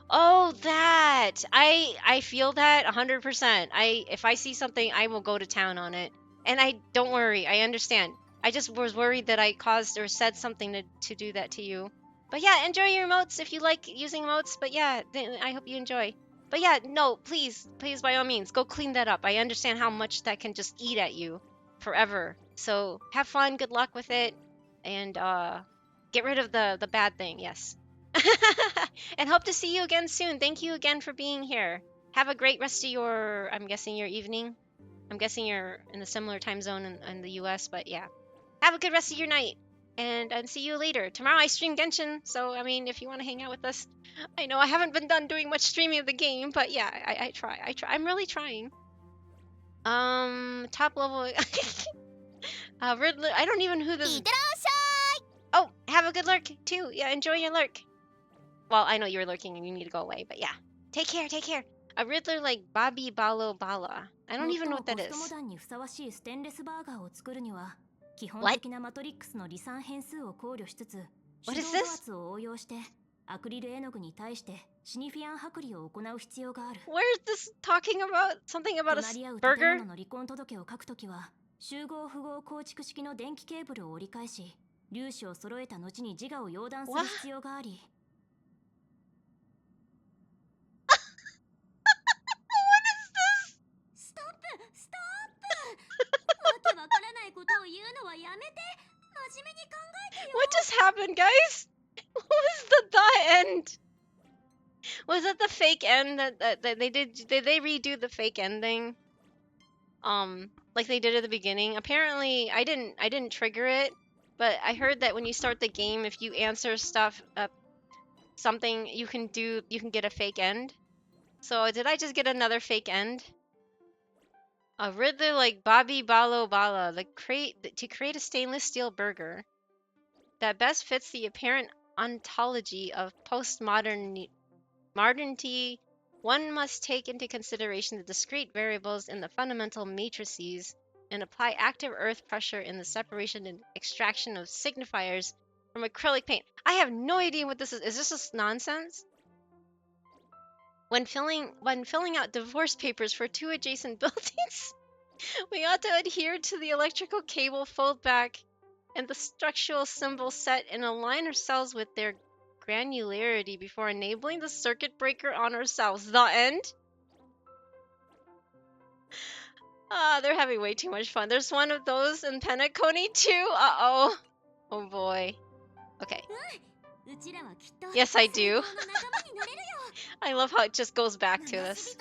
Oh, that. I feel that 100%. If I see something, I will go to town on it. And don't worry, I understand. I just was worried that I caused or said something to do that to you. But yeah, enjoy your emotes if you like using emotes. But yeah, I hope you enjoy. But yeah, no, please, by all means, go clean that up. I understand how much that can just eat at you forever. So have fun, good luck with it, and get rid of the bad thing. Yes. And hope to see you again soon. Thank you again for being here. Have a great rest of your, I'm guessing, your evening. I'm guessing you're in a similar time zone in the US, but yeah. Have a good rest of your night. And see you later. Tomorrow I stream Genshin, so I mean, if you want to hang out with us, I know I haven't been done doing much streaming of the game, but yeah, I try. I'm really trying. Top level. Riddler. I don't even know who this. Oh, have a good lurk too. Yeah, enjoy your lurk. Well, I know you're lurking and you need to go away, but yeah. Take care, take care. A Riddler like Bobby Balo Bala. I don't even know what that is. にふさわしいステンレスバーガーを作るには、基本 What? 的なマトリックスの離散変数を考慮しつつ、 What 手 is 動 this? 度圧を応用して、アクリル絵の具に対してシニフィアン剥離を行う必要がある。Where is this talking about? Something about a 隣り合う burger? 建物の離婚届を書くときは、集合符号構築式の電気ケーブルを折り返し、粒子を揃えた後に自我を溶断する必要があり。What just happened, guys? What was the end? Was that the fake end that they did? Did they redo the fake ending? Like they did at the beginning. Apparently, I didn't trigger it, but I heard that when you start the game, if you answer stuff, something you can get a fake end. So did I just get another fake end? A Riddler like Bobby Balo Bala, to create a stainless steel burger that best fits the apparent ontology of postmodernity. One must take into consideration the discrete variables in the fundamental matrices and apply active earth pressure in the separation and extraction of signifiers from acrylic paint. I have no idea what this is. Is this just nonsense? When filling out divorce papers for 2 adjacent buildings, we ought to adhere to the electrical cable fold back and the structural symbol set and align ourselves with their granularity before enabling the circuit breaker on ourselves. The end? They're having way too much fun. There's one of those in Penacony too. Uh-oh. Oh boy. Okay. Yes, I do. I love how it just goes back to this.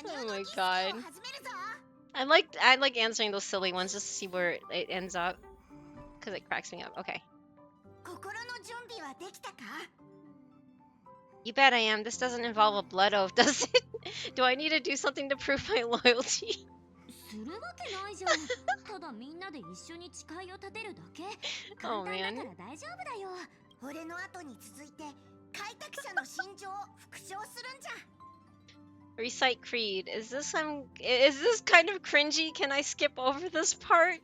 Oh my god. I like answering those silly ones just to see where it ends up. Because it cracks me up. Okay. You bet I am. This doesn't involve a blood oath, does it? Do I need to do something to prove my loyalty? Oh man. Recite creed. Is this kind of cringy? Can I skip over this part?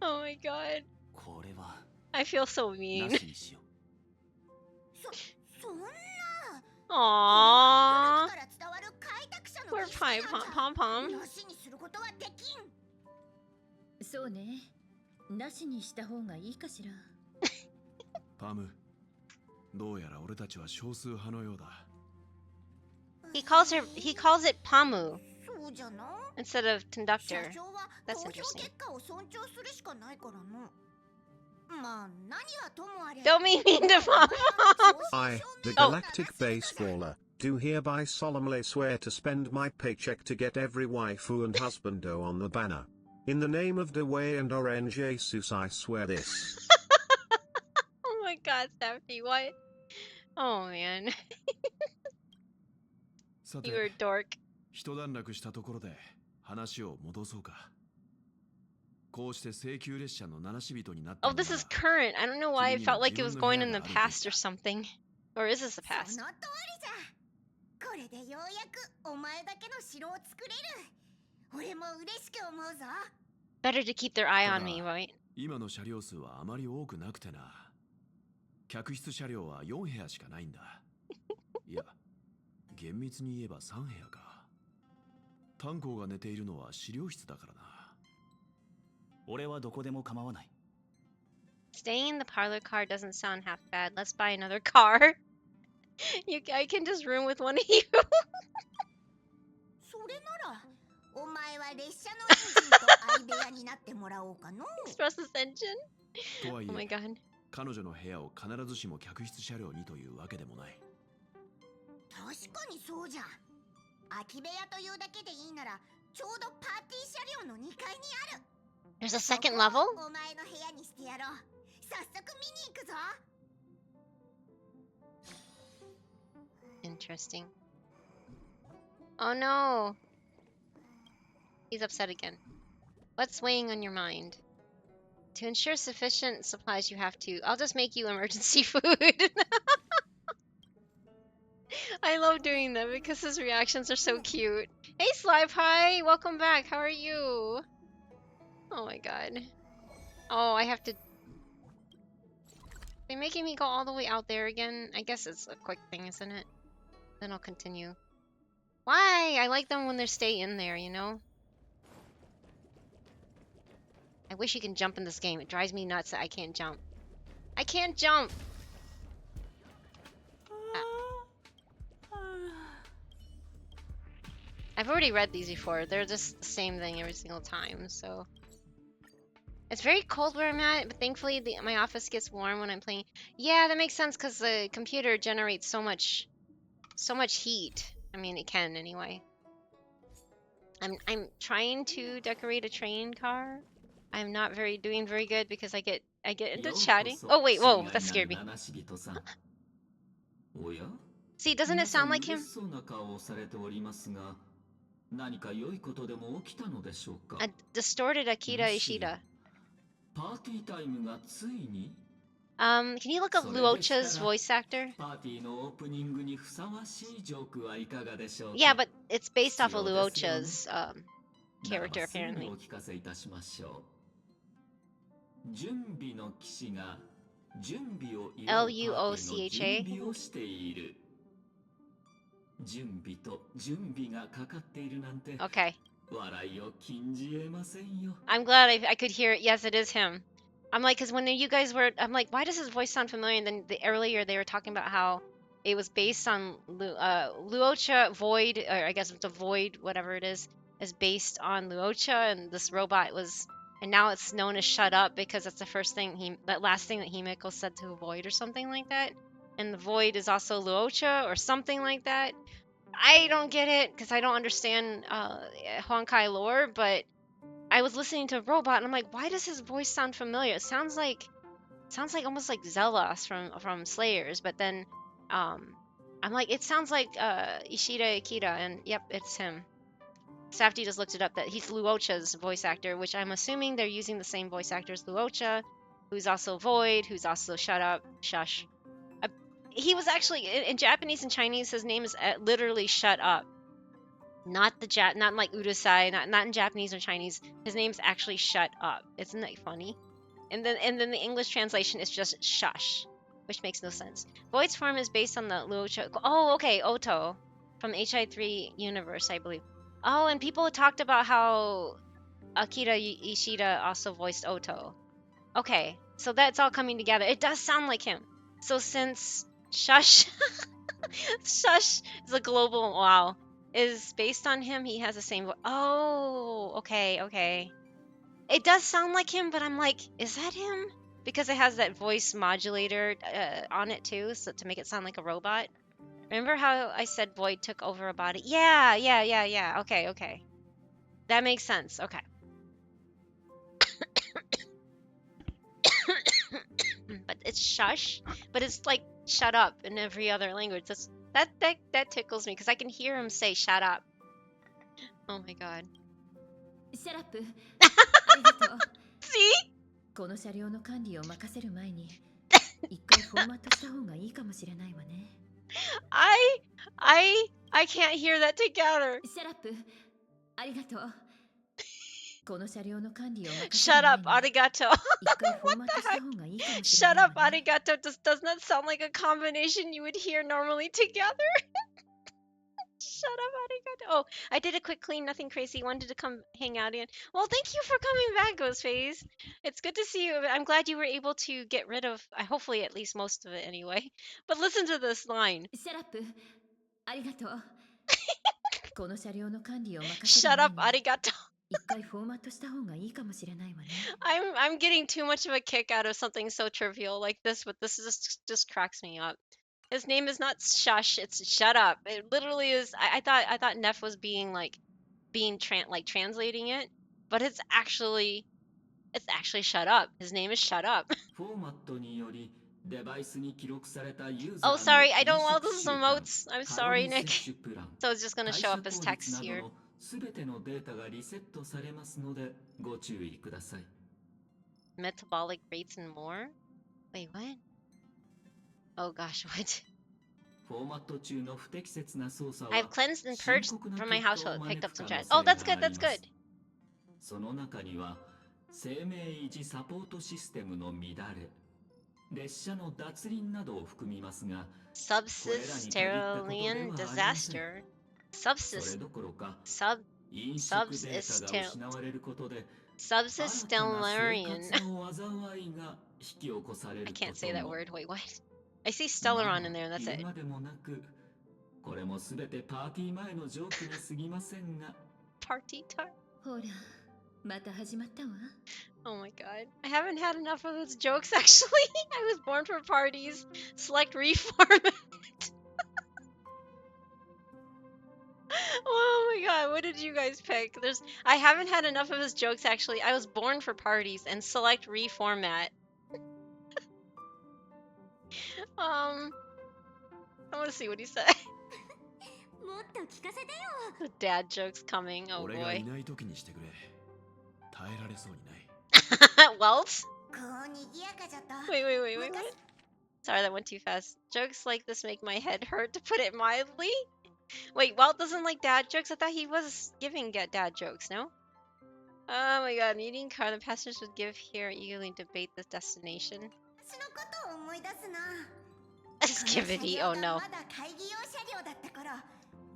Oh my god. I feel so mean. Aww. Poor Pom Pom. そうね。なしにした方がいいかしら。パム、どうやら俺たちは少数派のようだ。He calls it Pamu instead of conductor. That's interesting. Don't mean to Pom Pom. I, the galactic baseballer, do hereby solemnly swear to spend my paycheck to get every waifu and husbando on the banner. In the name of Dewey and Orange Jesus, I swear this. Oh my god, Stephanie, what? Oh man. You were a dork. 一段落したところで話を戻そうか。こうして請求列車の七死人になった。Oh, this is current. I don't know why it felt like it was going in the past or something. Or is this the past? Better to keep their eye on me, right? 今の車両数はあまり多くなくてな。客室車両は4部屋しかないんだ。いや、厳密に言えば3部屋か。炭鉱が寝ているのは資料室だからな。俺はどこでも構わない。 Staying in the parlor car doesn't sound half bad. Let's buy another car. I can just room with one of you. それならお前は列車のエンジンと相部屋になってもらおうかの。 Express this engine. とはい Oh my え、 god. 彼女の部屋を必ずしも客室車両にというわけでもない。確かにそうじゃ。空き部屋というだけでいいならちょうどパーティー車両の2階にある。 There's a second level? お前の部屋にしてやろう。早速見に行くぞ。 Interesting. Oh no. He's upset again. What's weighing on your mind? To ensure sufficient supplies, you have to. I'll just make you emergency food. I love doing that because his reactions are so cute. Hey, Sly Pie! Welcome back. How are you? Oh my god. Oh, I have to. They're making me go all the way out there again. I guess it's a quick thing, isn't it? Then I'll continue. Why? I like them when they stay in there, you know? I wish you can jump in this game. It drives me nuts that I can't jump. I can't jump! I've already read these before. They're just the same thing every single time, so... It's very cold where I'm at, but thankfully my office gets warm when I'm playing. Yeah, that makes sense because the computer generates so much heat. I mean, it can anyway. I'm trying to decorate a train car. I'm not doing very good because I get into chatting. Oh wait, whoa, that scared me. See, doesn't it sound like him? A distorted Akira Ishida. Can you look up Luocha's voice actor? Yeah, but it's based off of Luocha's character, apparently. Luocha. Okay. I'm glad I could hear it. Yes, it is him. I'm like, because when you guys were, I'm like, why does his voice sound familiar? And then earlier they were talking about how it was based on Luocha Void, or I guess it's a Void, whatever it is based on Luocha, and this robot was, and now it's known as Shut Up because that's the first thing that last thing that Himeko said to Void or something like that. And the Void is also Luocha or something like that. I don't get it because I don't understand Honkai lore, but I was listening to a robot and I'm like, why does his voice sound familiar? It sounds like almost like Zelos from Slayers, but then I'm like, it sounds like Ishida Akira, and yep, it's him. Safety just looked it up that he's Luocha's voice actor, which I'm assuming they're using the same voice actor as Luocha, who's also Void, who's also Shut Up, Shush. He was actually in Japanese and Chinese. His name is literally Shut Up. Not like Urusai, not in Japanese or Chinese. His name's actually Shut Up. Isn't that funny? And then the English translation is just Shush, which makes no sense. Void's form is based on the Luocha. Oh, okay, Oto from HI3 universe, I believe. Oh, and people talked about how Akira Ishida also voiced Oto. Okay, so that's all coming together. It does sound like him. So since Shush Shush is a global is based on him, he has the same voice. Oh, okay. It does sound like him, but I'm like, is that him? Because it has that voice modulator on it too, so to make it sound like a robot. Remember how I said Void took over a body? Yeah. Okay. That makes sense. Okay. But it's Shush, but it's like shut up in every other language. That tickles me because I can hear him say shut up. Oh my god. Shut up. See? この車両の管理を任せる前に一回フォーマットした方がいいかもしれないわね。I can't hear that together. Shut up. ありがとう。この車両の管理を任せる Shut up, arigato. 一回フォーマットした方がいいかもしれ Shut ない up, arigato. Does not sound like a combination you would hear normally together. Shut up, arigato. Oh, I did a quick clean, nothing crazy. Wanted to come hang out again. Well, thank you for coming back, Ghostface. It's good to see you. I'm glad you were able to get rid of, hopefully, at least most of it anyway. But listen to this line. セラップ、ありがとう。この車両の管理を任せる Shut 前 up, に arigato. 一回フォーマットした方がいいかもしれないわね。I'm getting too much of a kick out of something so trivial like this, but this just cracks me up. His name is not Shush, it's Shut Up. It literally is. I thought Neff was being translating it, but it's actually Shut Up. His name is Shut Up. フォーマットによりデバイスに記録されたユーザー Oh, の sorry, I 飲 don't want 食 those 習慣、 emotes. I'm カロ sorry, リー Nick. 摂取プラン、 So it's just gonna 代 show 謝 up as 効率 text など here. のすべてのデータがリセットされますのでご注意ください。 Metabolic rates and more? Wait, what? Oh gosh, what? フォーマット中の不適切な操作 I've は cleansed and 深 purged 刻な from my 結果を household. 招 Picked up く some 可能 trash. 性 Oh, が that's あ good, り that's ま good. す。その中には生命維持サポートシステムの乱れ、列車の脱輪などを含みますが、これらに限ったことで Subsistarian はありません。 disaster. それどころか、飲食データが失われることで、新たな生 Subsistarian. 活の災いが引き起こされ I る can't こ say と that も。 word. Wait, what? I see ま Stellaron あ in there, and that's 言う it. までもなく、これもすべてパーティー前のジョークに過ぎませんが。 Party time. ほら、また始まったわ。 Oh my god. I haven't had enough of those jokes actually. I was born for parties. Select reformat. Oh my god, what did you guys pick? I haven't had enough of his jokes actually. I was born for parties and select reformat. I want to see what he said. もっと聞かせてよ。 The dad jokes coming. Oh 俺がい boy. ない時にしてくれ。耐えられそうにない。Welt? こう賑やかじゃった。 Wait. What? Sorry, that went too fast. Jokes like this make my head hurt, to put it mildly. Wait, Walt doesn't like dad jokes? I thought he was giving dad jokes, no? Oh my god, meeting car the passengers would give here eagerly debate the destination. そのことを思い出すな。 Skivity, oh no. まだ開業車両だった頃、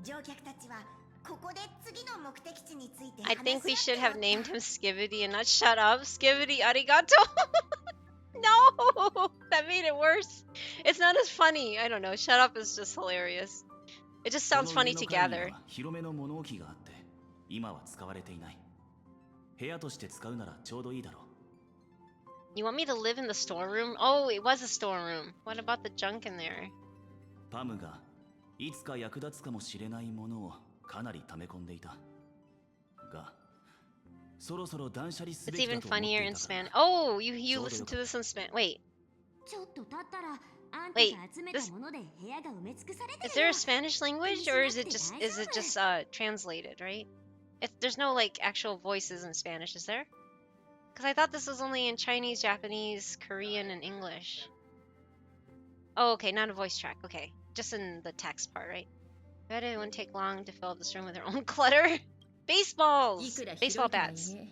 乗客たちはここで次の目的地について I 話 think we し合 should って have おった。 named him Skivity and not shut up. Skivity arigato. No! That made it worse. It's not as funny. I don't know. Shut up is just hilarious. It just こ sounds の funny 家 家 の の階に together. は広めの物置があって今は使われていない。部屋として使うならちょうどいいだろう。 You want me to live in the storeroom? Oh, it was a storeroom. What about the junk in there? パムがいつか役立つかもしれないものをかなり溜め込んでいた。が、そろそろ断捨離す It's べきだ even と思って funnier い in たから Spanish. Oh, you ちょうど listened よ to かっ this in Spanish. Wait, ちょっと経ったら、あんた wait. が集めたもので部屋が埋め尽くされて Is る there よ a。Spanish language or is it just translated, right? There's no like actual voices in Spanish, is there? Because I thought this was only in Chinese, Japanese, Korean, and English. Oh, okay, not a voice track. Okay, just in the text part, right? Bet it wouldn't take long to fill up this room with their own clutter. い Baseballs! くら Baseball 広いとはい bats. え、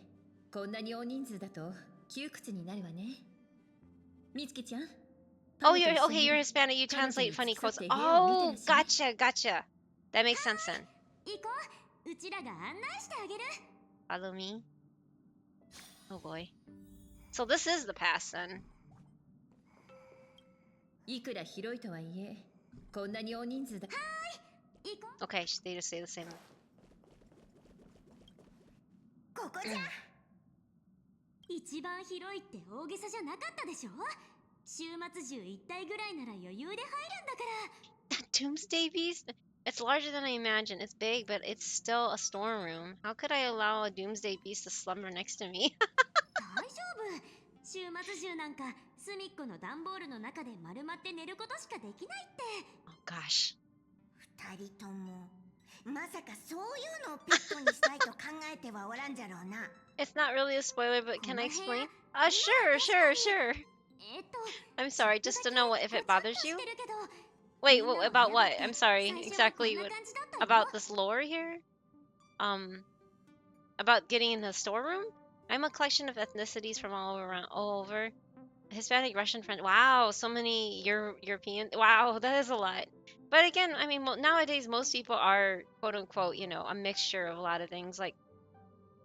こんなに大人数だと窮屈になるわね。みつきちゃん。 Oh, you're okay. You're Hispanic. You translate funny quotes. Oh, gotcha. That makes sense then. 行こう。うちらが案内してあげる。 Follow me. Oh boy. So this is the past then. いくら広いとはいえ、こんなに大人数だ。はーい。行こう。 Okay, they just say the same. ここじゃ。一番広いって大げさじゃなかったでしょ。週末中一体ぐらいなら余裕で入るんだから。 Doomsday Beast? It's larger than I imagined. It's big, but it's still a storeroom. How could I allow a Doomsday Beast to slumber next to me? 大丈夫。週末中なんか隅っこの段ボールの中で丸まって寝ることしかできないって。 Oh gosh. 二人ともまさかそういうのをペットにしたいと考えてはおらんじゃろうな。 It's not really a spoiler, but can I explain? Sure. I'm sorry, just to know if it bothers you. Wait, about what? I'm sorry, exactly what about this lore here? About getting in the storeroom? I'm a collection of ethnicities from all over. Hispanic, Russian, French. Wow, so many European. Wow, that is a lot. But again, I mean, nowadays most people are quote unquote, a mixture of a lot of things. Like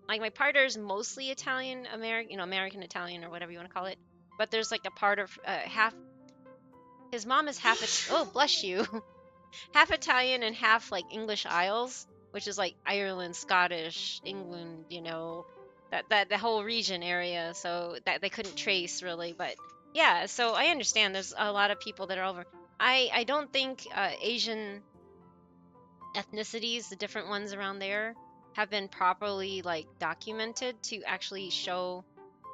my partner is mostly Italian American, American Italian or whatever you want to call it. But there's like a part of half. His mom is half. Oh, bless you. Half Italian and half like English Isles, which is like Ireland, Scottish, England, that the whole region area. So that they couldn't trace really, but yeah. So I understand. There's a lot of people that are over. I don't think Asian ethnicities, the different ones around there, have been properly like documented to actually show,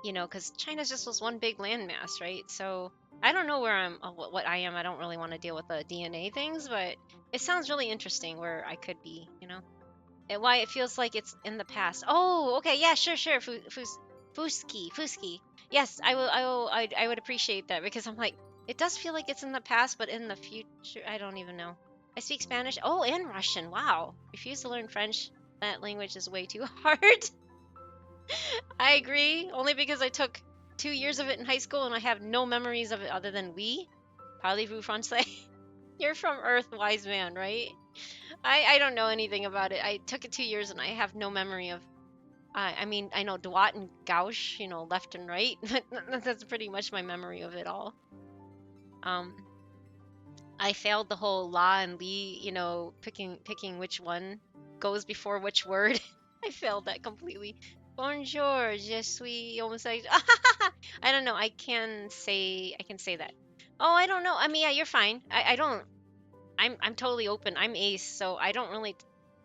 because China's just was one big landmass, right? So I don't know where I'm, what I am. I don't really want to deal with the DNA things, but it sounds really interesting where I could be, and why it feels like it's in the past. Oh, okay, yeah, sure, sure. Fuski. Yes, I would appreciate that because I'm like, it does feel like it's in the past, but in the future, I don't even know. I speak Spanish. Oh, and Russian. Wow. Refuse to learn French. That language is way too hard. I agree. Only because I took 2 years of it in high school and I have no memories of it other than oui. Parlez-vous français? You're from Earth, wise man, right? I don't know anything about it. I took it 2 years and I have no memory of. I mean, I know droit and gauche, left and right. That's pretty much my memory of it all. I failed the whole la and li, picking which one goes before which word. I failed that completely. Bonjour, je suis homosexual. I don't know. I can say that. Oh, I don't know. I mean, yeah, you're fine. I don't. I'm totally open. I'm ace, so I don't really.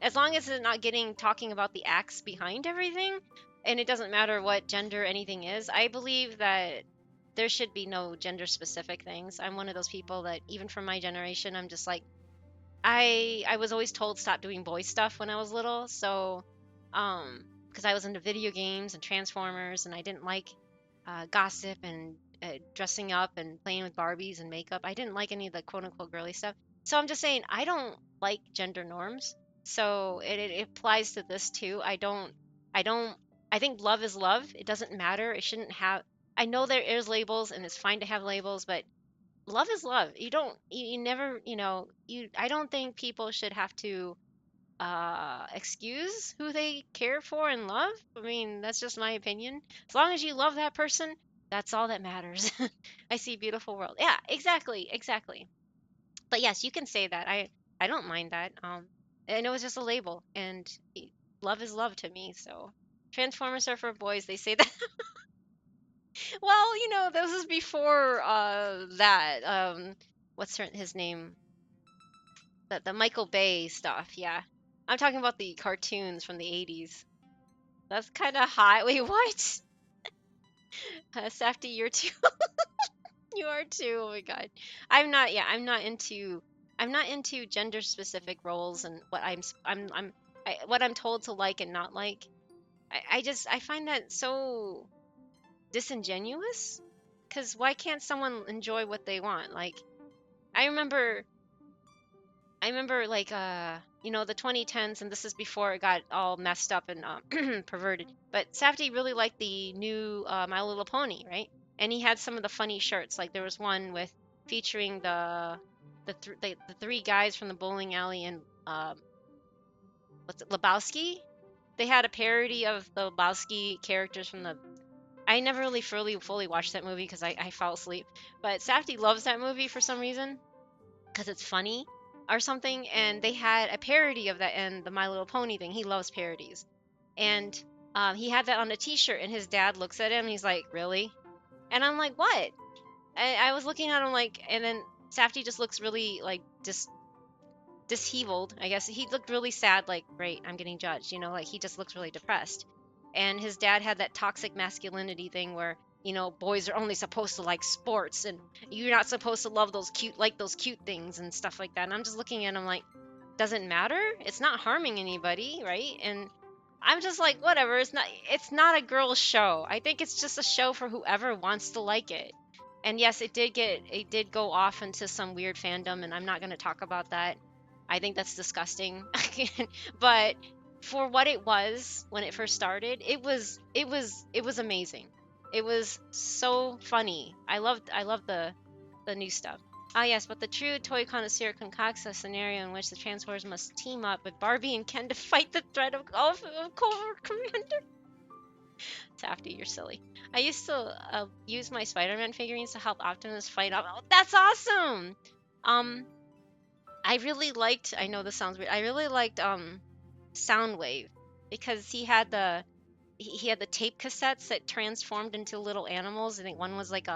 As long as it's not talking about the acts behind everything, and it doesn't matter what gender anything is. I believe that there should be no gender specific things. I'm one of those people that even from my generation, I'm just like I was always told stop doing boy stuff when I was little. So because I was into video games and Transformers and I didn't like gossip and dressing up and playing with Barbies and makeup. I didn't like any of the quote unquote girly stuff. So I'm just saying I don't like gender norms. So it applies to this too. I don't I think love is love. It doesn't matter. It shouldn't have. I know there is labels and it's fine to have labels, but love is love. You never, I don't think people should have to excuse who they care for and love. I mean, that's just my opinion. As long as you love that person, that's all that matters. I see beautiful world. Yeah, exactly. But yes, you can say that. I don't mind that. And it was just a label, and love is love to me. So Transformers are for boys. They say that. Well, this is before that. What's his name? The Michael Bay stuff. Yeah, I'm talking about the cartoons from the 80s. That's kind of high. Wait, what? Safety, you're too. You are too. Oh my god. I'm not. Yeah, I'm not into. I'm not into gender specific roles and what what I'm told to like and not like. I find that so disingenuous. Cause why can't someone enjoy what they want? Like I remember like the 2010s, and this is before it got all messed up and perverted. But Safdie really liked the new My Little Pony, right? And he had some of the funny shirts. Like there was one with featuring the three guys from the bowling alley and what's it, Lebowski. They had a parody of the Lebowski characters from the. I never really fully watched that movie because I fell asleep. But Safdie loves that movie for some reason because it's funny or something. And they had a parody of that in the My Little Pony thing. He loves parodies. And he had that on a t-shirt and his dad looks at him and he's like, really? And I'm like, what? And I was looking at him like, and then Safdie just looks really like disheveled. I guess he looked really sad, like, great, I'm getting judged, like he just looks really depressed. And his dad had that toxic masculinity thing where, boys are only supposed to like sports and you're not supposed to love those cute things and stuff like that. And I'm just looking at him like, doesn't matter. It's not harming anybody, right? And I'm just like, whatever. It's not a girl's show. I think it's just a show for whoever wants to like it. And yes, it did go off into some weird fandom, and I'm not going to talk about that. I think that's disgusting. But for what it was when it first started, it was amazing. It was so funny. I loved the new stuff. Ah yes, but the true toy connoisseur concocts a scenario in which the Transformers must team up with Barbie and Ken to fight the threat of Cobra Commander. Safty, you're silly. I used to use my Spider-Man figurines to help Optimus fight off. Oh, that's awesome. Um, I really liked. I know this sounds weird. I really liked Soundwave because he had the tape cassettes that transformed into little animals. I think one was like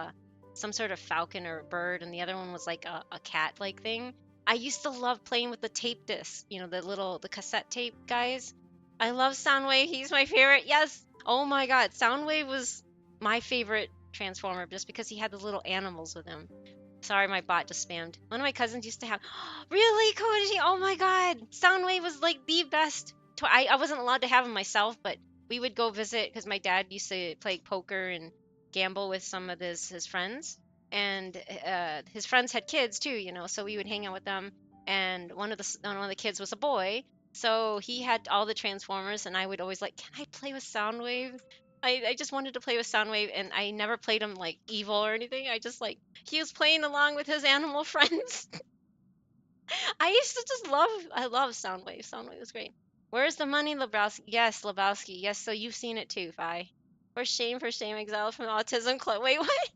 some sort of falcon or a bird, and the other one was like a cat like thing. I used to love playing with the tape disc, the cassette tape guys. I love Soundwave. He's my favorite. Yes. Oh my God, Soundwave was my favorite Transformer just because he had the little animals with him. Sorry, my bot just spammed. One of my cousins used to have. Really, Koji? Oh my God, Soundwave was like the best. I wasn't allowed to have him myself, but we would go visit because my dad used to play poker and gamble with some of his friends, and his friends had kids too, so we would hang out with them. And one of the kids was a boy, so he had all the Transformers, and I would always like, can I play with Soundwave? I just wanted to play with Soundwave, and I never played him like evil or anything. I just like he was playing along with his animal friends. I used to just I love Soundwave. Soundwave was great. Where's the money, Lebowski? Yes, Lebowski. Yes, so you've seen it too, Fi. For shame, exiled from the Autism Club. Wait, what?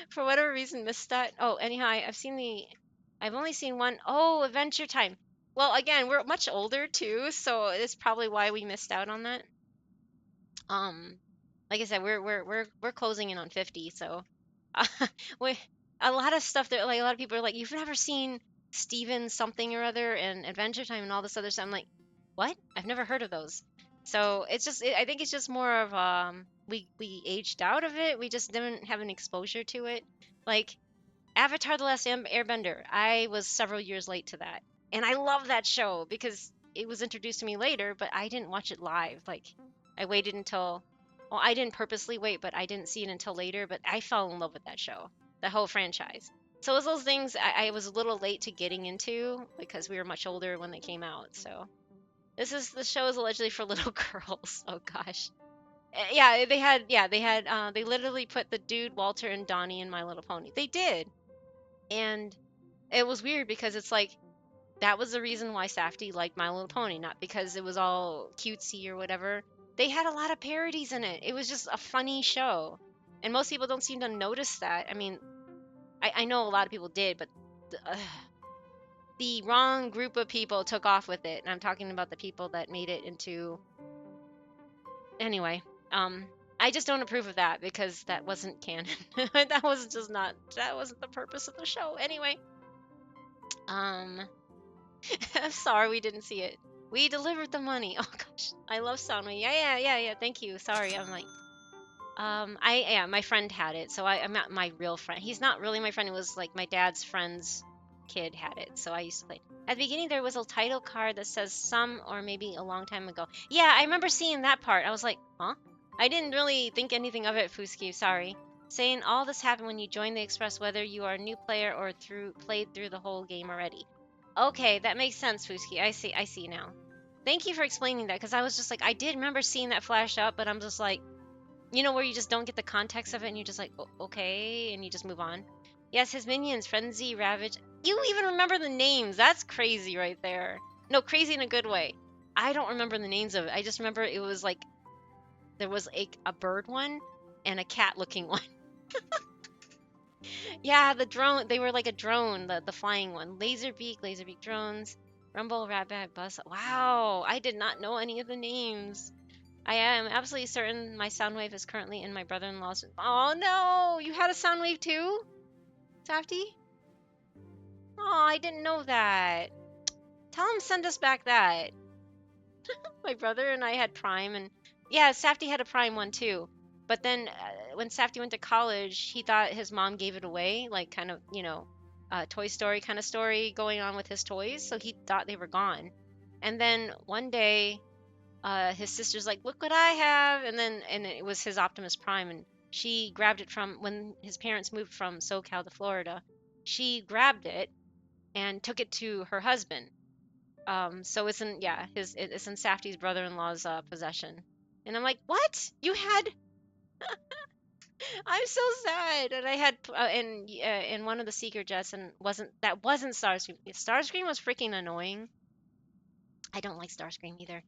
For whatever reason, missed that. Oh, anyhow, I've only seen one. Oh, Adventure Time. Well, again, we're much older too, so it's probably why we missed out on that. Um, like I said, we're closing in on 50, so we a lot of stuff that like a lot of people are like, you've never seen Steven something or other and Adventure Time and all this other stuff. I'm like, what? I've never heard of those. So it's just I think it's just more of we aged out of it. We just didn't have an exposure to it. Like Avatar: The Last Airbender, I was several years late to that, and I love that show because it was introduced to me later, but I didn't watch it live. Like I waited until, well, I didn't purposely wait, but I didn't see it until later. But I fell in love with that show, the whole franchise. So it was those things I was a little late to getting into because we were much older when they came out. So the show is allegedly for little girls. Oh gosh. They literally put the dude Walter and Donnie in My Little Pony. They did. And it was weird because it's like that was the reason why Safdie liked My Little Pony, not because it was all cutesy or whatever. They had a lot of parodies in it. It was just a funny show. And most people don't seem to notice that. I mean, I know a lot of people did, but the wrong group of people took off with it. And I'm talking about the people that made it into. Anyway, I just don't approve of that because that wasn't canon. That wasn't the purpose of the show. Anyway, I'm sorry we didn't see it. We delivered the money. Oh gosh, I love Soundwave. Yeah. Thank you. Sorry, I'm like, my friend had it, so I'm not my real friend. He's not really my friend. It was like my dad's friend's kid had it, so I used to play. At the beginning, there was a title card that says some or maybe a long time ago. Yeah, I remember seeing that part. I was like, huh? I didn't really think anything of it, Fusky. Sorry. Saying all this happened when you join the Express, whether you are a new player or played through the whole game already. Okay, that makes sense, Fusky. I see now. Thank you for explaining that, because I was just like, I did remember seeing that flash up, but I'm just like, where you just don't get the context of it and you're just like, okay, and you just move on. Yes, his minions, Frenzy, Ravage. You even remember the names. That's crazy right there. No, crazy in a good way. I don't remember the names of it. I just remember it was like, there was a bird one and a cat looking one. Yeah, the drone. They were like a drone, the flying one. Laserbeak drones. Rumble, Rabbit, Buzz. Wow, I did not know any of the names. I am absolutely certain my Soundwave is currently in my brother-in-law's. Oh no, you had a Soundwave too, Safty? Oh, I didn't know that. Tell him send us back that. My brother and I had Prime, and yeah, Safty had a Prime one too. But then when Safty went to college, he thought his mom gave it away, like kind of, Toy Story kind of story going on with his toys. So he thought they were gone. And then one day, his sister's like, look what I have. And it was his Optimus Prime. And she grabbed it from when his parents moved from SoCal to Florida. She grabbed it and took it to her husband. So it's in Safty's brother-in-law's possession. And I'm like, what? You had I'm so sad. And I had in one of the seeker jets, and wasn't Starscream. Starscream was freaking annoying. I don't like Starscream either.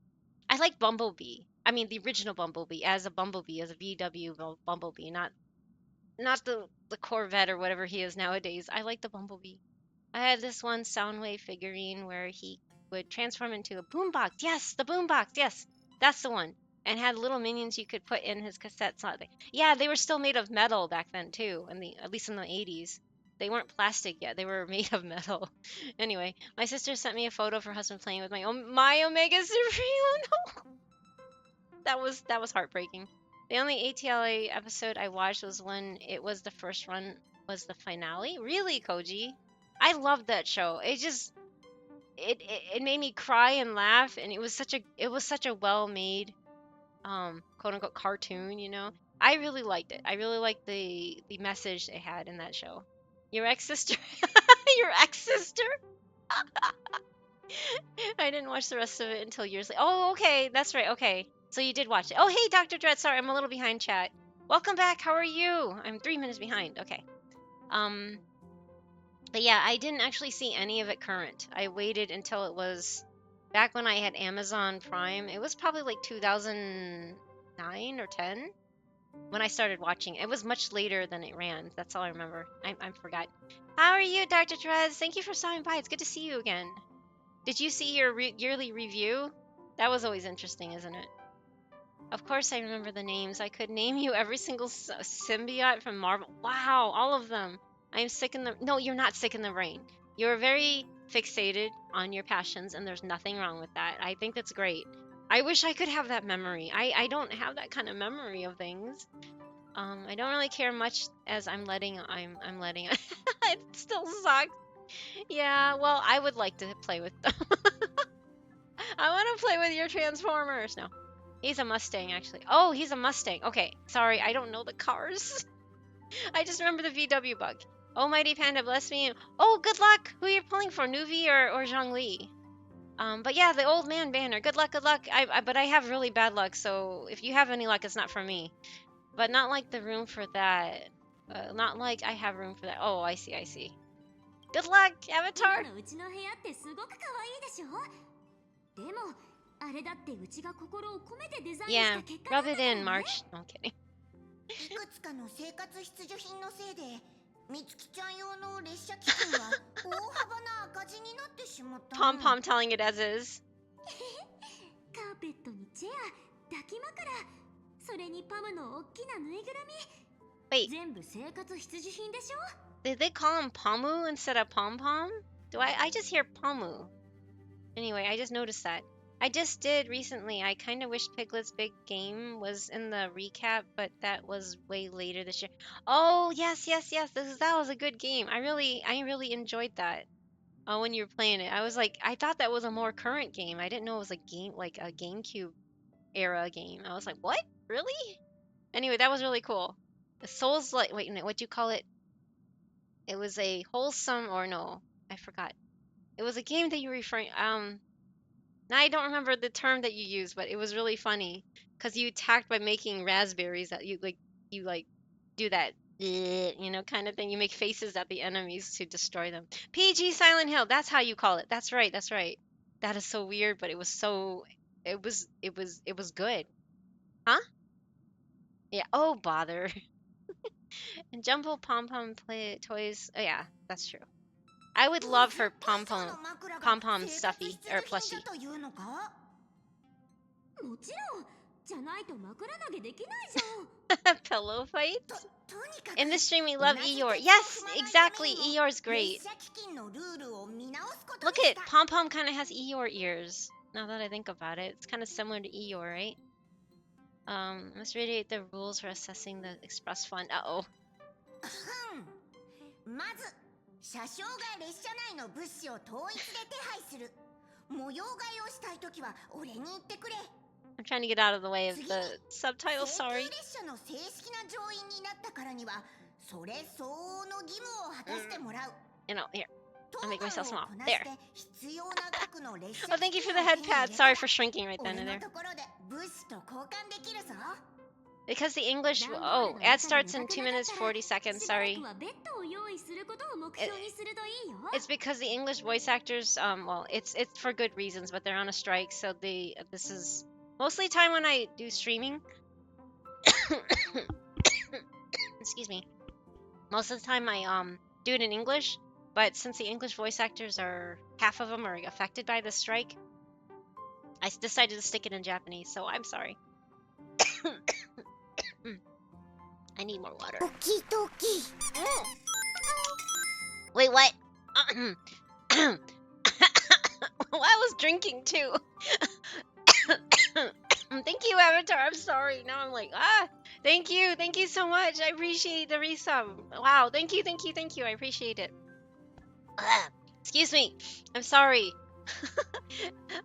I like Bumblebee. I mean, the original Bumblebee as a Bumblebee, as a VW Bumblebee, not the Corvette or whatever he is nowadays. I like the Bumblebee. I had this one Soundwave figurine where he would transform into a boombox. Yes, the boombox. Yes, that's the one. And had little minions you could put in his cassette slot. Yeah, they were still made of metal back then too, at least in the 80s. They weren't plastic yet. They were made of metal. Anyway, my sister sent me a photo of her husband playing with my Omega Supreme. No, that was heartbreaking. The only ATLA episode I watched was when it was the first run, was the finale. Really, Koji? I loved that show. It made me cry and laugh, and it was such a well made quote unquote cartoon, you know. I really liked it. I really liked the message they had in that show. Your ex sister, your ex sister. I didn't watch the rest of it until years later. Oh, okay, that's right. Okay, so you did watch it. Oh, hey, Dr. Dread. Sorry, I'm a little behind chat. Welcome back. How are you? I'm 3 minutes behind. Okay. Um, but yeah, I didn't actually see any of it current. I waited until it was back when I had Amazon Prime. It was probably like 2009 or 10 when I started watching. It was much later than it ran. That's all I remember. I forgot. How are you, Dr. Trez? Thank you for stopping by. It's good to see you again. Did you see your yearly review? That was always interesting, isn't it? Of course I remember the names. I could name you every single symbiote from Marvel. Wow, all of them. I am sick in the... No, you're not sick in the brain. You're very fixated on your passions, and there's nothing wrong with that. I think that's great. I wish I could have that memory. I don't have that kind of memory of things. I don't really care much as I'm letting... It still sucks. Yeah, well, I would like to play with them. I want to play with your Transformers. No. He's a Mustang, actually. Oh, he's a Mustang. Okay, sorry, I don't know the cars. I just remember the VW bug. Almighty Panda, bless me. Oh, good luck. Who you're pulling for, Nuvi or Zhongli? But yeah, the old man banner. Good luck, good luck. But I have really bad luck, so if you have any luck, it's not for me. But not like the room for that. Not like I have room for that. Oh, I see, I see. Good luck, Avatar. Yeah, rub it in, March. No, I'm kidding. Pom Pom telling it as is. Wait. Did they call him Pomu instead of Pom Pom? I just hear Pomu. Anyway, I just noticed that. I just did recently. I kind of wish Piglet's Big Game was in the recap, but that was way later this year. Oh, yes. That was a good game. I really enjoyed that. When you were playing it, I was like, I thought that was a more current game. I didn't know it was a game, like a GameCube era game. I was like, what? Really? Anyway, that was really cool. The Souls, like, wait, what do you call it? It was a wholesome, or no, I forgot. It was a game that you referring. Now I don't remember the term that you used, but it was really funny because you attacked by making raspberries that you do that, kind of thing. You make faces at the enemies to destroy them. PG Silent Hill, that's how you call it. That's right. That is so weird, but it was good. Huh? Yeah. Oh, bother. And Jumbo Pom Pom play toys. Oh yeah, that's true. I would love her Pom Pom stuffy or plushie. Pillow fight? In the stream, we love Eeyore. Yes, exactly. Eeyore's great. Look at Pom Pom kind of has Eeyore ears. Now that I think about it, it's kind of similar to Eeyore, right? Let's reiterate the rules for assessing the express fund. Uh-oh. まず車掌が列車内の物資を統一で手配する模様替えをしたいときは俺に言ってくれ I'm trying to get out of the way of the subtitles, sorry. 列車の正式な乗員になったからにはそれ相応の義務を果たしてもらう Here. I'll make myself small. There. Oh, thank you for the head pad. Sorry for shrinking right then and there. Because the English. Oh, ad starts in 2 minutes 40 seconds. Sorry. It's because the English voice actors. Well, it's for good reasons, but they're on a strike, so this is mostly time when I do streaming. Excuse me. Most of the time I do it in English, but since the English voice actors are half of them are affected by the strike, I decided to stick it in Japanese. So I'm sorry. I need more water. Wait, what? Well, I was drinking too. Thank you, Avatar. I'm sorry. Now I'm like, thank you. Thank you so much. I appreciate the resub. Wow. Thank you. Thank you. Thank you. I appreciate it. Excuse me. I'm sorry.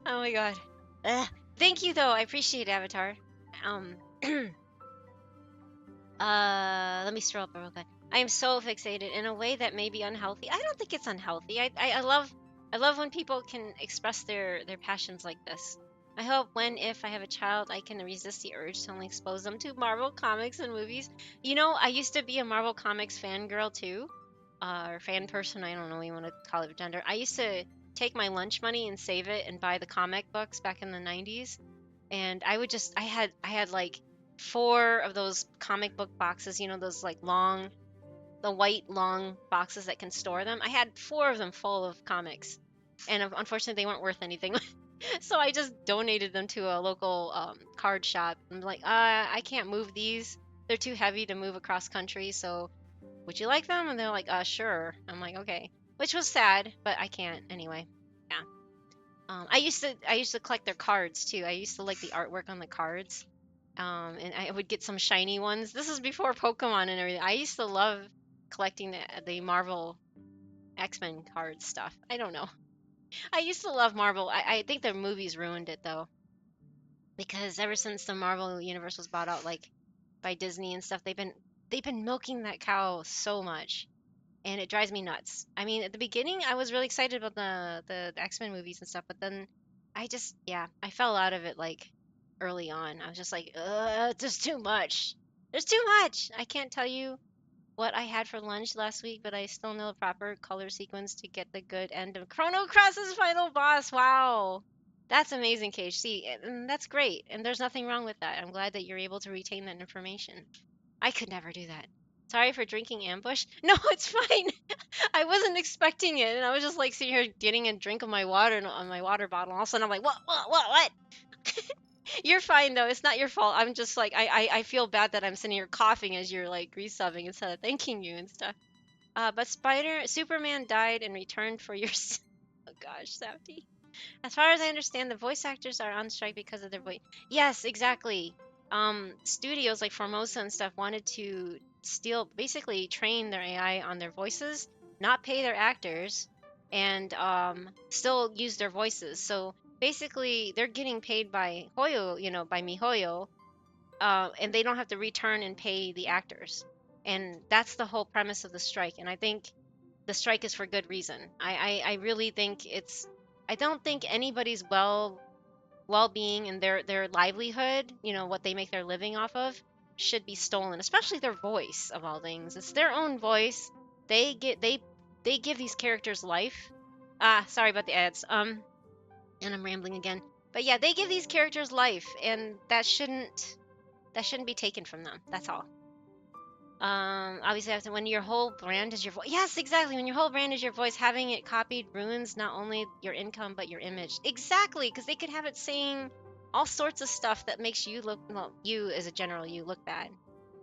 Oh my god. Thank you, though. I appreciate it, Avatar. Let me scroll up real quick. I am so fixated in a way that may be unhealthy. I don't think it's unhealthy. I love when people can express their passions like this. I hope if I have a child, I can resist the urge to only expose them to Marvel comics and movies. You know, I used to be a Marvel comics fangirl too, or fan person. I don't know what you want to call it, gender. I used to take my lunch money and save it and buy the comic books back in the 90s, and I had like 4 of those comic book boxes. You know, those like the white long boxes that can store them. I had 4 of them full of comics, and unfortunately they weren't worth anything. So I just donated them to a local card shop. I'm like, I can't move these. They're too heavy to move across country. So would you like them? And they're like, sure. I'm like, okay. Which was sad, but I can't anyway. Yeah. I used to collect their cards too. I used to like the artwork on the cards. And I would get some shiny ones. This is before Pokemon and everything. I used to love collecting the Marvel X-Men card stuff. I don't know. I used to love Marvel. I think the movies ruined it though, because ever since the Marvel universe was bought out like by Disney and stuff, they've been milking that cow so much, and it drives me nuts. I mean, at the beginning, I was really excited about the X-Men movies and stuff, but then I fell out of it like early on. I was just like, just too much. There's too much. I can't tell you what I had for lunch last week, but I still know the proper color sequence to get the good end of Chrono Cross's final boss. Wow. That's amazing, Cage. See, and that's great. And there's nothing wrong with that. I'm glad that you're able to retain that information. I could never do that. Sorry for drinking ambush. No, it's fine. I wasn't expecting it, and I was just like sitting here getting a drink of my water on my water bottle. All of a sudden, I'm like, what? You're fine though. It's not your fault. I'm just like I feel bad that I'm sitting here coughing as you're like resubbing instead of thanking you and stuff. But Superman died and returned for your. Oh gosh, Safety. As far as I understand, the voice actors are on strike because of their voice. Yes, exactly. Studios like Formosa and stuff wanted to basically train their AI on their voices, not pay their actors, and still use their voices. So basically, they're getting paid by Hoyo, by MiHoYo, and they don't have to return and pay the actors. And that's the whole premise of the strike. And I think the strike is for good reason. I really think I don't think anybody's well-being and their livelihood, what they make their living off of, should be stolen, especially their voice of all things. It's their own voice. They give these characters life. Sorry about the ads. And I'm rambling again. But yeah, they give these characters life, and that shouldn't be taken from them. That's all. Obviously, when your whole brand is your voice. Yes, exactly. When your whole brand is your voice, having it copied ruins not only your income but your image. Exactly, because they could have it saying all sorts of stuff that makes you look, well, you as a general, you look bad,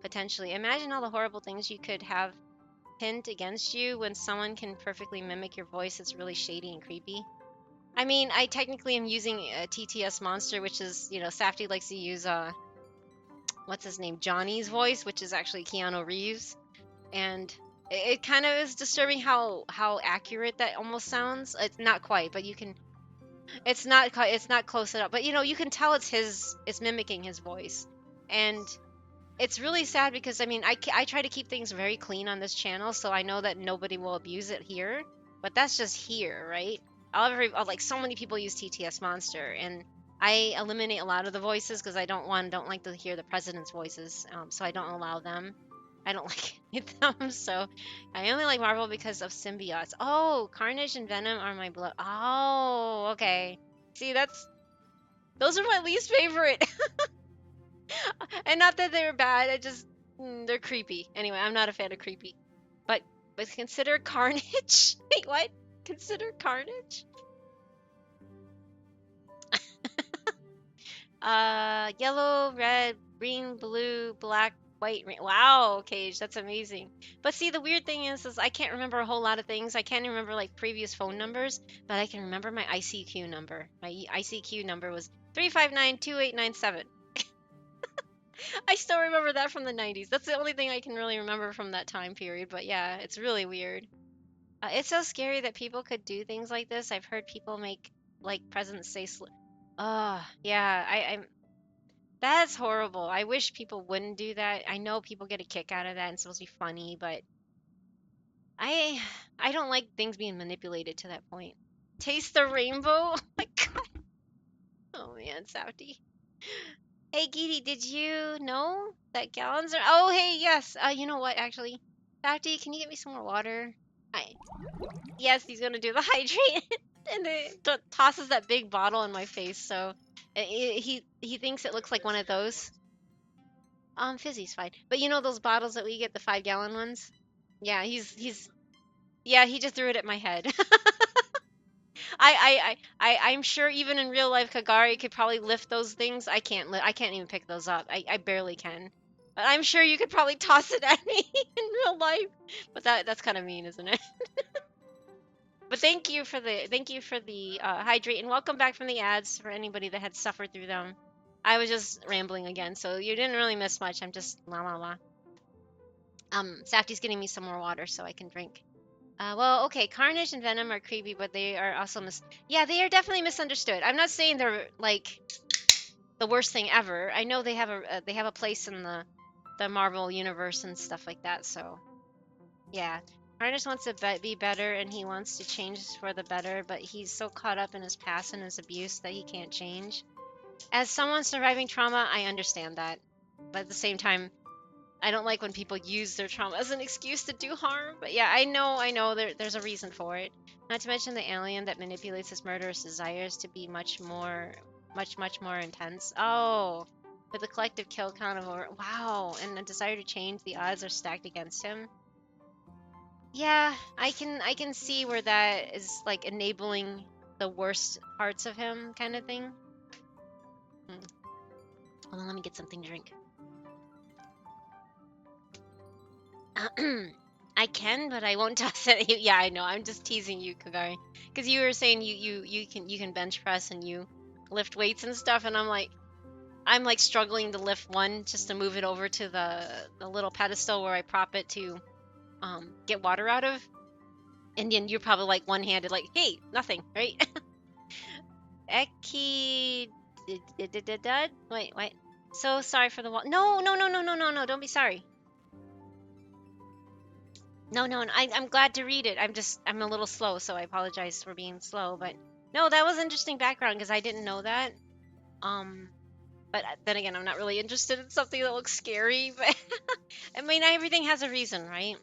potentially. Imagine all the horrible things you could have pinned against you when someone can perfectly mimic your voice. It's really shady and creepy. I mean, I technically am using a TTS monster, which is, Safety likes to use what's his name, Johnny's voice, which is actually Keanu Reeves, and it kind of is disturbing how accurate that almost sounds. It's not quite, but it's not close enough, but you can tell it's mimicking his voice, and it's really sad because I mean I try to keep things very clean on this channel, so I know that nobody will abuse it here, but that's just here, right? Like so many people use TTS Monster, and I eliminate a lot of the voices because I don't like to hear the president's voices, so I don't allow them. I don't like them, so I only like Marvel because of symbiotes. Oh, Carnage and Venom are my blood. Oh, okay. See, those are my least favorite, and not that they're bad. I just they're creepy. Anyway, I'm not a fan of creepy, but consider Carnage. Wait, what? Consider Carnage? Yellow, red, green, blue, black, white. Wow, Cage, that's amazing. But see, the weird thing is I can't remember a whole lot of things. I can't remember like previous phone numbers, but I can remember my ICQ number. My ICQ number was 3592897. I still remember that from the 90s. That's the only thing I can really remember from that time period. But yeah, it's really weird. It's so scary that people could do things like this. I've heard people make like presidents say, yeah, I'm that's horrible. I wish people wouldn't do that. I know people get a kick out of that and it's supposed to be funny, but I I don't like things being manipulated to that point. Taste the rainbow? Oh my god. Oh man, Safty. Hey Gidi, did you know that gallons are Oh hey, yes. You know what actually? Safty, can you get me some more water? I Yes, he's gonna do the hydrate. And then tosses that big bottle in my face, so he thinks it looks like one of those. Fizzy's fine. But you know those bottles that we get, the 5-gallon ones? Yeah, yeah, he just threw it at my head. I'm sure even in real life Kagari could probably lift those things. I can't even pick those up. I barely can. But I'm sure you could probably toss it at me in real life. But that's kind of mean, isn't it? But thank you for the hydrate and welcome back from the ads for anybody that had suffered through them. I was just rambling again, so you didn't really miss much. I'm just la la la. Safty's getting me some more water so I can drink. Well, okay, Carnage and Venom are creepy, but they are also yeah, they are definitely misunderstood. I'm not saying they're like the worst thing ever. I know they have a place in the Marvel universe and stuff like that. So, yeah, Carnage wants to be better and he wants to change for the better, but he's so caught up in his past and his abuse that he can't change. As someone surviving trauma, I understand that, but at the same time, I don't like when people use their trauma as an excuse to do harm. But yeah, I know there's a reason for it. Not to mention the alien that manipulates his murderous desires to be much more intense. Oh, with the collective kill count of over wow, and the desire to change, the odds are stacked against him. Yeah, I can see where that is like enabling the worst parts of him kind of thing. Hold on, let me get something to drink. I can, but I won't toss it. Yeah, I know. I'm just teasing you, Kagari, because you were saying you can bench press and you lift weights and stuff, and I'm like struggling to lift one just to move it over to the little pedestal where I prop it to get water out of, and then you're probably like one-handed, like hey, nothing, right? Eki, wait, what? So sorry for the wall. No, no, no, no, no, no, no. Don't be sorry. No, no, I'm glad to read it. I'm a little slow, so I apologize for being slow. But no, that was interesting background because I didn't know that. But then again, I'm not really interested in something that looks scary. But I mean, everything has a reason, right?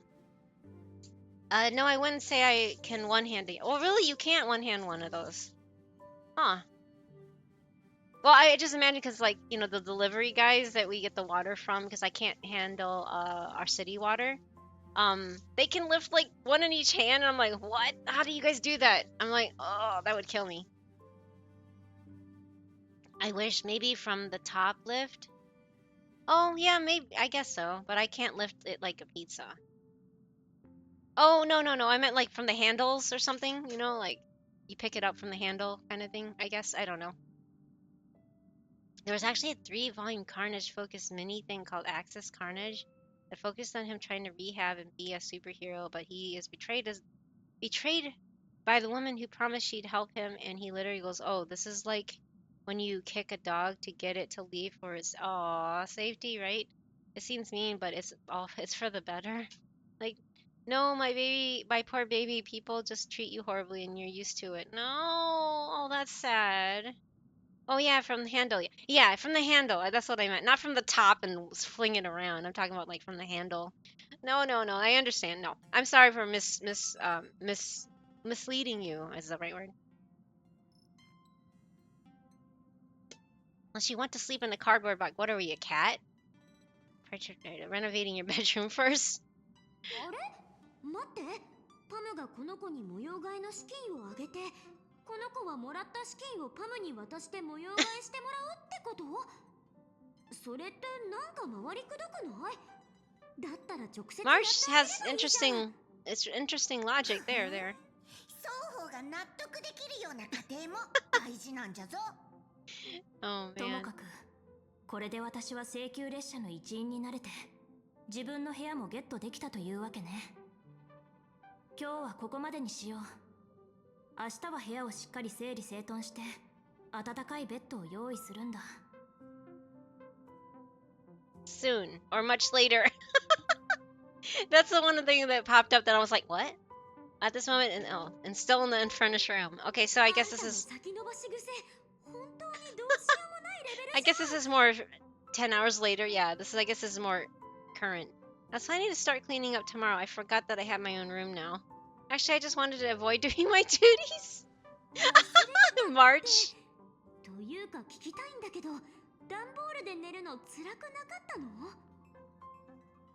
No, I wouldn't say I can one-hand it. Oh, really? You can't one-hand one of those? Huh. Well, I just imagine because, like, you know, the delivery guys that we get the water from, because I can't handle our city water. They can lift like one in each hand, and I'm like, what? How do you guys do that? I'm like, oh, that would kill me. I wish maybe from the top lift. Oh yeah, maybe I guess so, but I can't lift it like a pizza. Oh no no no, I meant like from the handles or something. You know, like you pick it up from the handle kind of thing. I guess I don't know. There was actually a 3-volume Carnage focused mini thing called Access Carnage that focused on him trying to rehab and be a superhero, but he is betrayed by the woman who promised she'd help him, and he literally goes, "Oh, this is like when you kick a dog to get it to leave for its safety, right? It seems mean, but it's for the better. Like, no, my poor baby, people just treat you horribly, and you're used to it. No, oh, that's sad. Oh yeah, from the handle. Yeah, from the handle. That's what I meant. Not from the top and fling it around. I'm talking about like from the handle. No, no, no. I understand. No, I'm sorry for misleading you. Is the right word? Unless you want to sleep in a cardboard box. What are we, a cat? Renovating your bedroom first. あれ待って、パムがこの子に模様替えの資金をあげて、この子はもらった資金をパムに渡して模様替えしてもらうってこと？それってなんか回りくどくない？だったら直接やって Marsh あげ has ればいいじゃん。 interesting logic there. 双方が納得できるような家庭も大事なんじゃぞ。Oh とも man. かくこれで私は請求列車の一員になれて、自分の部屋もゲットできたというわけね。今日はここまでにしよう。明日は部屋をしっかり整理整頓して暖かいベッドを用意するんだ。 Soon or much later. That's the one thing that popped up that I was like, what? At this moment, and still in the unfurnished room. Okay, so I guess this is. I guess this is more 10 hours later. Yeah, I guess this is more current. That's why I need to start cleaning up tomorrow. I forgot that I have my own room now. Actually, I just wanted to avoid doing my duties. March. というか聞きたいんだけど、段ボールで寝るの辛くなかったの？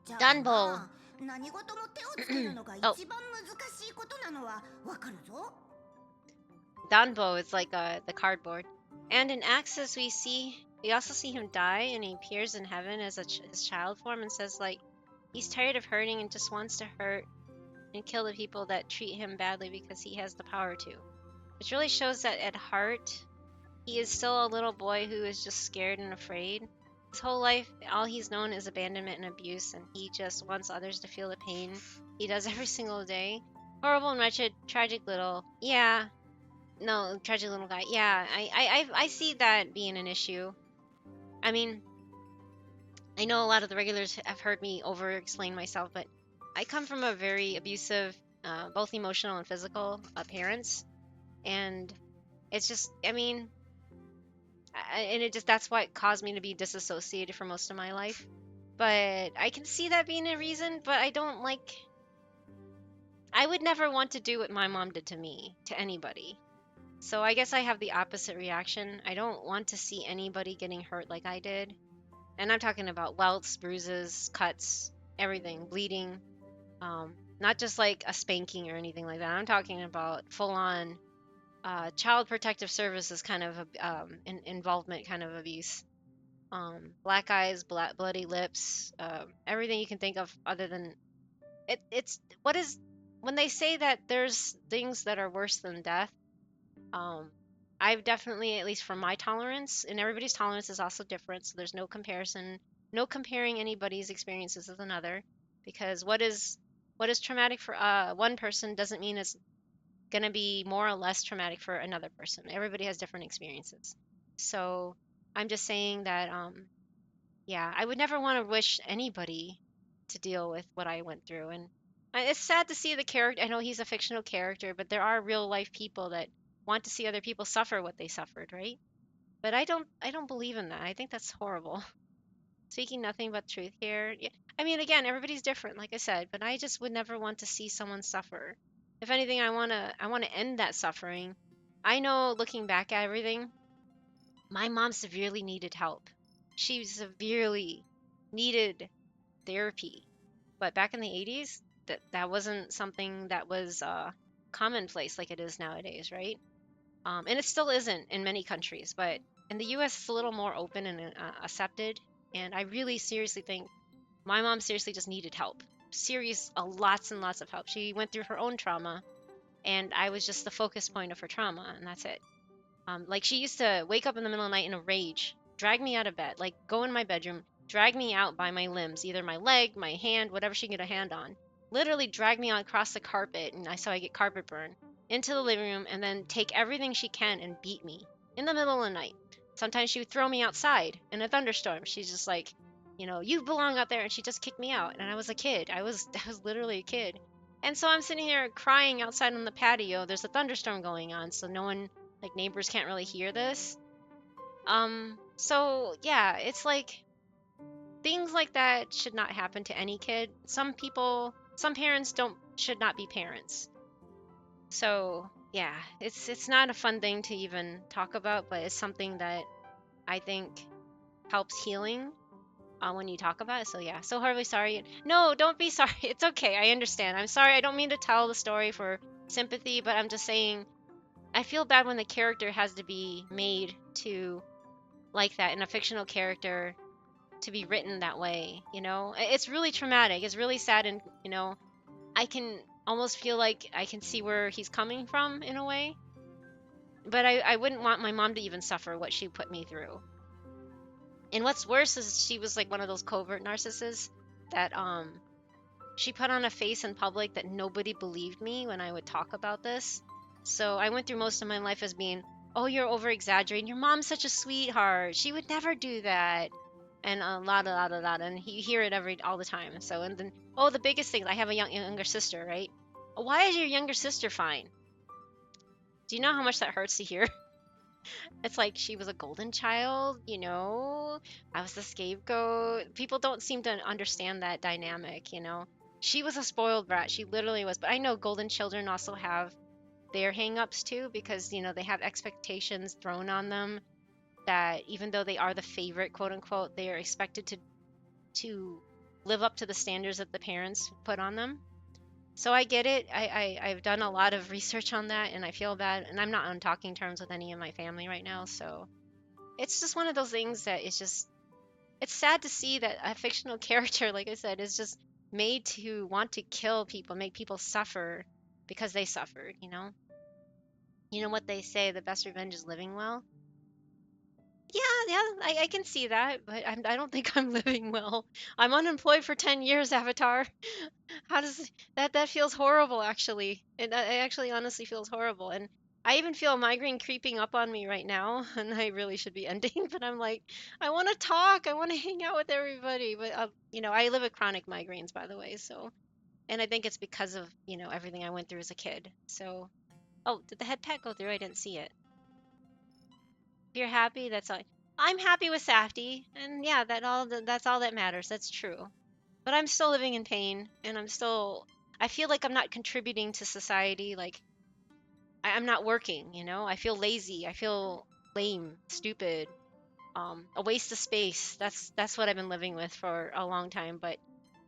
じゃあ Dunbo. 何事も手をつけるのが一番難しいことなのはわかるぞ。 Danbo is like the cardboard. And in Axis, we also see him die, and he appears in heaven as his child form and says like he's tired of hurting and just wants to hurt and kill the people that treat him badly because he has the power to. Which really shows that at heart, he is still a little boy who is just scared and afraid. His whole life, all he's known is abandonment and abuse, and he just wants others to feel the pain he does every single day. Horrible and wretched, tragic little, yeah. No, tragic little guy. Yeah, I see that being an issue. I mean, I know a lot of the regulars have heard me over-explain myself, but I come from a very abusive, both emotional and physical parents, and it's just, I mean, and it just that's what caused me to be disassociated for most of my life. But I can see that being a reason, but I would never want to do what my mom did to me, to anybody. So I guess I have the opposite reaction. I don't want to see anybody getting hurt like I did. And I'm talking about welts, bruises, cuts, everything, bleeding. Not just like a spanking or anything like that. I'm talking about full-on child protective services kind of involvement, kind of abuse. Black eyes, bloody lips, everything you can think of other than it's what is when they say that there's things that are worse than death. I've definitely, at least from my tolerance, and everybody's tolerance is also different, so there's no comparison, no comparing anybody's experiences with another, because what is traumatic for one person doesn't mean it's going to be more or less traumatic for another person. Everybody has different experiences. So I'm just saying that, yeah, I would never want to wish anybody to deal with what I went through. And it's sad to see the character. I know he's a fictional character, but there are real life people that want to see other people suffer what they suffered, right? But I don't believe in that. I think that's horrible. Speaking nothing but truth here. Yeah, I mean, again, everybody's different, like I said, but I just would never want to see someone suffer. If anything, I wanna end that suffering. I know, looking back at everything, my mom severely needed help. She severely needed therapy. But back in the 80s, that wasn't something that was commonplace like it is nowadays, right? And it still isn't in many countries, but in the US, it's a little more open and accepted. And I really seriously think my mom seriously just needed help. Lots and lots of help. She went through her own trauma, and I was just the focus point of her trauma, and that's it. Like, she used to wake up in the middle of the night in a rage, drag me out of bed, like go in my bedroom, drag me out by my limbs, either my leg, my hand, whatever she can get a hand on. Literally drag me out across the carpet, and so I get carpet burn, into the living room, and then take everything she can and beat me in the middle of the night. Sometimes she would throw me outside in a thunderstorm. She's just like, you belong out there, and she just kicked me out. And I was a kid. I was literally a kid. And so I'm sitting here crying outside on the patio. There's a thunderstorm going on, so no one, like, neighbors can't really hear this. So yeah, it's like things like that should not happen to any kid. Some people, some parents don't should not be parents. So yeah, it's not a fun thing to even talk about, but it's something that I think helps healing when you talk about it. So yeah, so horribly sorry. No, don't be sorry. It's okay. I understand. I'm sorry. I don't mean to tell the story for sympathy, but I'm just saying I feel bad when the character has to be made to like that in a fictional character to be written that way, you know? It's really traumatic. It's really sad and, you know, I can almost feel like I can see where he's coming from in a way. But I wouldn't want my mom to even suffer what she put me through. And what's worse is she was like one of those covert narcissists that she put on a face in public that nobody believed me when I would talk about this. So I went through most of my life as being, oh, you're over exaggerating. Your mom's such a sweetheart. She would never do that. And a lot, and you hear it all the time. So and then, oh, the biggest thing, I have a younger sister, right? Why is your younger sister fine? Do you know how much that hurts to hear? It's like she was a golden child, you know? I was the scapegoat. People don't seem to understand that dynamic, you know? She was a spoiled brat. She literally was. But I know golden children also have their hangups too because, you know, they have expectations thrown on them that even though they are the favorite, quote unquote, they are expected to live up to the standards that the parents put on them. So I get it. I've done a lot of research on that and I feel bad. And I'm not on talking terms with any of my family right now. So it's just one of those things that is just, it's sad to see that a fictional character, like I said, is just made to want to kill people, make people suffer because they suffered, you know? You know what they say, the best revenge is living well? Yeah, I can see that, but I don't think I'm living well. I'm unemployed for 10 years, Avatar. How does that feels horrible actually. It actually honestly feels horrible. And I even feel a migraine creeping up on me right now, and I really should be ending, but I'm like, I want to talk. I want to hang out with everybody, but you know, I live with chronic migraines by the way, so and I think it's because of, you know, everything I went through as a kid. So, oh, did the head pet go through? I didn't see it. If you're happy, that's all. I'm happy with Safety, and yeah, that's all that matters. That's true. But I'm still living in pain, and I feel like I'm not contributing to society. Like I'm not working, you know. I feel lazy. I feel lame, stupid, a waste of space. That's what I've been living with for a long time. But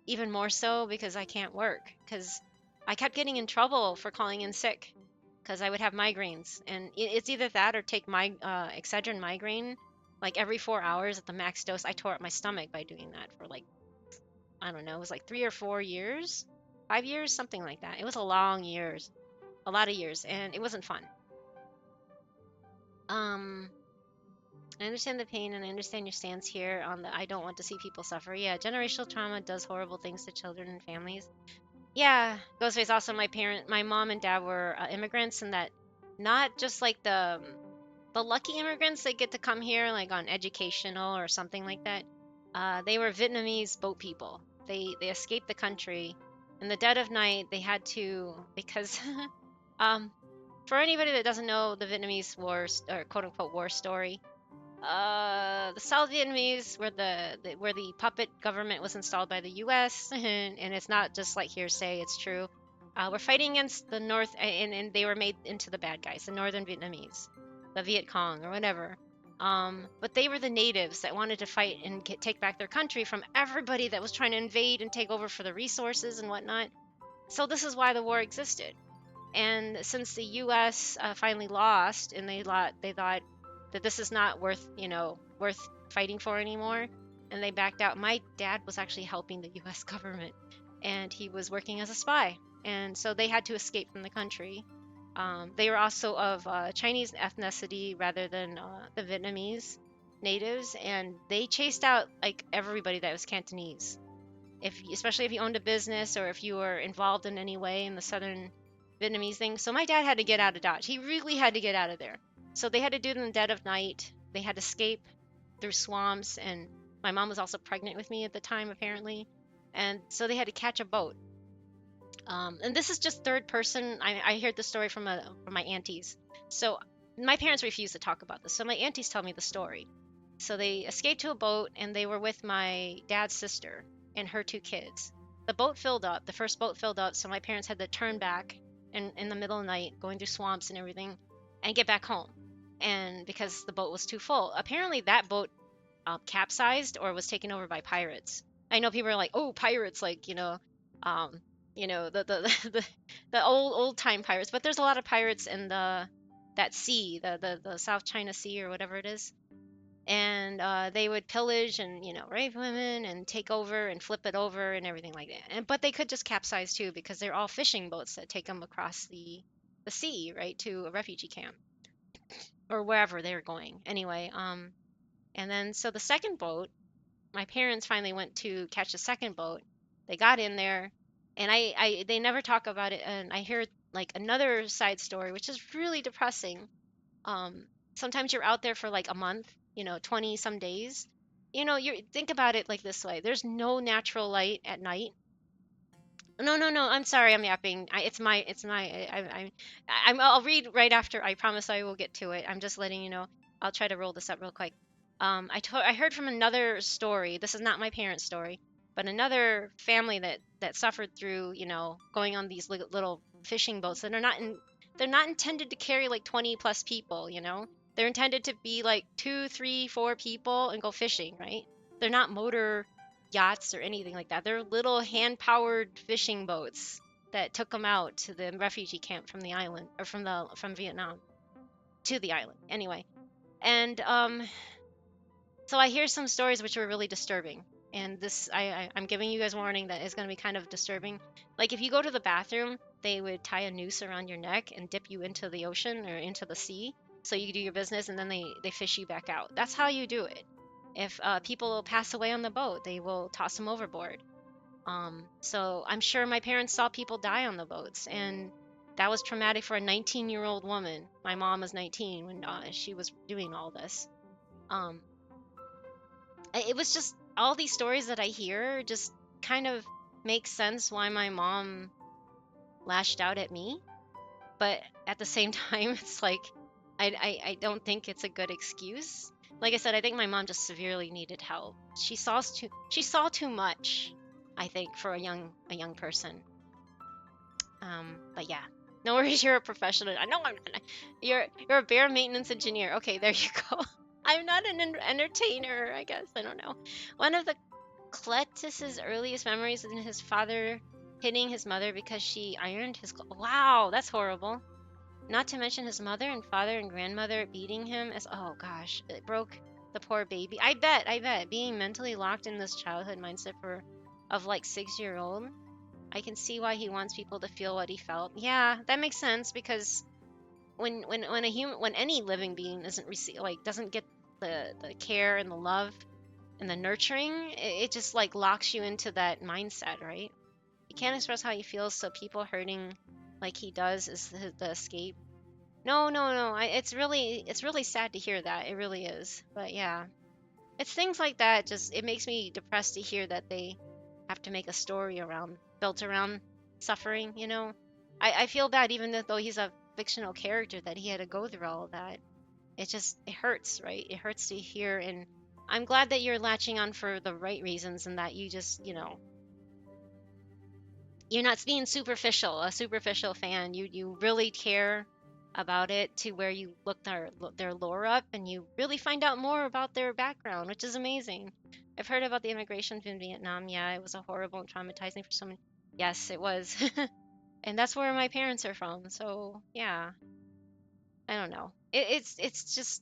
even more so because I can't work because I kept getting in trouble for calling in sick because I would have migraines, and it's either that or take my Excedrin migraine like every 4 hours at the max dose. I tore up my stomach by doing that for like, I don't know, it was like 3 or 4 years, 5 years, something like that. It was a long years, a lot of years, and it wasn't fun. Um, I understand the pain and I understand your stance here on the I don't want to see people suffer. Yeah, generational trauma does horrible things to children and families. Yeah, Ghostface. Also, my mom and dad were immigrants, and that not just like the lucky immigrants that get to come here like on educational or something like that. They were Vietnamese boat people. They escaped the country in the dead of night. They had to because um for anybody that doesn't know the Vietnamese war or quote unquote war story, the South Vietnamese where the puppet government was installed by the U.S. and it's not just like hearsay, it's true. We're fighting against the North, and they were made into the bad guys, the Northern Vietnamese, the Viet Cong or whatever. But they were the natives that wanted to fight and take back their country from everybody that was trying to invade and take over for the resources and whatnot. So this is why the war existed. And since the U.S. Finally lost, and they thought that this is not worth, you know, worth fighting for anymore, and they backed out. My dad was actually helping the U.S. government, and he was working as a spy, and so they had to escape from the country. They were also of Chinese ethnicity rather than the Vietnamese natives, and they chased out like everybody that was Cantonese. Especially if you owned a business or if you were involved in any way in the southern Vietnamese thing. So my dad had to get out of Dodge. He really had to get out of there. So they had to do it in the dead of night. They had to escape through swamps, and my mom was also pregnant with me at the time, apparently. And so they had to catch a boat. And this is just third person. I heard the story from my aunties. So my parents refused to talk about this, so my aunties tell me the story. So they escaped to a boat, and they were with my dad's sister and her 2 kids. The boat filled up. The first boat filled up, so my parents had to turn back in the middle of the night, going through swamps and everything, and get back home. And because the boat was too full, apparently that boat capsized or was taken over by pirates. I know people are like, "Oh, pirates!" Like um, the the old time pirates. But there's a lot of pirates in that sea, the South China Sea or whatever it is. And they would pillage and rape women and take over and flip it over and everything like that. But they could just capsize too because they're all fishing boats that take them across the sea, right, to a refugee camp or wherever they're going. Anyway, and then so the second boat, my parents finally went to catch the second boat. They got in there, and they never talk about it. And I hear like another side story, which is really depressing. Um, Sometimes you're out there for like a month, 20 some days. You think about it like this way: there's no natural light at night. No, no, no. I'm sorry. I'm yapping. I'll read right after. I promise I will get to it. I'm just letting you know. I'll try to roll this up real quick. I heard from another story. This is not my parents' story, but another family that suffered through, going on these little fishing boats that they're not intended to carry like 20 plus people. They're intended to be like 2, 3, 4 people and go fishing, right? They're not motor yachts or anything like that. They're little hand-powered fishing boats that took them out to the refugee camp from the island or from Vietnam to the island. Anyway, and so I hear some stories which are really disturbing. And this, I'm giving you guys warning that it's going to be kind of disturbing. Like if you go to the bathroom, they would tie a noose around your neck and dip you into the ocean or into the sea, so you do your business, and then they fish you back out. That's how you do it. If people pass away on the boat, they will toss them overboard. So I'm sure my parents saw people die on the boats, and that was traumatic for a 19-year-old woman. My mom was 19 when she was doing all this. Um, it was just all these stories that I hear just kind of make sense why my mom lashed out at me. But at the same time, it's like I don't think it's a good excuse. Like I said, I think my mom just severely needed help. She saw too much, I think, for a young person. But yeah. No worries, you're a professional. I know I'm not. You're a bear maintenance engineer. Okay, there you go. I'm not an entertainer, I guess. I don't know. One of the Cletus's earliest memories is his father hitting his mother because she ironed his clothes. Wow, that's horrible. Not to mention his mother and father and grandmother beating him as, oh gosh, it broke the poor baby. I bet being mentally locked in this childhood mindset of like 6-year-old, I can see why he wants people to feel what he felt. Yeah, that makes sense because when any living being doesn't get the care and the love and the nurturing, it just like locks you into that mindset, right? You can't express how you feel, so people hurting like he does is the escape. No, no, no. It's really sad to hear that. It really is. But yeah, it's things like that. Just it makes me depressed to hear that they have to make a story built around suffering. I feel bad even though he's a fictional character that he had to go through all of that. It hurts, right? It hurts to hear, and I'm glad that you're latching on for the right reasons and that you just you're not being a superficial fan. You really care about it to where you look their lore up and you really find out more about their background, which is amazing. I've heard about the immigration from Vietnam. Yeah, it was a horrible and traumatizing for someone. Yes, it was. And that's where my parents are from. So yeah, I don't know. It's just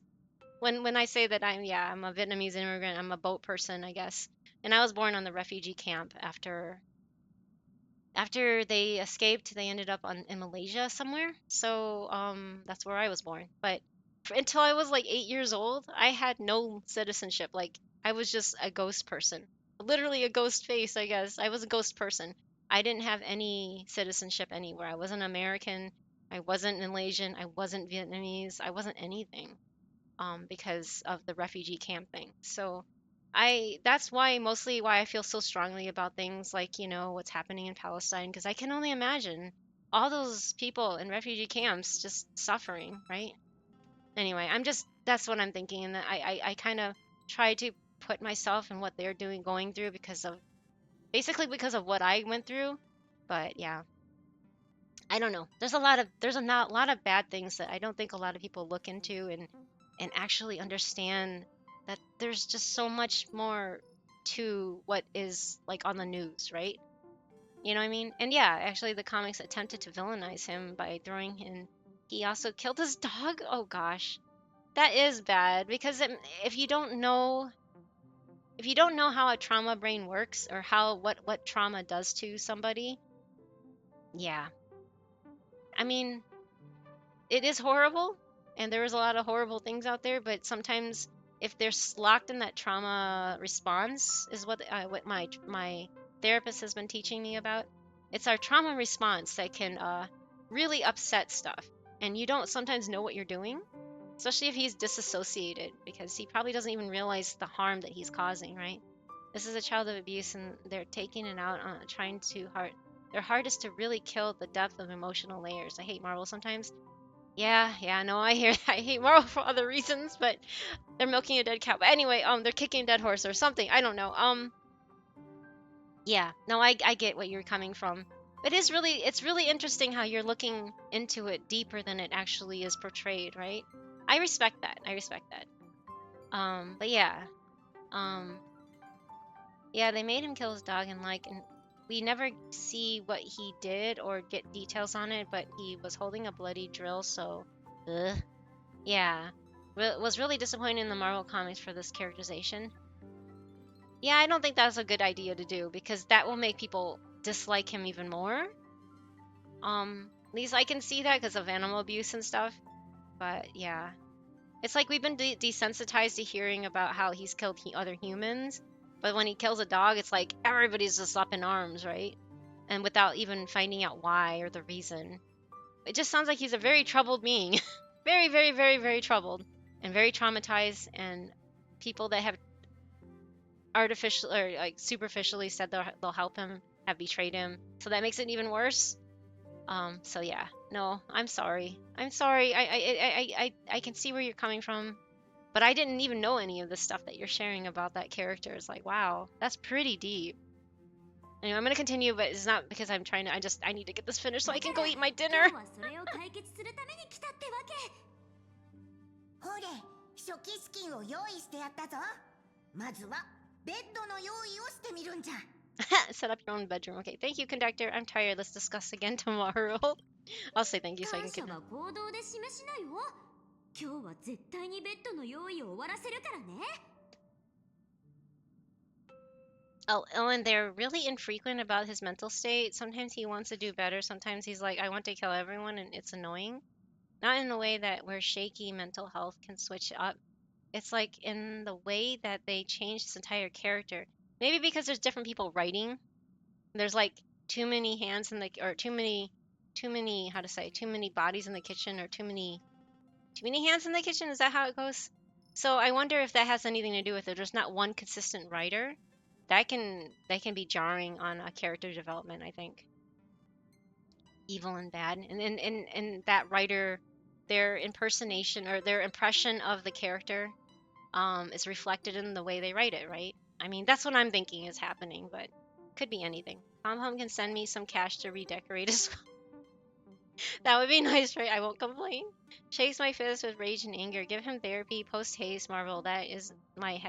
when I say that I'm a Vietnamese immigrant, I'm a boat person, I guess. And I was born on the refugee camp after they escaped. They ended up in Malaysia somewhere. So that's where I was born. But until I was like 8 years old, I had no citizenship. Like I was just a ghost person, literally a ghost face. I guess I was a ghost person. I didn't have any citizenship anywhere. I wasn't American. I wasn't Malaysian. I wasn't Vietnamese. I wasn't anything because of the refugee camp thing. So that's mostly why I feel so strongly about things like, what's happening in Palestine, because I can only imagine all those people in refugee camps just suffering, right? Anyway, that's what I'm thinking, and I kind of try to put myself in what they're going through because of basically because of what I went through. But yeah, I don't know. There's a lot of bad things that I don't think a lot of people look into and actually understand that there's just so much more to what is like on the news, right? You know what I mean? And yeah, actually the comics attempted to villainize him by throwing in he also killed his dog. Oh gosh. That is bad because if you don't know how a trauma brain works or how what trauma does to somebody, yeah. I mean, it is horrible and there is a lot of horrible things out there, but sometimes if they're locked in that trauma response is what my therapist has been teaching me about. It's our trauma response that can really upset stuff and you don't sometimes know what you're doing, especially if he's disassociated because he probably doesn't even realize the harm that he's causing, right? This is a child of abuse and they're taking it out on trying to hard their hardest to really kill the depth of emotional layers. I hate Marvel sometimes. Yeah, no, I hear that. I hate Marvel for other reasons, but they're milking a dead cow. But anyway, they're kicking a dead horse or something. I don't know. Yeah, no, I get what you're coming from. It's really interesting how you're looking into it deeper than it actually is portrayed, right? I respect that. I respect that. But yeah. Um, yeah, they made him kill his dog and we never see what he did or get details on it, but he was holding a bloody drill, so ugh. Yeah. Was really disappointed in the Marvel comics for this characterization. Yeah, I don't think that's a good idea to do because that will make people dislike him even more. At least I can see that because of animal abuse and stuff. But yeah, it's like we've been desensitized to hearing about how he's killed other humans, but when he kills a dog, it's like everybody's just up in arms, right? And without even finding out why or the reason. It just sounds like he's a very troubled being. Very, very, very, very troubled and very traumatized. And people that have artificial or like superficially said they'll help him have betrayed him. So that makes it even worse. So yeah, no, I'm sorry. I'm sorry. I can see where you're coming from, but I didn't even know any of the stuff that you're sharing about that character. It's like, wow, that's pretty deep. Anyway, I'm gonna continue, but it's not because I'm trying to. I need to get this finished so I can go eat my dinner. ほれ、初期資金を用意してやったぞ。まずはベッドの用意をしてみるんじゃ。Set up your own bedroom. Okay, thank you, conductor. I'm tired. Let's discuss again tomorrow. I'll say thank you so I can keep. 感謝は行動で示しなよ。今日は絶対にベッドの用意を終わらせるからね。Oh, and they're really infrequent about his mental state. Sometimes he wants to do better. Sometimes he's like, I want to kill everyone, and it's annoying. Not in a way that where shaky mental health can switch up. It's like in the way that they change his entire character. Maybe because there's different people writing. There's like too many hands in the or too many how to say too many bodies in the kitchen or too many hands in the kitchen. Is that how it goes? So I wonder if that has anything to do with it. There's not one consistent writer. That can be jarring on a character development, I think. Evil and bad, and that writer, their impersonation or their impression of the character is reflected in the way they write it, right? I mean, that's what I'm thinking is happening, but could be anything. Pom can send me some cash to redecorate as well. That would be nice, right? I won't complain. Shakes my fist with rage and anger. Give him therapy post haste, Marvel. That is my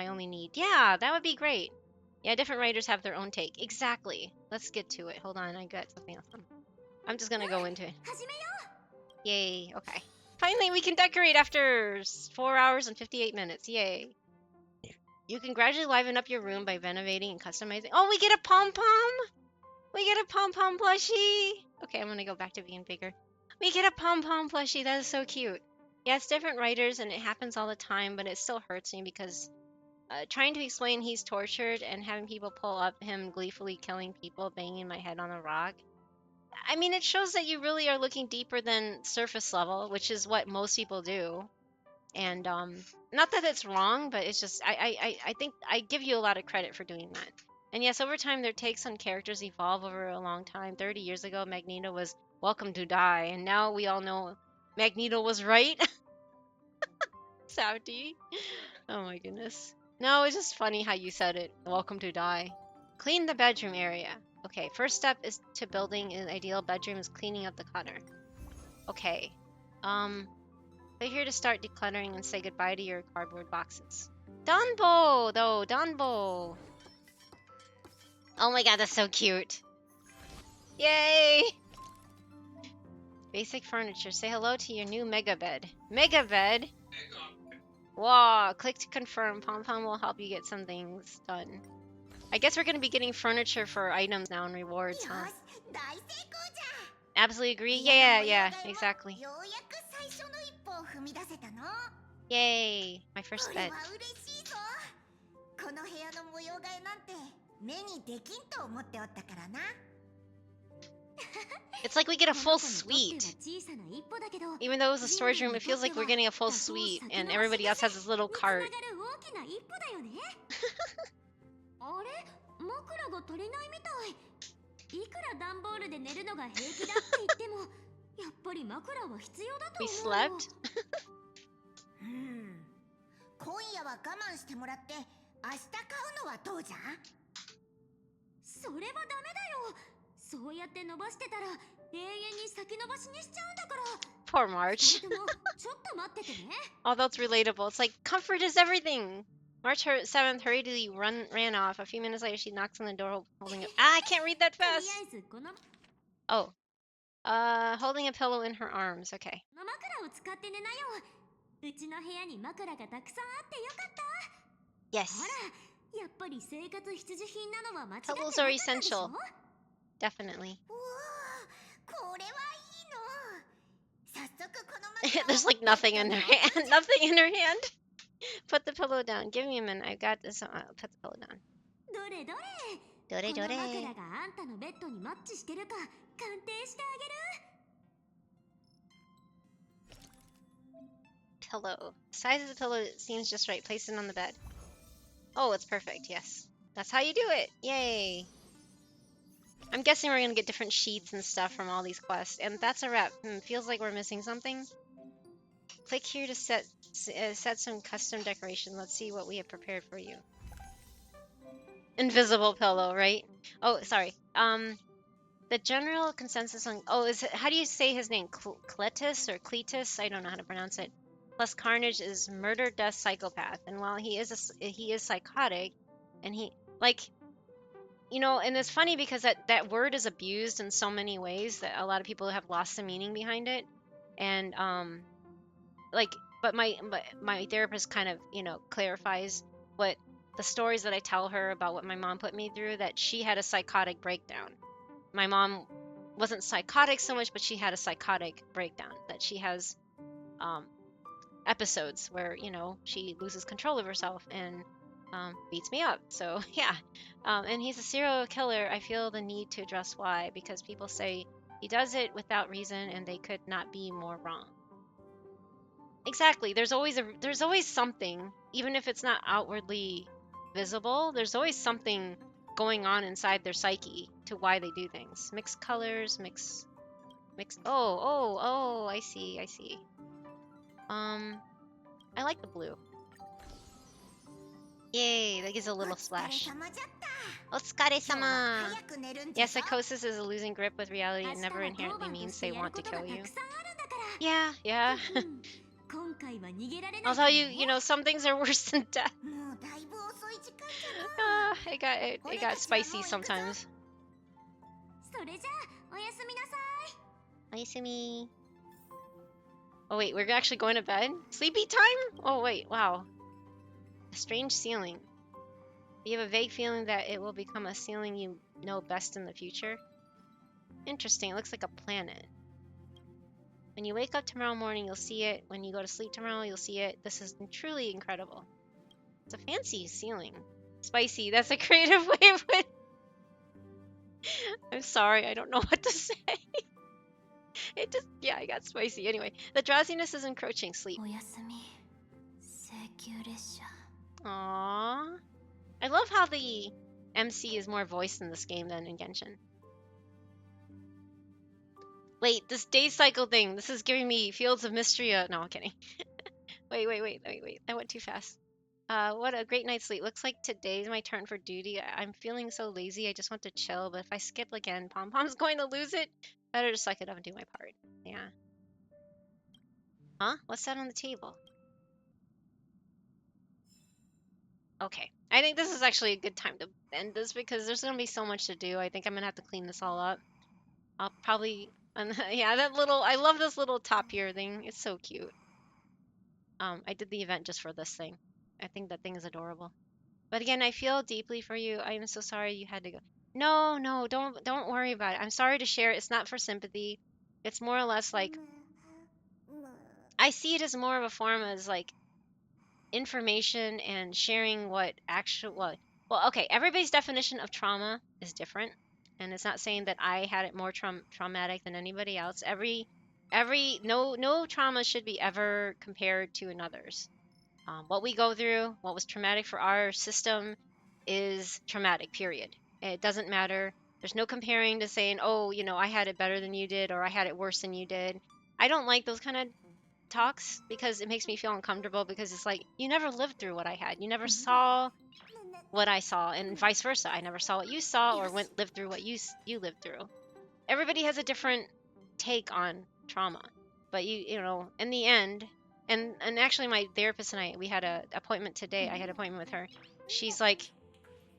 only need. Yeah, that would be great. Yeah, different writers have their own take. Exactly. Let's get to it. Hold on, I got something else. I'm just gonna go into it. Yay, okay. Finally, we can decorate after 4 hours and 58 minutes. Yay. You can gradually liven up your room by renovating and customizing. Oh, we get a pom-pom! We get a pom-pom plushie! Okay, I'm gonna go back to being bigger. We get a pom-pom plushie. That is so cute. Yeah, it's different writers and it happens all the time, but it still hurts me because trying to explain he's tortured and having people pull up him gleefully killing people, banging my head on a rock. I mean, it shows that you really are looking deeper than surface level, which is what most people do. And not that it's wrong, but it's just I think I give you a lot of credit for doing that. And yes, over time their takes on characters evolve over a long time. 30 years ago, Magneto was welcome to die, and now we all know Magneto was right. Saudi. Oh my goodness. No, it's just funny how you said it. Welcome to die. Clean the bedroom area. Okay, first step is to building an ideal bedroom is cleaning up the clutter. Okay. Click here to start decluttering and say goodbye to your cardboard boxes. Danbo, though, Danbo. Oh my god, that's so cute. Yay! Basic furniture. Say hello to your new mega bed. Mega bed? Wow, click to confirm. Pom Pom will help you get some things done. I guess we're gonna be getting furniture for items now and rewards, huh? Absolutely agree. Yeah, exactly. Yay, my first bed. It's like we get a full suite. Even though it was a storage room, it feels like we're getting a full suite and everybody else has this little cart. We slept? 今夜は我慢してもらって明日買うのはどうじゃ？それはダメだよ。そうやって伸ばしてたら永遠に先延ばしにしちゃうんだから。Poor March. でもちょっと待っててね。Although it's relatable, it's like comfort is everything. March 7th hurriedly ran off. A few minutes later, she knocks on the door holding a... Ah, I can't read that fast. Oh. Holding a pillow in her arms. Okay. Yes. Pillows are essential. Definitely. There's like nothing in her hand. Nothing in her hand. Put the pillow down. Give me a minute. I got this. I'll put the pillow down. Pillow. The size of the pillow seems just right. Place it on the bed. Oh, it's perfect. Yes. That's how you do it. Yay. I'm guessing we're gonna get different sheets and stuff from all these quests. And that's a wrap. Feels like we're missing something. Click here to set some custom decoration. Let's see what we have prepared for you. Invisible pillow, right? Oh, sorry. The general consensus on... Oh, how do you say his name? Cletus or Cletus? I don't know how to pronounce it. Plus Carnage is murder, death, psychopath. And while he is psychotic, and he... Like... You know, and it's funny because that word is abused in so many ways that a lot of people have lost the meaning behind it. And, but my therapist kind of, you know, clarifies what the stories that I tell her about what my mom put me through, that she had a psychotic breakdown. My mom wasn't psychotic so much, but she had a psychotic breakdown, that she has episodes where, you know, she loses control of herself and beats me up. So yeah, and he's a serial killer. I feel the need to address why, because people say he does it without reason and they could not be more wrong. Exactly. There's always something, even if it's not outwardly visible. There's always something going on inside their psyche to why they do things. Mixed colors, mix. Oh, I see. I like the blue. Yay, that gives a little splash. Otsukare-sama! Yeah, psychosis is a losing grip with reality. It never inherently means they want to kill you. Yeah. Although you know, some things are worse than death. It got spicy sometimes. Oyasumi. Oh wait, we're actually going to bed? Sleepy time? Oh wait, wow. A strange ceiling. You have a vague feeling that it will become a ceiling you know best in the future. Interesting, it looks like a planet. When you wake up tomorrow morning, you'll see it. When you go to sleep tomorrow, you'll see it. This is truly incredible. It's a fancy ceiling. Spicy, that's a creative way of it. I'm sorry, I don't know what to say. I got spicy. Anyway, the drowsiness is encroaching sleep. Aww. I love how the MC is more voiced in this game than in Genshin. Wait, this day cycle thing, this is giving me Fields of Mystery. No, I'm kidding. Wait. I went too fast. What a great night's sleep. Looks like today's my turn for duty. I'm feeling so lazy. I just want to chill. But if I skip again, Pom Pom's going to lose it. Better just suck it up and do my part. Yeah. Huh? What's that on the table? Okay. I think this is actually a good time to end this because there's gonna be so much to do. I think I'm gonna have to clean this all up. I'll probably, and yeah, that little, I love this little top here thing. It's so cute. I did the event just for this thing. I think that thing is adorable. But again, I feel deeply for you. I am so sorry you had to go. No, don't worry about it. I'm sorry to share. It's not for sympathy. It's more or less like I see it as more of a form as like information and sharing what actual well, okay, everybody's definition of trauma is different, and it's not saying that I had it more traumatic than anybody else. Every no trauma should be ever compared to another's. What we go through, what was traumatic for our system, is traumatic, period. It doesn't matter. There's no comparing to saying, oh, I had it better than you did, or I had it worse than you did. I don't like those kind of talks because it makes me feel uncomfortable because it's like you never lived through what I had. You never saw what I saw, and vice versa. I never saw what you saw or lived through what you lived through. Everybody has a different take on trauma, but in the end, and actually my therapist and we had a appointment today. I had an appointment with her. She's like,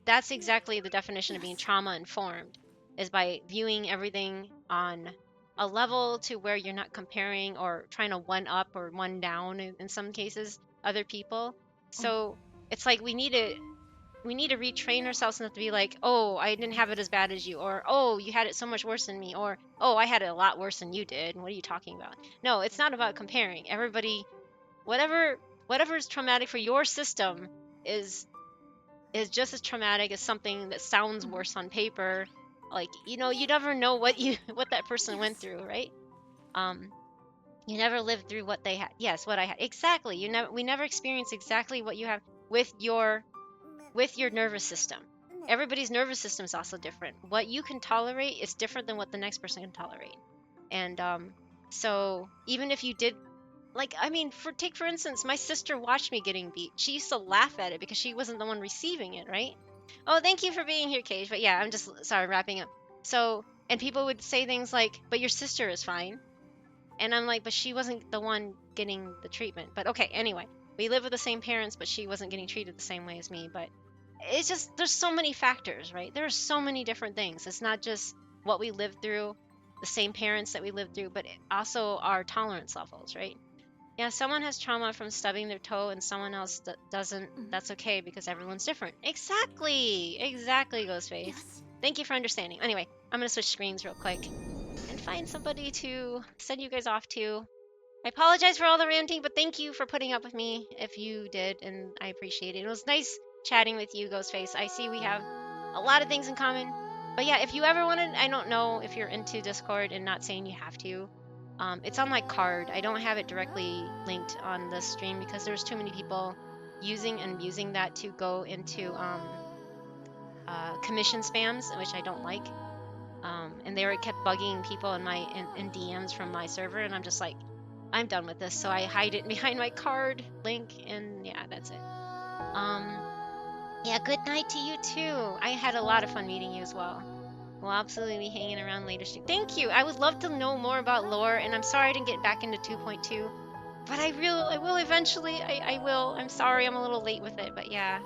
that's exactly the definition of being trauma informed, is by viewing everything on a level to where you're not comparing or trying to one up or one down in some cases other people. So it's like we need to retrain ourselves not to be like, oh, I didn't have it as bad as you, or oh, you had it so much worse than me, or oh, I had it a lot worse than you did. What are you talking about? No, it's not about comparing. Everybody, whatever is traumatic for your system is is just as traumatic as something that sounds worse on paper. Like, you never know what what that person went through, right? Um, you never lived through what they had. Yes, what I had. Exactly. We never experience exactly what you have with your nervous system. Everybody's nervous system is also different. What you can tolerate is different than what the next person can tolerate. And so even if you did, like, I mean, for instance, my sister watched me getting beat. She used to laugh at it because she wasn't the one receiving it, right? Oh, thank you for being here, Cage. But yeah, I'm just sorry, wrapping up. So, and people would say things like, "But your sister is fine," and I'm like, "But she wasn't the one getting the treatment." But okay, anyway, we live with the same parents, but she wasn't getting treated the same way as me. But it's just there's so many factors, right? There are so many different things. It's not just what we lived through, the same parents that we lived through, but also our tolerance levels, right? Yeah, someone has trauma from stubbing their toe and someone else doesn't. That's okay because everyone's different. Exactly, Ghostface. Thank you for understanding. Anyway, I'm gonna switch screens real quick and find somebody to send you guys off to. I apologize for all the ranting, but thank you for putting up with me if you did, and I appreciate it. It was nice chatting with you, Ghostface. I see we have a lot of things in common. But yeah, if you ever wanted, I don't know if you're into Discord, and not saying you have to. It's on my card. I don't have it directly linked on the stream because there's too many people using and abusing that to go into commission spams, which I don't like. And they were kept bugging people in DMs from my server, and I'm just like, I'm done with this. So I hide it behind my card link, and yeah, that's it. Yeah, good night to you too. I had a lot of fun meeting you as well. We'll absolutely be hanging around later. Thank you. I would love to know more about lore, and I'm sorry I didn't get back into 2.2, but I will eventually. I will. I'm sorry I'm a little late with it, but yeah.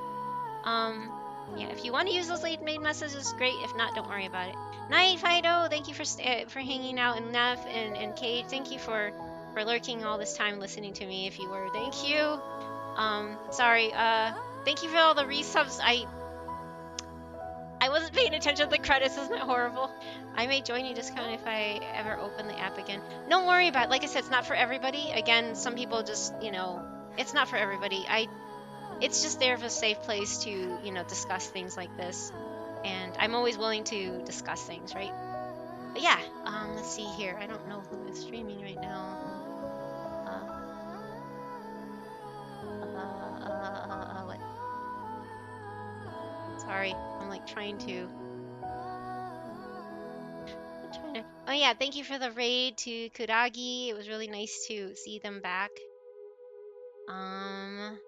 Yeah, if you want to use those late made messages, great. If not, don't worry about it. Night, Fido. Thank you for hanging out, and Neff and Kate. Thank you for lurking all this time listening to me. If you were, thank you. Sorry. Thank you for all the resubs. I wasn't paying attention to the credits. Isn't it horrible? I may join you discount if I ever open the app again. Don't worry about it. Like I said, it's not for everybody. Again, some people just, it's not for everybody. It's just there for a safe place to, discuss things like this. And I'm always willing to discuss things, right? But yeah, let's see here. I don't know who is streaming right now. What? Sorry, I'm like trying to. Oh yeah, thank you for the raid to Kuragi. It was really nice to see them back. Um.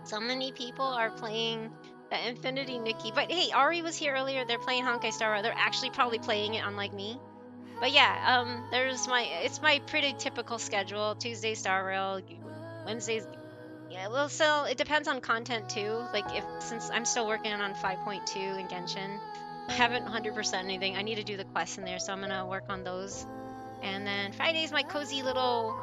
So many people are playing the Infinity Nikki. But hey, Ari was here earlier. They're playing Honkai Star Rail. They're actually probably playing it unlike me. But yeah, it's my pretty typical schedule. Tuesday Star Rail, Wednesdays. Yeah, well, so it depends on content too. Like since I'm still working on 5.2 in Genshin, I haven't 100% anything. I need to do the quests in there, so I'm gonna work on those. And then Friday's my cozy little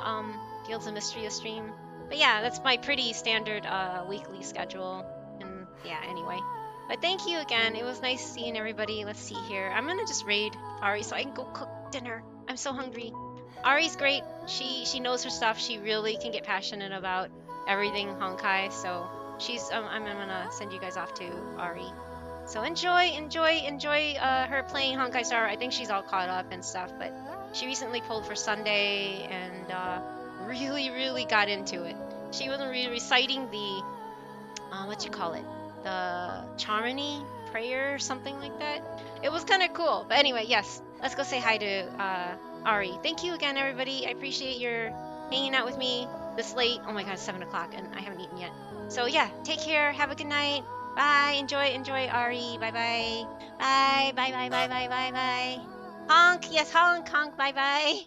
Fields of Mystery stream. But yeah, that's my pretty standard weekly schedule. And yeah, anyway. But thank you again. It was nice seeing everybody. Let's see here. I'm gonna just raid Ari so I can go cook dinner. I'm so hungry. Ari's great. She knows her stuff. She really can get passionate about everything Honkai. So I'm gonna send you guys off to Ari. So enjoy her playing Honkai Star. I think she's all caught up and stuff, but she recently pulled for Sunday and really got into it. She was reciting the what you call it, the Charmony prayer or something like that. It was kind of cool. But anyway, yes, let's go say hi to Ari. Thank you again, everybody. I appreciate your hanging out with me this late. Oh my God, it's 7 o'clock and I haven't eaten yet. So yeah, take care. Have a good night. Bye. Enjoy, Ari. Bye. Bye. Bye. Honk. Yes, honk. Bye.